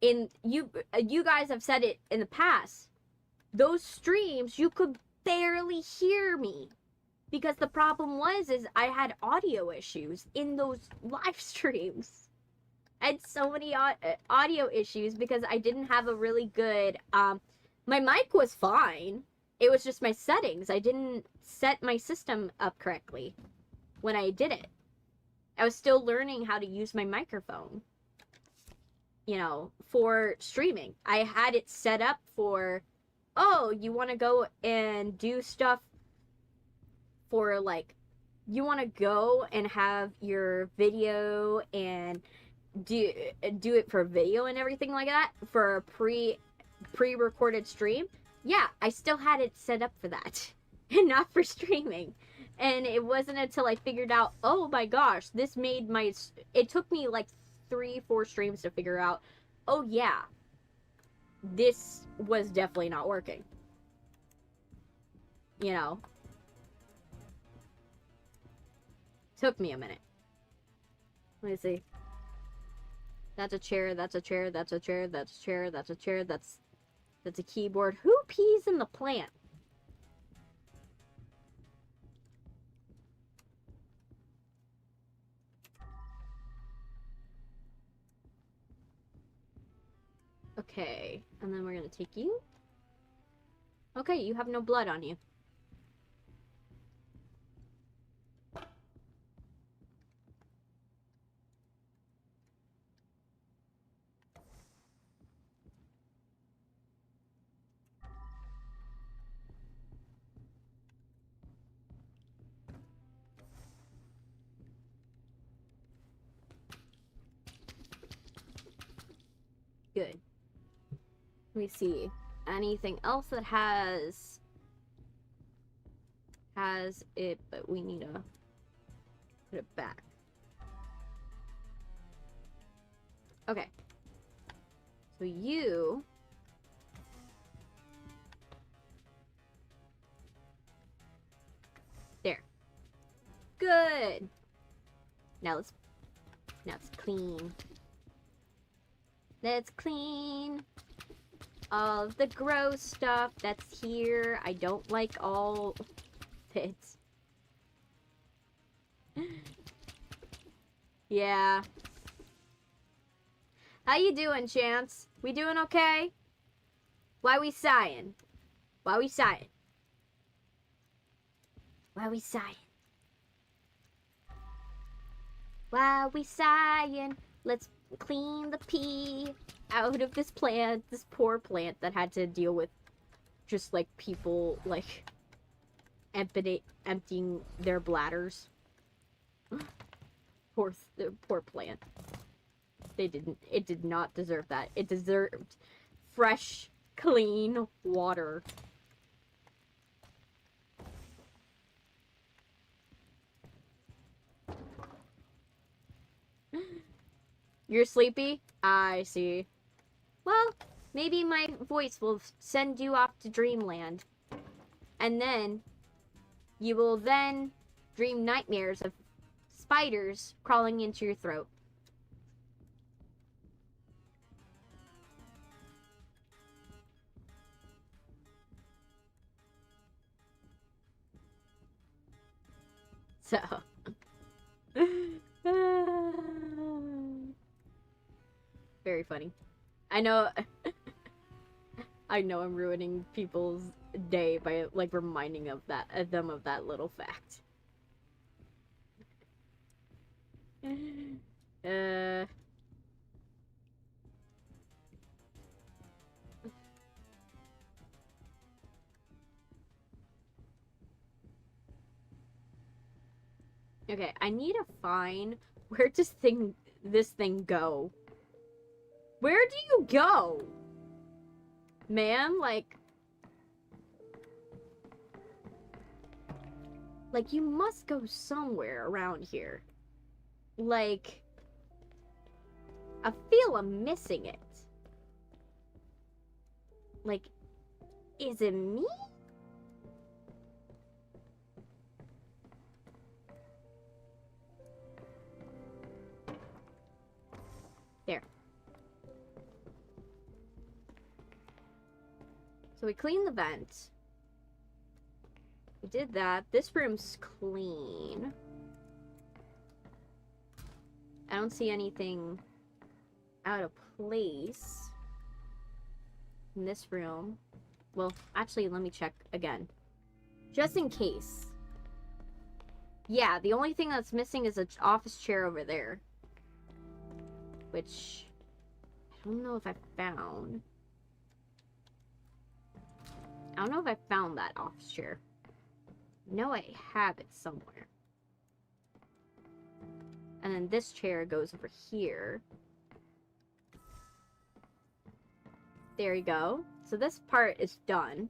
you guys have said it in the past, those streams you could barely hear me, because the problem is I had audio issues in those live streams. I had so many audio issues because I didn't have a really good my mic was fine, it was just my settings. I didn't set my system up correctly when I did it. I was still learning how to use my microphone, you know, for streaming. I had it set up for, oh, you want to go and do stuff for, like, you want to go and have your video and do it for video and everything like that for a pre-recorded stream. Yeah, I still had it set up for that and not for streaming. And it wasn't until I figured out, oh my gosh, this made my, it took me like 3-4 streams to figure out, oh yeah, this was definitely not working. You know? Took me a minute. Let me see. That's a chair, that's a chair, that's a chair, that's a chair, that's a chair, that's a keyboard. Who pees in the plant? Okay, and then we're gonna take you. Okay, you have no blood on you. Good. Let me see. Anything else that has it, but we need to put it back. Okay. So you there. Good. Now let's clean. Let's clean all of the gross stuff that's here. I don't like all of it. Yeah. How you doing, Chance? We doing okay? Why we sighing? Why we sighing? Why we sighing? Why we sighing? Let's clean the pee out of this plant, this poor plant that had to deal with just like people like emptying their bladders. Poor plant. It did not deserve that. It deserved fresh, clean water. You're sleepy? I see. Well, maybe my voice will send you off to dreamland. And then, you will then dream nightmares of spiders crawling into your throat. So... very funny. I know I know I'm ruining people's day by like reminding them of that little fact. Okay, I need to find where does this thing go? Where do you go? Man, like you must go somewhere around here. Like, I feel I'm missing it. Like, is it me? There. So we cleaned the vent. We did that. This room's clean. I don't see anything out of place in this room. Well, actually, let me check again. Just in case. Yeah, the only thing that's missing is an office chair over there. Which I don't know if I found. I don't know if I found that office chair. No, I have it somewhere. And then this chair goes over here. There you go. So this part is done.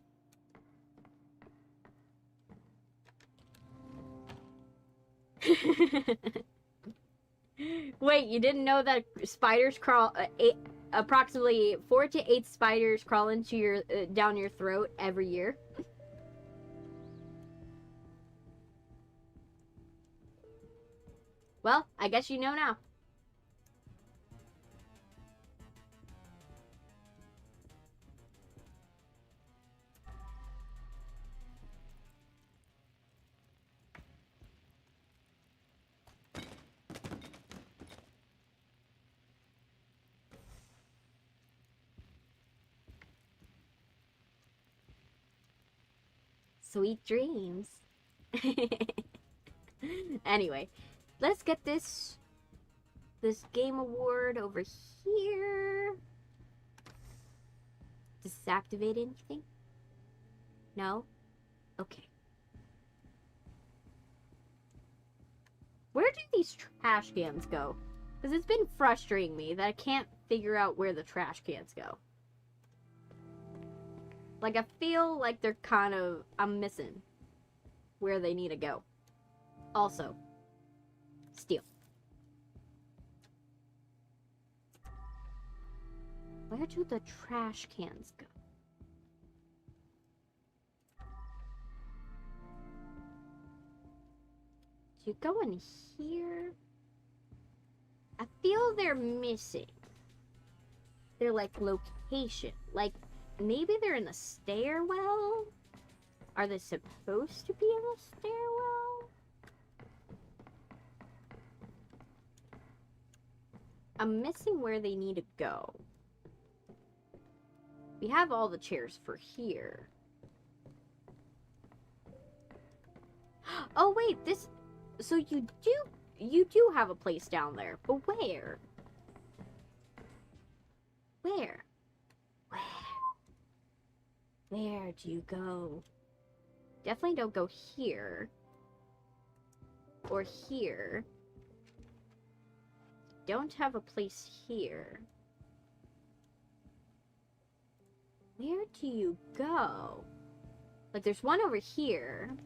Wait, you didn't know that spiders crawl... approximately 4 to 8 spiders crawl into your down your throat every year. Well, I guess you know now. Sweet dreams. Anyway, let's get this game award over here. Disactivate anything? No? Okay. Where do these trash cans go? Because it's been frustrating me that I can't figure out where the trash cans go. Like, I feel like they're kind of... I'm missing where they need to go. Also, steal. Where do the trash cans go? Do you go in here? I feel they're missing. They're like location. Like, maybe they're in the stairwell? Are they supposed to be in the stairwell? I'm missing where they need to go. We have all the chairs for here. Oh wait, this... So you do have a place down there, but where? Where? Where do you go? Definitely don't go here. Or here. Don't have a place here. Where do you go? Like, there's one over here.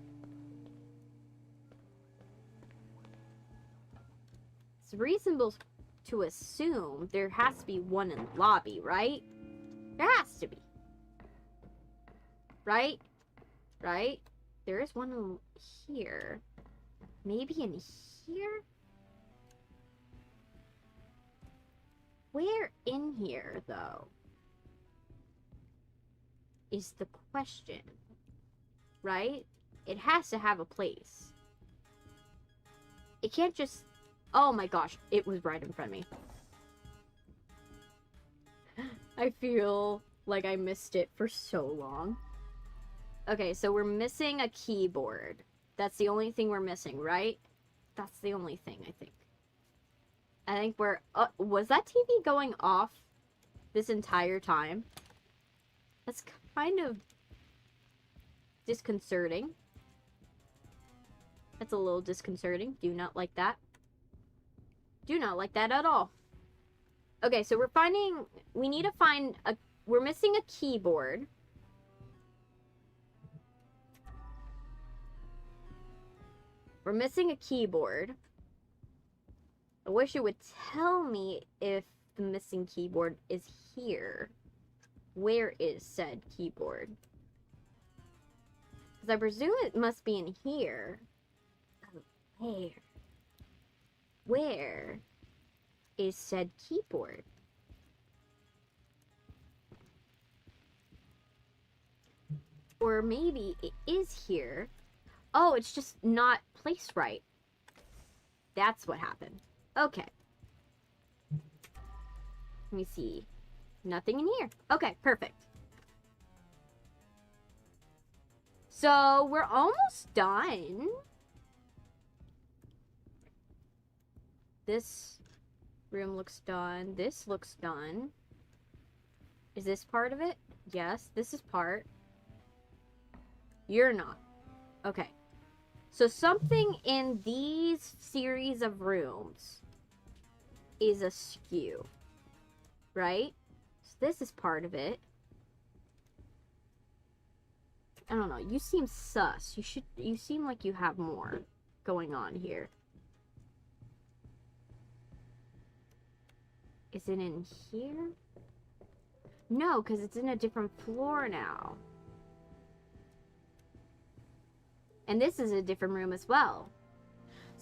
It's reasonable to assume there has to be one in the lobby, right? There has to be. Right? Right? There is one in here. Maybe in here? Where in here, though? Is the question. Right? It has to have a place. It can't just... Oh my gosh, it was right in front of me. I feel like I missed it for so long. Okay, so we're missing a keyboard. That's the only thing we're missing, right? That's the only thing, I think. I think we're... was that TV going off this entire time? That's kind of disconcerting. That's a little disconcerting. Do not like that. Do not like that at all. Okay, so we're finding... We need to find a... We're missing a keyboard. We're missing a keyboard. I wish it would tell me if the missing keyboard is here. Where is said keyboard? Because I presume it must be in here. Oh, where? Where is said keyboard? Or maybe it is here. Oh, it's just not placed right. That's what happened. Okay. Let me see. Nothing in here. Okay, perfect. So, we're almost done. This room looks done. This looks done. Is this part of it? Yes, this is part. You're not. Okay. So something in these series of rooms is askew. Right? So this is part of it. I don't know. You seem sus. You seem like you have more going on here. Is it in here? No, because it's in a different floor now. And this is a different room as well.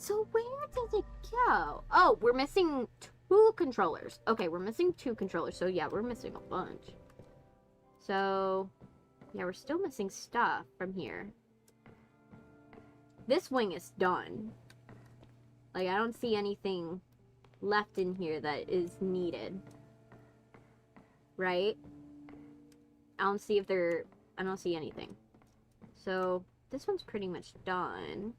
So where did it go? Oh, we're missing 2 controllers. Okay, we're missing 2 controllers. So yeah, we're missing a bunch. So yeah, we're still missing stuff from here. This wing is done. Like, I don't see anything left in here that is needed. Right? I don't see anything. So this one's pretty much done.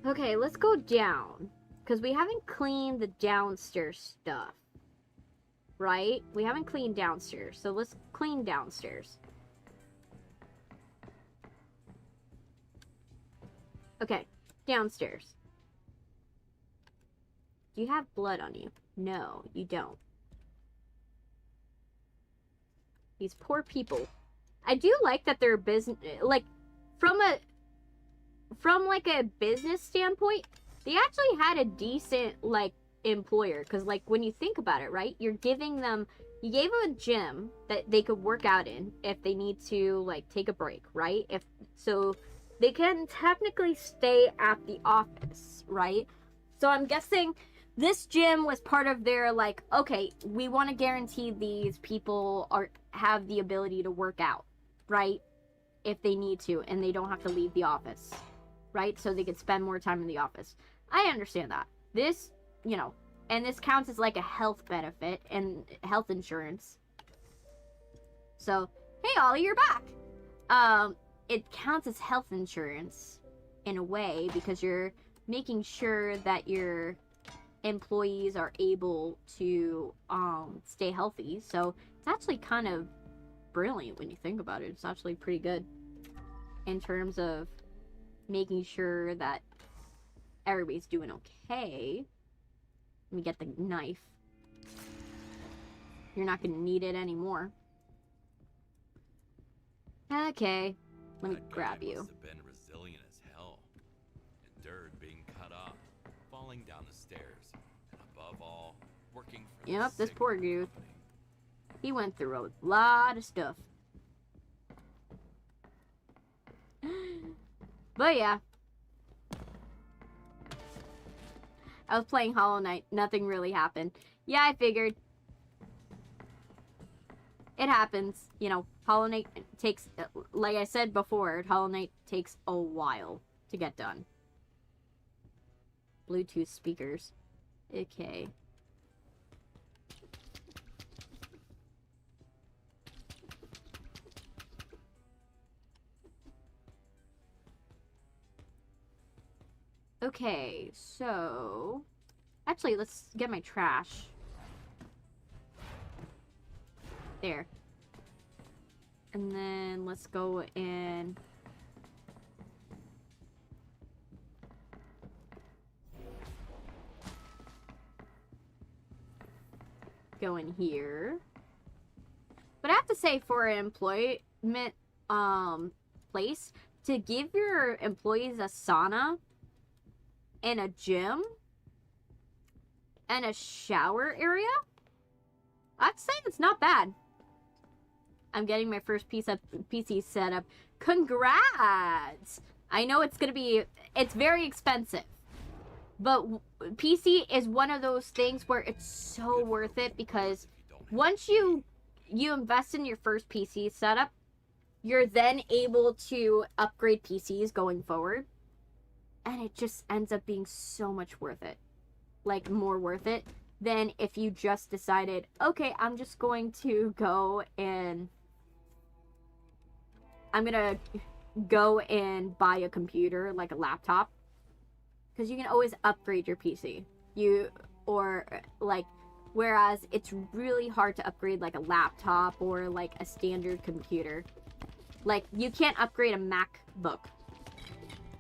Okay, let's go down. Because we haven't cleaned the downstairs stuff. Right? We haven't cleaned downstairs. So let's clean downstairs. Okay, downstairs. Do you have blood on you? No, you don't. These poor people. I do like that they're business, like, from like a business standpoint, they actually had a decent, like, employer. Because, like, when you think about it, right, you gave them a gym that they could work out in if they need to, like, take a break, right? So they can technically stay at the office, right? So I'm guessing this gym was part of their, like, okay, we want to guarantee these people have the ability to work out, right? If they need to, and they don't have to leave the office, right? So they could spend more time in the office. I understand that. This, you know, and this counts as, like, a health benefit and health insurance. So, hey, Ollie, you're back. It counts as health insurance in a way because you're making sure that your employees are able to stay healthy. So it's actually kind of brilliant when you think about it. It's actually pretty good in terms of making sure that everybody's doing okay. Let me get the knife. You're not gonna need it anymore. Okay, let me grab you. Must have been resilient as hell. Endured being cut off, falling down the stairs, and above all, working for Yep, the this poor sick dude. company. He went through a lot of stuff. But yeah. I was playing Hollow Knight. Nothing really happened. Yeah, I figured. It happens. You know, Hollow Knight takes, like I said before, Hollow Knight takes a while to get done. Bluetooth speakers. Okay. Okay, so actually, let's get my trash. There. And then let's go and go in here. But I have to say, for an employment place, to give your employees a sauna and a gym and a shower area, I'd say it's not bad. I'm getting my first PC set up. Congrats! I know it's very expensive. But PC is one of those things where it's so worth it because once you invest in your first PC setup, you're then able to upgrade PCs going forward. And it just ends up being so much worth it. Like, more worth it than if you just decided, okay, I'm just going to go and buy a computer, like a laptop. Because you can always upgrade your PC. Whereas it's really hard to upgrade like a laptop or like a standard computer. Like, you can't upgrade a MacBook.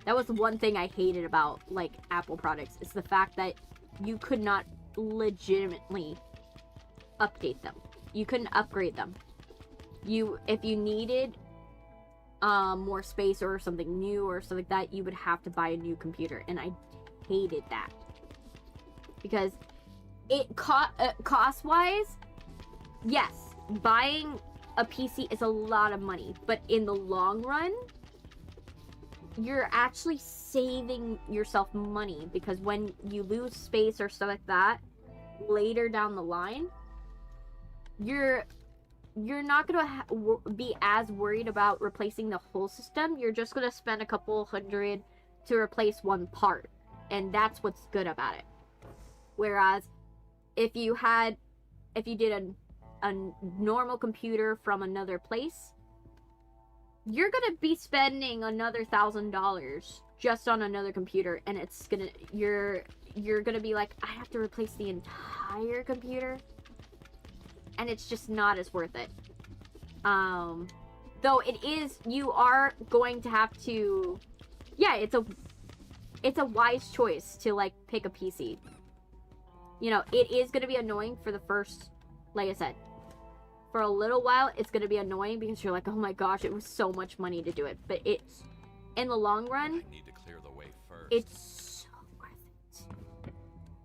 That was the one thing I hated about, like, Apple products. Is the fact that you could not legitimately update them. You couldn't upgrade them. If you needed more space or something new or something like that, you would have to buy a new computer. And I hated that. Because it cost-wise, yes, buying a PC is a lot of money. But in the long run, you're actually saving yourself money, because when you lose space or stuff like that later down the line, you're not gonna be as worried about replacing the whole system. You're just gonna spend a couple hundred to replace one part, and that's what's good about it. Whereas if you did a normal computer from another place, you're gonna be spending another $1,000 just on another computer, and you're gonna be like, I have to replace the entire computer, and it's just not as worth it. Though you are going to have to, yeah, it's a wise choice to like pick a PC. You know, it is gonna be annoying for the first, like I said, for a little while, it's going to be annoying because you're like, oh my gosh, it was so much money to do it. But it's, in the long run, I need to clear the way first. It's so worth it.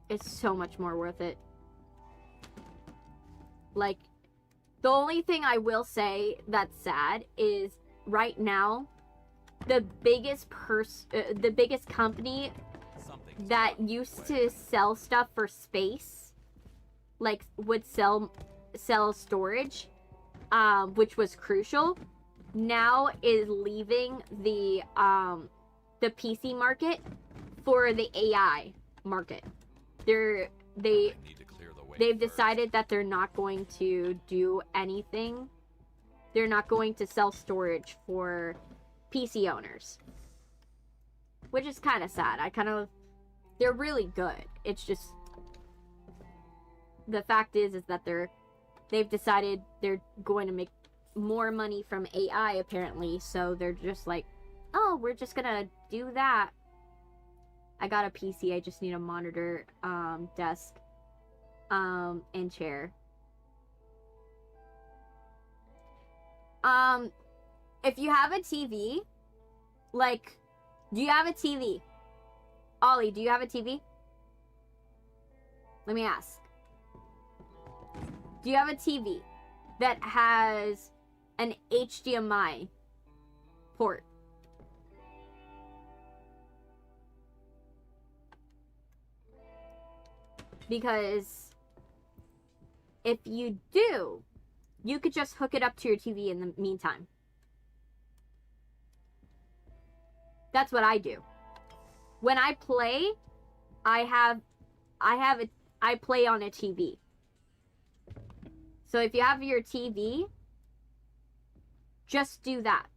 It's so much more worth it. Like, the only thing I will say that's sad is right now, the biggest company that used to sell stuff for space, like, would sell storage, which was crucial, now is leaving the PC market for the AI market. They've decided that they're not going to do anything. They're not going to sell storage for PC owners, which is kind of sad. They're really good. It's just the fact is that they've decided they're going to make more money from AI, apparently, so they're just like, oh, we're just gonna do that. I got a PC, I just need a monitor, desk, and chair. If you have a TV, like, do you have a TV? Ollie, do you have a TV? Let me ask. Do you have a TV that has an HDMI port? Because if you do, you could just hook it up to your TV in the meantime. That's what I do. When I play, I play on a TV. So if you have your TV, just do that.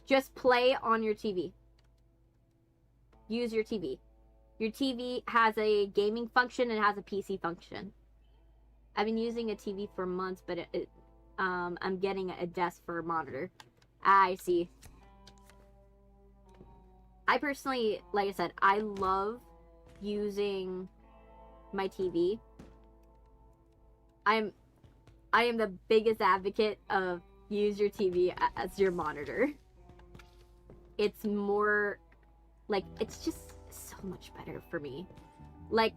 Just play on your TV. Use your TV. Your TV has a gaming function and has a PC function. I've been using a TV for months, but I'm getting a desk for a monitor. I see. I personally, like I said, I love using my TV. I am the biggest advocate of use your TV as your monitor. It's more, like, it's just so much better for me. Like,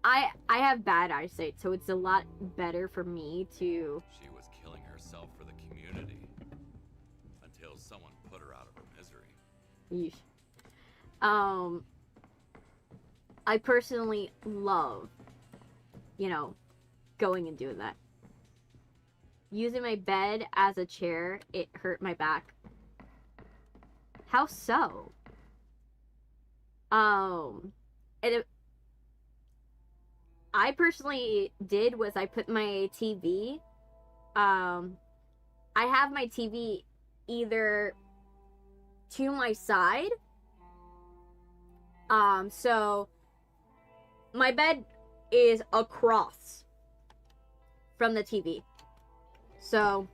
I have bad eyesight, so it's a lot better for me to... She was killing herself for the community until someone put her out of her misery. Yeesh. I personally love, you know, going and doing that. Using my bed as a chair, it hurt my back. How so? I personally did was I put my TV, I have my TV either to my side, so my bed is across from the TV. So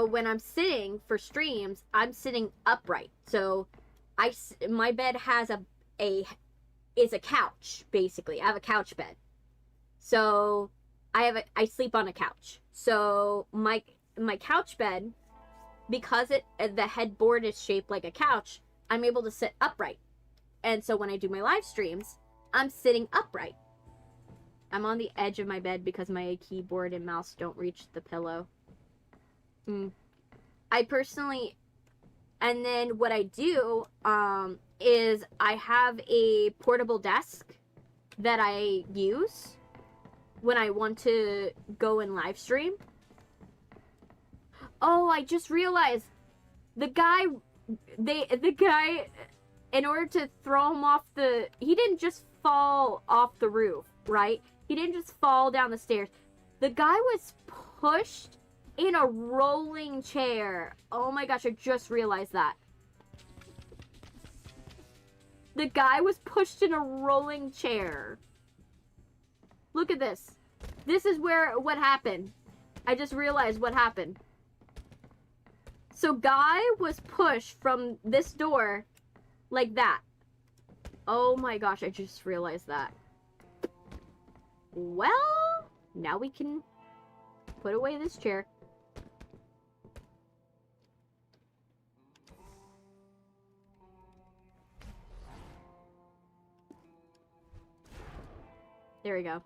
when I'm sitting for streams, I'm sitting upright. So my bed has is a couch, basically. I have a couch bed. So I sleep on a couch. So my couch bed, because the headboard is shaped like a couch, I'm able to sit upright. And so when I do my live streams, I'm sitting upright. I'm on the edge of my bed because my keyboard and mouse don't reach the pillow. I personally, and then what I do, is I have a portable desk that I use when I want to go and live stream. Oh, I just realized the guy, in order to throw him off he didn't just fall off the roof, right? He didn't just fall down the stairs. The guy was pushed in a rolling chair. Oh my gosh, I just realized that. The guy was pushed in a rolling chair. Look at this. This is what happened. I just realized what happened. So guy was pushed from this door like that. Oh my gosh, I just realized that. Well, now we can put away this chair. There we go.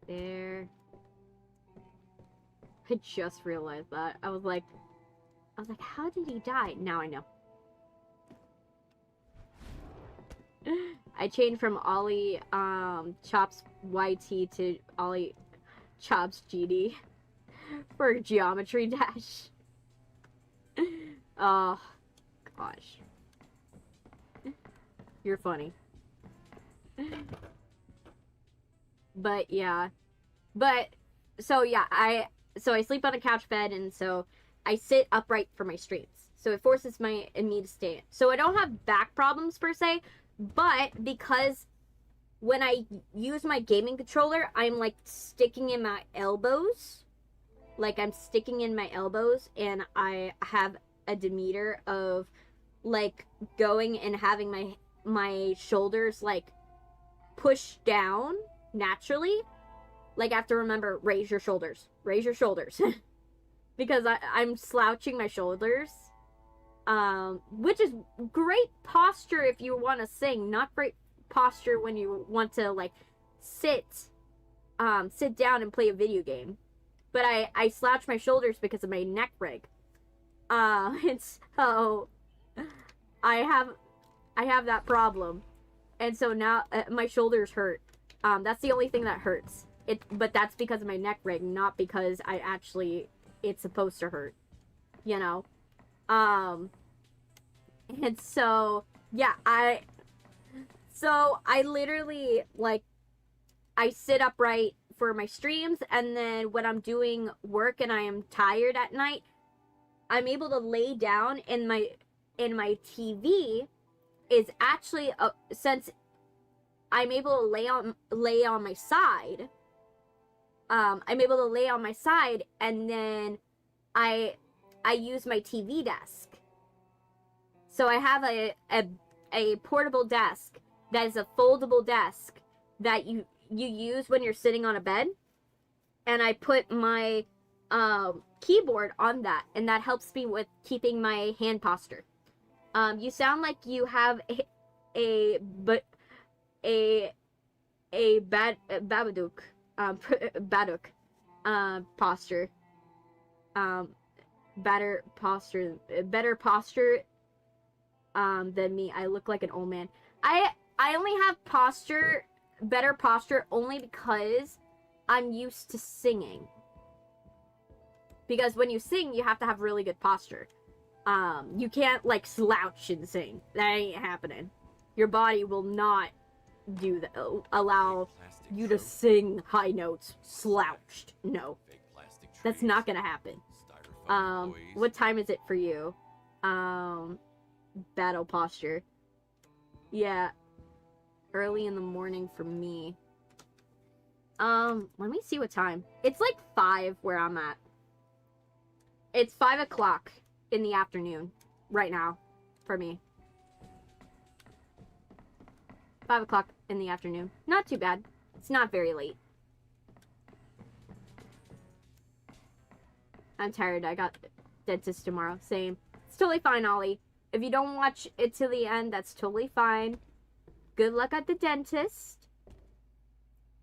There. I just realized that. I was like, how did he die? Now I know. I changed from Ollie Chops YT to Ollie Chops GD for Geometry Dash. Oh gosh. You're funny. But yeah. So yeah, I sleep on a couch bed, and so I sit upright for my streams. So it forces me to stay. So I don't have back problems per se, but because when I use my gaming controller, I'm like sticking in my elbows. Like I'm sticking in my elbows, and I have a demeanor of like going and having my shoulders like push down naturally. Like I have to remember, raise your shoulders. Raise your shoulders. Because I'm slouching my shoulders. Which is great posture if you want to sing. Not great posture when you want to like sit down and play a video game. But I slouch my shoulders because of my neck rig. And so I have that problem. And so now my shoulders hurt. That's the only thing that hurts. But that's because of my neck rig, not because it's supposed to hurt, you know? And so, yeah, I literally, like, I sit upright for my streams, and then when I'm doing work and I am tired at night, I'm able to lay down, and my TV is actually, since I'm able to lay on my side, I'm able to lay on my side, and then I use my TV desk. So I have a portable desk that is a foldable desk that you use when you're sitting on a bed, and I put my keyboard on that, and that helps me with keeping my hand posture. You sound like you have a Babadook. Baduk posture. Better posture than me. I look like an old man. I only have better posture only because I'm used to singing. Because when you sing, you have to have really good posture. You can't like slouch and sing. That ain't happening. Your body will not do that. Allow you to sing high notes slouched. No, that's not gonna happen. What time is it for you? Battle posture. Yeah, early in the morning for me. Let me see what time. It's like 5 where I'm at. It's 5 o'clock in the afternoon right now for me. 5 o'clock in the afternoon. Not too bad. It's not very late. I'm tired. I got dentist tomorrow. Same. It's totally fine, Ollie. If you don't watch it till the end, that's totally fine. Good luck at the dentist.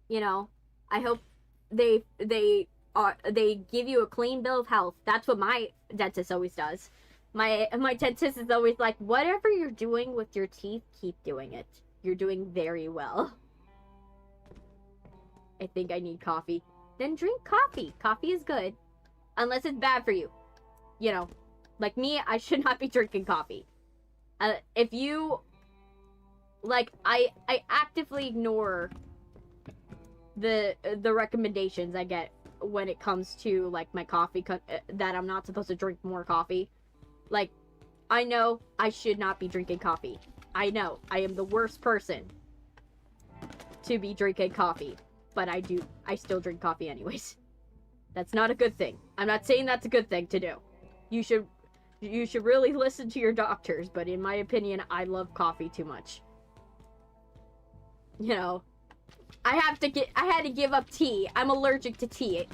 You know, I hope they they give you a clean bill of health. That's what my dentist always does. My dentist is always like, whatever you're doing with your teeth, keep doing it. You're doing very well. I think I need coffee. Then drink coffee. Coffee is good. Unless it's bad for you. You know, like me, I should not be drinking coffee. If you, like, I actively ignore the recommendations I get when it comes to, like, my coffee, that I'm not supposed to drink more coffee. Like, I know I should not be drinking coffee. I know I am the worst person to be drinking coffee, but I still drink coffee anyways. That's not a good thing. I'm not saying that's a good thing to do. You should really listen to your doctors, but in my opinion, I love coffee too much. You know, I had to give up tea. I'm allergic to tea.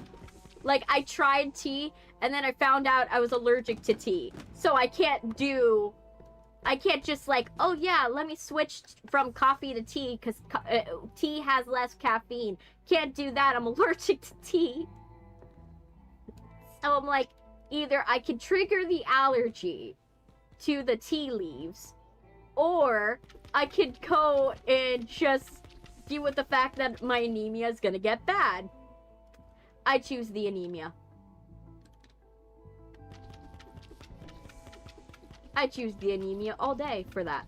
Like, I tried tea, and then I found out I was allergic to tea. So I can't just like, oh yeah, let me switch from coffee to tea, because tea has less caffeine. Can't do that, I'm allergic to tea. So I'm like, either I can trigger the allergy to the tea leaves, or I could go and just deal with the fact that my anemia is gonna get bad. I choose the anemia. I choose the anemia all day for that.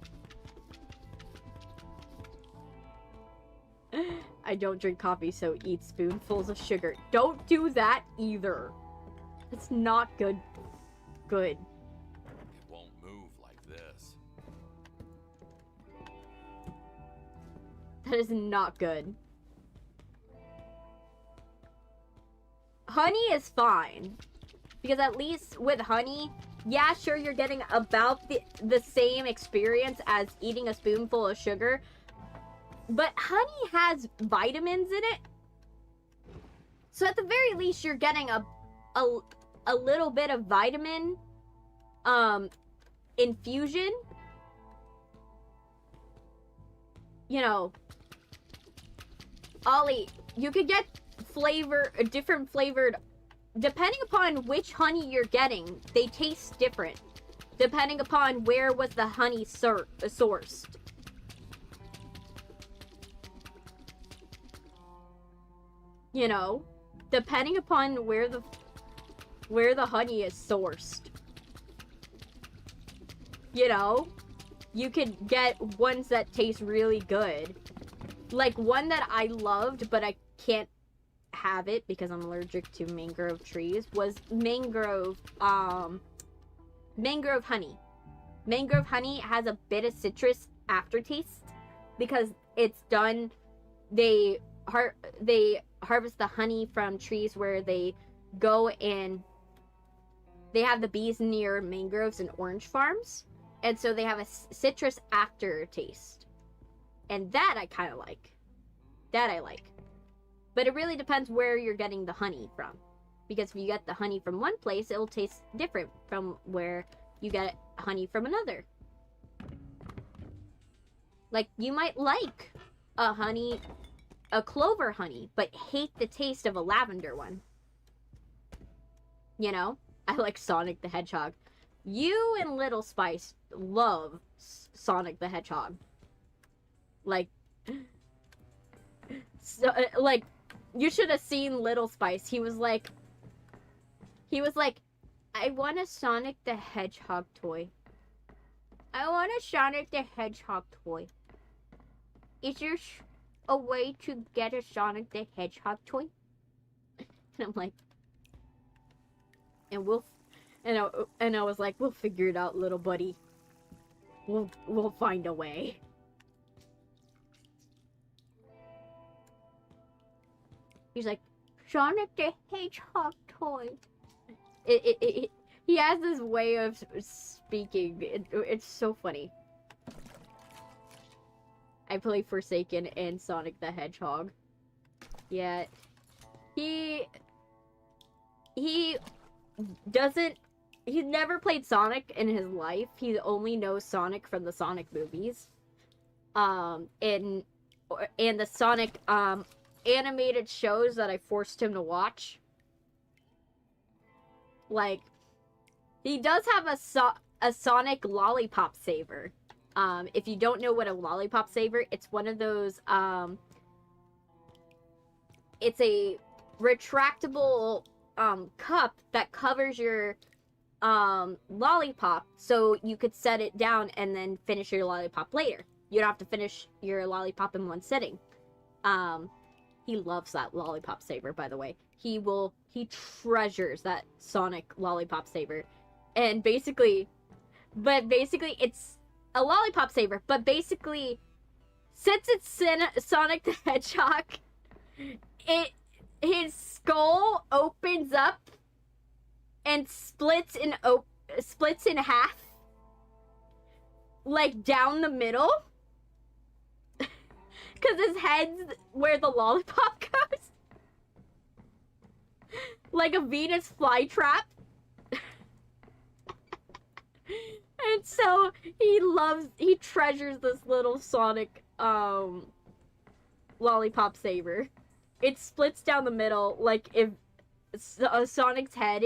I don't drink coffee, so eat spoonfuls of sugar. Don't do that either. It's not good. Good. It won't move like this. That is not good. Honey is fine. Because at least with honey, yeah, sure, you're getting about the same experience as eating a spoonful of sugar. But honey has vitamins in it. So at the very least, you're getting a little bit of vitamin infusion. You know, Ollie, you could get different flavored, depending upon which honey you're getting, they taste different. Depending upon where was the honey sourced. You know, depending upon where the honey is sourced. You know, you could get ones that taste really good. Like one that I loved, but I can't have it because I'm allergic to mangrove trees, was mangrove honey. Mangrove honey has a bit of citrus aftertaste because it's done, they harvest the honey from trees where they go and they have the bees near mangroves and orange farms, and so they have a citrus aftertaste, and that I kind of like. That I like. But it really depends where you're getting the honey from. Because if you get the honey from one place, it'll taste different from where you get honey from another. Like, you might like a clover honey, but hate the taste of a lavender one. You know? I like Sonic the Hedgehog. You and Little Spice love Sonic the Hedgehog. Like, so, like, you should have seen Little Spice. He was like, I want a Sonic the Hedgehog toy. I want a Sonic the Hedgehog toy. Is there a way to get a Sonic the Hedgehog toy? And I'm like, and I was like, we'll figure it out, little buddy. We'll find a way. He's like, Sonic the Hedgehog toy. He has this way of speaking. It's so funny. I play Forsaken and Sonic the Hedgehog. Yeah. He's never played Sonic in his life. He only knows Sonic from the Sonic movies. And the Sonic, animated shows that I forced him to watch. Like, he does have a Sonic lollipop saver. If you don't know what a lollipop saver, it's one of those, it's a retractable, cup that covers your, lollipop, so you could set it down and then finish your lollipop later. You don't have to finish your lollipop in one sitting. He loves that lollipop saver, by the way. He treasures that Sonic lollipop saver. And basically, it's a lollipop saver, but basically, since it's Sonic the Hedgehog, his skull opens up and splits in half, like down the middle, because his head's where the lollipop goes, like a Venus flytrap. And so he treasures this little Sonic lollipop saver. It splits down the middle, like if Sonic's head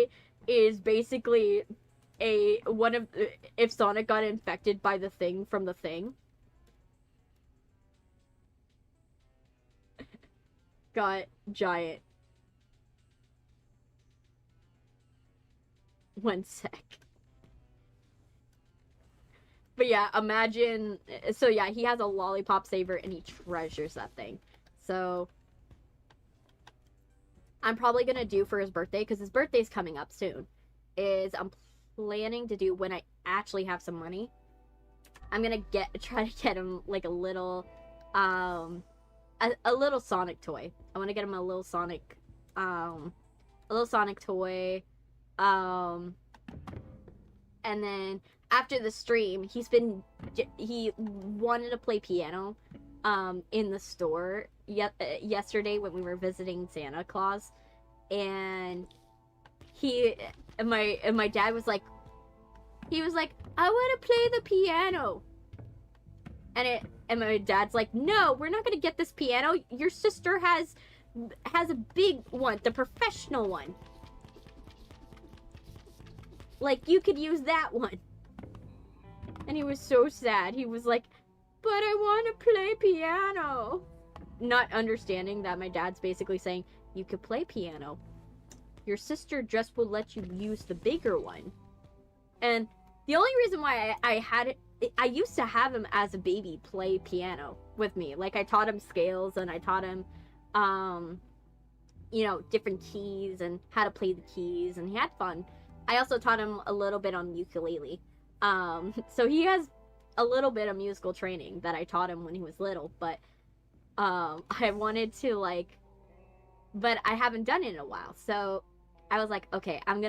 is basically if Sonic got infected by the Thing from the Thing. Got giant. One sec. But yeah, imagine, so yeah, he has a lollipop saver and he treasures that thing. So I'm probably gonna do for his birthday, because his birthday's coming up soon, is I'm planning to do, when I actually have some money, I'm gonna try to get him like a little little Sonic toy. I want to get him a little Sonic toy, and then after the stream, he wanted to play piano in the store yesterday when we were visiting Santa Claus, and my dad was like, I want to play the piano, and my dad's like, no, we're not gonna get this piano. Your sister has a big one, the professional one. Like, you could use that one. And he was so sad. He was like, but I want to play piano. Not understanding that my dad's basically saying, you could play piano. Your sister just will let you use the bigger one. And the only reason why I used to have him as a baby play piano with me. Like, I taught him scales and I taught him, different keys and how to play the keys, and he had fun. I also taught him a little bit on ukulele. So he has a little bit of musical training that I taught him when he was little, but I wanted to, but I haven't done it in a while. So I was like, okay, I'm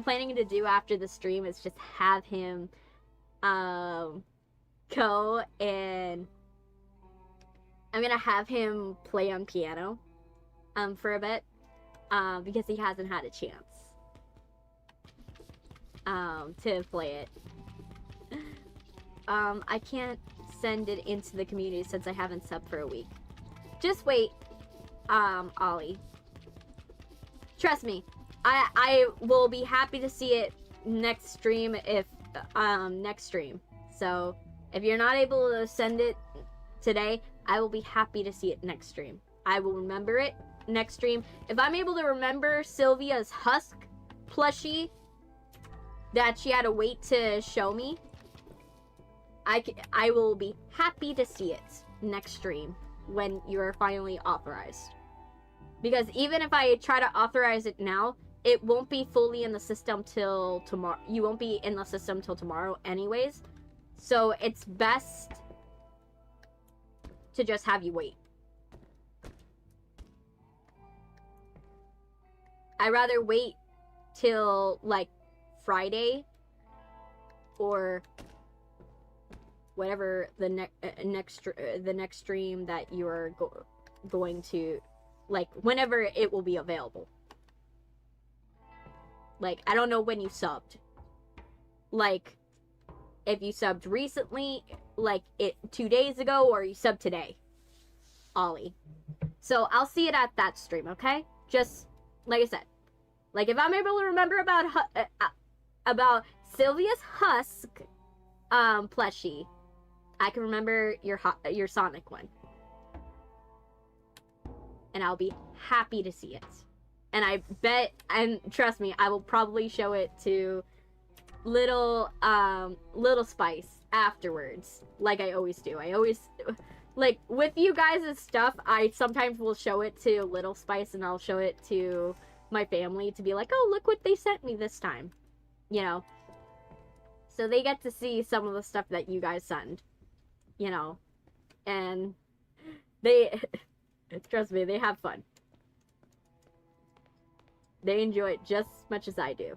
planning to do after the stream is just have him go, and I'm gonna have him play on piano for a bit, because he hasn't had a chance to play it. I can't send it into the community since I haven't subbed for a week. Just wait, Ollie. Trust me, I will be happy to see it next stream next stream. So if you're not able to send it today, I will be happy to see it next stream. I will remember it next stream. If I'm able to remember Sylvia's Husk plushie that she had to wait to show me, I will be happy to see it next stream when you're finally authorized. Because even if I try to authorize it now, it won't be fully in the system till tomorrow. You won't be in the system till tomorrow anyways. So it's best to just have you wait. I'd rather wait till, Friday or whatever the next stream that you're going to, whenever it will be available. I don't know when you subbed. If you subbed recently, 2 days ago, or you subbed today, Ollie. So I'll see it at that stream, okay? Just, like I said, Like, if I'm able to remember about Sylvia's Husk plushie, I can remember your Sonic one. And I'll be happy to see it. And I bet, and trust me, I will probably show it to Little Spice afterwards, like I always do. I always, like, with you guys' stuff, I sometimes will show it to Little Spice, and I'll show it to my family to be like, oh, look what they sent me this time. You know? So they get to see some of the stuff that you guys send. You know? And they, trust me, they have fun. They enjoy it just as much as I do.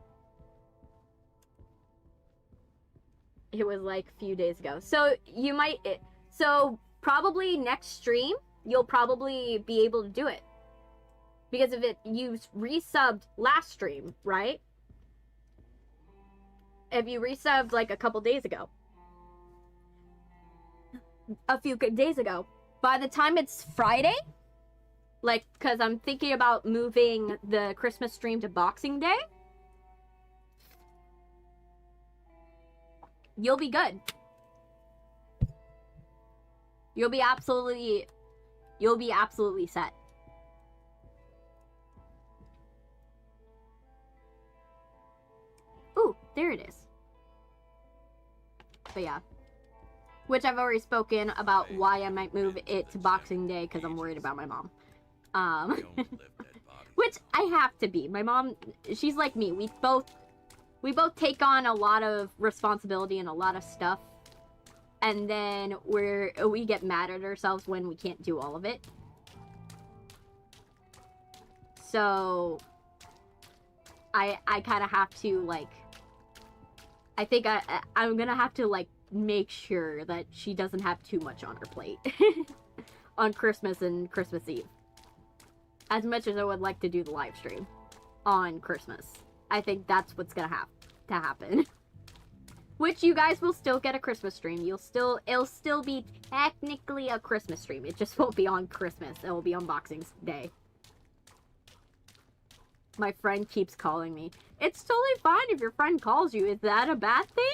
It was like a few days ago. So you might, so probably next stream, you'll probably be able to do it. Because if you resubbed last stream, right? If you resubbed like a couple days ago. A few days ago. By the time it's Friday, like, because I'm thinking about moving the Christmas stream to Boxing Day, you'll be good. You'll be absolutely set. Ooh, there it is. But yeah. Which I've already spoken about why I might move it to Boxing Day, because I'm worried about my mom. Which I have to be. My mom, she's like me. We both take on a lot of responsibility and a lot of stuff. And then we get mad at ourselves when we can't do all of it. So I kind of have to, like, I think I'm gonna have to, like, make sure that she doesn't have too much on her plate on Christmas and Christmas Eve. As much as I would like to do the live stream on Christmas, I think that's what's gonna have to happen. Which you guys will still get a Christmas stream. It'll still be technically a Christmas stream. It just won't be on Christmas. It will be on Boxing Day. My friend keeps calling me. It's totally fine if your friend calls you. Is that a bad thing?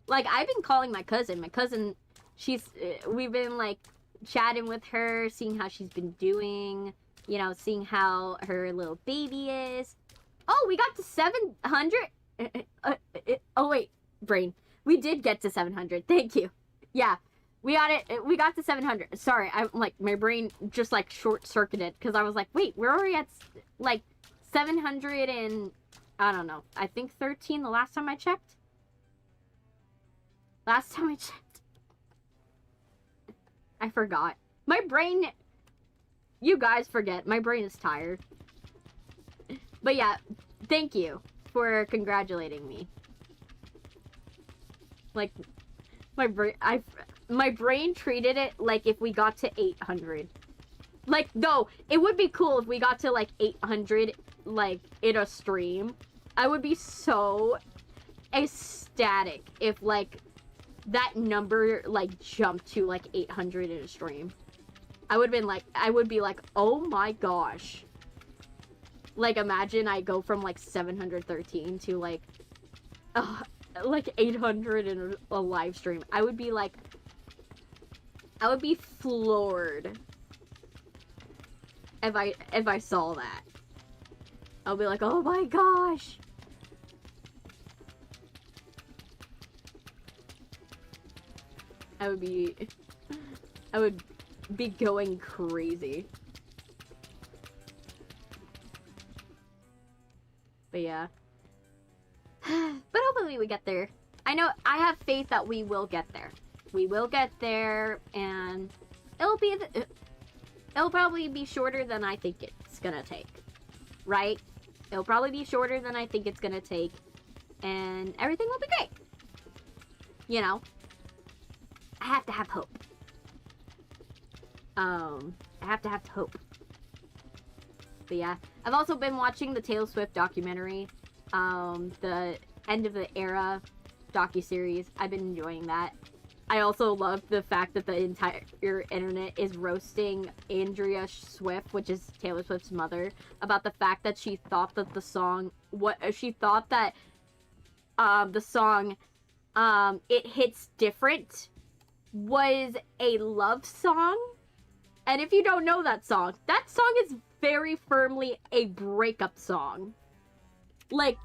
Like, I've been calling my cousin. My cousin, we've been, like, chatting with her, seeing how she's been doing, you know, seeing how her little baby is. Oh, we got to 700? Oh, wait, brain. We did get to 700. Thank you. Yeah, we got it. We got to 700. Sorry, I'm, like, my brain just, like, short-circuited, because I was like, wait, we're already at, like, 700 and, I don't know, I think 13 the last time I checked. Last time I checked. I forgot. My brain... You guys forget. My brain is tired. But yeah, thank you for congratulating me. Like, my brain treated it like if we got to 800. Like, no, it would be cool if we got to, like, 800, like, in a stream. I would be so ecstatic if, like, that number, like, jumped to, like, 800 in a stream. I would be like, oh my gosh. Like, imagine I go from, like, 713 to, like 800 in a live stream. I would be, like, I would be floored if I saw that. I'll be like, oh my gosh. I would be going crazy. But yeah. But hopefully we get there. I know, I have faith that we will get there. We will get there, and it'll probably be shorter than I think it's gonna take. Right? It'll probably be shorter than I think it's gonna take, and everything will be great. You know? I have to have hope. I have to have hope. But yeah, I've also been watching the Taylor Swift documentary, the End of the Era docuseries. I've been enjoying that. I also love the fact that the entire internet is roasting Andrea Swift, which is Taylor Swift's mother, about the fact that she thought that the song, the song, It Hits Different was a love song. And if you don't know that song is very firmly a breakup song. Like,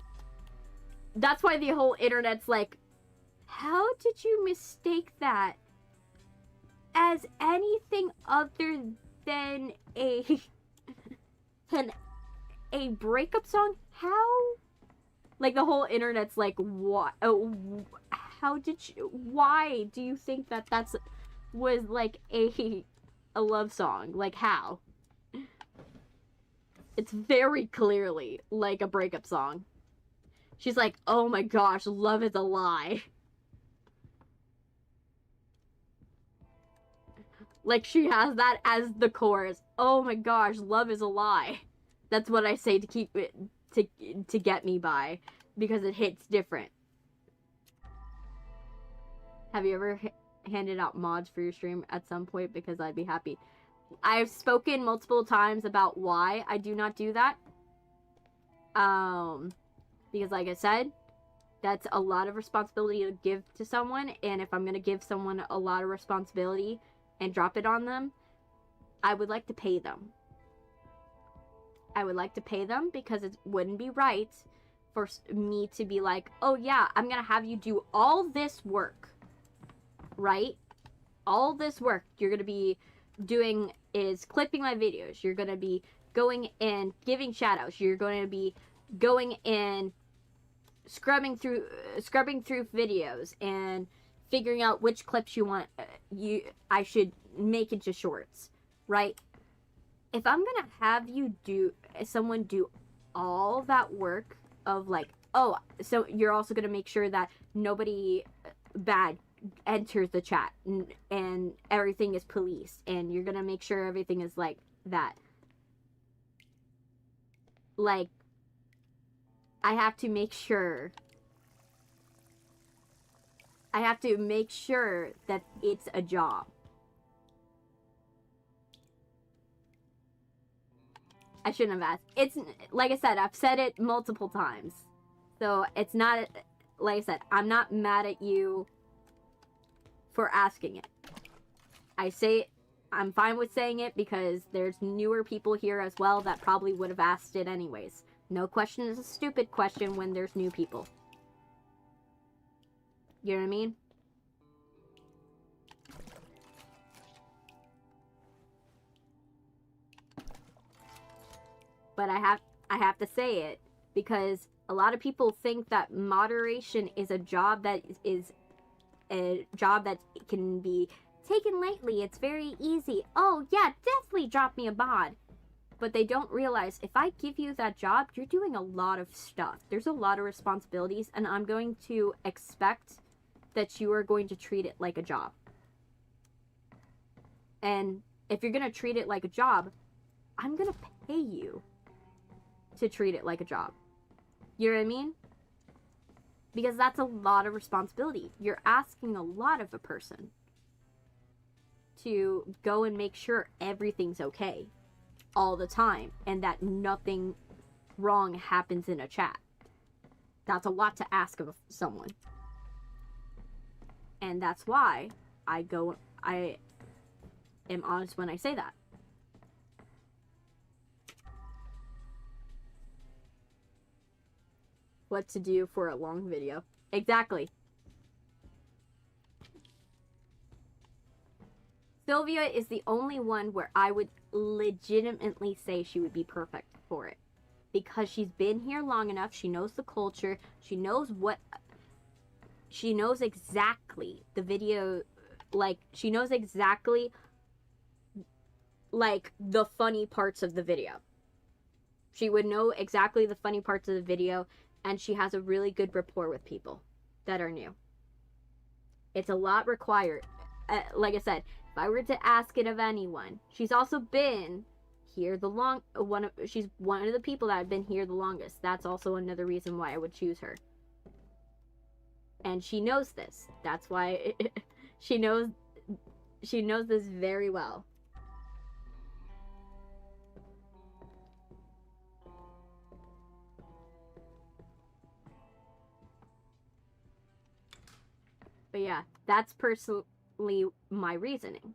that's why the whole internet's like, how did you mistake that as anything other than a breakup song? How? Like, the whole internet's like, what? Oh, how did you? Why do you think that was like a love song? Like, how? It's very clearly like a breakup song. She's like, oh my gosh, love is a lie. Like, she has that as the chorus. Oh my gosh, love is a lie. That's what I say to keep it, to get me by. Because it hits different. Have you ever handed out mods for your stream at some point? Because I'd be happy. I've spoken multiple times about why I do not do that. Because like I said, that's a lot of responsibility to give to someone. And if I'm going to give someone a lot of responsibility and drop it on them, I would like to pay them. I would like to pay them because it wouldn't be right for me to be like, oh yeah, I'm going to have you do all this work. Right? All this work you're going to be doing is clipping my videos. You're going to be going and giving shoutouts. You're going to be going and scrubbing through videos and figuring out which clips you want I should make into shorts, right? If I'm going to have someone do all that work of like, oh, so you're also going to make sure that nobody bad enters the chat and everything is policed, and you're gonna make sure everything is like that. Like, I have to make sure that it's a job. I shouldn't have asked. It's like I said, I've said it multiple times, so it's not, like I said, I'm not mad at you for asking it. I'm fine with saying it because there's newer people here as well that probably would have asked it anyways. No question is a stupid question when there's new people. You know what I mean? But I have to say it because a lot of people think that moderation is a job that can be taken lightly. It's very easy. Oh yeah, definitely drop me a mod. But they don't realize if I give you that job, you're doing a lot of stuff. There's a lot of responsibilities, and I'm going to expect that you are going to treat it like a job. And if you're going to treat it like a job, I'm going to pay you to treat it like a job. You know what I mean? Because that's a lot of responsibility. You're asking a lot of a person to go and make sure everything's okay all the time and that nothing wrong happens in a chat. That's a lot to ask of someone. And that's why I am honest when I say that. What to do for a long video. Exactly. Sylvia is the only one where I would legitimately say she would be perfect for it. Because she's been here long enough, she knows the culture, she knows exactly the video, like, she knows exactly, like, the funny parts of the video. She would know exactly the funny parts of the video, and she has a really good rapport with people that are new. It's a lot required. Like I said, if I were to ask it of anyone, she's also been here she's one of the people that have been here the longest. That's also another reason why I would choose her. And she knows this. That's why She knows this very well. But yeah, that's personally my reasoning.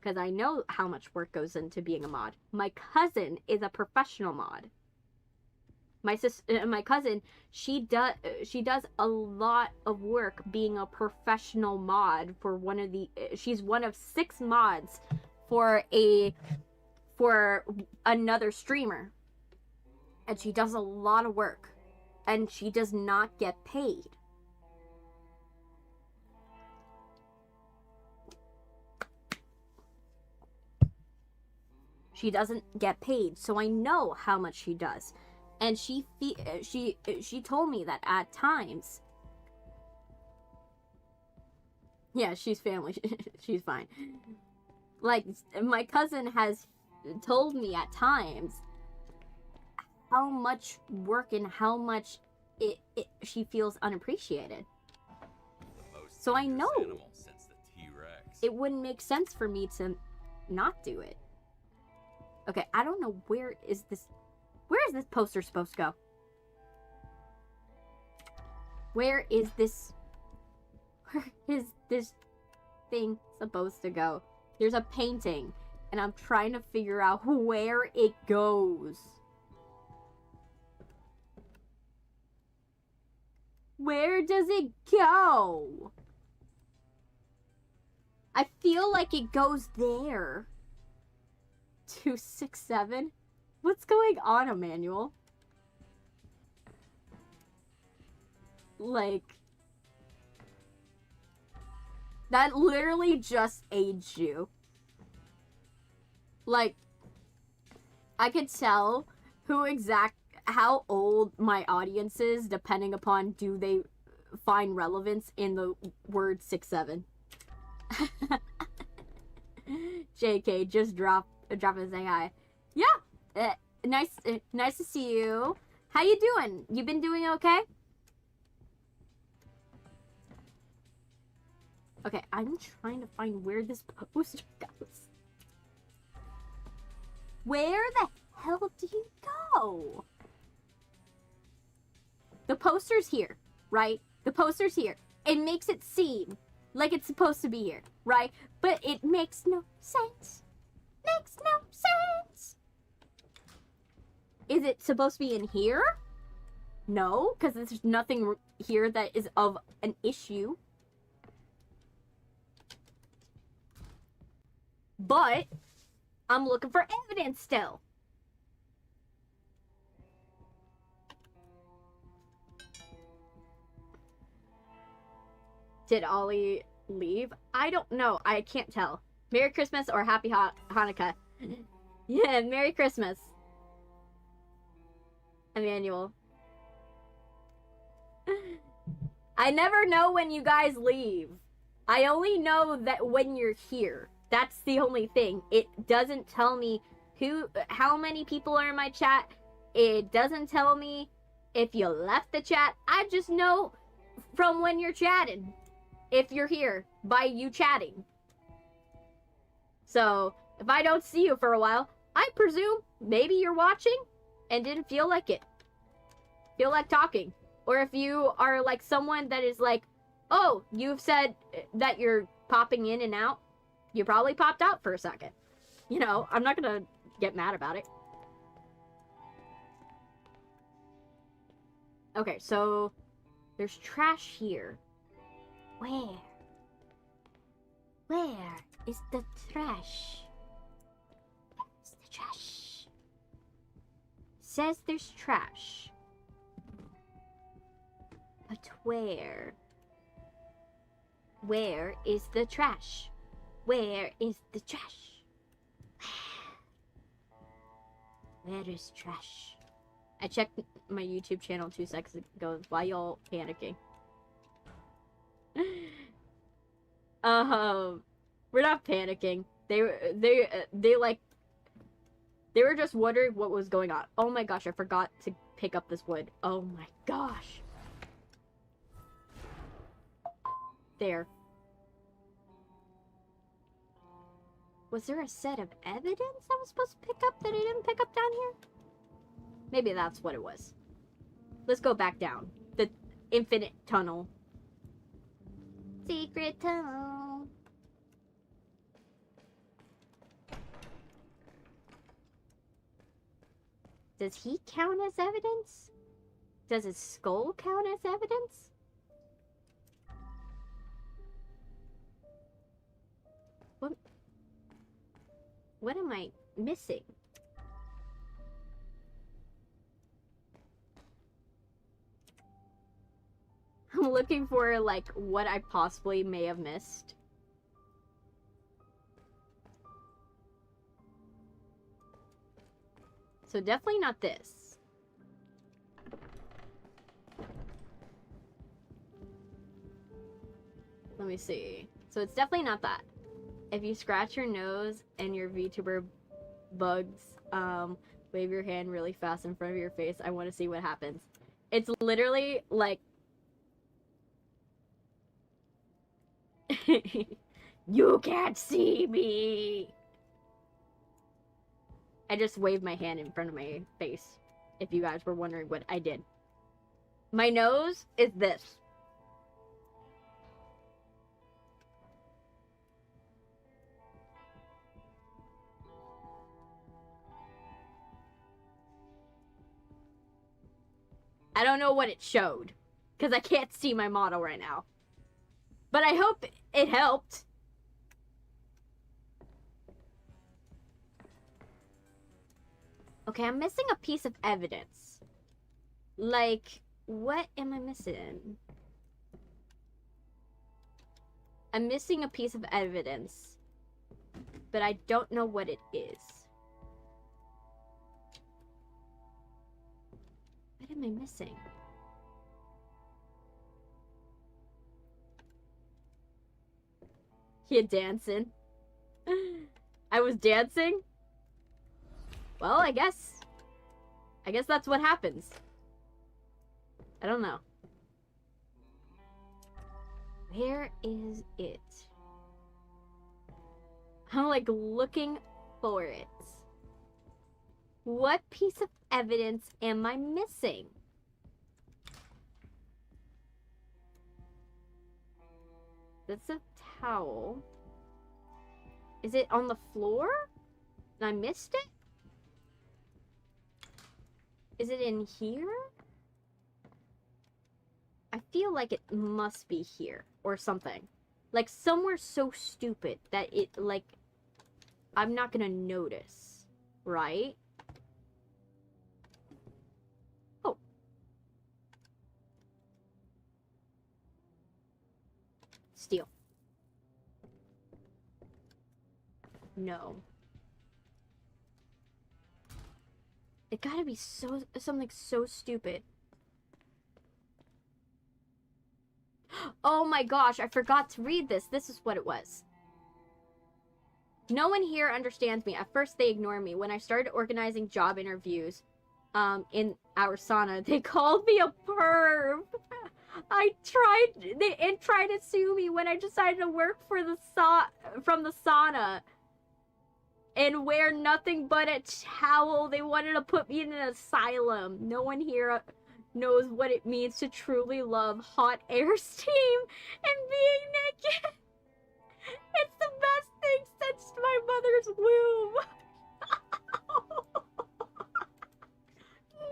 Because I know how much work goes into being a mod. My cousin is a professional mod. My cousin, she does a lot of work being a professional mod for she's one of 6 mods for another streamer. And she does a lot of work. And she does not get paid. She doesn't get paid, so I know how much she does. And she told me that at times, yeah, she's family. She's fine. Like, my cousin has told me at times how much work and how much she feels unappreciated. So I know it wouldn't make sense for me to not do it. Okay, I don't know where is this poster supposed to go? Where is this thing supposed to go? There's a painting, and I'm trying to figure out where it goes. Where does it go? I feel like it goes there. 267? What's going on, Emmanuel? Like, that literally just aged you. Like, I could tell how old my audience is depending upon do they find relevance in the word 6'7". JK, just drop and say hi. Yeah, nice to see you. How you doing? You been doing okay? Okay, I'm trying to find where this poster goes. Where the hell do you go? The poster's here, right? The poster's here. It makes it seem like it's supposed to be here, right? But it makes no sense. Makes no sense. Is it supposed to be in here? No, because there's nothing here that is of an issue. But I'm looking for evidence still. Did Ollie leave? I don't know. I can't tell. Merry Christmas or Happy Hanukkah. Yeah, Merry Christmas. Emmanuel. I never know when you guys leave. I only know that when you're here. That's the only thing. It doesn't tell me how many people are in my chat. It doesn't tell me if you left the chat. I just know from when you're chatting. If you're here by you chatting. So, if I don't see you for a while, I presume maybe you're watching and didn't feel like it. Feel like talking. Or if you are like someone that is like, oh, you've said that you're popping in and out. You probably popped out for a second. You know, I'm not gonna get mad about it. Okay, so there's trash here. Where? Where is the trash? Where's the trash? Says there's trash. But where? Where is the trash? Where is the trash? Where is trash? I checked my YouTube channel 2 seconds ago. Why y'all panicking? We're not panicking. They were just wondering what was going on. Oh my gosh, I forgot to pick up this wood. Oh my gosh. There. Was there a set of evidence I was supposed to pick up that I didn't pick up down here? Maybe that's what it was. Let's go back down. The infinite tunnel. Secret tunnel. Does he count as evidence? Does his skull count as evidence? What am I missing? I'm looking for, like, what I possibly may have missed. So definitely not this. Let me see. So it's definitely not that. If you scratch your nose and your VTuber bugs, wave your hand really fast in front of your face. I want to see what happens. It's literally like... You can't see me! I just waved my hand in front of my face, if you guys were wondering what I did. My nose is this. I don't know what it showed, because I can't see my model right now. But I hope it helped. Okay, I'm missing a piece of evidence. Like, what am I missing? I'm missing a piece of evidence, but I don't know what it is. What am I missing? You dancing? I was dancing? Well, I guess that's what happens. I don't know. Where is it? I'm like looking for it. What piece of evidence am I missing? That's a towel. Is it on the floor? And I missed it? Is it in here? I feel like it must be here or something. Like somewhere so stupid that it, like, I'm not gonna notice, right? Oh. Steal. No. It gotta be something so stupid. Oh my gosh, I forgot to read this. This is what it was. No one here understands me. At first, they ignore me. When I started organizing job interviews in our sauna, they called me a perv. They tried to sue me when I decided to work for from the sauna and wear nothing but a towel. They wanted to put me in an asylum. No one here knows what it means to truly love hot air steam and being naked. It's the best thing since my mother's womb.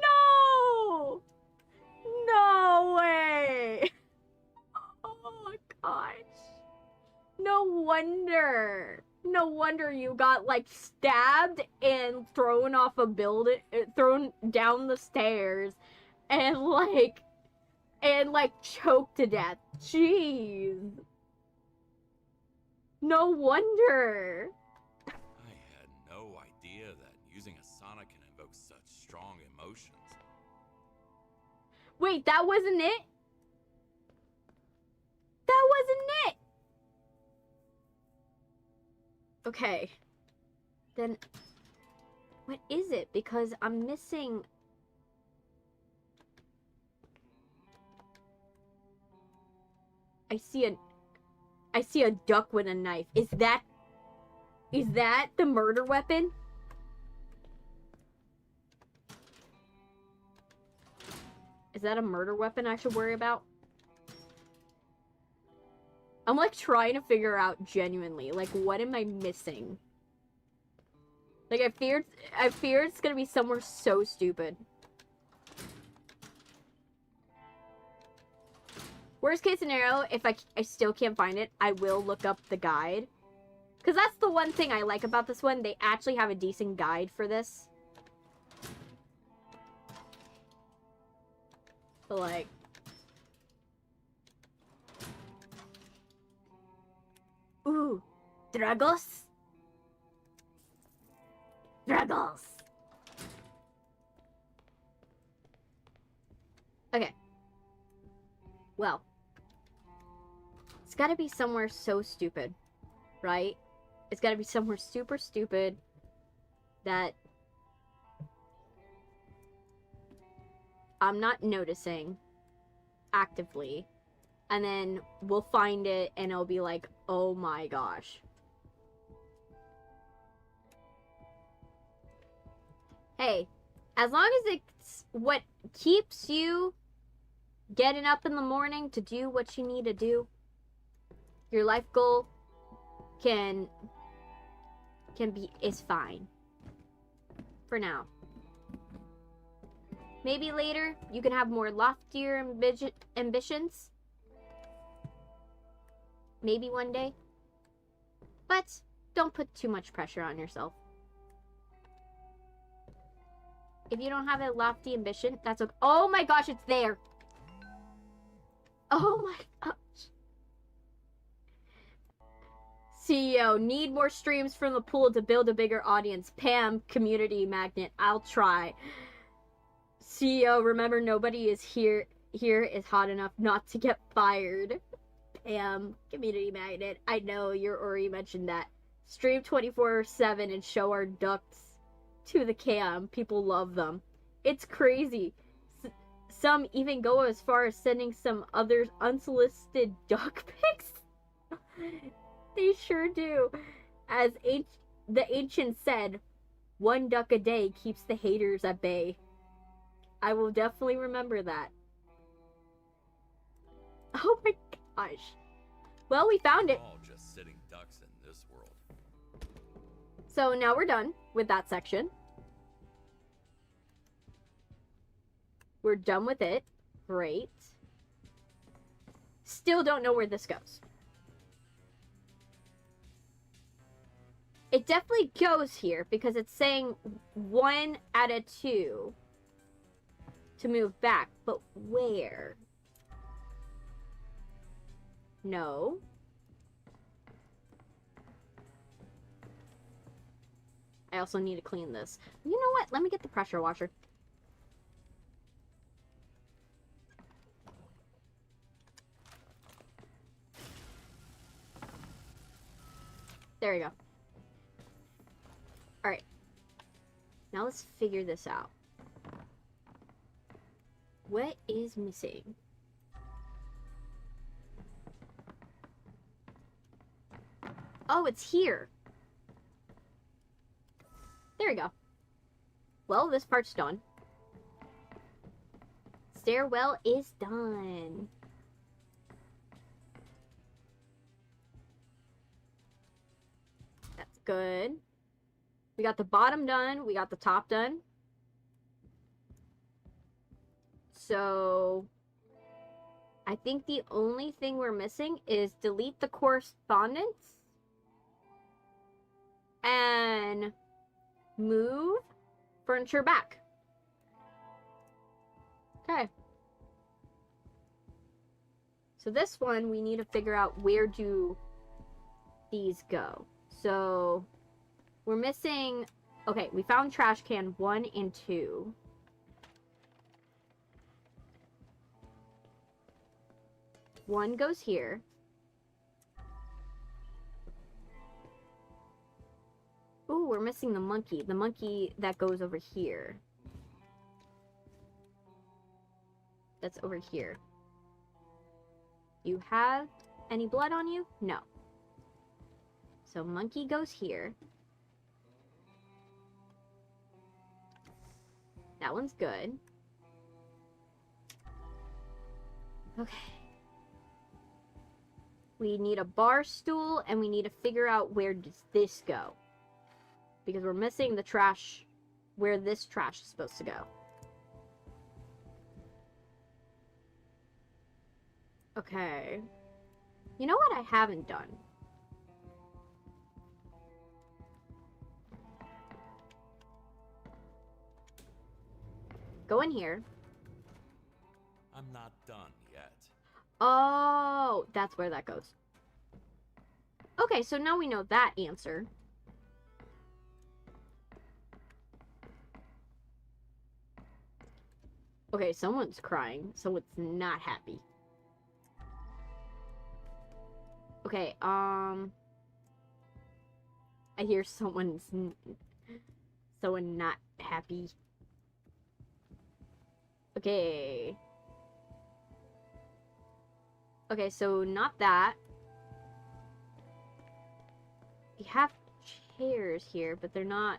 No! No way! Oh my gosh. No wonder. No wonder you got, like, stabbed and thrown off a building, thrown down the stairs, and, like, choked to death. Jeez. No wonder. I had no idea that using a sauna can invoke such strong emotions. Wait, that wasn't it? That wasn't it! Okay. Then, what is it? Because I'm missing... I see I see a duck with a knife. Is that the murder weapon? Is that a murder weapon I should worry about? I'm like trying to figure out genuinely, like, what am I missing? Like, I fear it's gonna be somewhere so stupid. Worst case scenario, if I still can't find it, I will look up the guide. Because that's the one thing I like about this one. They actually have a decent guide for this. But, like... Ooh. Dragos? Dragos! Okay. Well. It's gotta be somewhere so stupid. Right? It's gotta be somewhere super stupid that I'm not noticing actively, and then we'll find it and it'll be like, oh my gosh. Hey, as long as it's what keeps you getting up in the morning to do what you need to do, your life goal is fine. For now. Maybe later, you can have more loftier ambitions. Maybe one day. But don't put too much pressure on yourself. If you don't have a lofty ambition, that's okay. Oh my gosh, it's there. Oh my gosh. CEO, need more streams from the pool to build a bigger audience. Pam, community magnet. I'll try. CEO, remember nobody is here is hot enough not to get fired. Pam, community magnet. I know you're already mentioned that. Stream 24/7 and show our ducks to the cam. People love them. It's crazy. Some even go as far as sending some others unsolicited duck pics. They sure do. As the ancient said, one duck a day keeps the haters at bay. I will definitely remember that. Oh my gosh. Well, we found it. All just sitting ducks in this world. So now we're done with that section. We're done with it. Great. Still don't know where this goes. It definitely goes here because it's saying 1 out of 2 to move back. But where? No. I also need to clean this. You know what? Let me get the pressure washer. There we go. Alright. Now let's figure this out. What is missing? Oh, it's here. There we go. Well, this part's done. Stairwell is done. That's good. We got the bottom done. We got the top done. So, I think the only thing we're missing is delete the correspondence and move furniture back. Okay. So this one, we need to figure out where do these go. So, we're missing... Okay, we found trash can 1 and 2. One goes here. Ooh, we're missing the monkey. The monkey that goes over here. That's over here. You have Any blood on you? No. So monkey goes here. That one's good. Okay. We need a bar stool, and we need to figure out where does this go. Because we're missing the trash, where this trash is supposed to go. Okay. You know what I haven't done? Go in here. I'm not done yet. Oh, that's where that goes. Okay, so now we know that answer. Okay, someone's crying. Someone's not happy. Okay, I hear someone not happy. Okay. Okay, so not that. We have chairs here, but they're not,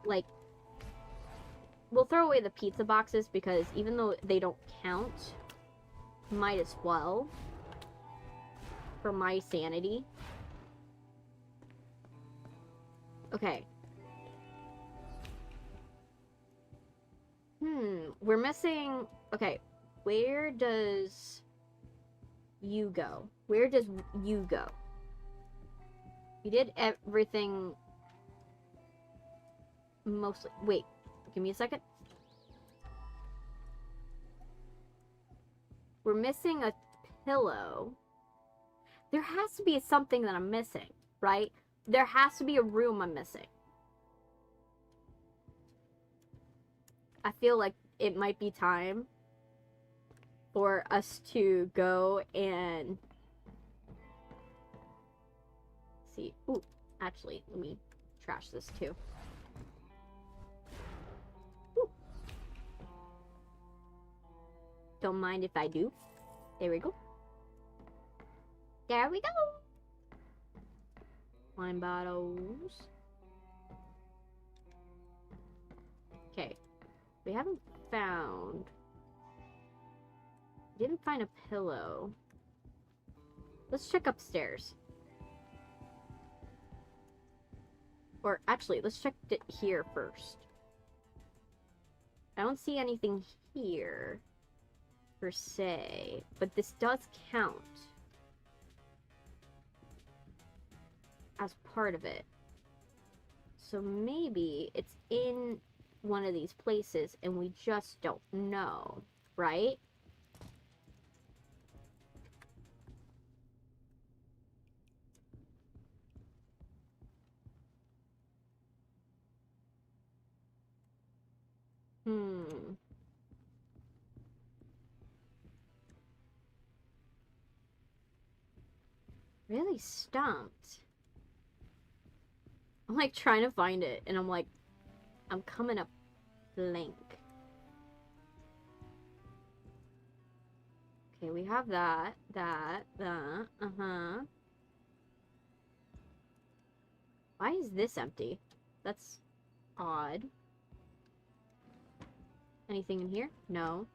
like... We'll throw away the pizza boxes because even though they don't count, might as well. For my sanity. Okay. We're missing... Okay, where does you go? Where does you go? You did everything... Mostly... Wait, give me a second. We're missing a pillow. There has to be something that I'm missing, right? There has to be a room I'm missing. I feel like it might be time for us to go and see. Ooh, actually, let me trash this too. Ooh. Don't mind if I do. There we go. There we go. Wine bottles. Okay. We haven't found... Didn't find a pillow. Let's check upstairs. Or actually, let's check it here first. I don't see anything here, per se. But this does count as part of it. So maybe it's in one of these places and we just don't know, right? Really stumped. I'm like trying to find it and I'm like, I'm coming up blank. Okay, we have that, uh-huh. Why is this empty? That's odd. Anything in here? No.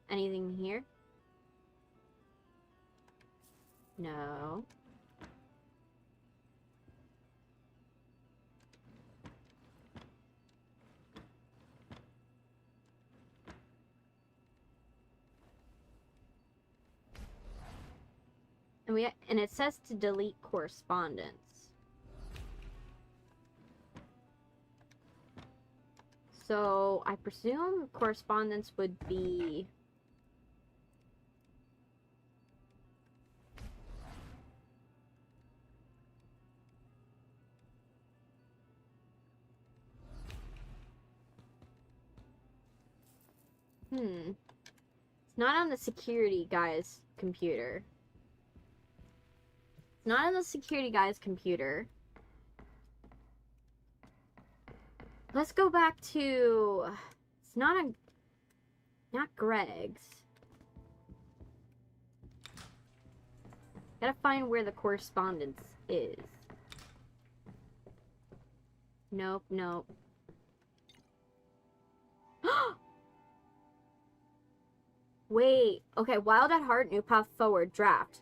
Anything in here? No. And it says to delete correspondence. So I presume correspondence would be It's not on the security guy's computer. It's not on the security guy's computer. Let's go back to... It's not on... Not Greg's. Gotta find where the correspondence is. Nope, nope. Wait. Okay, Wild at Heart, New Path Forward, draft.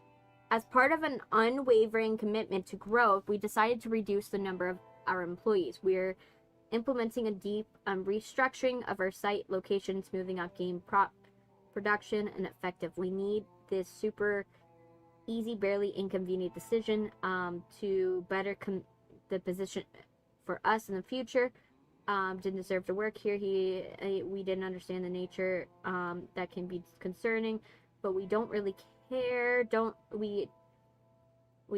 As part of an unwavering commitment to growth, we decided to reduce the number of our employees. We're implementing a deep restructuring of our site location, smoothing out game production and effective. We need this super easy, barely inconvenient decision to better the position for us in the future. Didn't deserve to work here. We didn't understand the nature that can be concerning, but we don't really care. We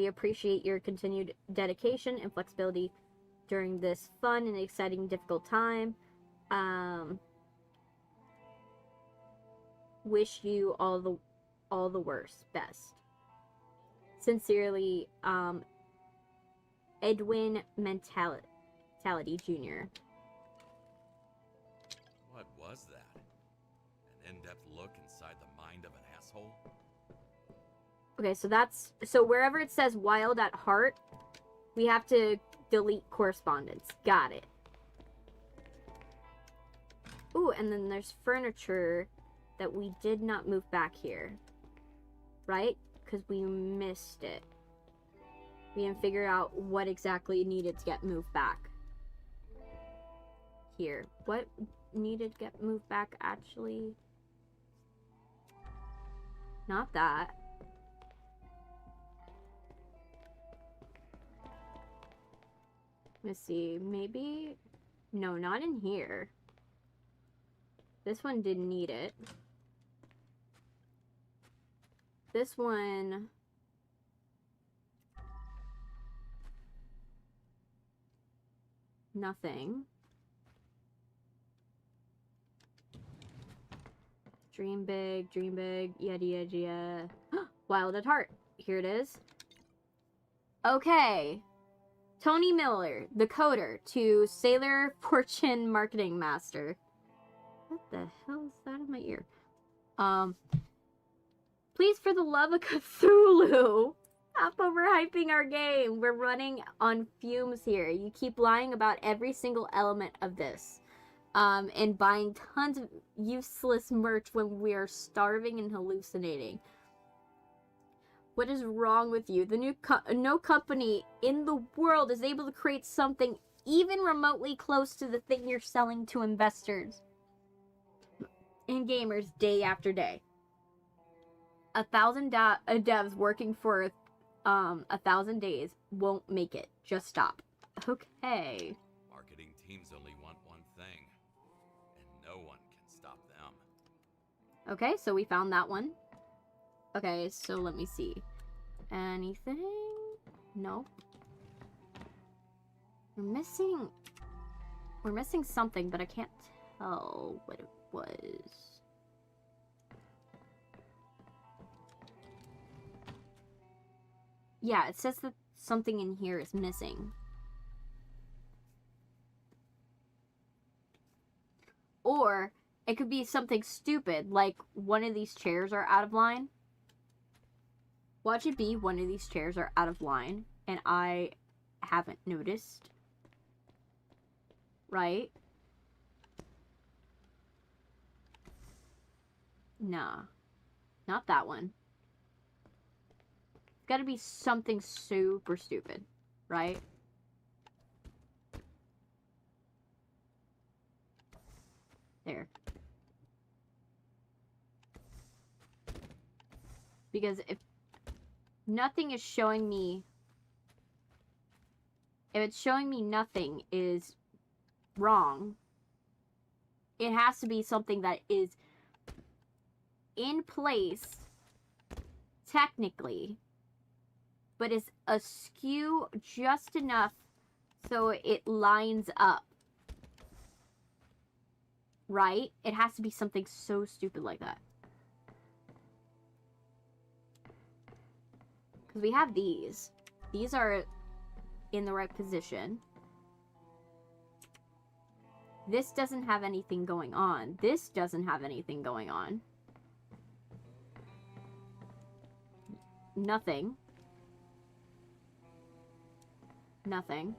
appreciate your continued dedication and flexibility during this fun and exciting, difficult time. Wish you all the worst, best. Sincerely, Edwin Mentality Jr. What was that? An in-depth look inside the mind of an asshole? Okay, so wherever it says Wild at Heart, we have to delete correspondence. Got it. Ooh, and then there's furniture that we did not move back here. Right? Because we missed it. We didn't figure out what exactly needed to get moved back. Here. What needed to get moved back, actually? Not that. Let's see. Maybe... No, not in here. This one didn't need it. This one... Nothing. Dream big, yada yada yada. Wild at Heart. Here it is. Okay. Tony Miller, the coder, to Sailor Fortune Marketing Master. What the hell is that in my ear? Please, for the love of Cthulhu, stop overhyping our game. We're running on fumes here. You keep lying about every single element of this. And buying tons of useless merch when we are starving and hallucinating. What is wrong with you? No company in the world is able to create something even remotely close to the thing you're selling to investors and gamers day after day. 1,000 devs working for 1,000 days won't make it. Just stop. Okay. Marketing teams only want one thing, and no one can stop them. Okay, so we found that one. Okay, so let me see. Anything? Nope. We're missing something, but I can't tell what it was. Yeah, it says that something in here is missing. Or it could be something stupid, like one of these chairs are out of line. Watch it be one of these chairs are out of line, and I haven't noticed. Right? Nah. Not that one. It's gotta be something super stupid, right? There. Because if nothing is showing me... If it's showing me nothing is wrong, it has to be something that is in place, technically, but is askew just enough so it lines up. Right? It has to be something so stupid like that. Because we have these. These are in the right position. This doesn't have anything going on. This doesn't have anything going on. Nothing. Nothing.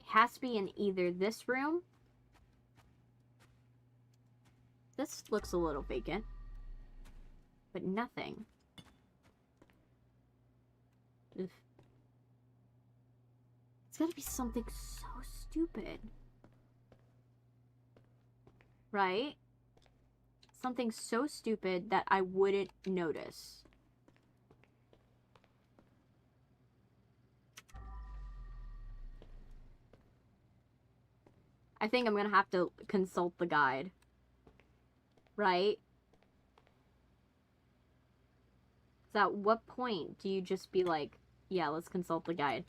It has to be in either this room. This looks a little vacant. But nothing. Oof. It's gotta be something so stupid. Right? Something so stupid that I wouldn't notice. I think I'm gonna have to consult the guide. Right? So at what point do you just be like, yeah, let's consult the guide?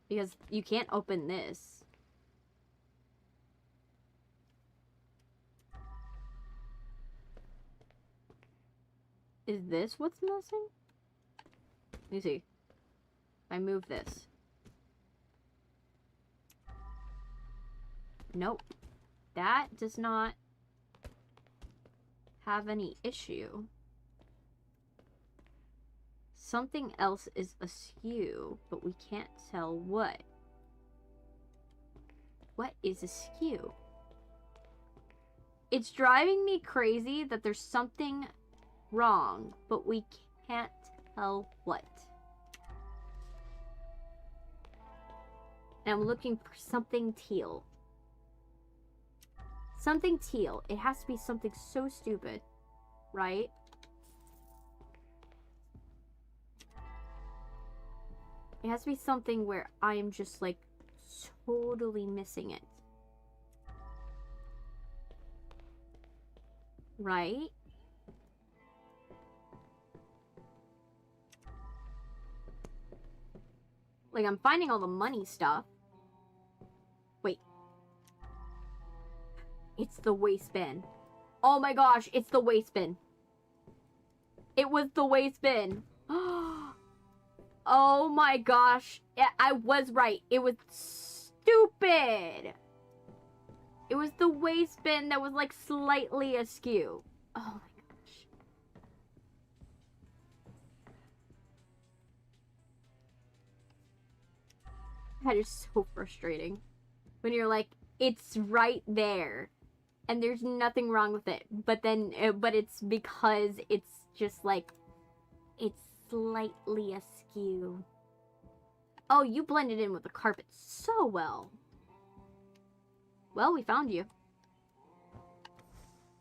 Because you can't open this. Is this what's missing? Let me see. If I move this. Nope. That does not have any issue. Something else is askew, but we can't tell what. What is askew? It's driving me crazy that there's something wrong, but we can't tell what. And I'm looking for something teal. Something teal. It has to be something so stupid, right? It has to be something where I am just like totally missing it. Right? Like, I'm finding all the money stuff. Wait. It's the waste bin. Oh my gosh, it's the waste bin. It was the waste bin. Oh my gosh. I was right. It was stupid. It was the waste bin that was like slightly askew. Oh my gosh. That is so frustrating. When you're like, it's right there. And there's nothing wrong with it. But then, but it's because it's just like, it's slightly askew. Oh, you blended in with the carpet so well. Well, we found you.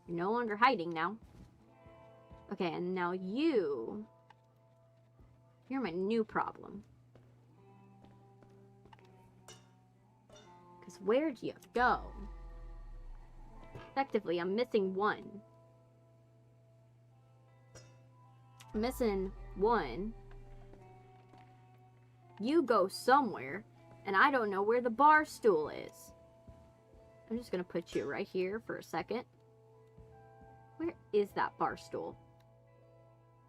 You're no longer hiding now. Okay, and now you're my new problem. Because where do you go? Effectively, I'm missing one. I'm missing one. You go somewhere, and I don't know where the bar stool is. I'm just gonna put you right here for a second. Where is that bar stool?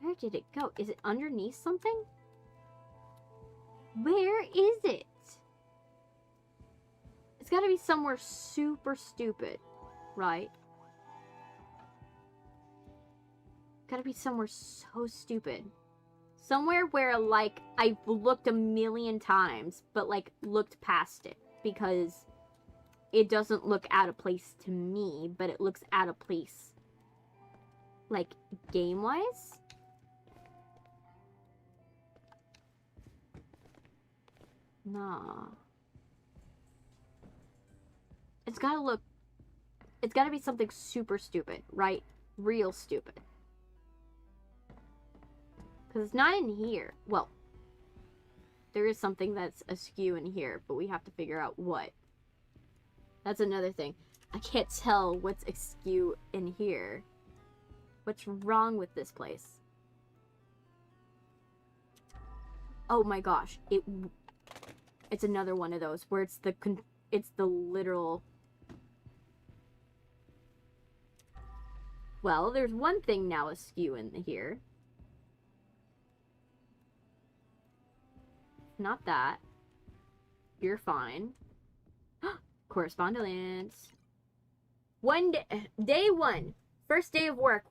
Where did it go? Is it underneath something? Where is it? It's gotta be somewhere super stupid, right? Gotta be somewhere so stupid. Somewhere where, like, I've looked a million times, but, like, looked past it. Because it doesn't look out of place to me, but it looks out of place, like, game-wise? Nah. It's gotta be something super stupid, right? Real stupid. Because it's not in here. Well, there is something that's askew in here, but we have to figure out what. That's another thing. I can't tell what's askew in here. What's wrong with this place? Oh my gosh. It's another one of those where it's the literal... Well, there's one thing now askew in here. Not that. You're fine. Correspondence. Day one. First day of work.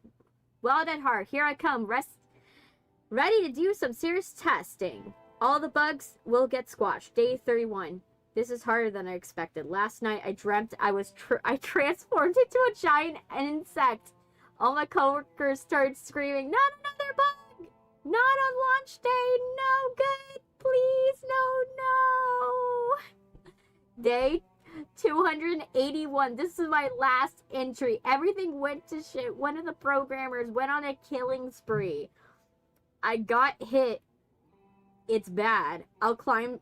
Wild at heart. Here I come. Ready to do some serious testing. All the bugs will get squashed. Day 31. This is harder than I expected. Last night I dreamt I transformed into a giant insect. All my coworkers started screaming, "Not another bug! Not on launch day! No good! Please, no!" Day 281. This is my last entry. Everything went to shit. One of the programmers went on a killing spree. I got hit. It's bad. I'll climb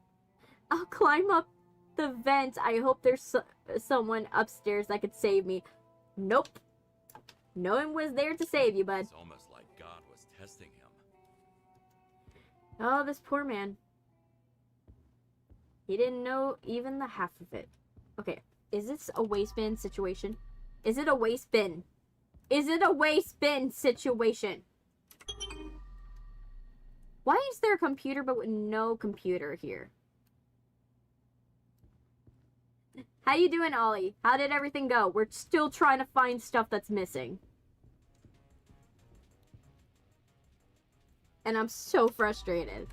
up the vent. I hope there's someone upstairs that could save me. Nope. No one was there to save you, bud. It's almost like God was testing him. Oh, this poor man. He didn't know even the half of it. Okay, is this a waste bin situation? Is it a waste bin? Is it a waste bin situation? Why is there a computer but with no computer here? How you doing, Ollie? How did everything go? We're still trying to find stuff that's missing. And I'm so frustrated.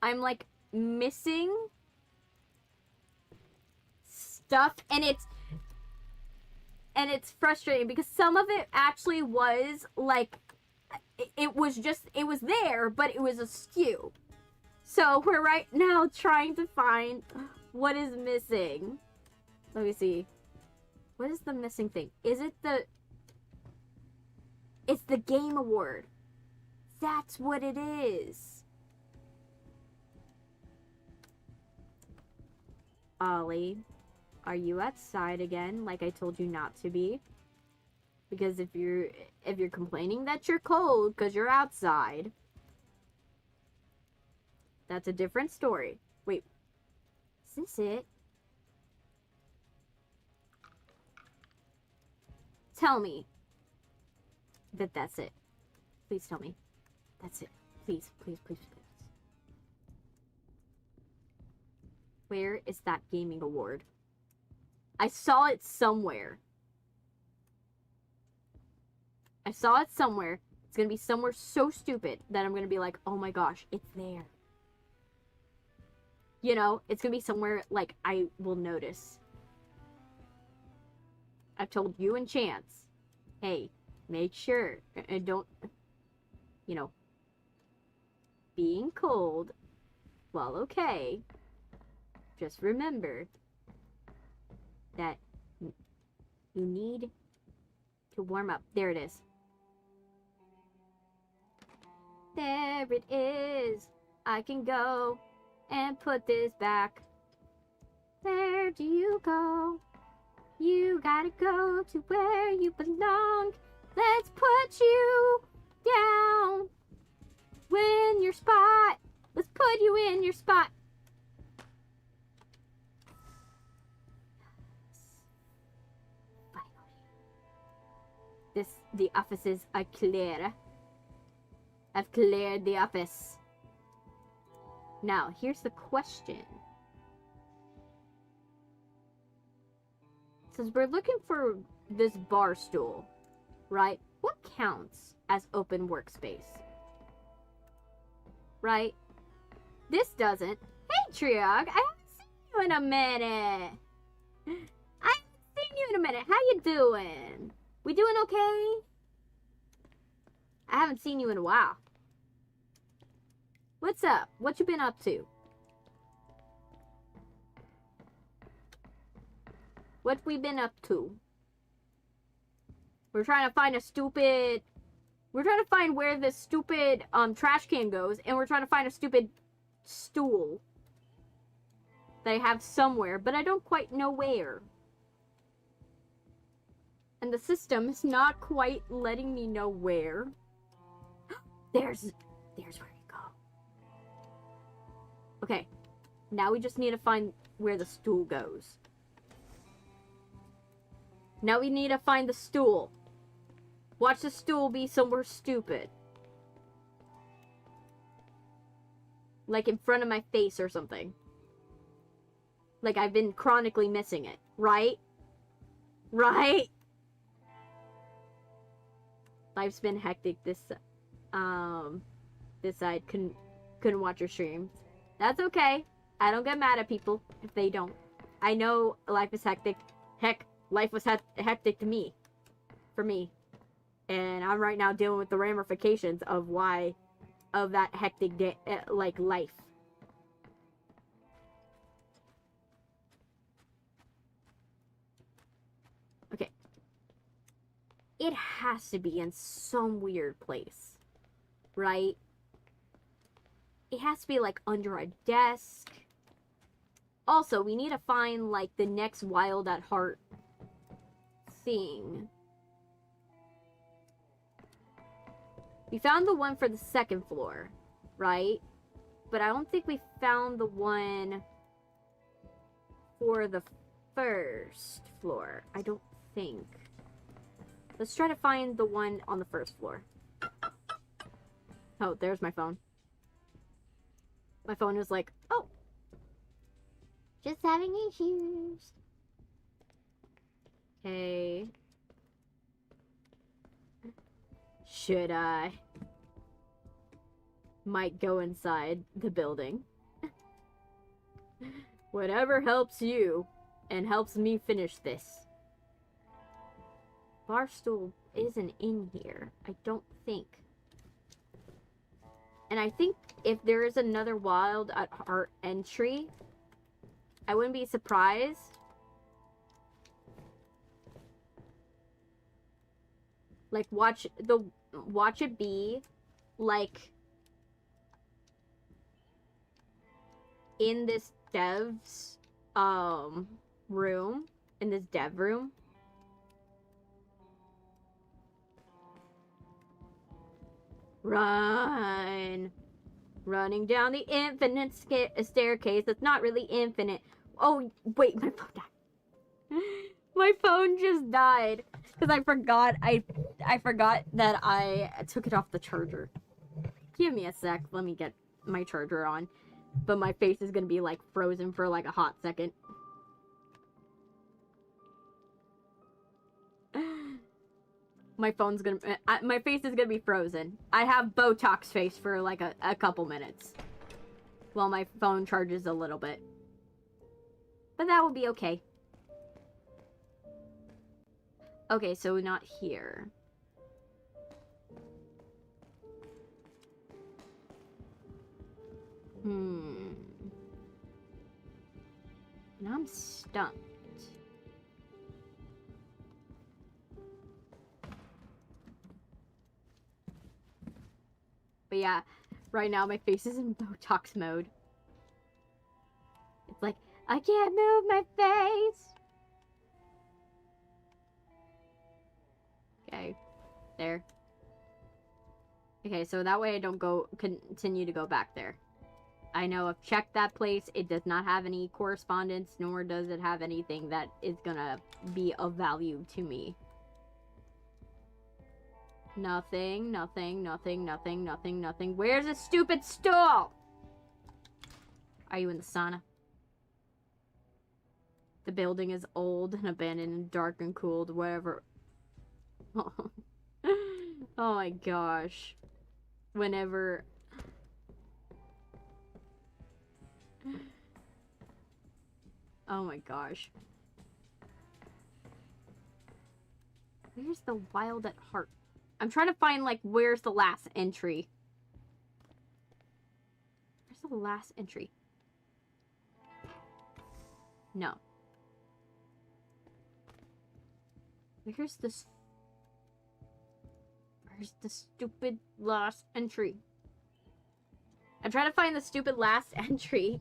I'm like missing stuff, and it's frustrating because some of it actually was like it was there, but it was askew. So we're right now trying to find what is missing. Let me see. What is the missing thing? Is it it's the game award. That's what it is. Ollie, are you outside again like I told you not to be? Because if you're complaining that you're cold because you're outside, that's a different story. Wait, is this it? Tell me that that's it. Please tell me that's it. Please, please, please, please. Where is that gaming award? I saw it somewhere. I saw it somewhere. It's gonna be somewhere so stupid that I'm gonna be like, oh my gosh, it's there. You know, it's gonna be somewhere like I will notice. I've told you and Chance, hey, make sure and don't, you know, being cold, well, okay. Just remember that you need to warm up. There it is. There it is. I can go and put this back. Where do you go? You gotta go to where you belong. Let's put you down. Win your spot. Let's put you in your spot. The offices are clear. I've cleared the office. Now, here's the question. Since we're looking for this bar stool, right? What counts as open workspace? Right? This doesn't. Hey, Triog, I haven't seen you in a minute. How you doing? We doing okay? I haven't seen you in a while. What's up? What you been up to? What we been up to? We're trying to find where this stupid trash can goes, and we're trying to find a stupid stool that I have somewhere, but I don't quite know where. And the system is not quite letting me know where. There's where you go. Okay. Now we just need to find where the stool goes. Now we need to find the stool. Watch the stool be somewhere stupid. Like in front of my face or something. Like, I've been chronically missing it, right? Right? Life's been hectic this side. Couldn't watch your streams. That's okay. I don't get mad at people if they don't. I know life is hectic. Heck, life was hectic to me. For me. And I'm right now dealing with the ramifications of that hectic day, like, life. Okay. It has to be in some weird place. Right? It has to be, like, under a desk. Also, we need to find, like, the next Wild at Heart thing. We found the one for the second floor, right? But I don't think we found the one for the first floor. I don't think. Let's try to find the one on the first floor. Oh, there's my phone. My phone was like, oh, just having issues. Okay. Should I? Might go inside the building. Whatever helps you and helps me finish this. Barstool isn't in here, I don't think. And I think if there is another Wild at Heart entry, I wouldn't be surprised. Like, watch it be, like, in this dev's, room. In this dev room. Run! Running down the infinite staircase. That's not really infinite. Oh, wait, my phone died. My phone just died. Because I forgot, I forgot that I took it off the charger. Give me a sec. Let me get my charger on. But my face is going to be, like, frozen for, like, a hot second. My phone's gonna... my face is gonna be frozen. I have Botox face for, like, a couple minutes. While my phone charges a little bit. But that will be okay. Okay, so not here. Now I'm stumped. But yeah, right now my face is in Botox mode. It's like, I can't move my face! Okay, there. Okay, so that way I don't continue to go back there. I know I've checked that place. It does not have any correspondence, nor does it have anything that is gonna be of value to me. Nothing, nothing, nothing, nothing, nothing, nothing. Where's the stupid stool? Are you in the sauna? The building is old and abandoned and dark and cooled, whatever. Oh, oh my gosh. Whenever... Oh my gosh. Where's the Wild at Heart? I'm trying to find, like, where's the last entry? Where's the last entry? No. Where's this? Where's the stupid last entry? I'm trying to find the stupid last entry.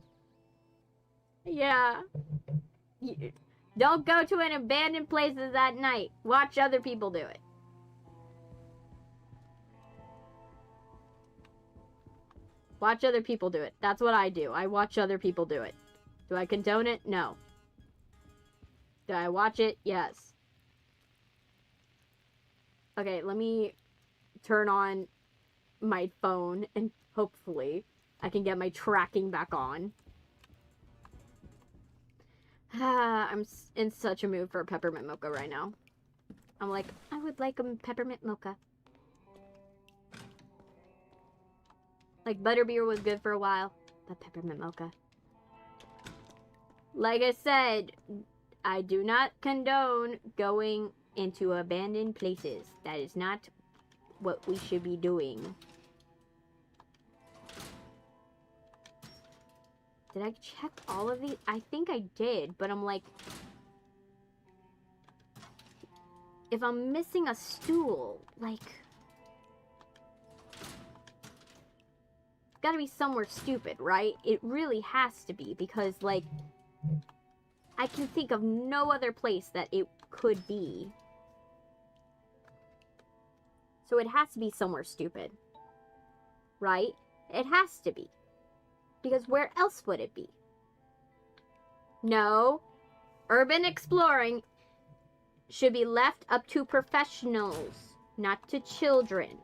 Yeah. Don't go to an abandoned places at night. Watch other people do it. Watch other people do it. That's what I do. I watch other people do it. Do I condone it? No. Do I watch it? Yes. Okay, let me turn on my phone and hopefully I can get my tracking back on. I'm in such a mood for a peppermint mocha right now. I'm like, I would like a peppermint mocha. Like, butterbeer was good for a while, but peppermint mocha. Like I said, I do not condone going into abandoned places. That is not what we should be doing. Did I check all of these? I think I did, but I'm like... If I'm missing a stool, like... It's gotta be somewhere stupid, right? It really has to be, because, like... I can think of no other place that it could be. So it has to be somewhere stupid. Right? It has to be. Because where else would it be? No. Urban exploring should be left up to professionals, not to children.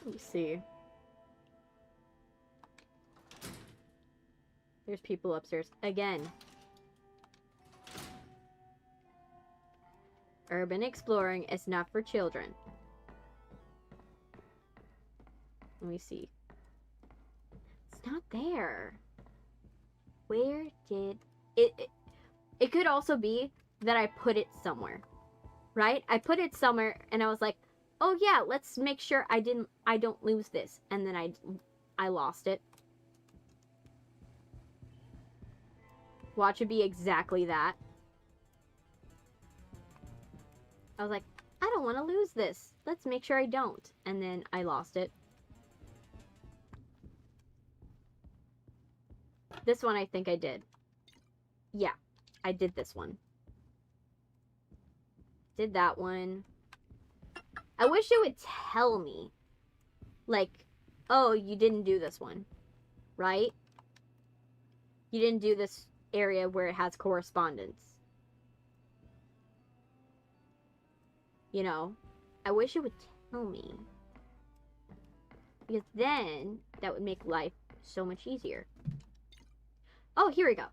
Let me see. There's people upstairs. Again. Urban exploring is not for children. Let me see. It's not there. Where did it... It could also be that I put it somewhere. Right? I put it somewhere and I was like, oh yeah, let's make sure I don't lose this. And then I lost it. Watch it be exactly that. I was like, I don't want to lose this. Let's make sure I don't. And then I lost it. This one I think I did. Yeah, I did this one. Did that one. I wish it would tell me. Like, oh, you didn't do this one. Right? You didn't do this area where it has correspondence. You know? I wish it would tell me. Because then, that would make life so much easier. Oh, here we go.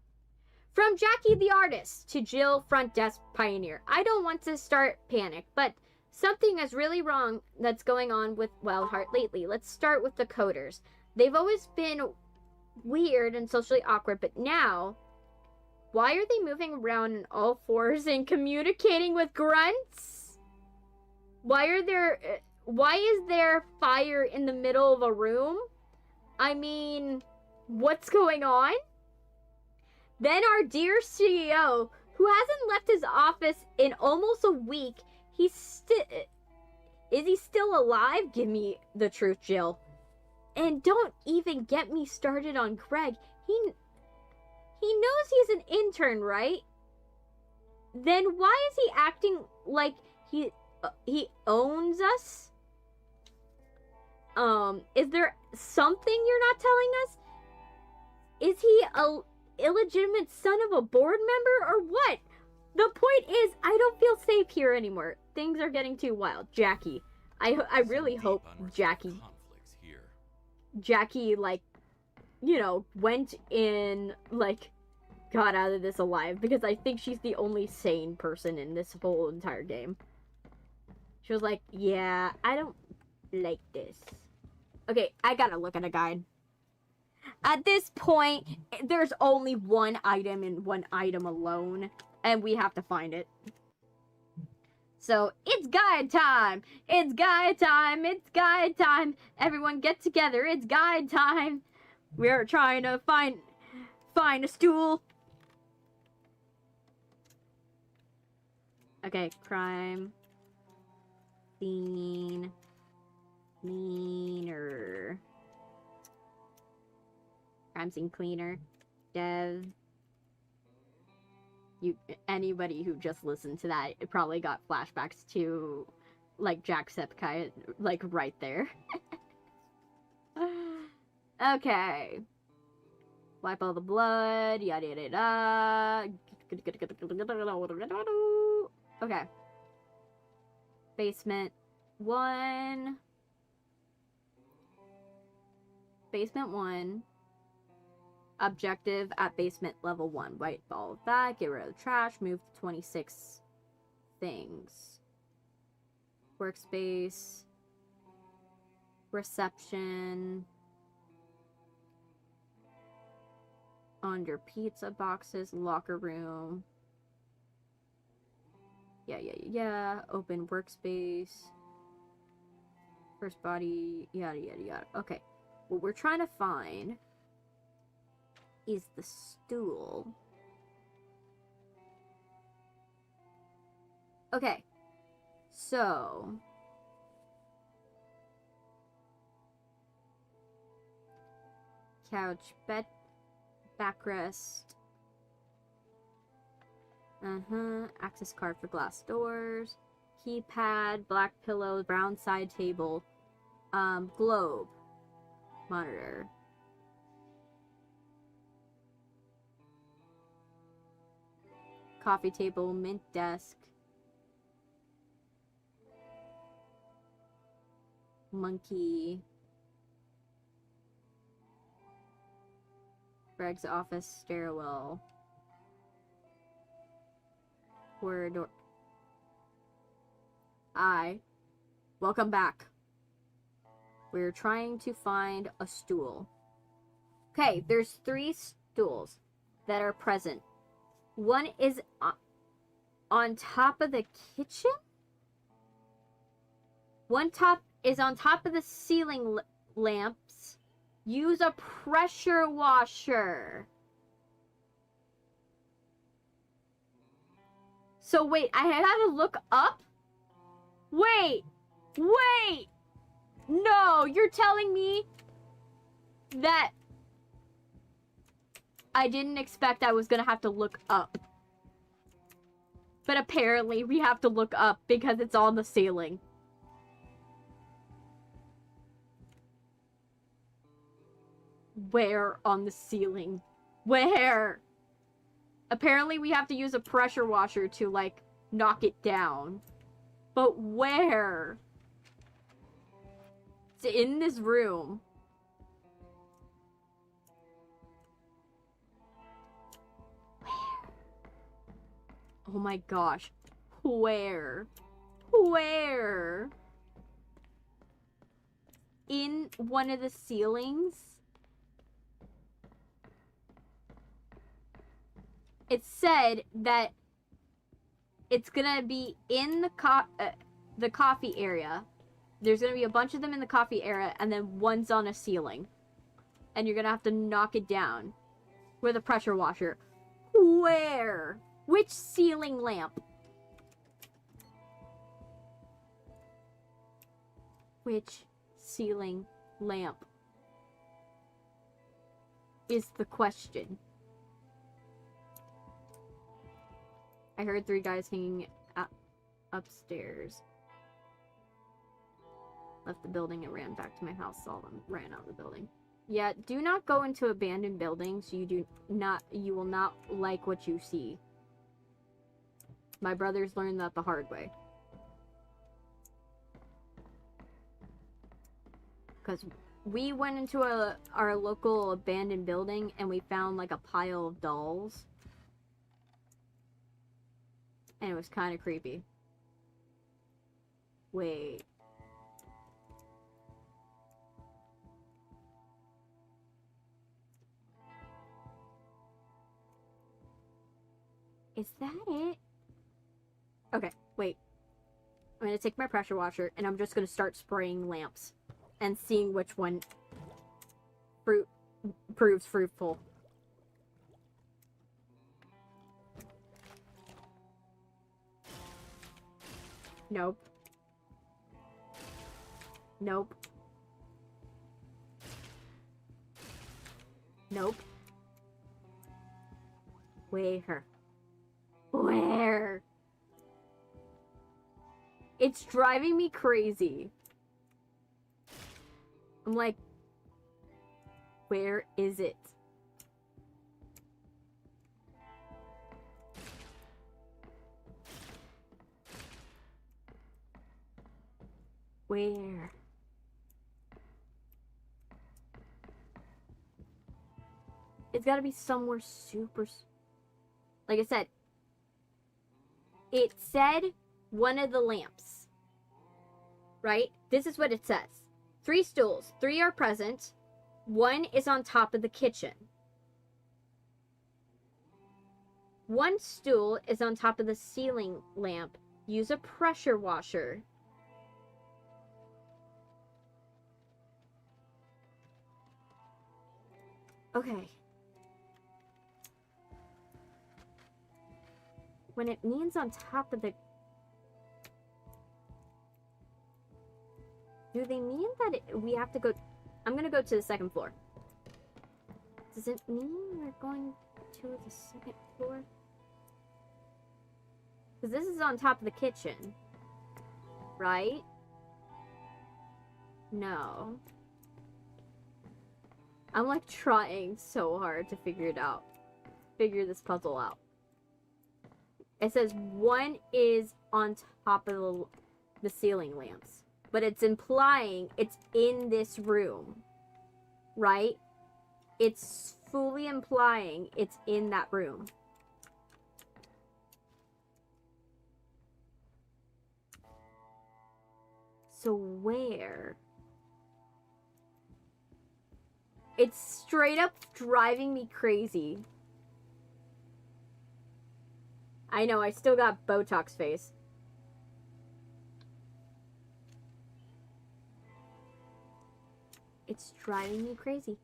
From Jackie the Artist to Jill Front Desk Pioneer. I don't want to start panic, but something is really wrong that's going on with Wildheart lately. Let's start with the coders. They've always been weird and socially awkward, but now, why are they moving around on all fours and communicating with grunts? Why is there fire in the middle of a room? I mean, what's going on? Then our dear CEO, who hasn't left his office in almost a week, is he still alive? Give me the truth, Jill. And don't even get me started on Greg. He knows he's an intern, right? Then why is he acting like he owns us? Is there something you're not telling us? Is he a illegitimate son of a board member or what? The point is, I don't feel safe here anymore. Things are getting too wild. Jackie. I really hope Jackie, like, you know, went in, like, got out of this alive, because I think she's the only sane person in this whole entire game. She was like, yeah, I don't like this. Okay, I gotta look at a guide. At this point, there's only one item and one item alone, and we have to find it. So, it's guide time! It's guide time! It's guide time! Everyone get together, it's guide time! We're trying to find a stool. Okay, crime. Scene. Cleaner. Crime scene cleaner. Dev. Anybody who just listened to that, it probably got flashbacks to, like, Jacksepticeye, like, right there. Okay. Wipe all the blood, yada yada yada. Okay. Basement. 1. Basement 1. Objective at basement level 1. Wipe all of that. Get rid of the trash. Move to 26 things. Workspace. Reception. Under pizza boxes. Locker room. Yeah. Open workspace. First body. Yada, yada, yada. Okay. What we're trying to find is the stool. Okay. So. Couch, bed, backrest. Access card for glass doors. Keypad, black pillow, brown side table. Globe. Monitor. Coffee table, mint desk. Monkey. Greg's office, stairwell. Corridor. Welcome back. We're trying to find a stool. Okay, there's 3 stools that are present. One is on top of the kitchen. One is on top of the ceiling lamps. Use a pressure washer. So wait, I had to look up? Wait! No, you're telling me that I didn't expect I was gonna have to look up. But apparently we have to look up because it's on the ceiling. Where on the ceiling? Where? Apparently we have to use a pressure washer to, like, knock it down. But where? It's in this room. Where? Oh my gosh. Where? Where? In one of the ceilings? It said that it's gonna be in the coffee area. There's gonna be a bunch of them in the coffee area, and then one's on a ceiling. And you're gonna have to knock it down with a pressure washer. Where? Which ceiling lamp? Which ceiling lamp is the question. I heard 3 guys hanging upstairs. Left the building and ran back to my house. Saw them, ran out of the building. Yeah, do not go into abandoned buildings. You will not like what you see. My brothers learned that the hard way. Because we went into our local abandoned building and we found like a pile of dolls. And it was kind of creepy. Wait. Is that it? Okay, wait. I'm gonna take my pressure washer and I'm just gonna start spraying lamps and seeing which one proves fruitful. Nope. Nope. Nope. Where? Where? It's driving me crazy. I'm like, where is it? Where? It's gotta be somewhere super... Like I said, it said one of the lamps. Right? This is what it says. 3 stools. 3 are present. 1 is on top of the kitchen. 1 stool is on top of the ceiling lamp. Use a pressure washer. Okay. When it means on top of the... Do they mean that we have to go... I'm gonna go to the 2nd floor. Does it mean we're going to the 2nd floor? Because this is on top of the kitchen. Right? No. I'm like trying so hard to figure it out. Figure this puzzle out. It says 1 is on top of the ceiling lamps. But it's implying it's in this room. Right? It's fully implying it's in that room. So where? It's straight up driving me crazy. I know, I still got Botox face. It's driving me crazy.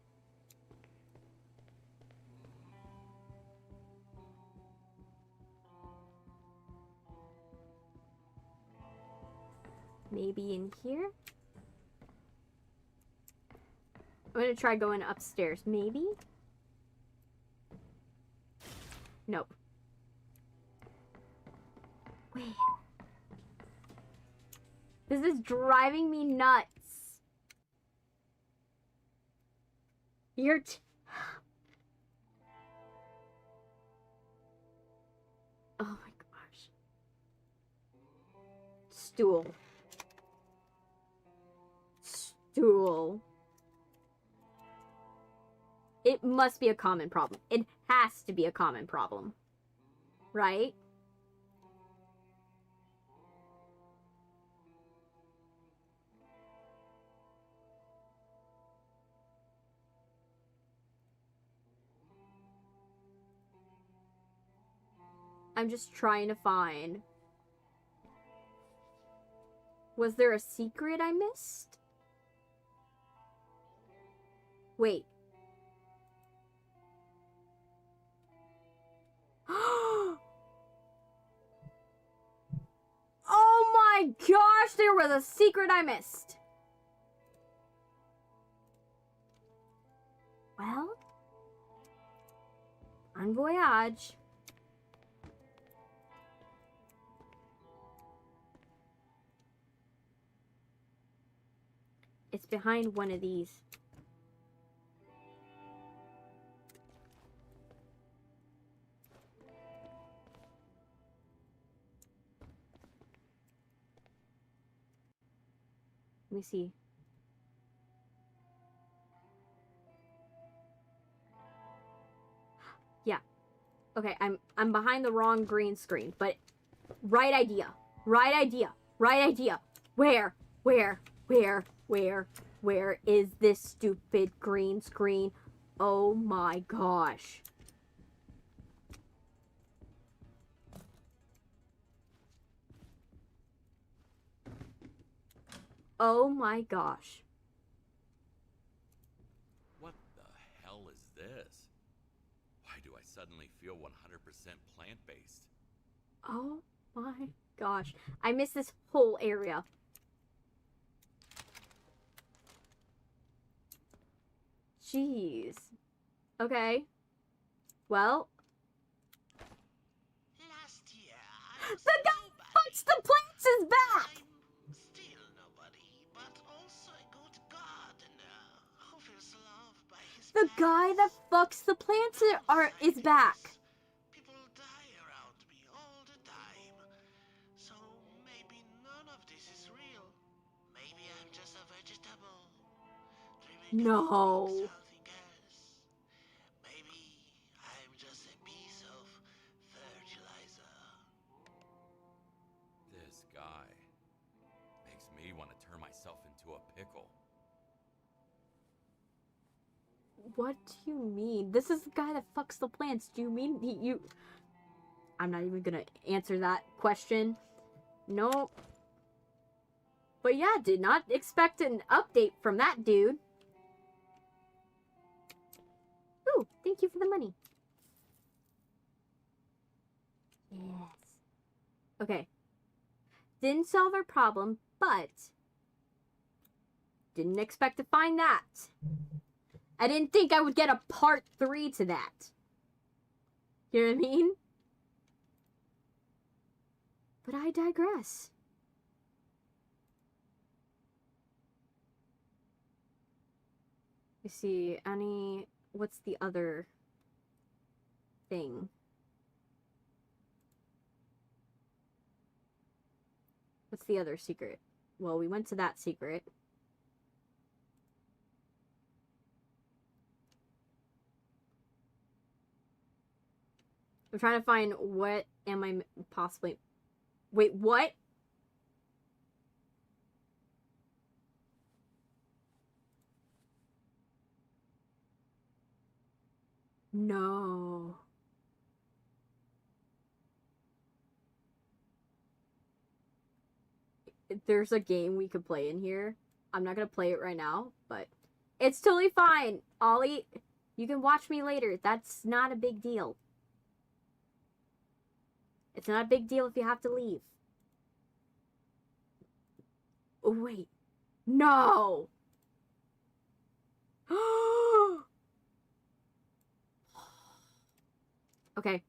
Maybe in here? I'm gonna try going upstairs. Maybe? Nope. Wait. This is driving me nuts. You're oh my gosh. Stool. Stool. It must be a common problem. It has to be a common problem. Right? I'm just trying to find. Was there a secret I missed? Wait. Oh my gosh, there was a secret I missed. Well, bon voyage. It's behind one of these. Let me see. Yeah. Okay, I'm behind the wrong green screen, but right idea. Right idea. Right idea. Where is this stupid green screen? Oh my gosh. Oh my gosh. What the hell is this? Why do I suddenly feel 100% plant-based? Oh my gosh. I missed this whole area. Jeez. Okay. Well. Last year, I was The guy who punched the plants is back! I'm still nobody, but also a good gardener who feels loved by his The guy that fucks the plants is back. People die around me all the time. So maybe none of this is real. Maybe No. Something else. Maybe I'm just a piece of fertilizer. This guy makes me want to turn myself into a pickle. What do you mean? This is the guy that fucks the plants. Do you mean you... I'm not even gonna answer that question. Nope. But yeah, did not expect an update from that dude. Ooh, thank you for the money. Yes. Okay. Didn't solve our problem, but didn't expect to find that. I didn't think I would get a part 3 to that. You know what I mean? But I digress. You see, any... What's the other thing? What's the other secret? Well, we went to that secret. I'm trying to find what am I possibly... Wait, what? No. There's a game we could play in here. I'm not gonna play it right now, but it's totally fine. Ollie, you can watch me later. That's not a big deal. It's not a big deal if you have to leave. Oh, wait. No! Okay.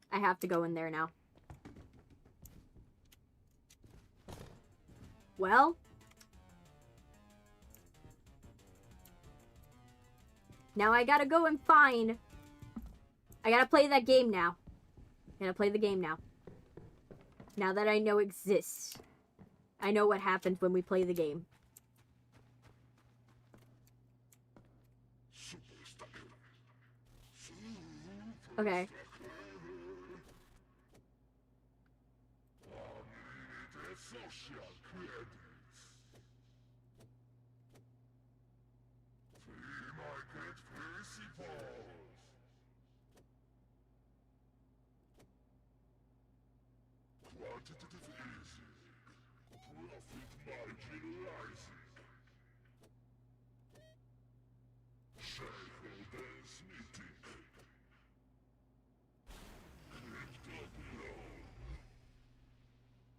I have to go in there now. Well. Now I gotta go and find... I gotta play that game now. I gotta play the game now. Now that I know exists. I know what happens when we play the game. Okay.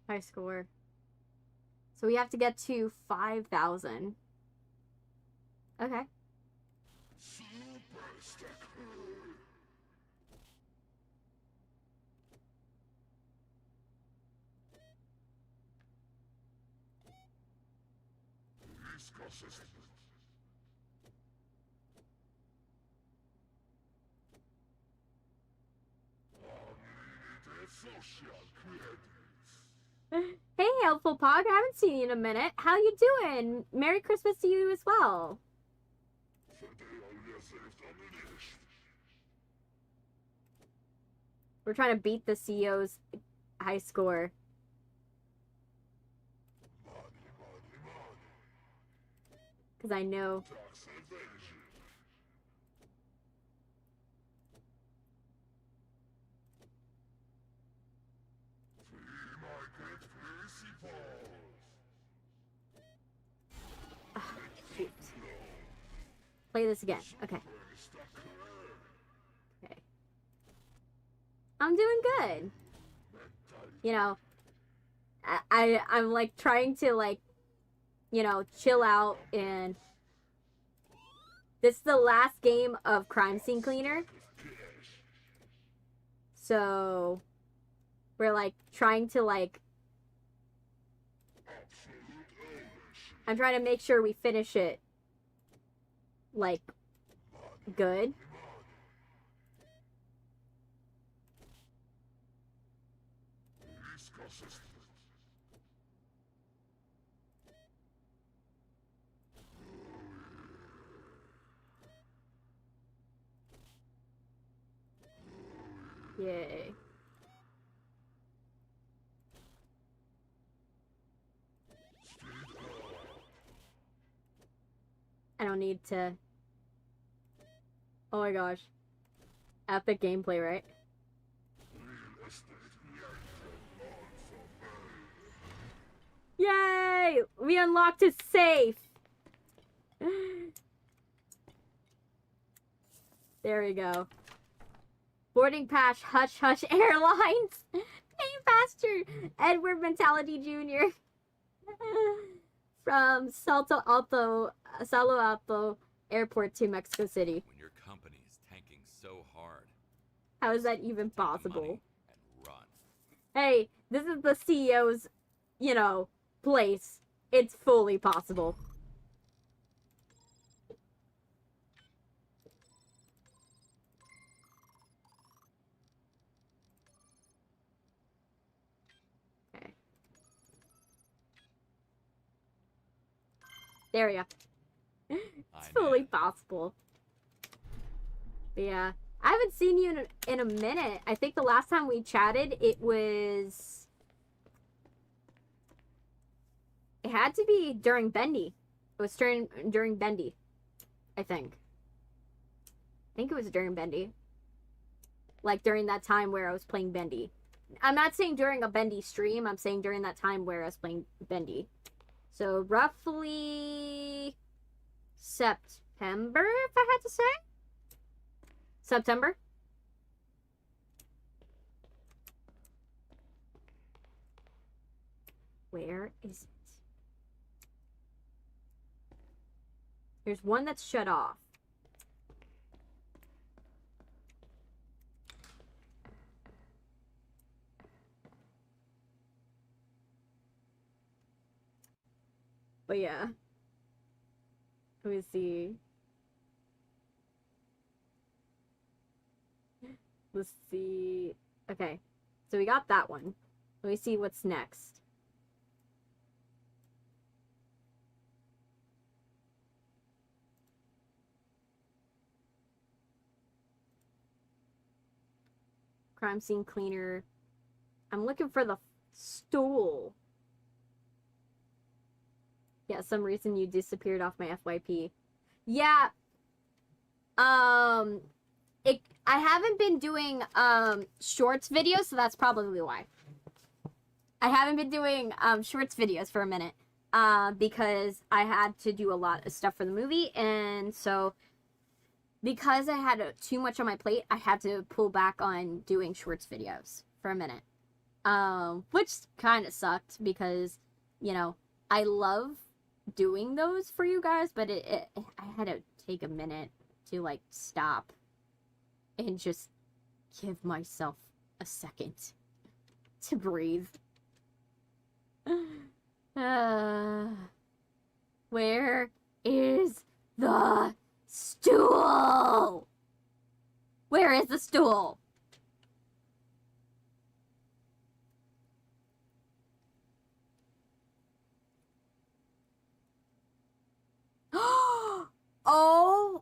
High score. So we have to get to 5,000. Okay. Hey, Helpful Pog, I haven't seen you in a minute. How you doing? Merry Christmas to you as well. We're trying to beat the CEO's high score. Because I know... Shoot. Play this again. Okay. Okay. I'm doing good. You know, I'm like trying to like, you know, chill out, and this is the last game of Crime Scene Cleaner. So we're like trying to like, I'm trying to make sure we finish it like good. Yay. I don't need to... Oh my gosh. Epic gameplay, right? Yay! We unlocked his safe! There we go. Boarding pass, Hush Hush Airlines! Name faster! Edward Mentality Jr. From Salto Alto Airport to Mexico City. When your company is tanking so hard, How is that even take the money possible? and run. Hey, this is the CEO's, you know, place. It's fully possible. Okay. There we go. It's I'm fully in. possible. But yeah. I haven't seen you in a minute. I think the last time we chatted, it was... It had to be during Bendy. It was during Bendy. I think it was during Bendy. Like, during that time where I was playing Bendy. I'm not saying during a Bendy stream. I'm saying during that time where I was playing Bendy. So, roughly... September, if I had to say? September? Where is it? There's one that's shut off. But yeah. Let me see. Let's see. Okay. So we got that one. Let me see what's next. Crime scene cleaner. I'm looking for the stool. Yeah, some reason you disappeared off my FYP. Yeah. I haven't been doing shorts videos, so that's probably why. I haven't been doing shorts videos for a minute because I had to do a lot of stuff for the movie, and so because I had too much on my plate, I had to pull back on doing shorts videos for a minute, which kind of sucked because, you know, I love doing those for you guys, but I had to take a minute to like stop and just give myself a second to breathe. Where is the stool? Where is the stool? Oh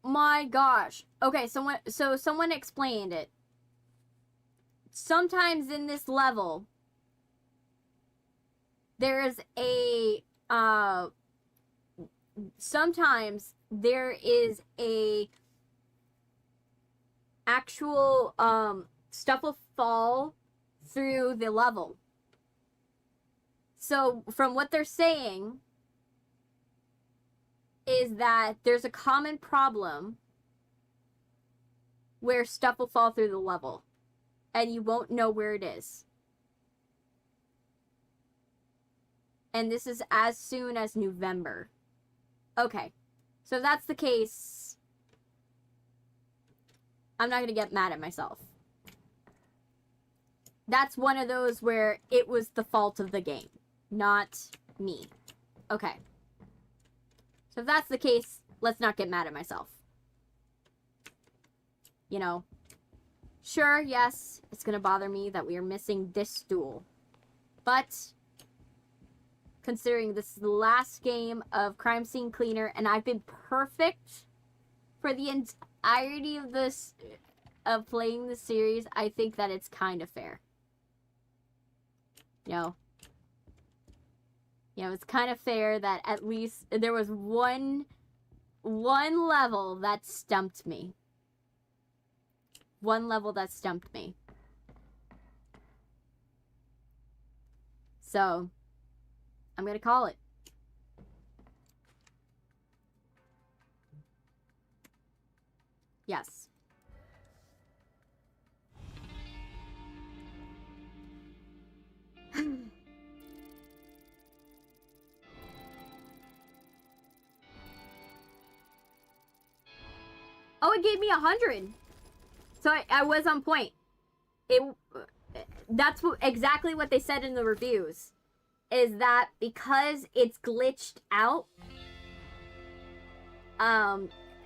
my gosh. Okay, someone explained it. Sometimes in this level, there's a sometimes there is a actual stuff will fall through the level. So from what they're saying is that there's a common problem where stuff will fall through the level and you won't know where it is. And this is as soon as November. Okay. So if that's the case, I'm not going to get mad at myself. That's one of those where it was the fault of the game, not me. Okay. So if that's the case, let's not get mad at myself. You know, sure, yes, it's going to bother me that we are missing this stool. But considering this is the last game of Crime Scene Cleaner, and I've been perfect for the entirety of this of playing the series, I think that it's kind of fair. You know, it's kind of fair that at least there was one level that stumped me. One level that stumped me. So, I'm gonna call it. Yes. Oh, it gave me 100. So I was on point. That's exactly what they said in the reviews. Is that because it's glitched out,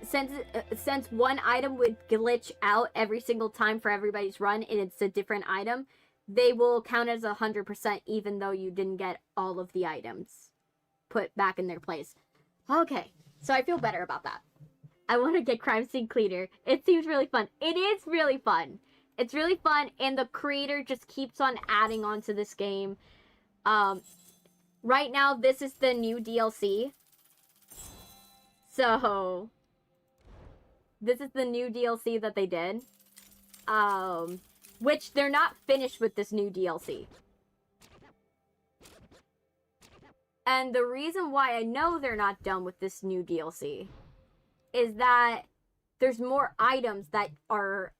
since one item would glitch out every single time for everybody's run and it's a different item, they will count as 100% even though you didn't get all of the items put back in their place. Okay, so I feel better about that. I want to get Crime Scene Cleaner. It seems really fun. It is really fun. It's really fun, and the creator just keeps on adding on to this game. Right now, this is the new DLC. So, this is the new DLC that they did. Which they're not finished with this new DLC. And the reason why I know they're not done with this new DLC is that there's more items that are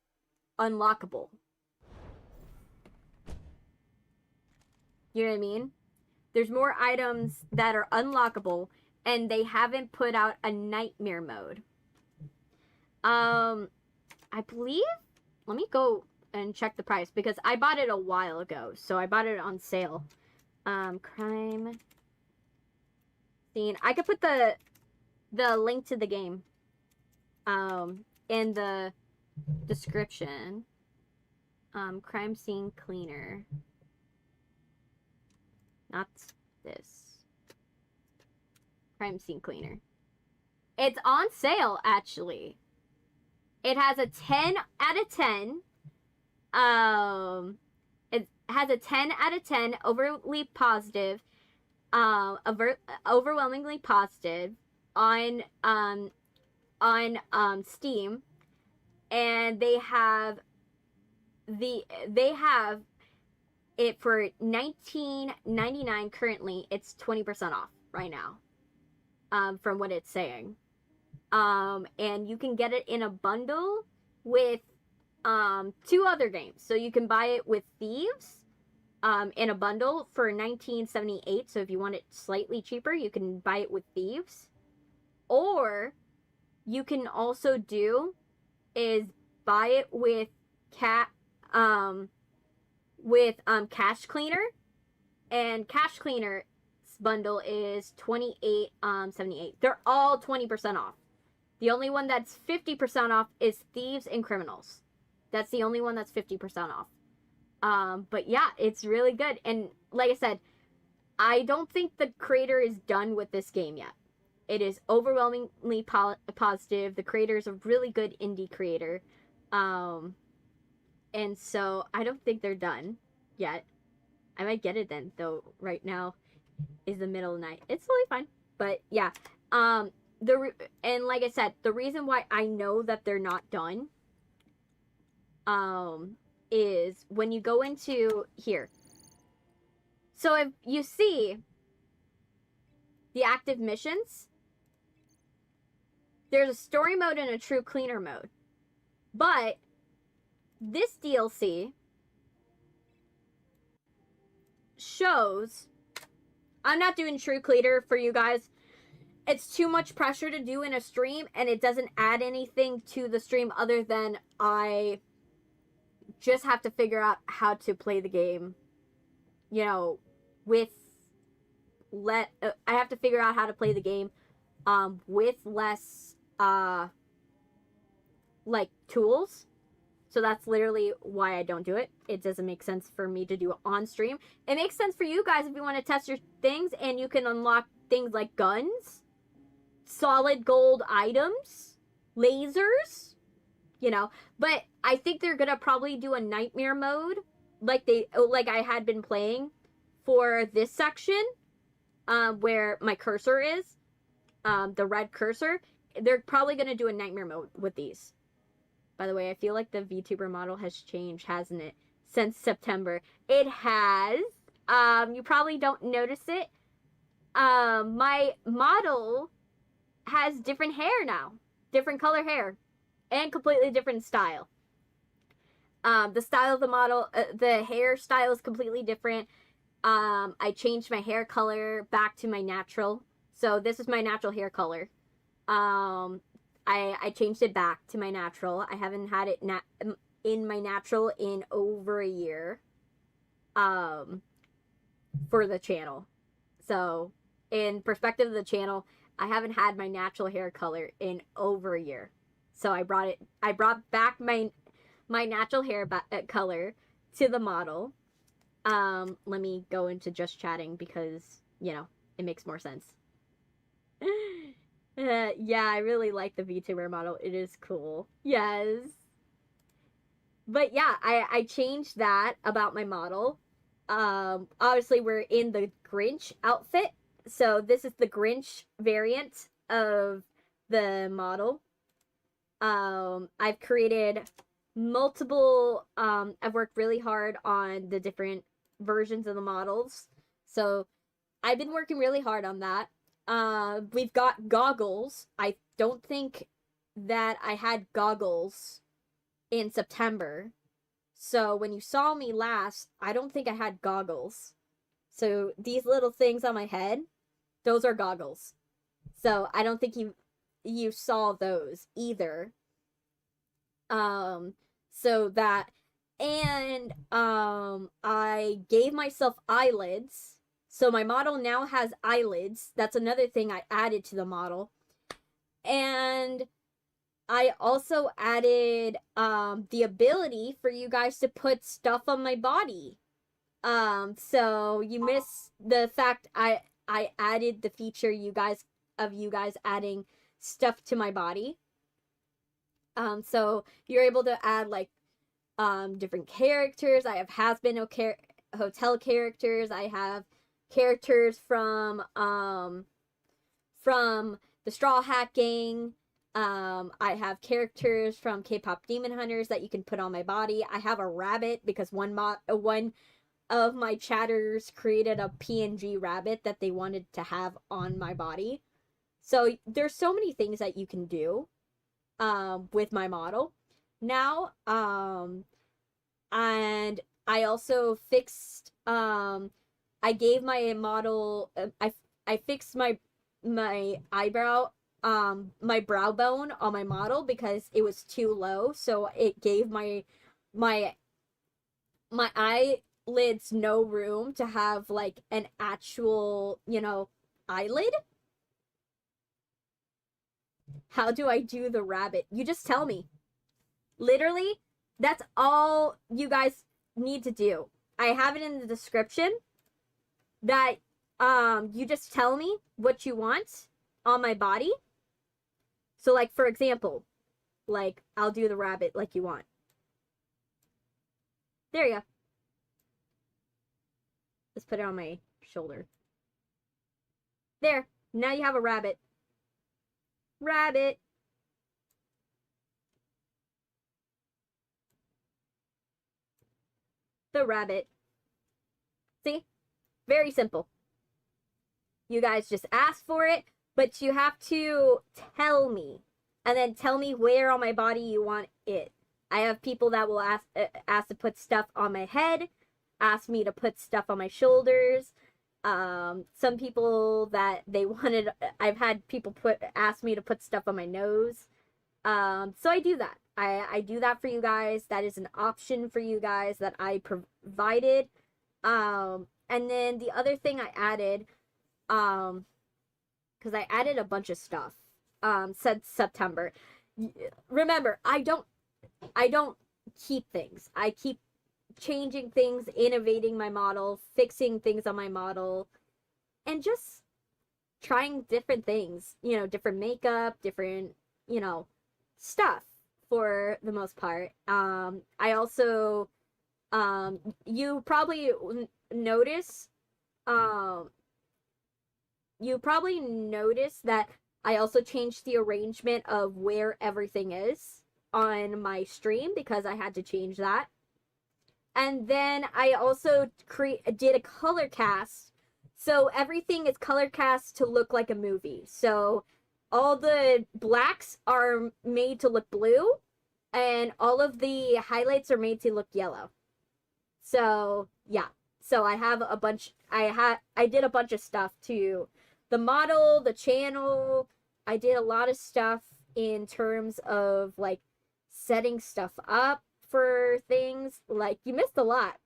unlockable. You know what I mean? There's more items that are unlockable, and they haven't put out a nightmare mode. I believe, let me go and check the price, because I bought it a while ago, so I bought it on sale. Crime Scene. I could put the link to the game in the description. Crime Scene Cleaner. Not this. Crime Scene Cleaner. It's on sale, actually. It has a 10 out of 10. It has a 10 out of 10, overly positive, overwhelmingly positive on Steam, and they have it for $19.99 currently. It's 20% off right now, from what it's saying. And you can get it in a bundle with 2 other games. So you can buy it with Thieves in a bundle for $19.78. So if you want it slightly cheaper, you can buy it with Thieves. Or you can also do is buy it with Cash Cleaner, and Cash Cleaner's bundle is $28.78. They're all 20% off. The only one that's 50% off is Thieves and Criminals. That's the only one that's 50% off. But yeah, it's really good. And like I said, I don't think the creator is done with this game yet. It is overwhelmingly positive. The creator is a really good indie creator. And so I don't think they're done yet. I might get it then, though right now is the middle of the night. It's totally fine. But yeah. And like I said, the reason why I know that they're not done is when you go into here. So if you see the active missions, there's a story mode and a true cleaner mode. But this DLC shows, I'm not doing true cleaner for you guys. It's too much pressure to do in a stream, and it doesn't add anything to the stream other than I just have to figure out how to play the game, you know, I have to figure out how to play the game with less like tools. So that's literally why I don't do it. It doesn't make sense for me to do it on stream. It makes sense for you guys if you want to test your things and you can unlock things like guns, solid gold items, lasers, you know. But I think they're gonna probably do a nightmare mode, like I had been playing for this section, where my cursor is, the red cursor. They're probably gonna do a nightmare mode with these. By the way, I feel like the VTuber model has changed, hasn't it, since September? It has. You probably don't notice it. My model has different hair now, different color hair, and completely different style. The style of the model, the hairstyle is completely different. I changed my hair color back to my natural. So this is my natural hair color. I changed it back to my natural. I haven't had it in my natural in over a year. For the channel. So, in perspective of the channel, I haven't had my natural hair color in over a year. So I brought back my natural hair color to the model. Let me go into just chatting because, you know, it makes more sense. Yeah, I really like the VTuber model. It is cool. Yes. But yeah, I changed that about my model. Obviously we're in the Grinch outfit. So this is the Grinch variant of the model. I've created multiple, I've worked really hard on the different versions of the models. So I've been working really hard on that. We've got goggles. I don't think that I had goggles in September. So when you saw me last, I don't think I had goggles. So these little things on my head, those are goggles. So I don't think you saw those either. So that, and I gave myself eyelids. So my model now has eyelids. That's another thing I added to the model. And I also added the ability for you guys to put stuff on my body. So you miss the fact I added the feature you guys adding stuff to my body. So you're able to add like different characters. I have has-been hotel characters. I have characters from the Straw Hat Gang. I have characters from K-pop Demon Hunters that you can put on my body. I have a rabbit because one of my chatters created a PNG rabbit that they wanted to have on my body. So there's so many things that you can do with my model now. And I also fixed I gave my model I fixed my eyebrow my brow bone on my model because it was too low, so it gave my eyelids no room to have like an actual, you know, eyelid. How do I do the rabbit? You just tell me. Literally, that's all you guys need to do. I have it in the description that you just tell me what you want on my body. So like, for example, like I'll do the rabbit like you want. There you go. Let's put it on my shoulder. There. Now you have a rabbit. Rabbit. The rabbit. See? Very simple. You guys just ask for it, but you have to tell me. And then tell me where on my body you want it. I have people that will ask to put stuff on my head, ask me to put stuff on my shoulders. Some people that they wanted, I've had people ask me to put stuff on my nose. So I do that. I do that for you guys. That is an option for you guys that I provided. And then the other thing I added, because I added a bunch of stuff, since September. Remember, I don't keep things. I keep changing things, innovating my model, fixing things on my model, and just trying different things, you know, different makeup, different, you know, stuff for the most part. I also, you probably notice, that I also changed the arrangement of where everything is on my stream because I had to change that. And then I also did a color cast. So everything is color cast to look like a movie. So all the blacks are made to look blue, and all of the highlights are made to look yellow. So, yeah. So I have a bunch, I did a bunch of stuff to the model, the channel. I did a lot of stuff in terms of, like, setting stuff up for things. Like, you missed a lot,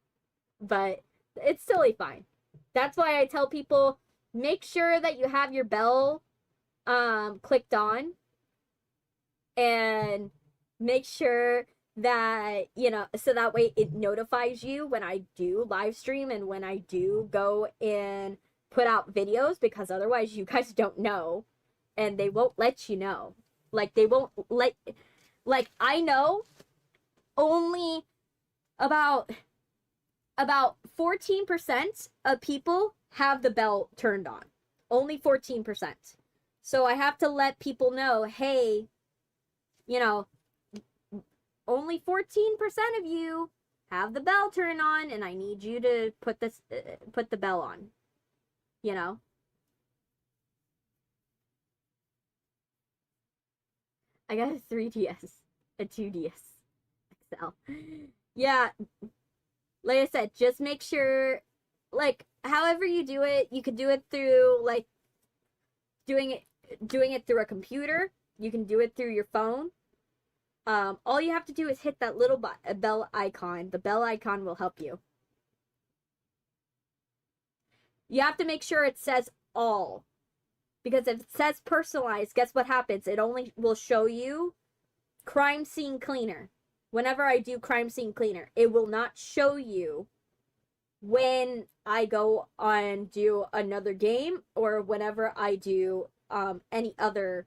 but it's totally fine. That's why I tell people, make sure that you have your bell clicked on, and make sure that, you know, so that way it notifies you when I do live stream and when I do go and put out videos, because otherwise you guys don't know and they won't let you know. Like, they won't let, like, I know only about 14% of people have the bell turned on. Only 14%. So I have to let people know, hey, you know, only 14% of you have the bell turned on, and I need you to put the bell on. You know? I got a 3DS, a 2DS XL. Yeah, like I said, just make sure, like, however you do it, you could do it through, like, doing it through a computer. You can do it through your phone. All you have to do is hit that little bell icon. The bell icon will help you. You have to make sure it says all. Because if it says personalized, guess what happens? It only will show you crime scene cleaner. Whenever I do crime scene cleaner, it will not show you when I go on do another game, or whenever I do any other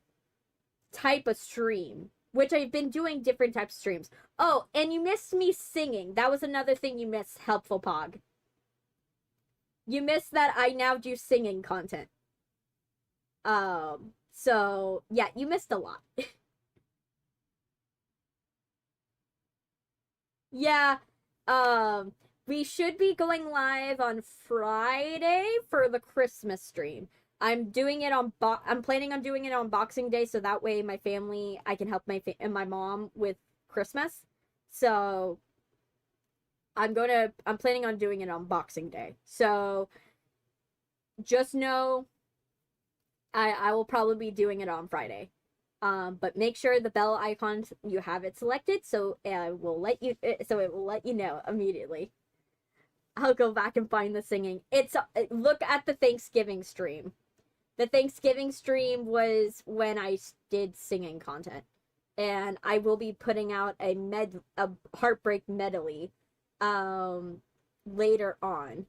type of stream, which I've been doing different types of streams. Oh, and you missed me singing. That was another thing you missed, Helpful Pog. You missed that I now do singing content. So yeah, you missed a lot. Yeah, we should be going live on Friday for the Christmas stream. I'm doing it on I'm planning on doing it on Boxing Day, so that way my family, I can help my my mom with Christmas. So I'm planning on doing it on Boxing Day. So just know I will probably be doing it on Friday. But make sure the bell icon, you have it selected, so it will let you know immediately. I'll go back and find the singing. Look at the Thanksgiving stream. The Thanksgiving stream was when I did singing content, and I will be putting out a heartbreak medley later on.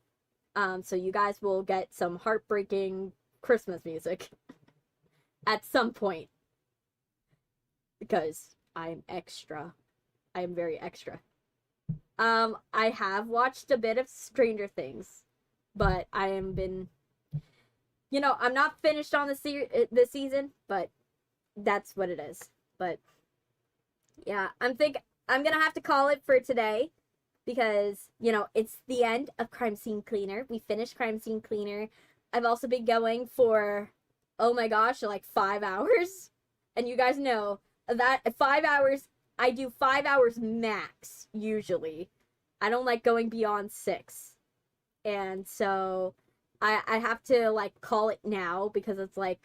So you guys will get some heartbreaking Christmas music at some point, because I'm extra. I am very extra. I have watched a bit of Stranger Things, but I am been, you know, I'm not finished on the season, but that's what it is. But yeah, I'm gonna have to call it for today, because, you know, it's the end of Crime Scene Cleaner. We finished Crime Scene Cleaner. I've also been going for, oh my gosh, like 5 hours. And you guys know that 5 hours, I do 5 hours max, usually. I don't like going beyond 6. And so I have to, like, call it now, because it's like,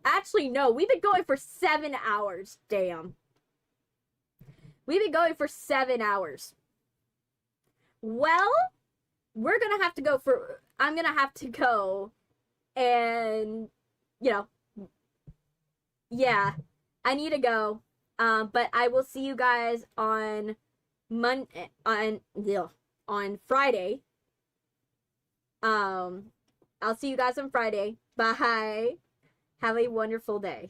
actually, no, we've been going for 7 hours. Damn. We've been going for 7 hours. Well, I'm gonna have to go and, you know, yeah, I need to go. But I will see you guys on Friday. I'll see you guys on Friday. Bye. Have a wonderful day.